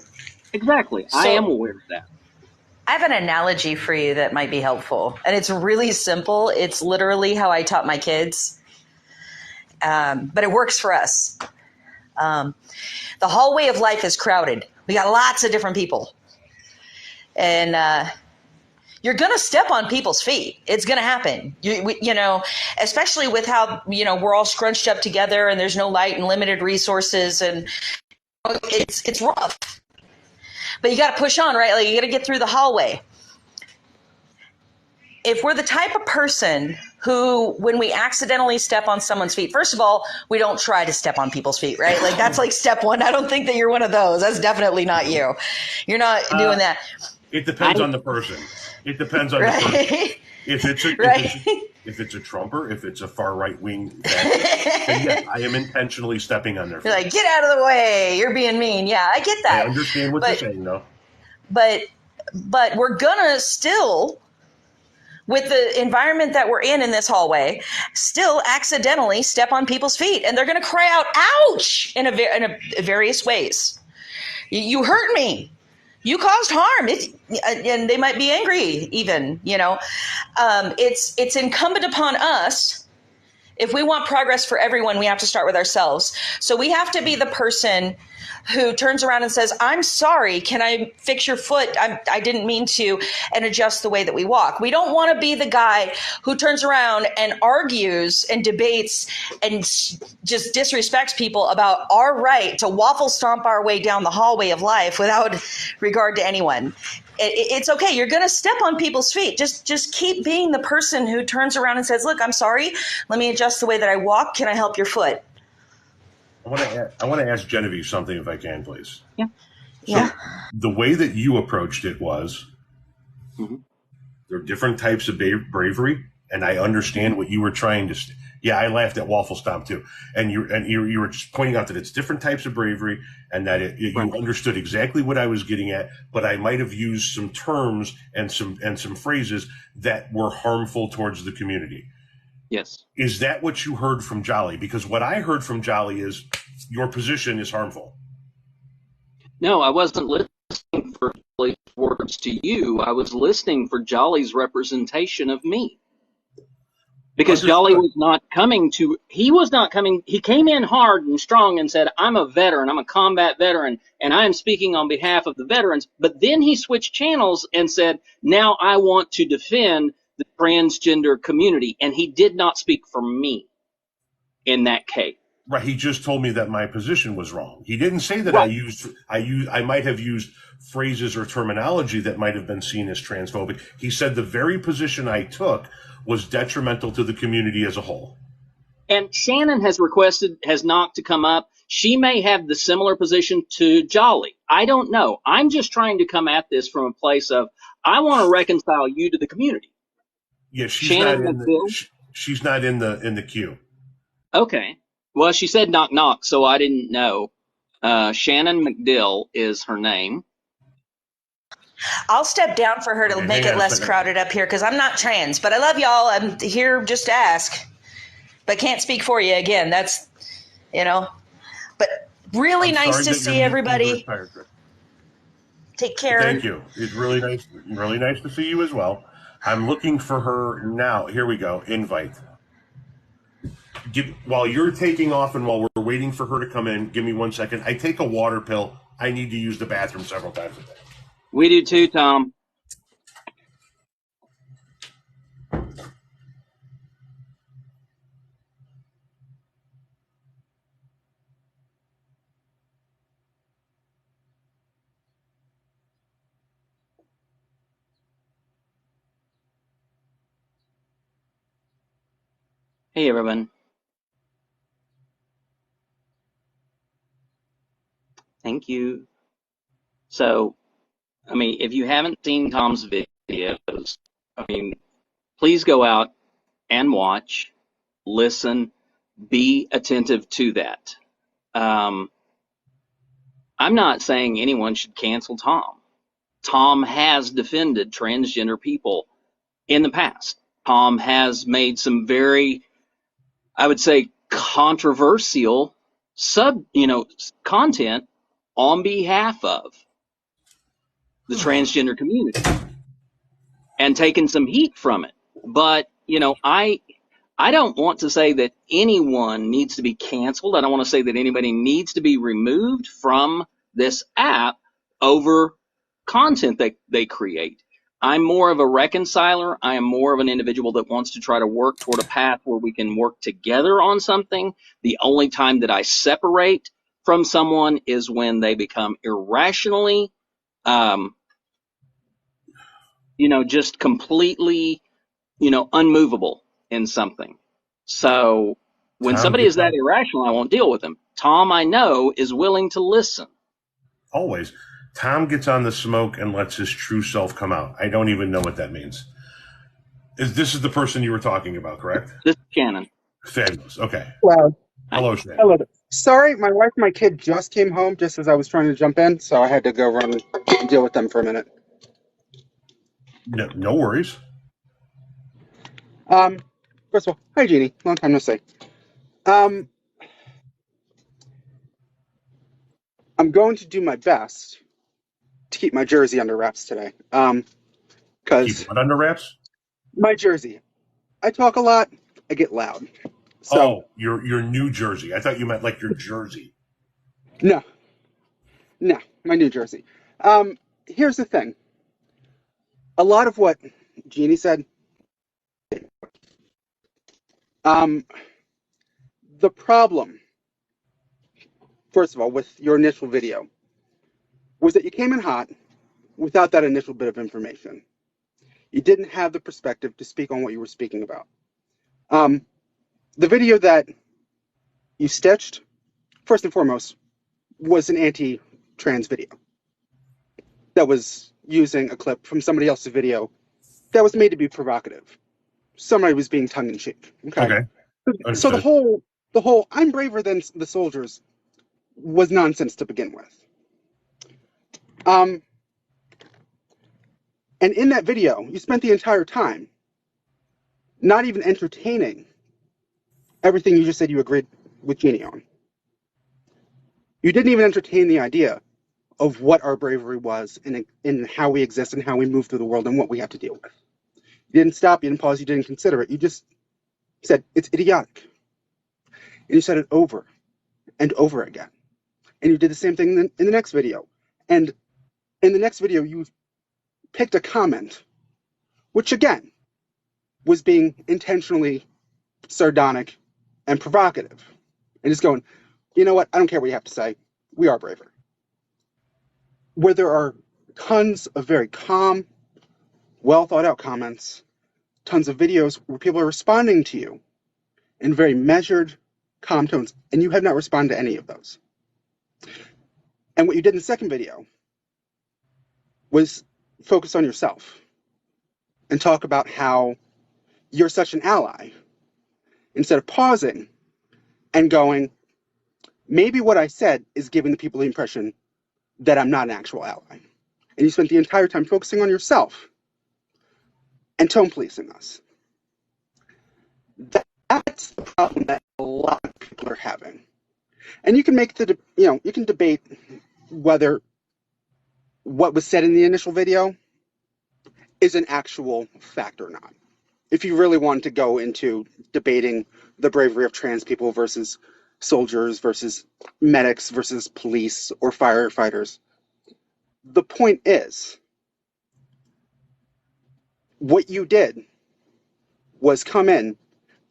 Exactly. I am aware of that. I have an analogy for you that might be helpful. And it's really simple. It's literally how I taught my kids. But it works for us. The hallway of life is crowded. We got lots of different people. And you're going to step on people's feet. It's going to happen. You know, especially with how, you know, we're all scrunched up together and there's no light and limited resources. And it's rough. But you got to push on, right? Like, you got to get through the hallway. If we're the type of person who, when we accidentally step on someone's feet, first of all, we don't try to step on people's feet, right? Like, that's like step one. I don't think that you're one of those. That's definitely not you. You're not doing that. It depends on the person. It depends on the person. If it's a Trumper, if it's a far right wing, then yes, I am intentionally stepping on their feet. You're like, get out of the way. You're being mean. Yeah, I get that. I understand what you're saying, though. But we're gonna still, with the environment that we're in this hallway, still accidentally step on people's feet, and they're gonna cry out, "Ouch!" in various ways. You hurt me. You caused harm. And they might be angry even, you know. It's incumbent upon us, if we want progress for everyone, we have to start with ourselves. So we have to be the person who turns around and says, I'm sorry, can I fix your foot? I didn't mean to, and adjust the way that we walk. We don't want to be the guy who turns around and argues and debates and just disrespects people about our right to waffle stomp our way down the hallway of life without regard to anyone. It's okay. You're going to step on people's feet. Just keep being the person who turns around and says, look, I'm sorry. Let me adjust the way that I walk. Can I help your foot? I want to ask Genevieve something, if I can, please. Yeah. So the way that you approached it was, there are different types of bravery, and I understand what you were trying to. I laughed at Waffle Stomp too, and you were just pointing out that it's different types of bravery, and that you understood exactly what I was getting at, but I might have used some terms and some phrases that were harmful towards the community. Yes. Is that what you heard from Jolly? Because what I heard from Jolly is your position is harmful. No, I wasn't listening for Jolly's words to you. I was listening for Jolly's representation of me. Because Jolly was not coming. He came in hard and strong and said, I'm a veteran, I'm a combat veteran, and I am speaking on behalf of the veterans. But then he switched channels and said, now I want to defend the transgender community. And he did not speak for me in that case. Right. He just told me that my position was wrong. He didn't say that I might have used phrases or terminology that might have been seen as transphobic. He said the very position I took was detrimental to the community as a whole. And Shannon has knocked to come up. She may have the similar position to Jolly. I don't know. I'm just trying to come at this from a place of I want to reconcile you to the community. Yeah, Shannon McDill. She's not in the queue. Okay. Well, she said knock knock, so I didn't know. Shannon McDill is her name. I'll step down for her to Okay, make hang it on a less second. crowded up here because I'm not trans, but I love y'all. I'm here just to ask, but can't speak for you again. That's, but really I'm nice sorry to that you're see everybody. tired, Chris. Take care. Thank you. It's really nice to see you as well. I'm looking for her now. Here we go. Invite. While you're taking off and while we're waiting for her to come in, give me 1 second. I take a water pill. I need to use the bathroom several times a day. We do too, Tom. Hey, everyone. Thank you. So, I mean, if you haven't seen Tom's videos, I mean, please go out and watch, listen, be attentive to that. I'm not saying anyone should cancel Tom. Tom has defended transgender people in the past. Tom has made some very, I would say, controversial content on behalf of the transgender community and taken some heat from it. But, I don't want to say that anyone needs to be canceled. I don't want to say that anybody needs to be removed from this app over content that they create. I'm more of a reconciler. I am more of an individual that wants to try to work toward a path where we can work together on something. The only time that I separate from someone is when they become irrationally, just completely, unmovable in something. So when Tom somebody is gets that on irrational, I won't deal with them. Tom, I know, is willing to listen. always. Tom gets on the smoke and lets his true self come out. I don't even know what that means. This is the person you were talking about, correct? This is Shannon. Fabulous. Okay. Well, Hello, Shannon. hello. Sorry, my wife and my kid just came home just as I was trying to jump in, so I had to go run and deal with them for a minute. No worries. First of all, hi Jeannie, long time no see. I'm going to do my best to keep my jersey under wraps today. Because Keep what under wraps? my jersey, I talk a lot, I get loud. So your New Jersey. I thought you meant like your jersey. no, my New Jersey. Here's the thing. A lot of what Jeannie said, the problem, first of all, with your initial video was that you came in hot without that initial bit of information. You didn't have the perspective to speak on what you were speaking about. The video that you stitched, first and foremost, was an anti-trans video that was using a clip from somebody else's video that was made to be provocative. Somebody was being tongue-in-cheek. Okay. So the whole I'm braver than the soldiers was nonsense to begin with. And in that video, you spent the entire time not even entertaining everything you just said you agreed with Jeannie on. You didn't even entertain the idea of what our bravery was and how we exist and how we move through the world and what we have to deal with. You didn't stop, you didn't pause, you didn't consider it. You just said, it's idiotic. And you said it over and over again. And you did the same thing in the next video. And in the next video, you picked a comment, which again, was being intentionally sardonic and provocative. And just going, you know what, I don't care what you have to say. We are braver. Where there are tons of very calm, well thought out comments, tons of videos where people are responding to you in very measured, calm tones, and you have not responded to any of those. And what you did in the second video was focus on yourself and talk about how you're such an ally, instead of pausing and going, maybe what I said is giving the people the impression that I'm not an actual ally. And you spent the entire time focusing on yourself and tone policing us. That's the problem that a lot of people are having. And you can make you can debate whether what was said in the initial video is an actual fact or not. If you really want to go into debating the bravery of trans people versus soldiers versus medics versus police or firefighters, the point is, what you did was come in,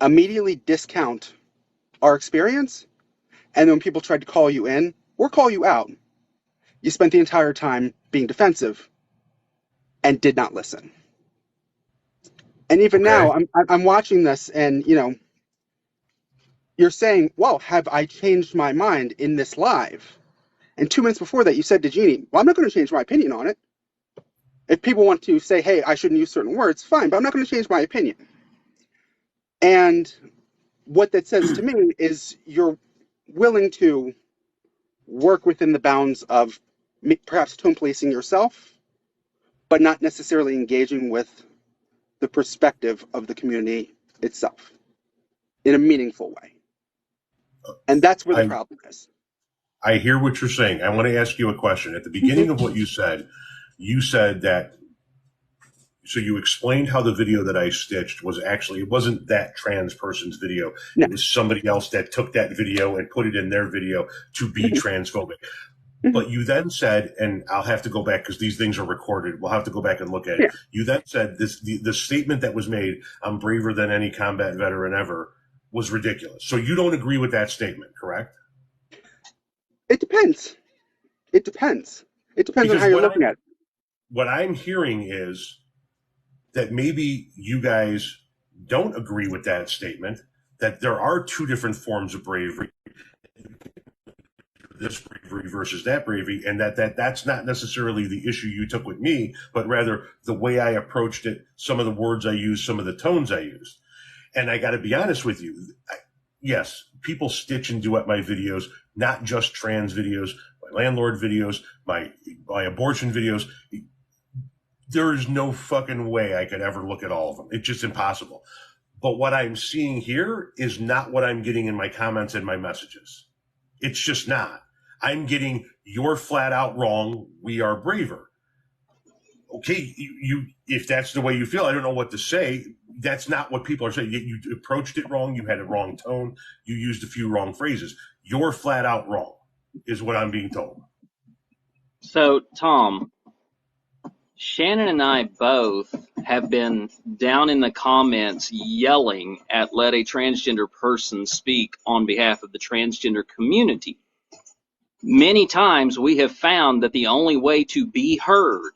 immediately discount our experience, and then when people tried to call you in or call you out, you spent the entire time being defensive and did not listen. And even now, I'm watching this, and you're saying, "Well, have I changed my mind in this live?" And 2 minutes before that, you said to Jeannie, "Well, I'm not going to change my opinion on it. If people want to say, hey, I shouldn't use certain words, fine, but I'm not going to change my opinion." And what that says to me is you're willing to work within the bounds of perhaps tone policing yourself, but not necessarily engaging with the perspective of the community itself in a meaningful way. And that's where the problem is. I hear what you're saying. I want to ask you a question. At the beginning of what you said that, so you explained how the video that I stitched was actually, it wasn't that trans person's video. No. It was somebody else that took that video and put it in their video to be transphobic. But you then said, and I'll have to go back because these things are recorded. We'll have to go back and look at it. Yeah. You then said the statement that was made, "I'm braver than any combat veteran ever," was ridiculous. So you don't agree with that statement, correct? It depends. It depends on how you're looking at it. What I'm hearing is that maybe you guys don't agree with that statement, that there are two different forms of bravery, this bravery versus that bravery, and that's not necessarily the issue you took with me, but rather the way I approached it, some of the words I used, some of the tones I used. And I got to be honest with you. Yes, people stitch and duet my videos, not just trans videos, my landlord videos, my abortion videos. There is no fucking way I could ever look at all of them. It's just impossible. But what I'm seeing here is not what I'm getting in my comments and my messages. It's just not. I'm getting, "You're flat out wrong. We are braver." Okay, you if that's the way you feel, I don't know what to say. That's not what people are saying. You approached it wrong. You had a wrong tone. You used a few wrong phrases. "You're flat out wrong," is what I'm being told. So, Tom, Shannon and I both have been down in the comments yelling at "Let a transgender person speak" on behalf of the transgender community. Many times we have found that the only way to be heard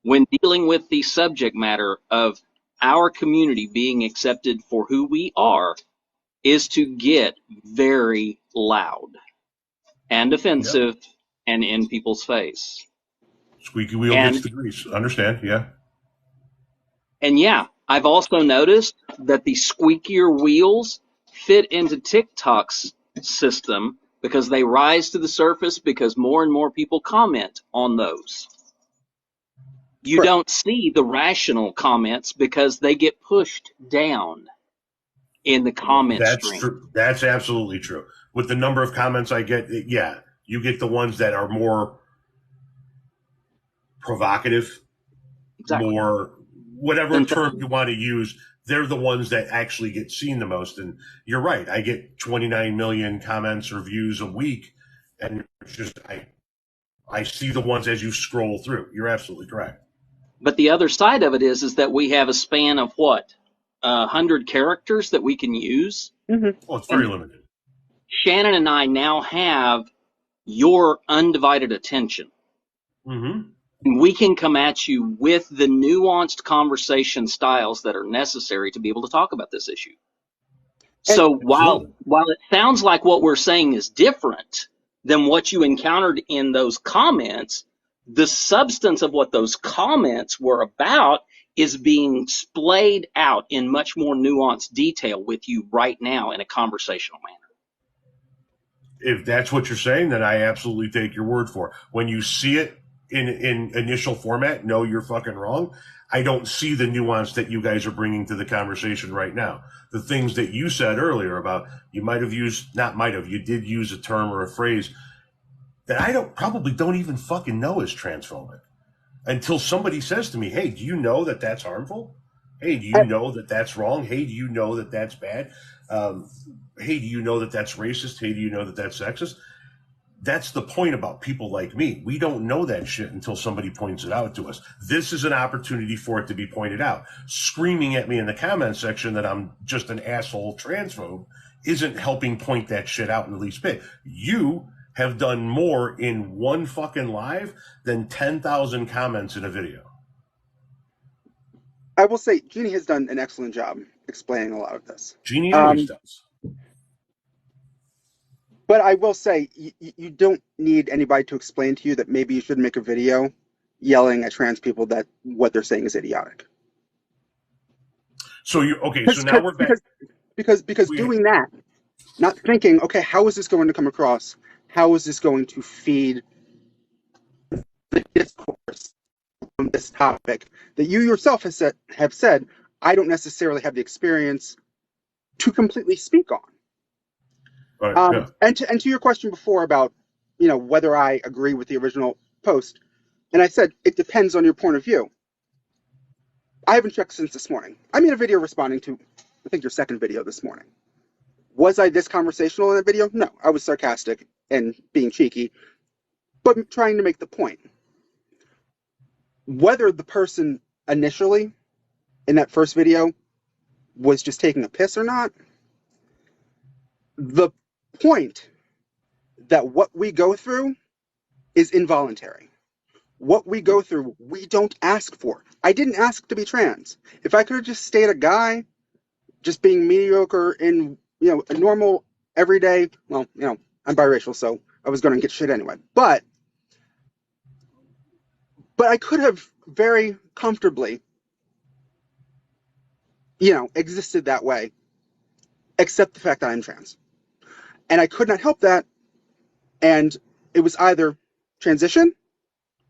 when dealing with the subject matter of our community being accepted for who we are is to get very loud and offensive and in people's face. Squeaky wheel gets the grease. Understand, yeah. And yeah, I've also noticed that the squeakier wheels fit into TikTok's system because they rise to the surface because more and more people comment on those. You don't see the rational comments because they get pushed down in the comment stream. True. That's absolutely true. With the number of comments I get, yeah, you get the ones that are more provocative, more whatever term you want to use. They're the ones that actually get seen the most. And you're right. I get 29 million comments or views a week, and it's just I see the ones as you scroll through. You're absolutely correct. But the other side of it is that we have a span of what, 100 characters that we can use. Well, it's very limited. Shannon and I now have your undivided attention. And we can come at you with the nuanced conversation styles that are necessary to be able to talk about this issue. So Absolutely. while it sounds like what we're saying is different than what you encountered in those comments, the substance of what those comments were about is being splayed out in much more nuanced detail with you right now in a conversational manner. If that's what you're saying, then I absolutely take your word for it. When you see it in initial format, no, you're fucking wrong. I don't see the nuance that you guys are bringing to the conversation right now. The things that you said earlier about you might have used, not might have, you did use a term or a phrase that I probably don't even fucking know is transphobic until somebody says to me, hey, do you know that that's harmful? Hey, do you know that that's wrong? Hey, do you know that that's bad? Hey, do you know that that's racist? Hey, do you know that that's sexist? That's the point about people like me. We don't know that shit until somebody points it out to us. This is an opportunity for it to be pointed out. Screaming at me in the comment section that I'm just an asshole transphobe isn't helping point that shit out in the least bit. You have done more in one fucking live than 10,000 comments in a video. I will say Jeannie has done an excellent job explaining a lot of this. Jeannie always does. But I will say you don't need anybody to explain to you that maybe you should make a video yelling at trans people that what they're saying is idiotic. So you okay? So now we're back because doing that, not thinking, okay, how is this going to come across? How is this going to feed the discourse on this topic that you yourself have said I don't necessarily have the experience to completely speak on. yeah. And to your question before about whether I agree with the original post, and I said it depends on your point of view. I haven't checked since this morning. I made a video responding to, I think, your second video this morning. Was I this conversational in that video? No, I was sarcastic and being cheeky, but trying to make the point. Whether the person initially in that first video was just taking a piss or not, the point that what we go through is involuntary. What we go through, we don't ask for. I didn't ask to be trans. If I could have just stayed a guy, just being mediocre in, a normal, everyday, well, I'm biracial, so I was going to get shit anyway. But I could have very comfortably, existed that way, except the fact that I'm trans. And I could not help that. And it was either transition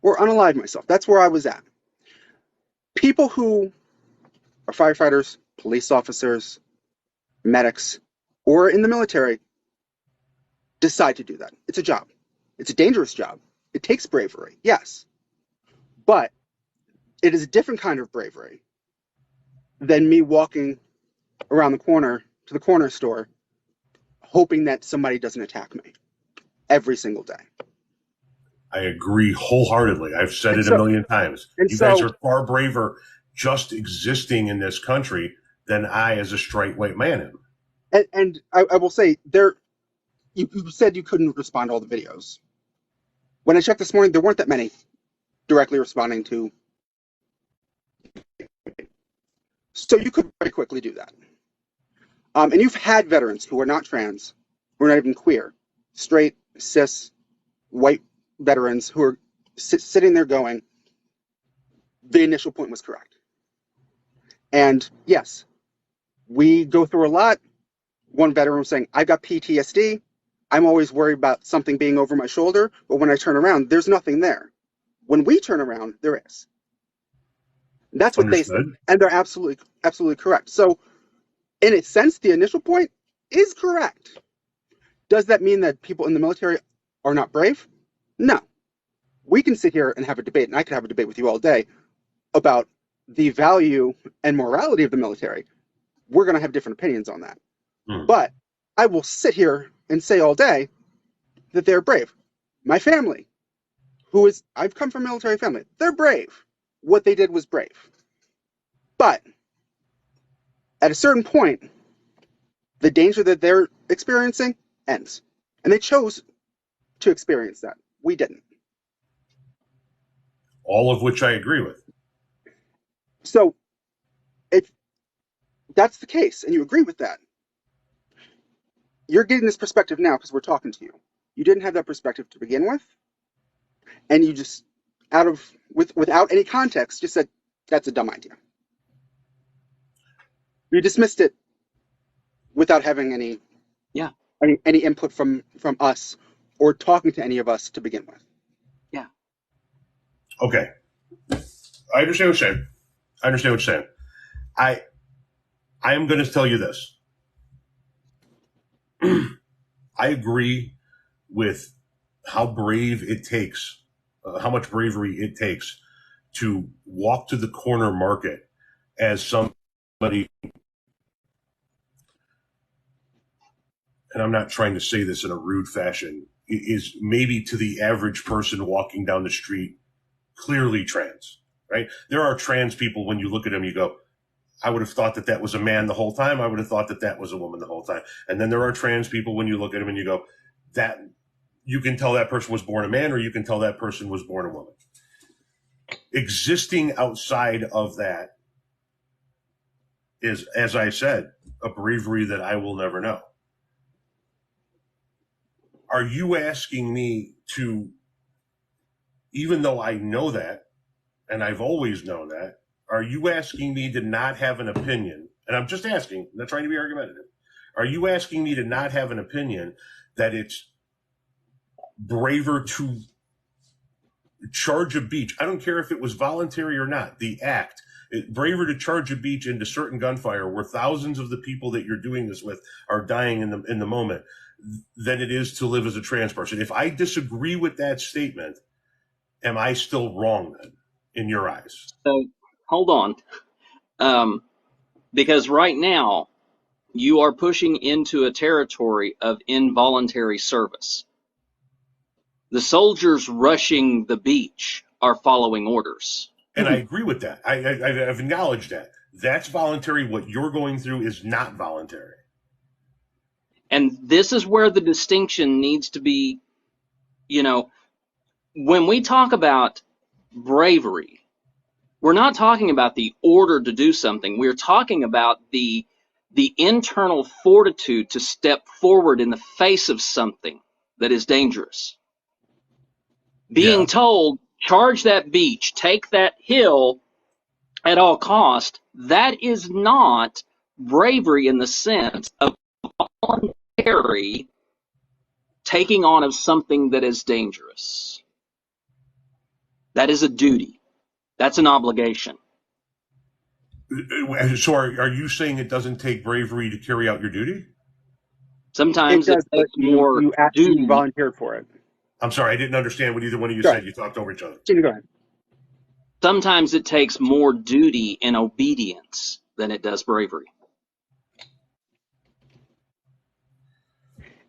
or unalive myself. That's where I was at. People who are firefighters, police officers, medics, or in the military decide to do that. It's a job. It's a dangerous job. It takes bravery, yes. But it is a different kind of bravery than me walking around the corner to the corner store hoping that somebody doesn't attack me every single day. I agree wholeheartedly. I've said it a million times. You guys are far braver just existing in this country than I as a straight white man am. And I will say, you said you couldn't respond to all the videos. When I checked this morning, there weren't that many directly responding to. So you could very quickly do that. And you've had veterans who are not trans, who are not even queer, straight, cis, white veterans who are sitting there going, the initial point was correct. And yes, we go through a lot. One veteran was saying, I've got PTSD. I'm always worried about something being over my shoulder, but when I turn around, there's nothing there. When we turn around, there is. That's what they said. And they're absolutely correct. So in a sense, the initial point is correct. Does that mean that people in the military are not brave? No. We can sit here and have a debate, and I could have a debate with you all day about the value and morality of the military. We're going to have different opinions on that. But I will sit here and say all day that they're brave. My family, I've come from a military family, they're brave. What they did was brave. But at a certain point, the danger that they're experiencing ends. And they chose to experience that. We didn't. All of which I agree with. So if that's the case, and you agree with that, you're getting this perspective now because we're talking to you. You didn't have that perspective to begin with, and you just without any context just said that's a dumb idea. You dismissed it without having any input from us or talking to any of us to begin with. Yeah. Okay. I understand what you're saying. I am going to tell you this. I agree with how brave it takes, how much bravery it takes to walk to the corner market as somebody, and I'm not trying to say this in a rude fashion, is maybe to the average person walking down the street clearly trans, right? There are trans people, when you look at them, you go, I would have thought that that was a man the whole time. I would have thought that that was a woman the whole time. And then there are trans people, when you look at them and you go, that you can tell that person was born a man or you can tell that person was born a woman. Existing outside of that is, as I said, a bravery that I will never know. Are you asking me to, even though I know that, and I've always known that, are you asking me to not have an opinion? And I'm just asking, I'm not trying to be argumentative. Are you asking me to not have an opinion that it's braver to charge a beach? I don't care if it was voluntary or not, the act. Braver to charge a beach into certain gunfire where thousands of the people that you're doing this with are dying in the moment than it is to live as a trans person. If I disagree with that statement, am I still wrong then in your eyes? So hold on. Because right now you are pushing into a territory of involuntary service. The soldiers rushing the beach are following orders. And I agree with that. I've acknowledged that. That's voluntary. What you're going through is not voluntary. And this is where the distinction needs to be, when we talk about bravery, we're not talking about the order to do something. We're talking about the internal fortitude to step forward in the face of something that is dangerous. Being told, charge that beach, take that hill at all cost, that is not bravery in the sense of voluntary taking on of something that is dangerous. That is a duty. That's an obligation. So are you saying it doesn't take bravery to carry out your duty? Sometimes it takes more you duty. You volunteered for it. I'm sorry, I didn't understand what either one of you said. You talked over each other. Gina, go ahead. Sometimes it takes more duty and obedience than it does bravery.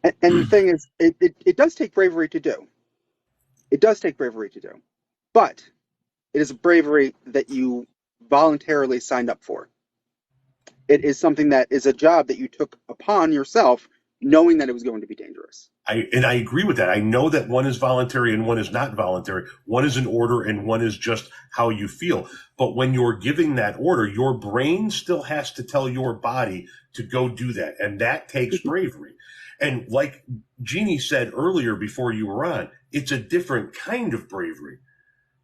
And the thing is, it does take bravery to do. It does take bravery to do. But it is a bravery that you voluntarily signed up for. It is something that is a job that you took upon yourself, knowing that it was going to be dangerous. I agree with that. I know that one is voluntary and one is not voluntary. One is an order and one is just how you feel. But when you're giving that order, your brain still has to tell your body to go do that. And that takes bravery. And like Jeannie said earlier before you were on, it's a different kind of bravery,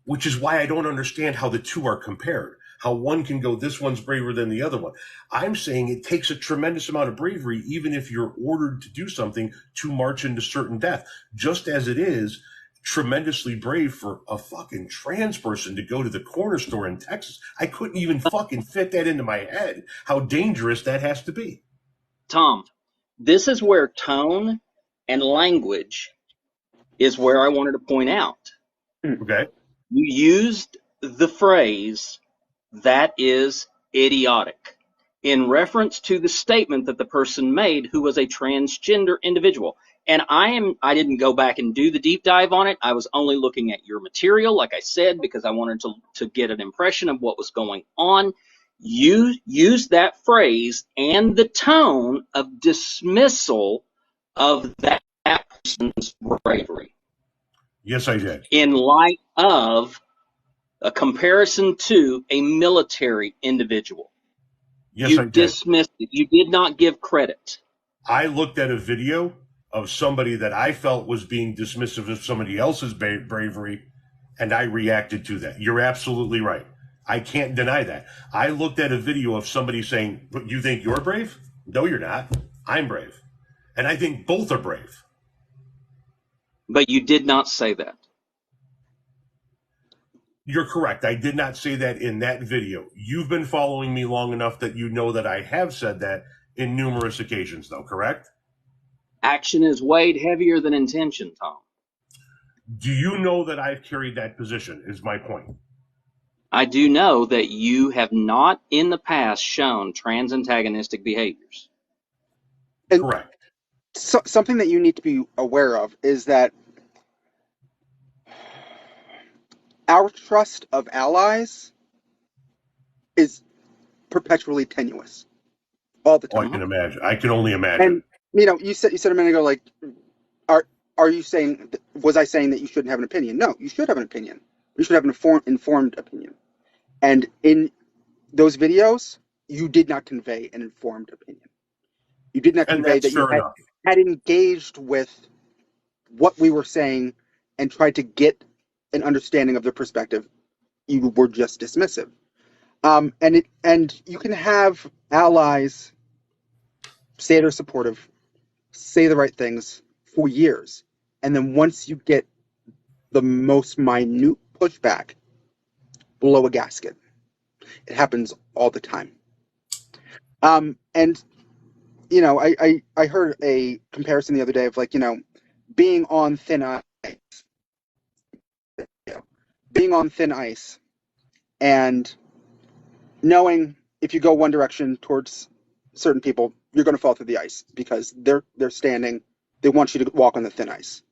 which is why I don't understand how the two are compared. How one can go, this one's braver than the other one. I'm saying it takes a tremendous amount of bravery, even if you're ordered to do something to march into certain death, just as it is tremendously brave for a fucking trans person to go to the corner store in Texas. I couldn't even fucking fit that into my head, how dangerous that has to be. Tom, this is where tone and language is where I wanted to point out. Okay. You used the phrase, that is idiotic, in reference to the statement that the person made who was a transgender individual. And I didn't go back and do the deep dive on it. I was only looking at your material, like I said, because I wanted to get an impression of what was going on. You used that phrase and the tone of dismissal of that person's bravery. Yes, I did. In light of a comparison to a military individual. Yes, You I did. dismissed it. You did not give credit. I looked at a video of somebody that I felt was being dismissive of somebody else's bravery, and I reacted to that. You're absolutely right. I can't deny that. I looked at a video of somebody saying, "But you think you're brave? No, you're not. I'm brave." And I think both are brave. But you did not say that. You're correct. I did not say that in that video. You've been following me long enough that you know that I have said that in numerous occasions, though, correct? Action is weighed heavier than intention, Tom. Do you know that I've carried that position, is my point. I do know that you have not in the past shown trans antagonistic behaviors. And Correct. something that you need to be aware of is that our trust of allies is perpetually tenuous all the Oh, time. I can imagine. I can only imagine. And you said a minute ago, like, are you saying, was I saying that you shouldn't have an opinion? No, you should have an opinion. You should have an informed opinion. And in those videos, you did not convey an informed opinion. You did not And convey that's that you fair enough. had engaged with what we were saying and tried to get an understanding of the perspective. You were just dismissive. And you can have allies say they're supportive, say the right things for years, and then once you get the most minute pushback, blow a gasket. It happens all the time. And I heard a comparison the other day of, like, being on thin ice. Being on thin ice and knowing if you go one direction towards certain people, you're going to fall through the ice because they're standing. They want you to walk on the thin ice.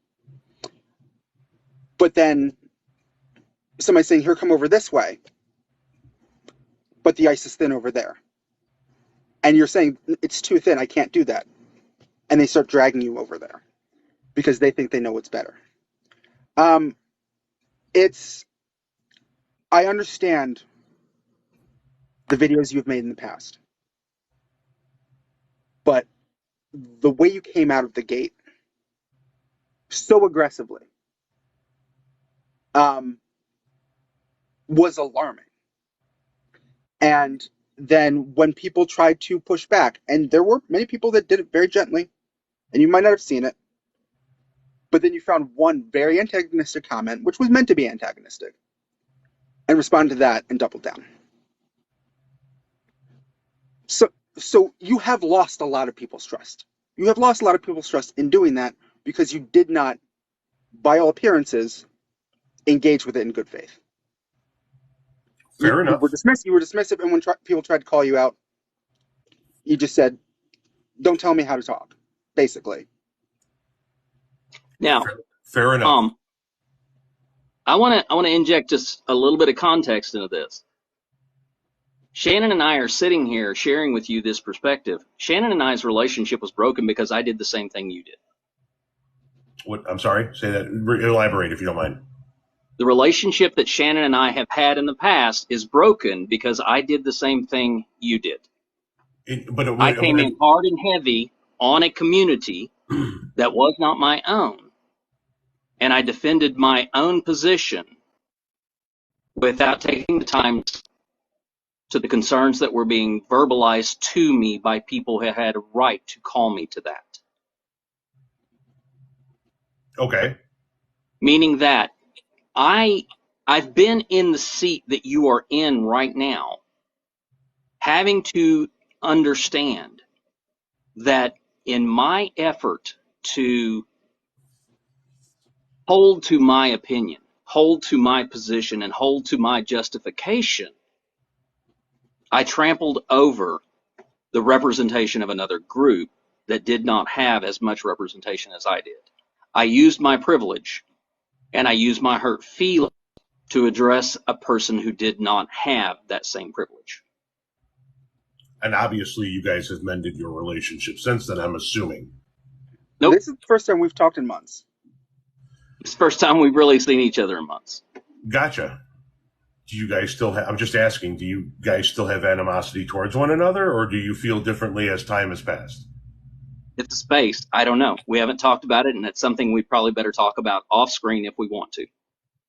But then somebody's saying, "Here, come over this way," but the ice is thin over there, and you're saying, "It's too thin. I can't do that," and they start dragging you over there because they think they know what's better. I understand the videos you've made in the past, but the way you came out of the gate so aggressively was alarming. And then when people tried to push back, and there were many people that did it very gently, and you might not have seen it, but then you found one very antagonistic comment, which was meant to be antagonistic, and responded to that and doubled down. So you have lost a lot of people's trust. You have lost a lot of people's trust in doing that because you did not, by all appearances, engage with it in good faith. Fair enough. You were dismissive, and when people tried to call you out, you just said, "Don't tell me how to talk," basically. Now, fair enough. I want to inject just a little bit of context into this. Shannon and I are sitting here sharing with you this perspective. Shannon and I's relationship was broken because I did the same thing you did. What? I'm sorry. Say that. Elaborate if you don't mind. The relationship that Shannon and I have had in the past is broken because I did the same thing you did. I came in hard and heavy on a community that was not my own, and I defended my own position without taking the time to the concerns that were being verbalized to me by people who had a right to call me to that. Okay. Meaning that I've been in the seat that you are in right now, having to understand that in my effort to hold to my opinion, hold to my position, and hold to my justification, I trampled over the representation of another group that did not have as much representation as I did. I used my privilege and I used my hurt feelings to address a person who did not have that same privilege. And obviously you guys have mended your relationship since then, I'm assuming. Nope. This is the first time we've talked in months. It's the first time we've really seen each other in months. Gotcha. Do you guys still have, I'm just asking, do you guys still have animosity towards one another, or do you feel differently as time has passed? it's a space. I don't know. We haven't talked about it, and it's something we probably better talk about off screen if we want to.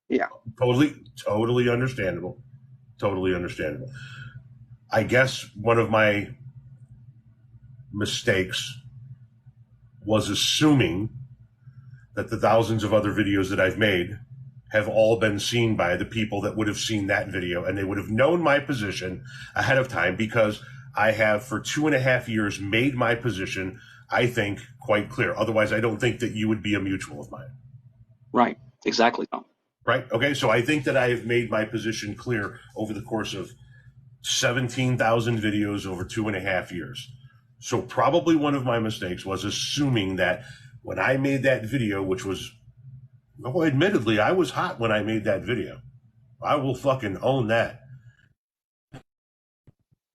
Yeah. Totally understandable. Totally understandable. I guess one of my mistakes was assuming that the thousands of other videos that I've made have all been seen by the people that would have seen that video, and they would have known my position ahead of time, because I have for 2.5 years made my position, I think, quite clear. Otherwise, I don't think that you would be a mutual of mine. Right. Exactly, Tom. Right. Okay. So I think that I have made my position clear over the course of 17,000 videos over 2.5 years. So probably one of my mistakes was assuming that when I made that video, which was, well, admittedly, I was hot when I made that video. I will fucking own that.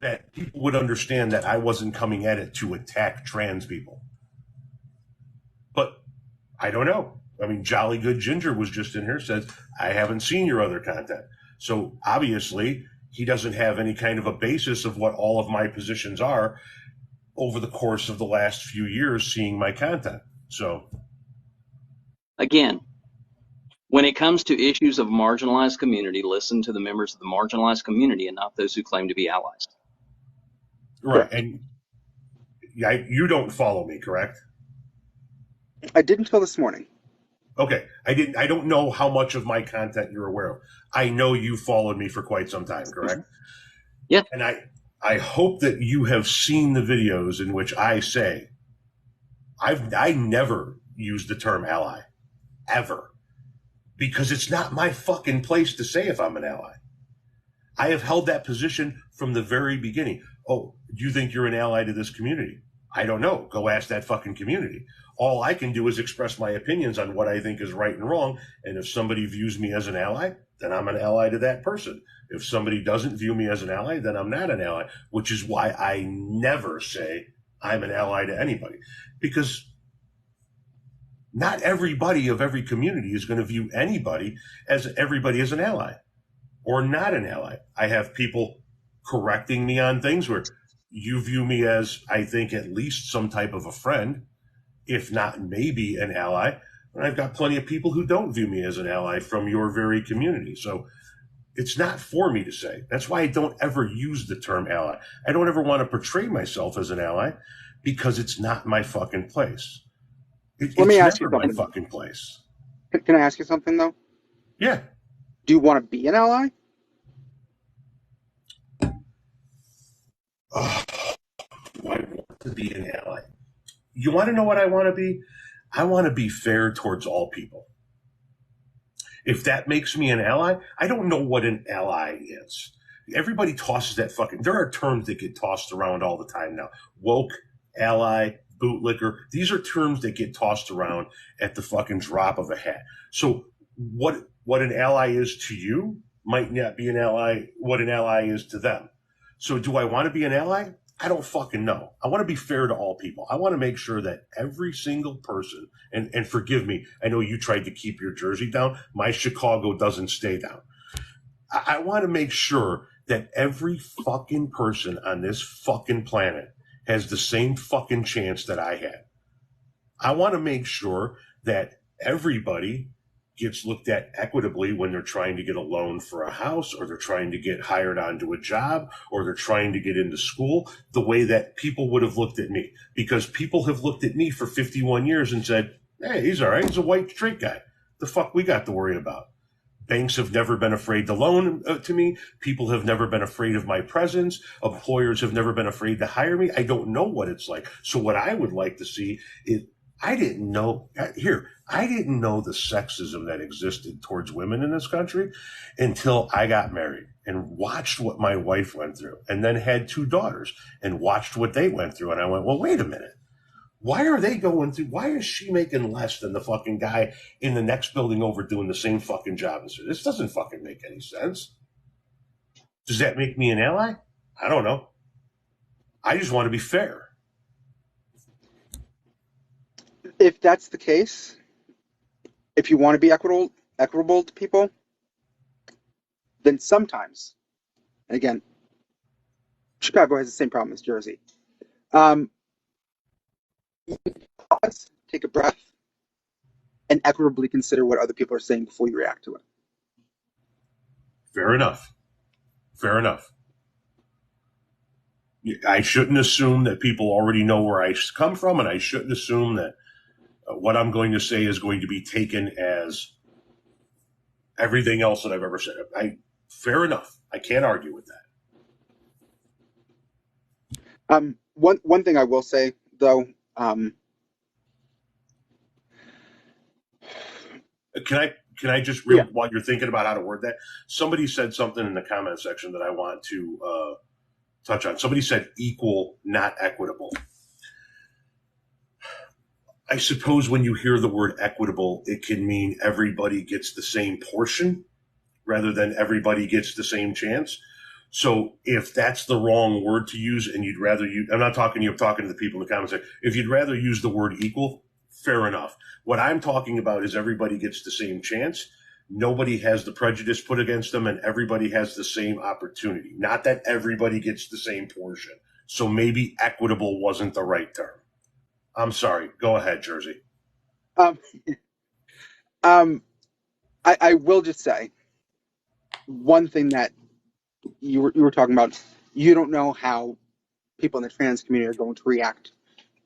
That people would understand that I wasn't coming at it to attack trans people. But I don't know. I mean, Jolly Good Ginger was just in here, says, I haven't seen your other content. So obviously, he doesn't have any kind of a basis of what all of my positions are over the course of the last few years seeing my content. So again, when it comes to issues of marginalized community, listen to the members of the marginalized community and not those who claim to be allies. Right. And you don't follow me, correct? I did until this morning. Okay. I don't know how much of my content you're aware of. I know you followed me for quite some time, correct? Yeah. And I hope that you have seen the videos in which I say I never use the term ally, ever, because it's not my fucking place to say if I'm an ally. I have held that position from the very beginning. Oh, do you think you're an ally to this community? I don't know. Go ask that fucking community. All I can do is express my opinions on what I think is right and wrong. And if somebody views me as an ally, then I'm an ally to that person. If somebody doesn't view me as an ally, then I'm not an ally, which is why I never say I'm an ally to anybody, because not everybody of every community is going to view anybody as everybody as an ally or not an ally. I have people correcting me on things where you view me as, I think, at least some type of a friend, if not maybe an ally. And I've got plenty of people who don't view me as an ally from your very community. So it's not for me to say. That's why I don't ever use the term ally. I don't ever want to portray myself as an ally because it's not my fucking place. Let me ask you never my something. fucking place. Can I ask you something, though? Yeah. Do you want to be an ally? Oh, do I want to be an ally? You want to know what I want to be? I want to be fair towards all people. If that makes me an ally, I don't know what an ally is. Everybody tosses that fucking, there are terms that get tossed around all the time now. Woke, ally, bootlicker. These are terms that get tossed around at the fucking drop of a hat. So what an ally is to you might not be an ally, what an ally is to them. So do I want to be an ally? I don't fucking know. I want to be fair to all people. I want to make sure that every single person, and forgive me, I know you tried to keep your jersey down. My Chicago doesn't stay down. I want to make sure that every fucking person on this fucking planet has the same fucking chance that I had. I want to make sure that everybody gets looked at equitably when they're trying to get a loan for a house, or they're trying to get hired onto a job, or they're trying to get into school, the way that people would have looked at me. Because people have looked at me for 51 years and said, hey, he's all right. He's a white straight guy. The fuck we got to worry about? Banks have never been afraid to loan to me. People have never been afraid of my presence. Employers have never been afraid to hire me. I don't know what it's like. So what I would like to see is, I didn't know the sexism that existed towards women in this country until I got married and watched what my wife went through, and then had 2 daughters and watched what they went through. And I went, well, wait a minute. Why are they going through? Why is she making less than the fucking guy in the next building over doing the same fucking job? This doesn't fucking make any sense. Does that make me an ally? I don't know. I just want to be fair. If that's the case, if you want to be equitable to people, then sometimes, and again, Chicago has the same problem as Jersey. Pause, take a breath, and equitably consider what other people are saying before you react to it. Fair enough. Fair enough. I shouldn't assume that people already know where I come from, and I shouldn't assume that what I'm going to say is going to be taken as everything else that I've ever said. Fair enough. I can't argue with that. One thing I will say though, Can I just while you're thinking about how to word that? Somebody said something in the comment section that I want to touch on. Somebody said equal, not equitable. I suppose when you hear the word equitable, it can mean everybody gets the same portion rather than everybody gets the same chance. So if that's the wrong word to use and you'd rather use, I'm not talking to you, I'm talking to the people in the comments section. If you'd rather use the word equal, fair enough. What I'm talking about is everybody gets the same chance. Nobody has the prejudice put against them and everybody has the same opportunity. Not that everybody gets the same portion. So maybe equitable wasn't the right term. I'm sorry. Go ahead, Jersey. I will just say one thing that you were talking about. You don't know how people in the trans community are going to react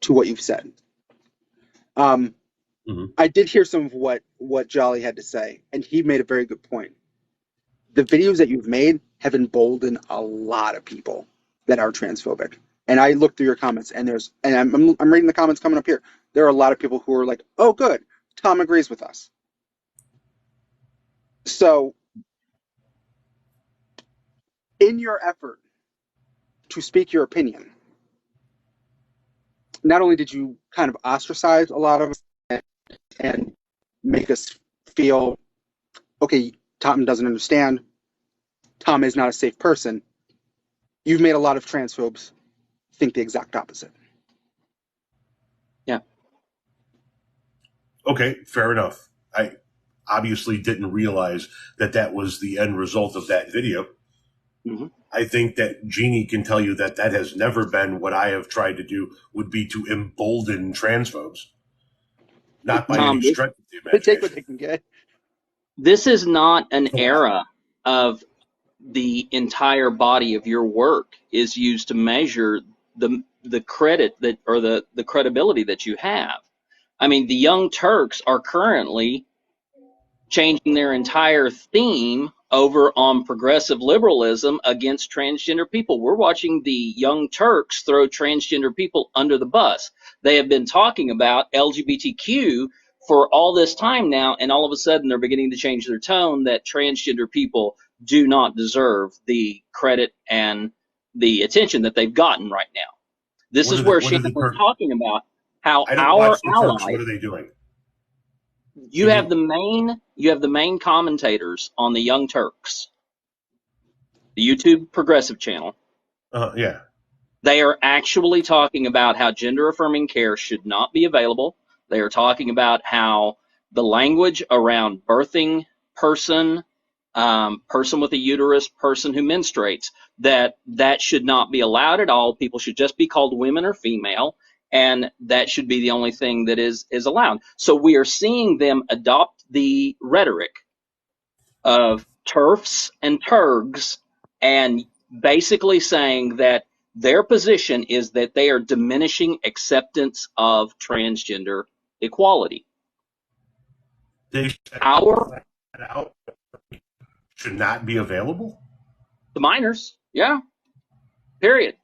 to what you've said. I did hear some of what Jolly had to say, and he made a very good point. The videos that you've made have emboldened a lot of people that are transphobic. And I looked through your comments, and I'm reading the comments coming up here. There are a lot of people who are like, "Oh, good, Tom agrees with us." So, in your effort to speak your opinion, not only did you kind of ostracize a lot of us and make us feel, okay, Tom doesn't understand, Tom is not a safe person, you've made a lot of transphobes think the exact opposite. Yeah. Okay, fair enough. I obviously didn't realize that was the end result of that video. Mm-hmm. I think that Jeannie can tell you that has never been what I have tried to do, would be to embolden transphobes. Not by any stretch of the imagination. Take what they can get. This is not an era of the entire body of your work is used to measure the credit that, or the credibility that you have. I mean, the Young Turks are currently changing their entire theme over on progressive liberalism against transgender people. We're watching the Young Turks throw transgender people under the bus. They have been talking about LGBTQ for all this time now, and all of a sudden they're beginning to change their tone that transgender people do not deserve the credit and the attention that they've gotten right now. This is where Shannon was talking about how our allies. What are they doing? You have the main commentators on the Young Turks, the YouTube progressive channel. Yeah. They are actually talking about how gender affirming care should not be available. They are talking about how the language around birthing person, person with a uterus, person who menstruates, that should not be allowed at all. People should just be called women or female, and that should be the only thing that is allowed. So we are seeing them adopt the rhetoric of TERFs and TERGs and basically saying that their position is that they are diminishing acceptance of transgender equality. Our should not be available? The minors, yeah. Period.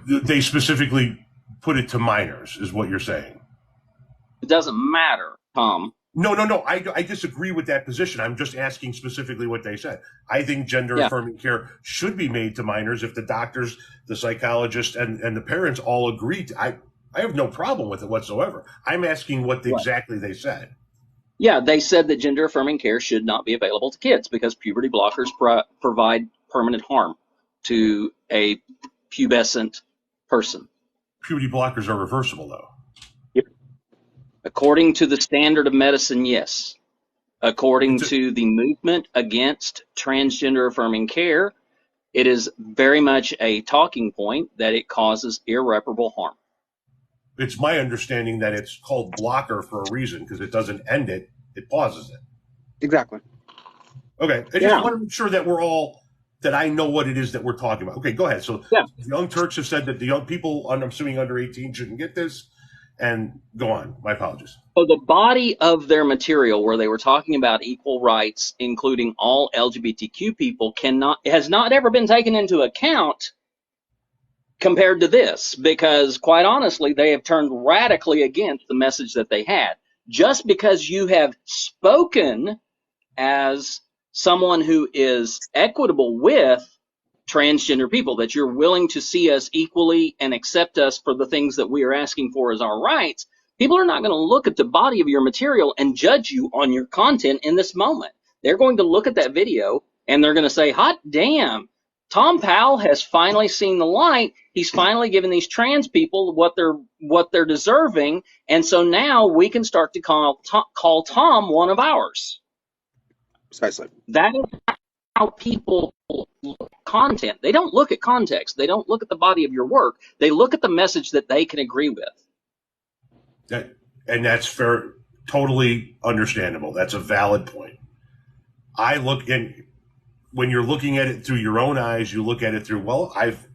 They specifically put it to minors, is what you're saying. It doesn't matter, Tom. No. I disagree with that position. I'm just asking specifically what they said. I think gender affirming care should be made to minors if the doctors, the psychologists, and the parents all agree. I have no problem with it whatsoever. I'm asking what exactly they said. Yeah, they said that gender affirming care should not be available to kids because puberty blockers provide permanent harm to a pubescent person. Puberty blockers are reversible, though. Yep. According to the standard of medicine, yes. According to the movement against transgender affirming care, it is very much a talking point that it causes irreparable harm. It's my understanding that it's called blocker for a reason, because it doesn't end it, it pauses it. Exactly. Okay, I just want to make sure that that I know what it is that we're talking about. Okay, go ahead. So Yeah. the Young Turks have said that the young people, I'm assuming under 18, shouldn't get this, and go on. My apologies. So the body of their material, where they were talking about equal rights, including all LGBTQ people, has not ever been taken into account compared to this, because quite honestly, they have turned radically against the message that they had. Just because you have spoken as someone who is equitable with transgender people, that you're willing to see us equally and accept us for the things that we are asking for as our rights, people are not going to look at the body of your material and judge you on your content in this moment. They're going to look at that video and they're going to say, hot damn, Tom Powell has finally seen the light. He's finally given these trans people what they're deserving, and so now we can start to call Tom one of ours. Precisely. That is how people look at content. They don't look at context. They don't look at the body of your work. They look at the message that they can agree with. And that's fair, totally understandable. That's a valid point. I look in. When you're looking at it through your own eyes, you look at it through, well, I've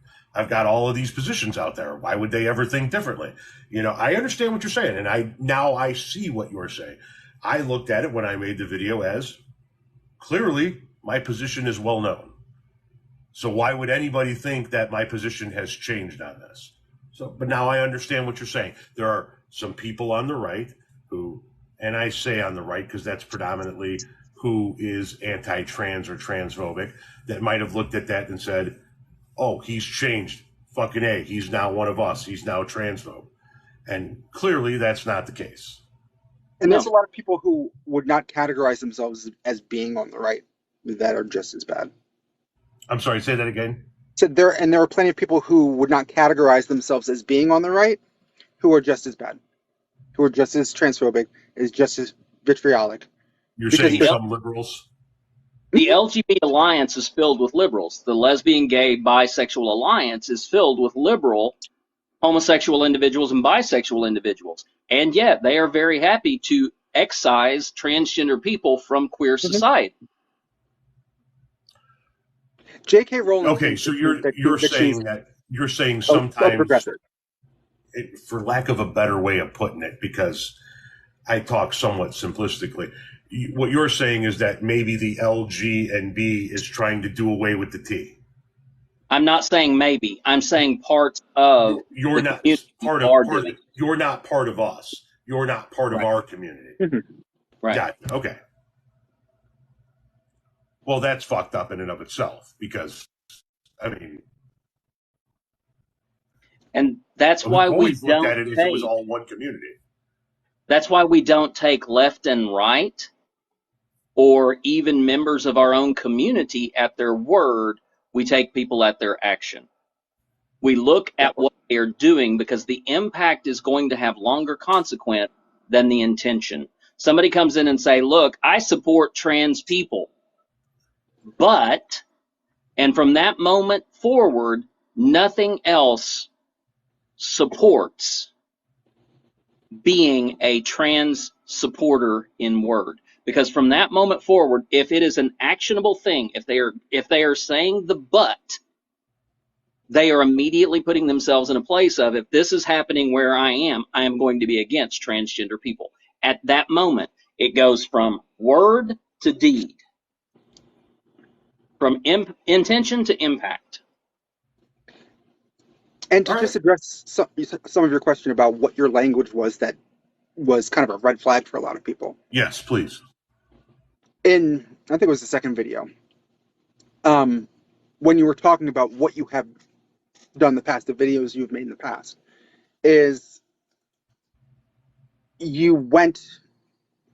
got all of these positions out there. Why would they ever think differently? I understand what you're saying, and I see what you're saying. I looked at it when I made the video as clearly my position is well known. So why would anybody think that my position has changed on this? But now I understand what you're saying. There are some people on the right who, and I say on the right because that's predominantly who is anti-trans or transphobic, that might have looked at that and said, oh, he's changed. Fucking A, he's now one of us. He's now transphobe. And clearly that's not the case. And there's a lot of people who would not categorize themselves as being on the right that are just as bad. I'm sorry, say that again. So there are plenty of people who would not categorize themselves as being on the right who are just as bad, who are just as transphobic, is just as vitriolic. You're saying some liberals? The LGBT alliance is filled with liberals. The lesbian, gay, bisexual alliance is filled with liberal homosexual individuals and bisexual individuals. And yet they are very happy to excise transgender people from queer society. J.K. Rowling. Okay, so you're saying sometimes, for lack of a better way of putting it, because I talk somewhat simplistically, what you're saying is that maybe the L, G, and B is trying to do away with the T. I'm not saying maybe. I'm saying parts of you're the not community part of you're not part of us. You're not part of our community. Right. Got it. Okay. Well, that's fucked up in and of itself, because and that's why we don't looked at it as it was all one community. That's why we don't take left and right, or even members of our own community at their word. We take people at their action. We look at what they are doing, because the impact is going to have longer consequence than the intention. Somebody comes in and say, look, I support trans people, but, and from that moment forward, nothing else supports being a trans supporter in word. Because from that moment forward, if it is an actionable thing, if they are saying the but, they are immediately putting themselves in a place of, if this is happening where I am going to be against transgender people. At that moment, it goes from word to deed, from intention to impact. And to just address some of your question about what your language was that was kind of a red flag for a lot of people. Yes, please. In, I think it was the second video, when you were talking about what you have done in the past, the videos you've made in the past, is you went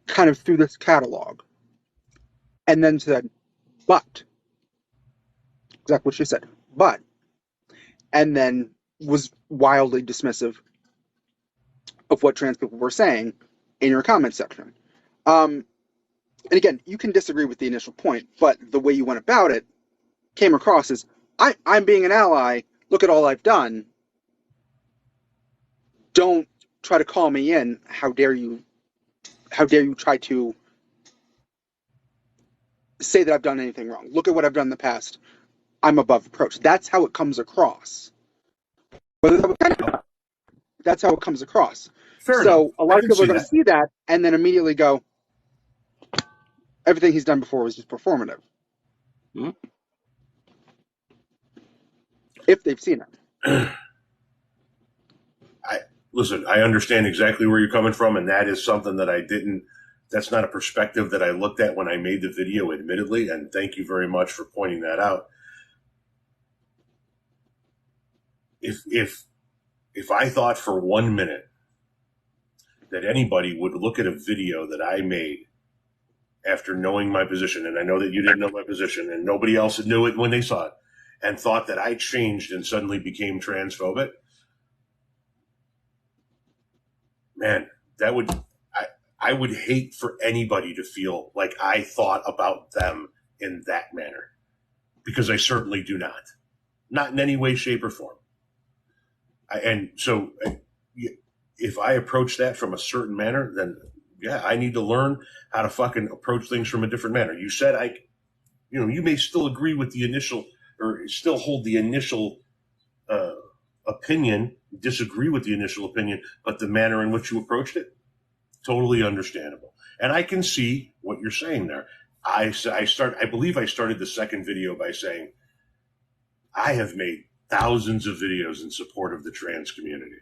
kind of through this catalog and then said, but, exactly what she said, but, and then was wildly dismissive of what trans people were saying in your comment section. And again, you can disagree with the initial point, but the way you went about it came across as, I'm being an ally, look at all I've done. Don't try to call me in. How dare you try to say that I've done anything wrong? Look at what I've done in the past. I'm above reproach. That's how it comes across. That's how it comes across. Fair enough. So a lot I of can people are see going to that. see that and then immediately go, everything he's done before was just performative. Hmm? If they've seen it. Listen, I understand exactly where you're coming from, and that is something that I didn't. That's not a perspective that I looked at when I made the video, admittedly, and thank you very much for pointing that out. If I thought for 1 minute that anybody would look at a video that I made after knowing my position, and I know that you didn't know my position, and nobody else knew it when they saw it, and thought that I changed and suddenly became transphobic, man, that would I would hate for anybody to feel like I thought about them in that manner, because I certainly do not in any way, shape, or form. And so, if I approach that from a certain manner, then yeah, I need to learn how to fucking approach things from a different manner. You said you may still agree with the initial, or still hold the initial opinion, disagree with the initial opinion, but the manner in which you approached it, totally understandable. And I can see what you're saying there. I believe I started the second video by saying I have made thousands of videos in support of the trans community.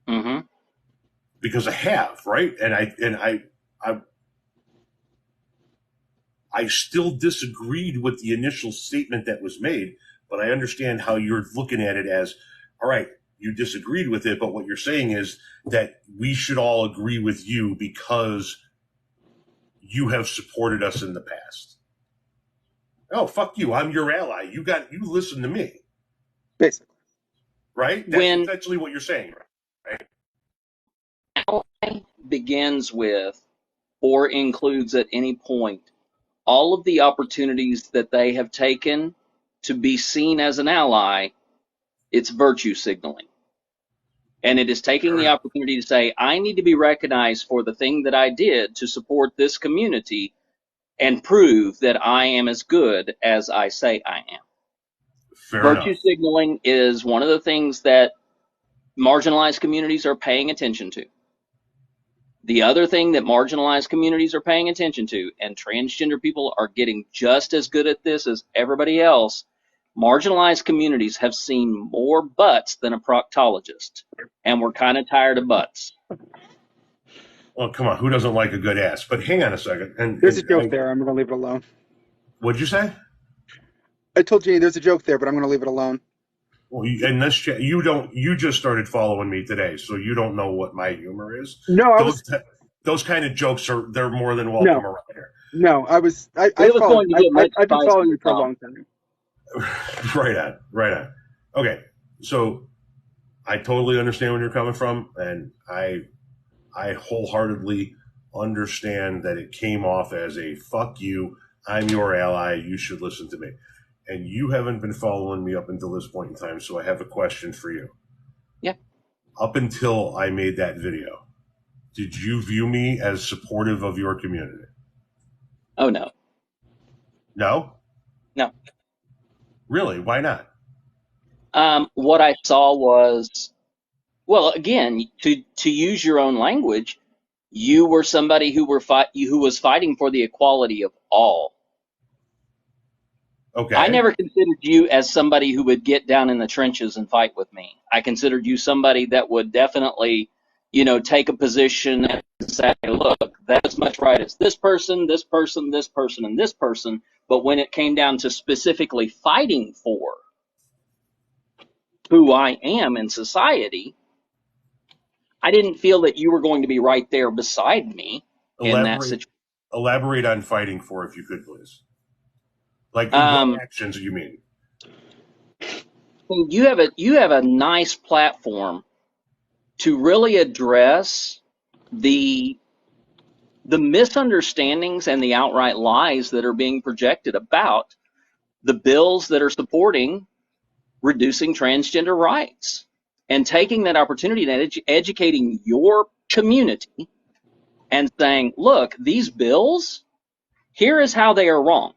Mm-hmm. Because I have, right? And I still disagreed with the initial statement that was made, but I understand how you're looking at it as, all right, you disagreed with it, but what you're saying is that we should all agree with you because you have supported us in the past. Oh, fuck you. I'm your ally. You listen to me. Basically. Right? That's essentially what you're saying, right? Ally begins with or includes at any point all of the opportunities that they have taken to be seen as an ally. It's virtue signaling. And it is taking the opportunity to say, I need to be recognized for the thing that I did to support this community and prove that I am as good as I say I am. Virtue signaling is one of the things that marginalized communities are paying attention to. The other thing that marginalized communities are paying attention to, and transgender people are getting just as good at this as everybody else, marginalized communities have seen more butts than a proctologist, and we're kind of tired of butts. Well, come on, who doesn't like a good ass? But hang on a second. There's a joke there. I'm going to leave it alone. What'd you say? I told Jeannie there's a joke there, but I'm going to leave it alone. Well, in this chat, you just started following me today, so you don't know what my humor is. No, those kind of jokes they're more than welcome around here. No, I've been following you for a long time. Right on. Okay, so I totally understand where you're coming from, and I wholeheartedly understand that it came off as a fuck you, I'm your ally, you should listen to me. And you haven't been following me up until this point in time, so I have a question for you. Yeah. Up until I made that video, did you view me as supportive of your community? Oh, no. No? No. Really? Why not? What I saw was, well, again, to use your own language, you were somebody who was fighting for the equality of all. Okay. I never considered you as somebody who would get down in the trenches and fight with me. I considered you somebody that would definitely, take a position and say, look, that's as much right as this person, this person, this person, and this person. But when it came down to specifically fighting for who I am in society, I didn't feel that you were going to be right there beside me in that situation. Elaborate on fighting for, if you could, please. Like, what actions do you mean? You have a nice platform to really address the misunderstandings and the outright lies that are being projected about the bills that are supporting reducing transgender rights. and taking that opportunity and educating your community and saying, look, these bills, here is how they are wrong.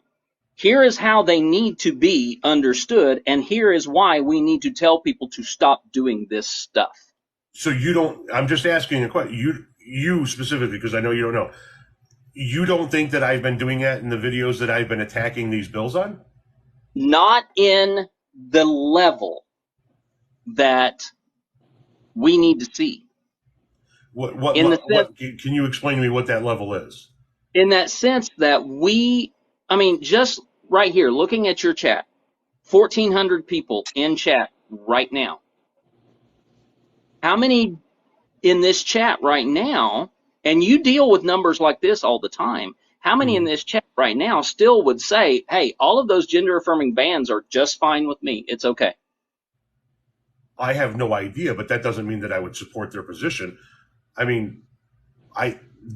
Here is how they need to be understood, and here is why we need to tell people to stop doing this stuff. So you don't, I'm just asking a question, you specifically, because I know you don't know. You don't think that I've been doing that in the videos that I've been attacking these bills on? Not in the level that we need to see. Can you explain to me what that level is? In that sense that just right here, looking at your chat, 1,400 people in chat right now. How many in this chat right now, and you deal with numbers like this all the time, how many in this chat right now still would say, hey, all of those gender affirming bans are just fine with me. It's okay. I have no idea, but that doesn't mean that I would support their position. I mean,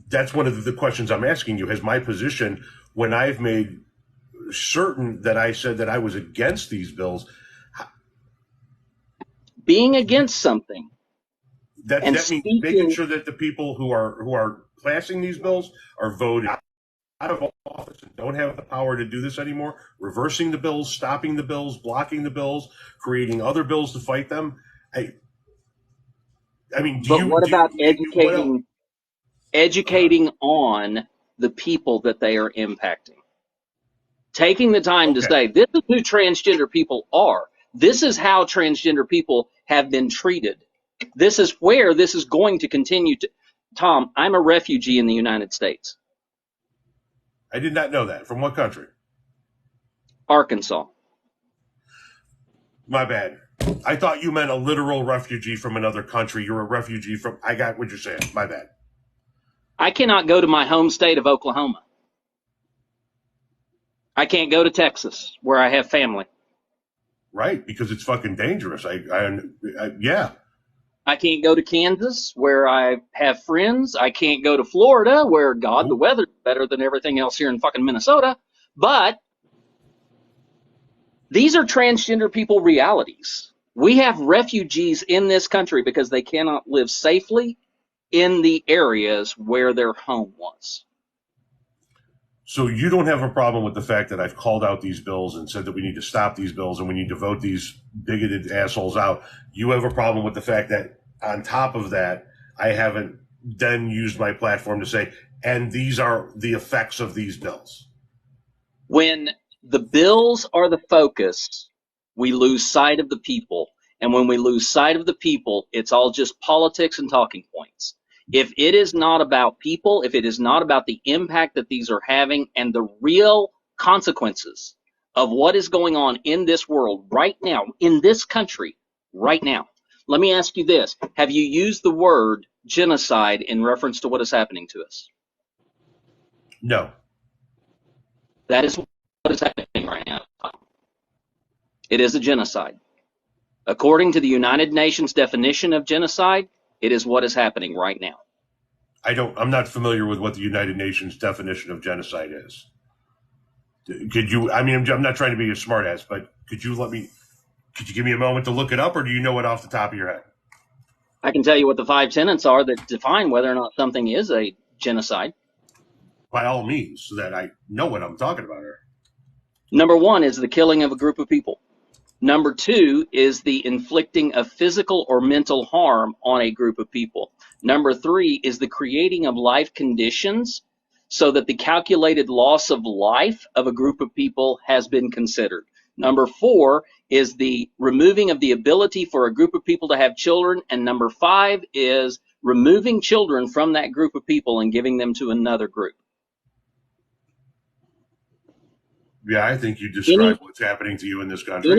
that's one of the questions I'm asking you. Has my position, when I've made certain that I said that I was against these bills, being against something, that means making sure that the people who are passing these bills are voted out of office and don't have the power to do this anymore, reversing the bills, stopping the bills, blocking the bills, creating other bills to fight them. I mean, what about educating on the people that they are impacting? Taking the time to say, this is who transgender people are. This is how transgender people have been treated. This is where this is going to continue to. Tom, I'm a refugee in the United States. I did not know that. From what country? Arkansas. My bad. I thought you meant a literal refugee from another country. You're a refugee from. I got what you're saying. My bad. I cannot go to my home state of Oklahoma. I can't go to Texas, where I have family. Right, because it's fucking dangerous. Yeah. I can't go to Kansas, where I have friends. I can't go to Florida, where, the weather's better than everything else here in fucking Minnesota. But these are transgender people realities. We have refugees in this country because they cannot live safely in the areas where their home was. So you don't have a problem with the fact that I've called out these bills and said that we need to stop these bills and we need to vote these bigoted assholes out. You have a problem with the fact that on top of that, I haven't then used my platform to say, and these are the effects of these bills. When the bills are the focus, we lose sight of the people. And when we lose sight of the people, it's all just politics and talking points. If it is not about people, if it is not about the impact that these are having and the real consequences of what is going on in this world right now, in this country right now, let me ask you this. Have you used the word genocide in reference to what is happening to us? No. That is what is happening right now. It is a genocide. According to the United Nations definition of genocide, it is what is happening right now. I'm not familiar with what the United Nations definition of genocide is. I'm not trying to be a smartass, but could you give me a moment to look it up, or do you know it off the top of your head? I can tell you what the 5 tenets are that define whether or not something is a genocide. By all means, so that I know what I'm talking about here. Number 1 is the killing of a group of people. Number 2 is the inflicting of physical or mental harm on a group of people. Number 3 is the creating of life conditions so that the calculated loss of life of a group of people has been considered. Number 4 is the removing of the ability for a group of people to have children. And number 5 is removing children from that group of people and giving them to another group. Yeah, I think you described what's happening to you in this country.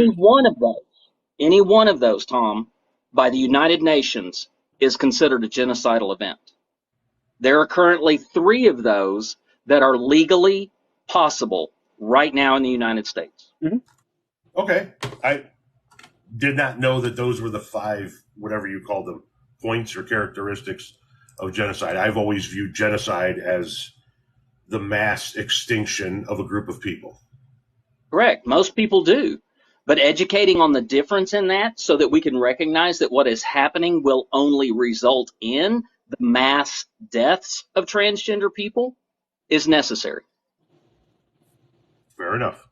Any one of those, Tom, by the United Nations is considered a genocidal event. There are currently 3 of those that are legally possible right now in the United States. Mm-hmm. Okay. I did not know that those were the 5, whatever you call them, points or characteristics of genocide. I've always viewed genocide as the mass extinction of a group of people. Correct. Most people do. But educating on the difference in that so that we can recognize that what is happening will only result in the mass deaths of transgender people is necessary. Fair enough.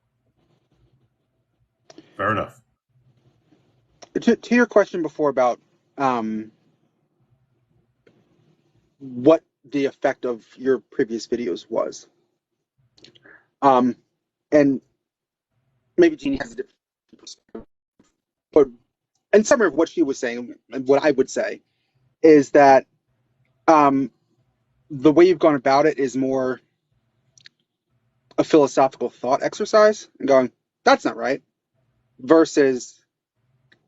Fair enough. To your question before about what the effect of your previous videos was, and maybe Jeannie has a different perspective, but in summary of what she was saying and what I would say is that the way you've gone about it is more a philosophical thought exercise and going, that's not right, versus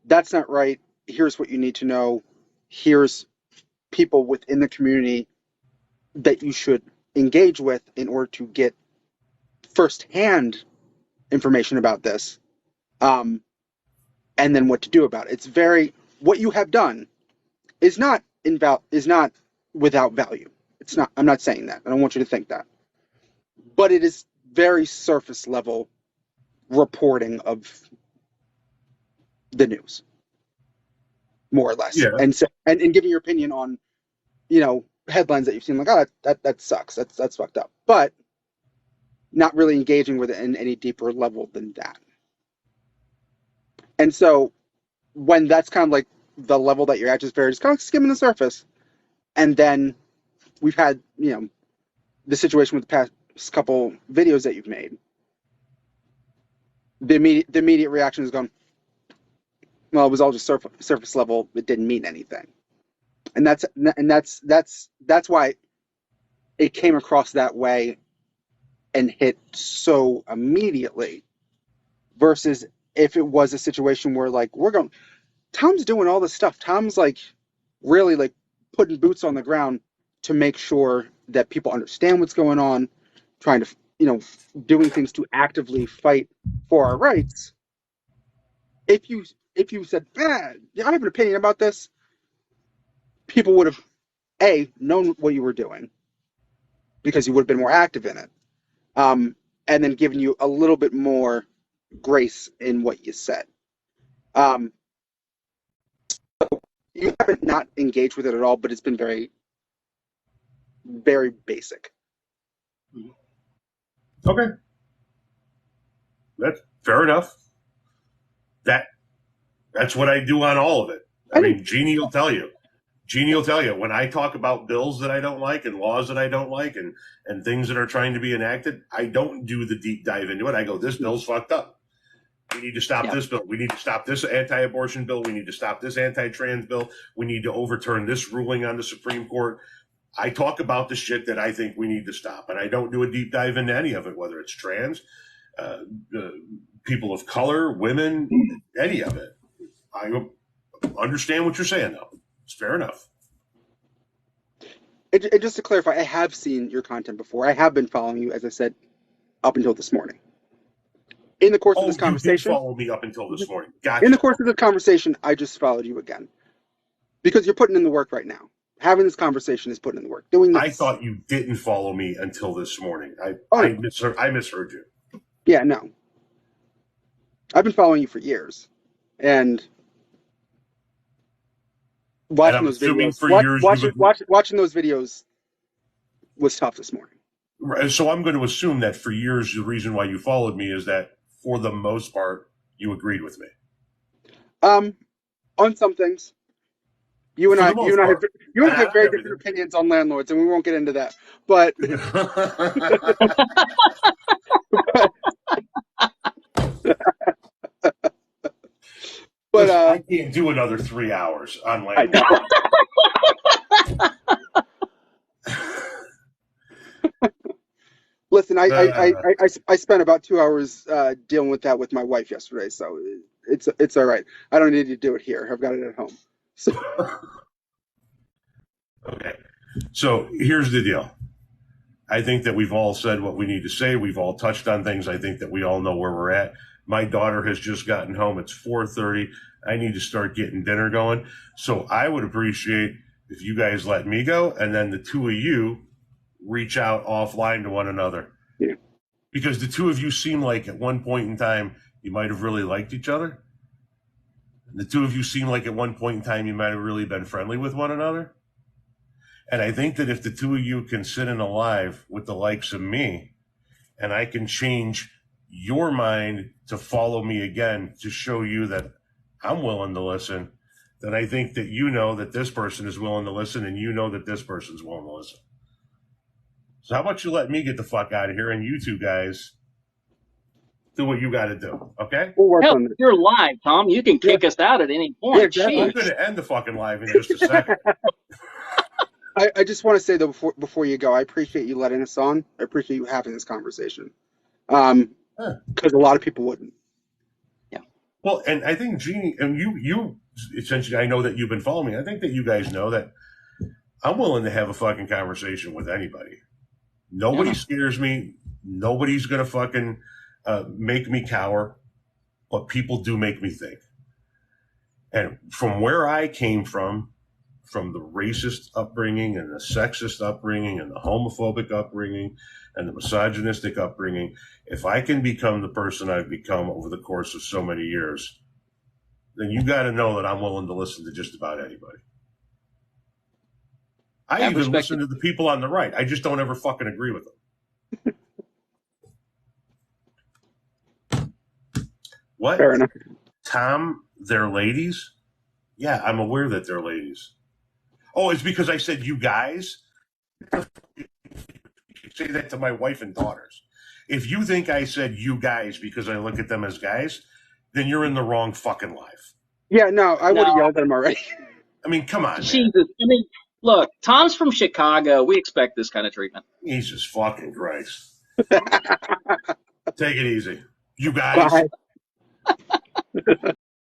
that's not right, here's what you need to know, here's people within the community that you should engage with in order to get firsthand information about this, and then what to do about it. It's very, what you have done is not without value. It's not. I'm not saying that. I don't want you to think that. But it is very surface level reporting of the news, more or less. Yeah. And so, and giving your opinion on, headlines that you've seen, like, oh, that sucks. That's fucked up. But not really engaging with it in any deeper level than that. And so when that's kind of like the level that you're at, just kind of skimming the surface, and then we've had, the situation with the past couple videos that you've made, the immediate reaction is going, well, it was all just surface level. It didn't mean anything. And that's why it came across that way and hit so immediately, versus if it was a situation where, like, Tom's doing all this stuff. Tom's like really like putting boots on the ground to make sure that people understand what's going on, trying to, doing things to actively fight for our rights. If you said, I have an opinion about this, people would have known what you were doing because you would have been more active in it, and then given you a little bit more grace in what you said. You haven't not engaged with it at all, but it's been very, very basic. Okay. That's fair enough. That's what I do on all of it. I mean, Jeannie will tell you. When I talk about bills that I don't like and laws that I don't like and things that are trying to be enacted, I don't do the deep dive into it. I go, this bill's fucked up. We need to stop this bill. We need to stop this anti-abortion bill. We need to stop this anti-trans bill. We need to overturn this ruling on the Supreme Court. I talk about the shit that I think we need to stop, and I don't do a deep dive into any of it, whether it's trans, people of color, women, any of it. I understand what you're saying, though. It's fair enough. Just to clarify, I have seen your content before. I have been following you, as I said, up until this morning. In the course of this conversation, you did follow me up until this morning. Gotcha. In the course of this conversation, I just followed you again because you're putting in the work right now. Having this conversation is putting in the work. Doing this. I thought you didn't follow me until this morning. I misheard you. Yeah, no. I've been following you for years, and watching those videos. Watching those videos was tough this morning. Right, so I'm going to assume that for years, the reason why you followed me is that, for the most part, you agreed with me. On some things, you and I have very different opinions on landlords, and we won't get into that. But, Listen, I can't do another 3 hours on landlords. Listen, I spent about 2 hours dealing with that with my wife yesterday, so it's all right. I don't need to do it here. I've got it at home. So. Okay. So here's the deal. I think that we've all said what we need to say. We've all touched on things. I think that we all know where we're at. My daughter has just gotten home. It's 4:30. I need to start getting dinner going. So I would appreciate if you guys let me go, and then the two of you reach out offline to one another. Yeah. Because the two of you seem like at one point in time You might have really liked each other. The two of you seem like at one point in time you might have really been friendly with one another. And I think that if the two of you can sit in a live with the likes of me, and I can change your mind to follow me again to show you that I'm willing to listen, then I think that you know that this person is willing to listen, and you know that this person's willing to listen. So how about you let me get the fuck out of here, and you two guys do what you got to do, okay? We'll work Hell, on this. you're live, Tom. You can kick us out at any point. Yeah, exactly. I'm Jeez. going to end the fucking live in just a second. I just want to say, though, before you go, I appreciate you letting us on. I appreciate you having this conversation. Because a lot of people wouldn't. Well, and I think Jeannie, and you essentially, I know that you've been following me. I think that you guys know that I'm willing to have a fucking conversation with anybody. Nobody scares me. Nobody's going to fucking make me cower, but people do make me think. And from where I came from the racist upbringing and the sexist upbringing and the homophobic upbringing and the misogynistic upbringing, if I can become the person I've become over the course of so many years, then you got to know that I'm willing to listen to just about anybody. I even listen to the people on the right. I just don't ever fucking agree with them. What? Fair enough. Tom, they're ladies? Yeah, I'm aware that they're ladies. Oh, it's because I said you guys? You say that to my wife and daughters. If you think I said you guys because I look at them as guys, then you're in the wrong fucking life. Yeah, no, I would have yelled at him already. I mean, come on, man. Jesus. I mean, look, Tom's from Chicago. We expect this kind of treatment. Jesus fucking Christ. Take it easy. You guys. Bye.